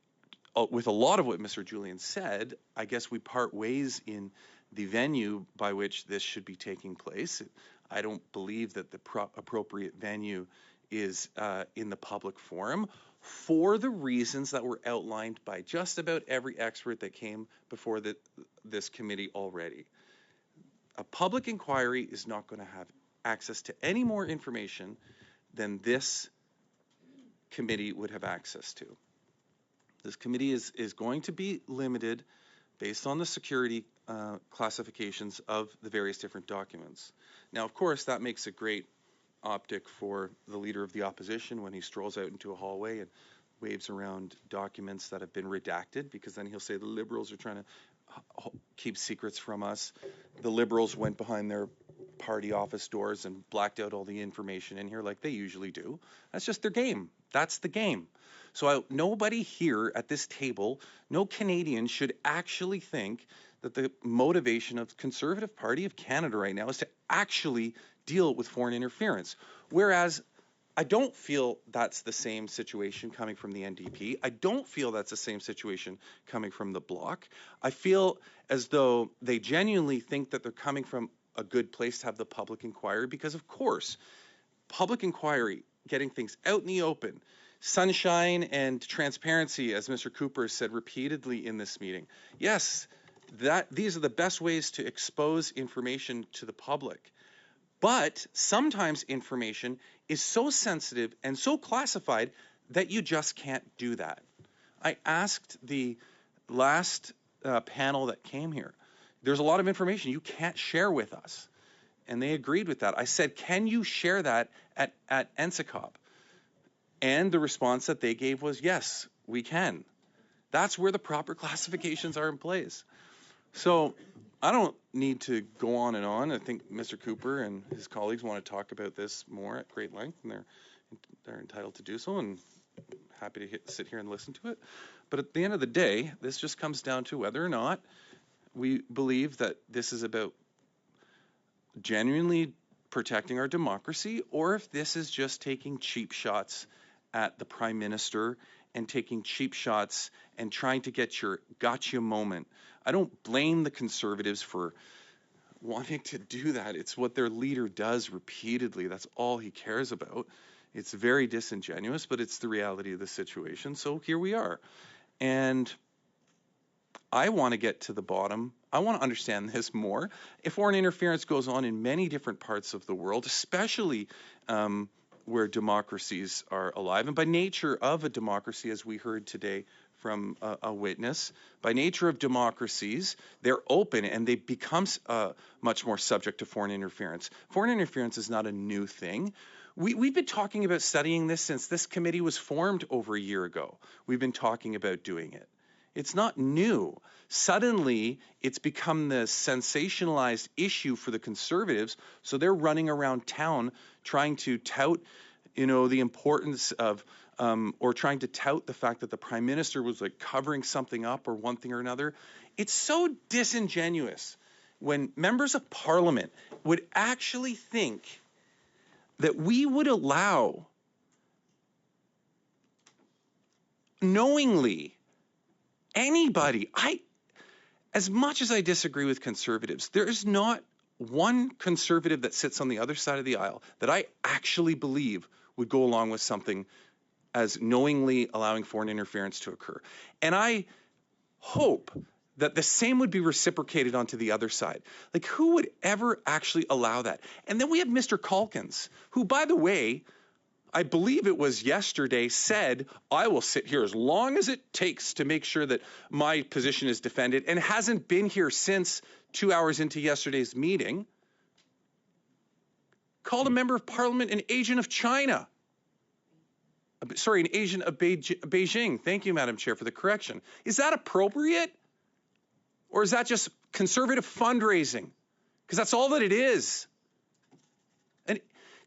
with a lot of what Mr. Julian said, I guess we part ways in the venue by which this should be taking place. I don't believe that the appropriate venue is in the public forum for the reasons that were outlined by just about every expert that came before this committee already. A public inquiry is not going to have access to any more information than this committee would have access to. This committee is going to be limited based on the security classifications of the various different documents. Now, of course, that makes a great optic for the leader of the opposition when he strolls out into a hallway and waves around documents that have been redacted, because then he'll say the Liberals are trying to keep secrets from us. The Liberals went behind their party office doors and blacked out all the information in here like they usually do. That's just their game. That's the game. So nobody here at this table, no Canadian should actually think that the motivation of the Conservative Party of Canada right now is to actually deal with foreign interference. Whereas I don't feel that's the same situation coming from the NDP. I don't feel that's the same situation coming from the Bloc. I feel as though they genuinely think that they're coming from a good place to have the public inquiry, because of course, public inquiry, getting things out in the open, sunshine and transparency, as Mr. Cooper said repeatedly in this meeting. Yes, these are the best ways to expose information to the public. But sometimes information is so sensitive and so classified that you just can't do that. I asked the last panel that came here, there's a lot of information you can't share with us. And they agreed with that. I said, can you share that at NCCOP? And the response that they gave was, yes, we can. That's where the proper classifications are in place. So I don't need to go on and on. I think Mr. Cooper and his colleagues want to talk about this more at great length, and they're entitled to do so, and happy to sit here and listen to it. But at the end of the day, this just comes down to whether or not we believe that this is about genuinely protecting our democracy or if this is just taking cheap shots at the Prime Minister and taking cheap shots and trying to get your gotcha moment. I don't blame the Conservatives for wanting to do that. It's what their leader does repeatedly. That's all he cares about. It's very disingenuous, but it's the reality of the situation. So here we are. And I want to get to the bottom. I want to understand this more. If foreign interference goes on in many different parts of the world, especially where democracies are alive, and by nature of a democracy, as we heard today from a witness, by nature of democracies, they're open and they become much more subject to foreign interference. Foreign interference is not a new thing. We've been talking about studying this since this committee was formed over a year ago. We've been talking about doing it. It's not new. Suddenly, it's become the sensationalized issue for the Conservatives, so they're running around town trying to tout, the importance of, or trying to tout the fact that the Prime Minister was like covering something up or one thing or another. It's so disingenuous when members of Parliament would actually think that we would allow knowingly anybody, as much as I disagree with Conservatives, there is not one Conservative that sits on the other side of the aisle that I actually believe would go along with something as knowingly allowing foreign interference to occur. And I hope that the same would be reciprocated onto the other side. Like, who would ever actually allow that? And then we have Mr. Calkins, who, by the way, I believe it was yesterday, said, I will sit here as long as it takes to make sure that my position is defended, and hasn't been here since 2 hours into yesterday's meeting. Called a member of Parliament an agent of China. Sorry, an agent of Beijing. Thank you, Madam Chair, for the correction. Is that appropriate? Or is that just Conservative fundraising? Because that's all that it is. And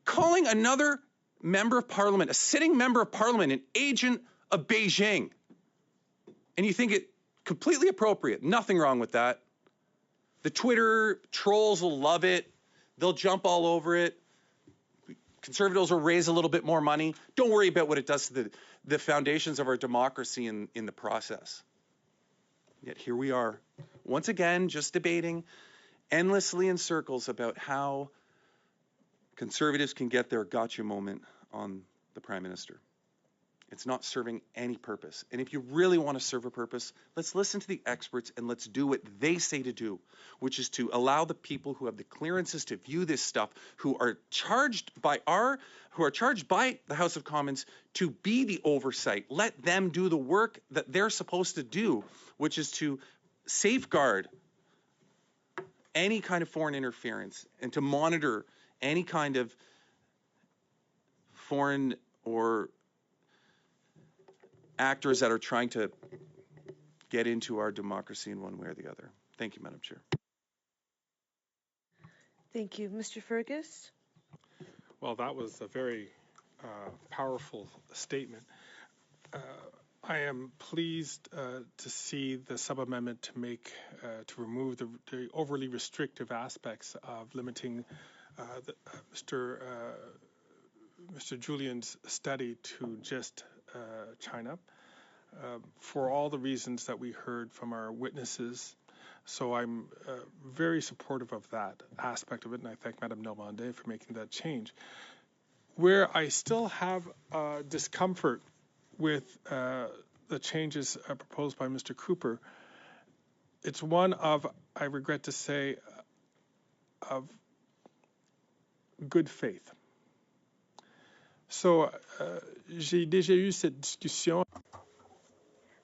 calling another member of Parliament, a sitting member of Parliament, an agent of Beijing. And you think it completely appropriate. Nothing wrong with that. The Twitter trolls will love it. They'll jump all over it. Conservatives will raise a little bit more money. Don't worry about what it does to the foundations of our democracy in the process. Yet here we are, once again, just debating endlessly in circles about how Conservatives can get their gotcha moment on the Prime Minister. It's not serving any purpose. And if you really want to serve a purpose, let's listen to the experts and let's do what they say to do, which is to allow the people who have the clearances to view this stuff, who are charged by the House of Commons to be the oversight. Let them do the work that they're supposed to do, which is to safeguard any kind of foreign interference and to monitor any kind of foreign or actors that are trying to get into our democracy in one way or the other. Thank you, Madam Chair. Thank you. Mr. Fergus? Well, that was a very powerful statement. I am pleased to see the sub-amendment to remove the overly restrictive aspects of limiting Mr. Julian's study to just China, for all the reasons that we heard from our witnesses. So I'm very supportive of that aspect of it, and I thank Madame Normandin for making that change. Where I still have discomfort with the changes proposed by Mr. Cooper, it's one of, I regret to say, of good faith. So, j'ai déjà eu cette discussion.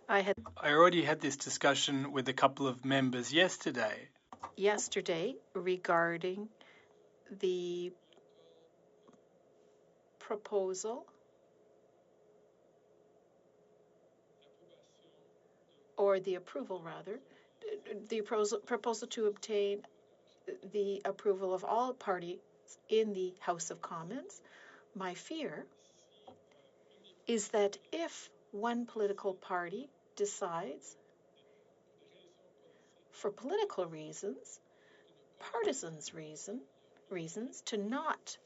I already had this discussion with a couple of members yesterday regarding the proposal or the approval, rather, the proposal to obtain the approval of all parties in the House of Commons. My fear is that if one political party decides, for political reasons, reasons to not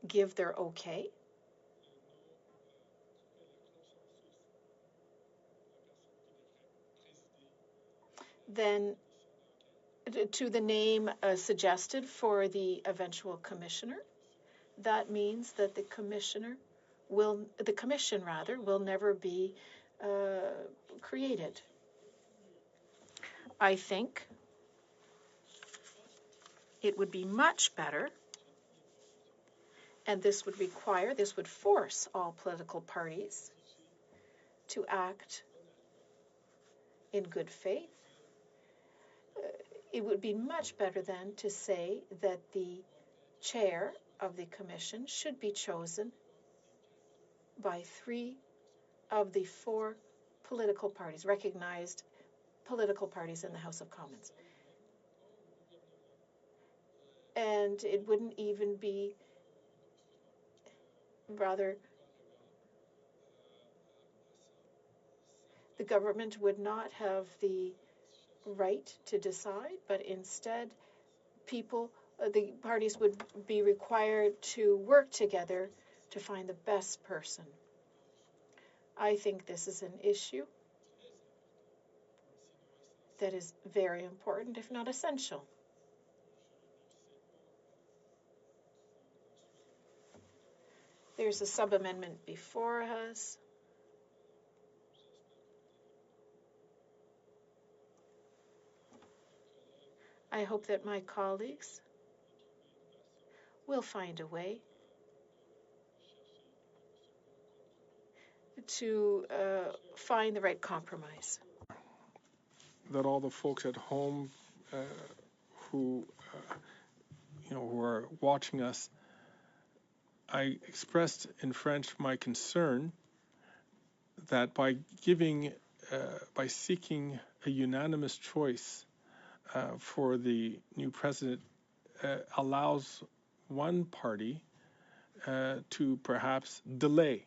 give their okay, then to the name suggested for the eventual commissioner, that means that the commission will never be created. I think it would be much better, and this would force all political parties to act in good faith. It would be much better then to say that the chair of the commission should be chosen by 3 of the 4 political parties, recognized political parties in the House of Commons. And it wouldn't even be rather, the government would not have the right to decide, but instead the parties would be required to work together to find the best person. I think this is an issue that is very important, if not essential. There's a sub-amendment before us. I hope that my colleagues will find a way to find the right compromise. That all the folks at home who are watching us, I expressed in French my concern that by seeking a unanimous choice for the new president allows one party to perhaps delay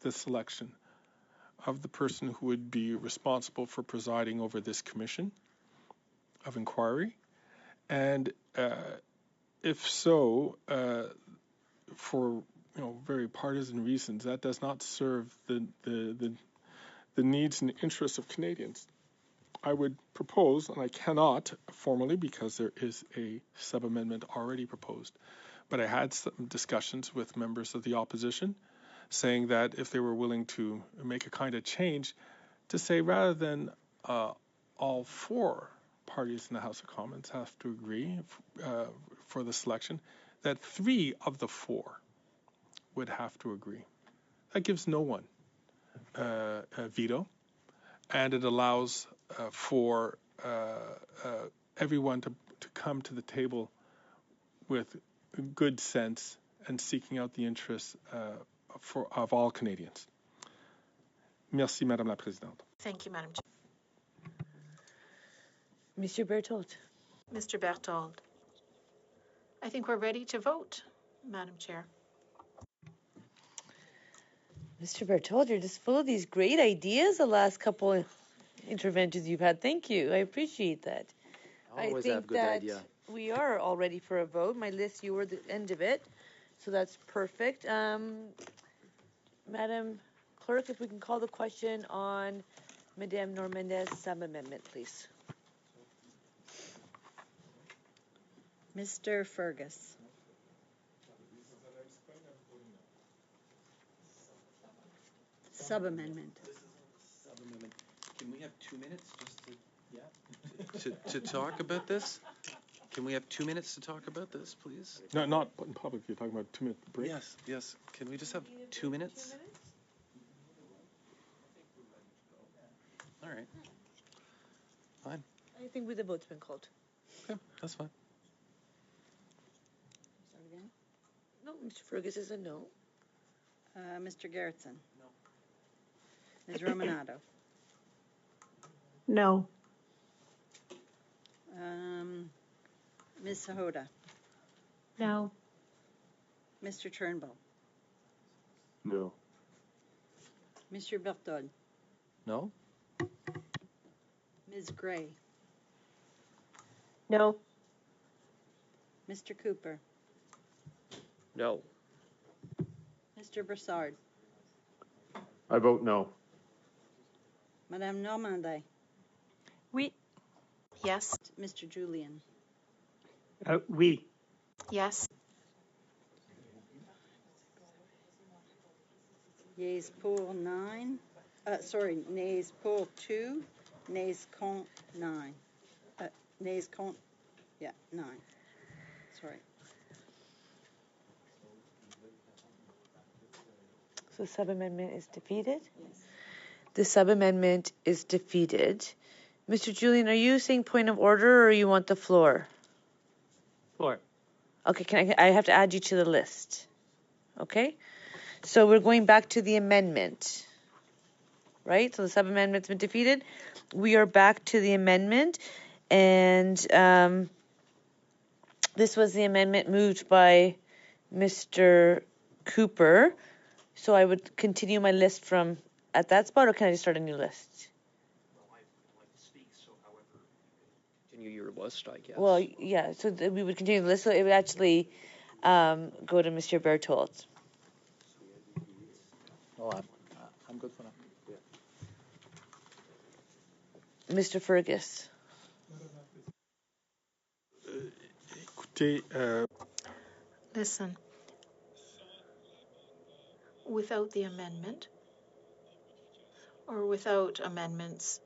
the selection of the person who would be responsible for presiding over this commission of inquiry. And if so, for very partisan reasons, that does not serve the needs and interests of Canadians. I would propose, and I cannot formally because there is a sub-amendment already proposed, but I had some discussions with members of the opposition saying that if they were willing to make a kind of change, to say rather than all 4 parties in the House of Commons have to agree for the selection, that 3 of the 4 would have to agree. That gives no one a veto, and it allows for everyone to come to the table with good sense and seeking out the interests of all Canadians. Merci, Madame la Présidente. Thank you, Madam Chair. Monsieur Berthold. Mr. Berthold, I think we're ready to vote, Madam Chair. Mr. Berthold, you're just full of these great ideas the last couple of interventions you've had. Thank you. I appreciate that. Always I think have good that idea. we are all ready for a vote. My list, you were the end of it, so that's perfect. Madam Clerk, if we can call the question on Madame Normandin's sub-amendment, please. Mr. Fergus. Sub-amendment. Can we have 2 minutes just to talk about this? Can we have 2 minutes to talk about this, please? No, not in public. You're talking about a 2-minute break? Yes. Can we just have 2 minutes? All right. Fine. I think the vote's been called. Okay, that's fine. No, Mr. Fergus is a no. Mr. Gerritsen. No. Ms. Romanado. No. Ms. Sahota. No. Mr. Turnbull. No. Mr. Berthold. No? Ms. Gray. No. Mr. Cooper. No. Mr. Brassard. I vote no. Madame Normandie. Oui. Yes. Mr. Julian. Oui. Yes. Yeas pour 9. Nays pour 2. Nays contre 9. Nays contre, 9. Sorry. So the sub-amendment is defeated? Yes. The sub-amendment is defeated. Mr. Julian, are you saying point of order or you want the floor? Floor. Okay, I have to add you to the list. Okay? So we're going back to the amendment. Right? So the sub-amendment's been defeated. We are back to the amendment. And this was the amendment moved by Mr. Cooper. So I would continue my list from at that spot, or can I just start a new list? Well, I'd like to speak, so however, continue your list, I guess. Well, yeah, so we would continue the list. So it would actually go to Mr. Bertholdt. Oh, I'm good for now. Mr. Fergus. Écoutez, Listen, without the amendment, or without amendments,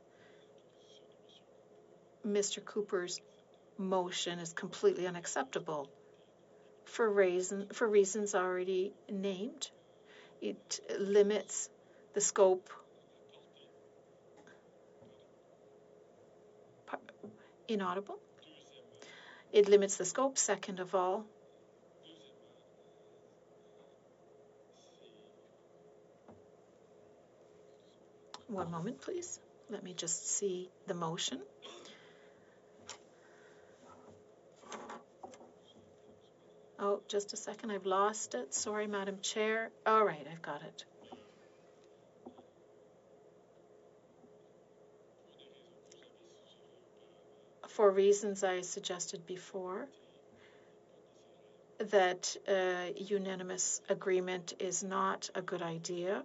Mr. Cooper's motion is completely unacceptable for reasons already named. It limits the scope. Inaudible. It limits the scope, second of all. One moment, please. Let me just see the motion. Oh, just a second. I've lost it. Sorry, Madam Chair. All right, I've got it. For reasons I suggested before, that unanimous agreement is not a good idea,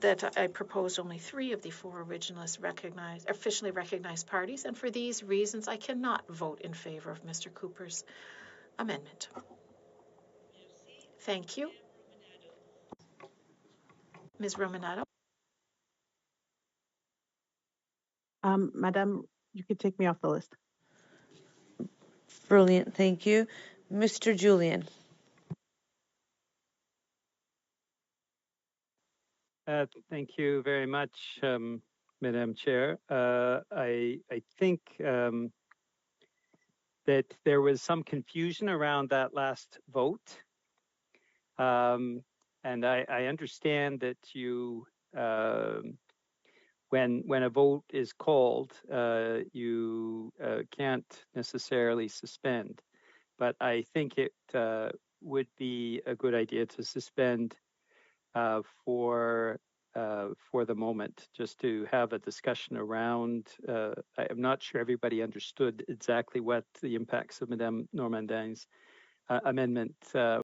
that I proposed only 3 of the 4 originalists officially recognized parties, and for these reasons I cannot vote in favor of Mr. Cooper's amendment. Thank you. Ms. Romanato. Madam, you could take me off the list. Brilliant, thank you. Mr. Julian. Thank you very much, Madam Chair. I think that there was some confusion around that last vote. And I understand that you, when a vote is called, you can't necessarily suspend. But I think it would be a good idea to suspend for the moment, just to have a discussion around. I'm not sure everybody understood exactly what the impacts of Madame Normandie's amendment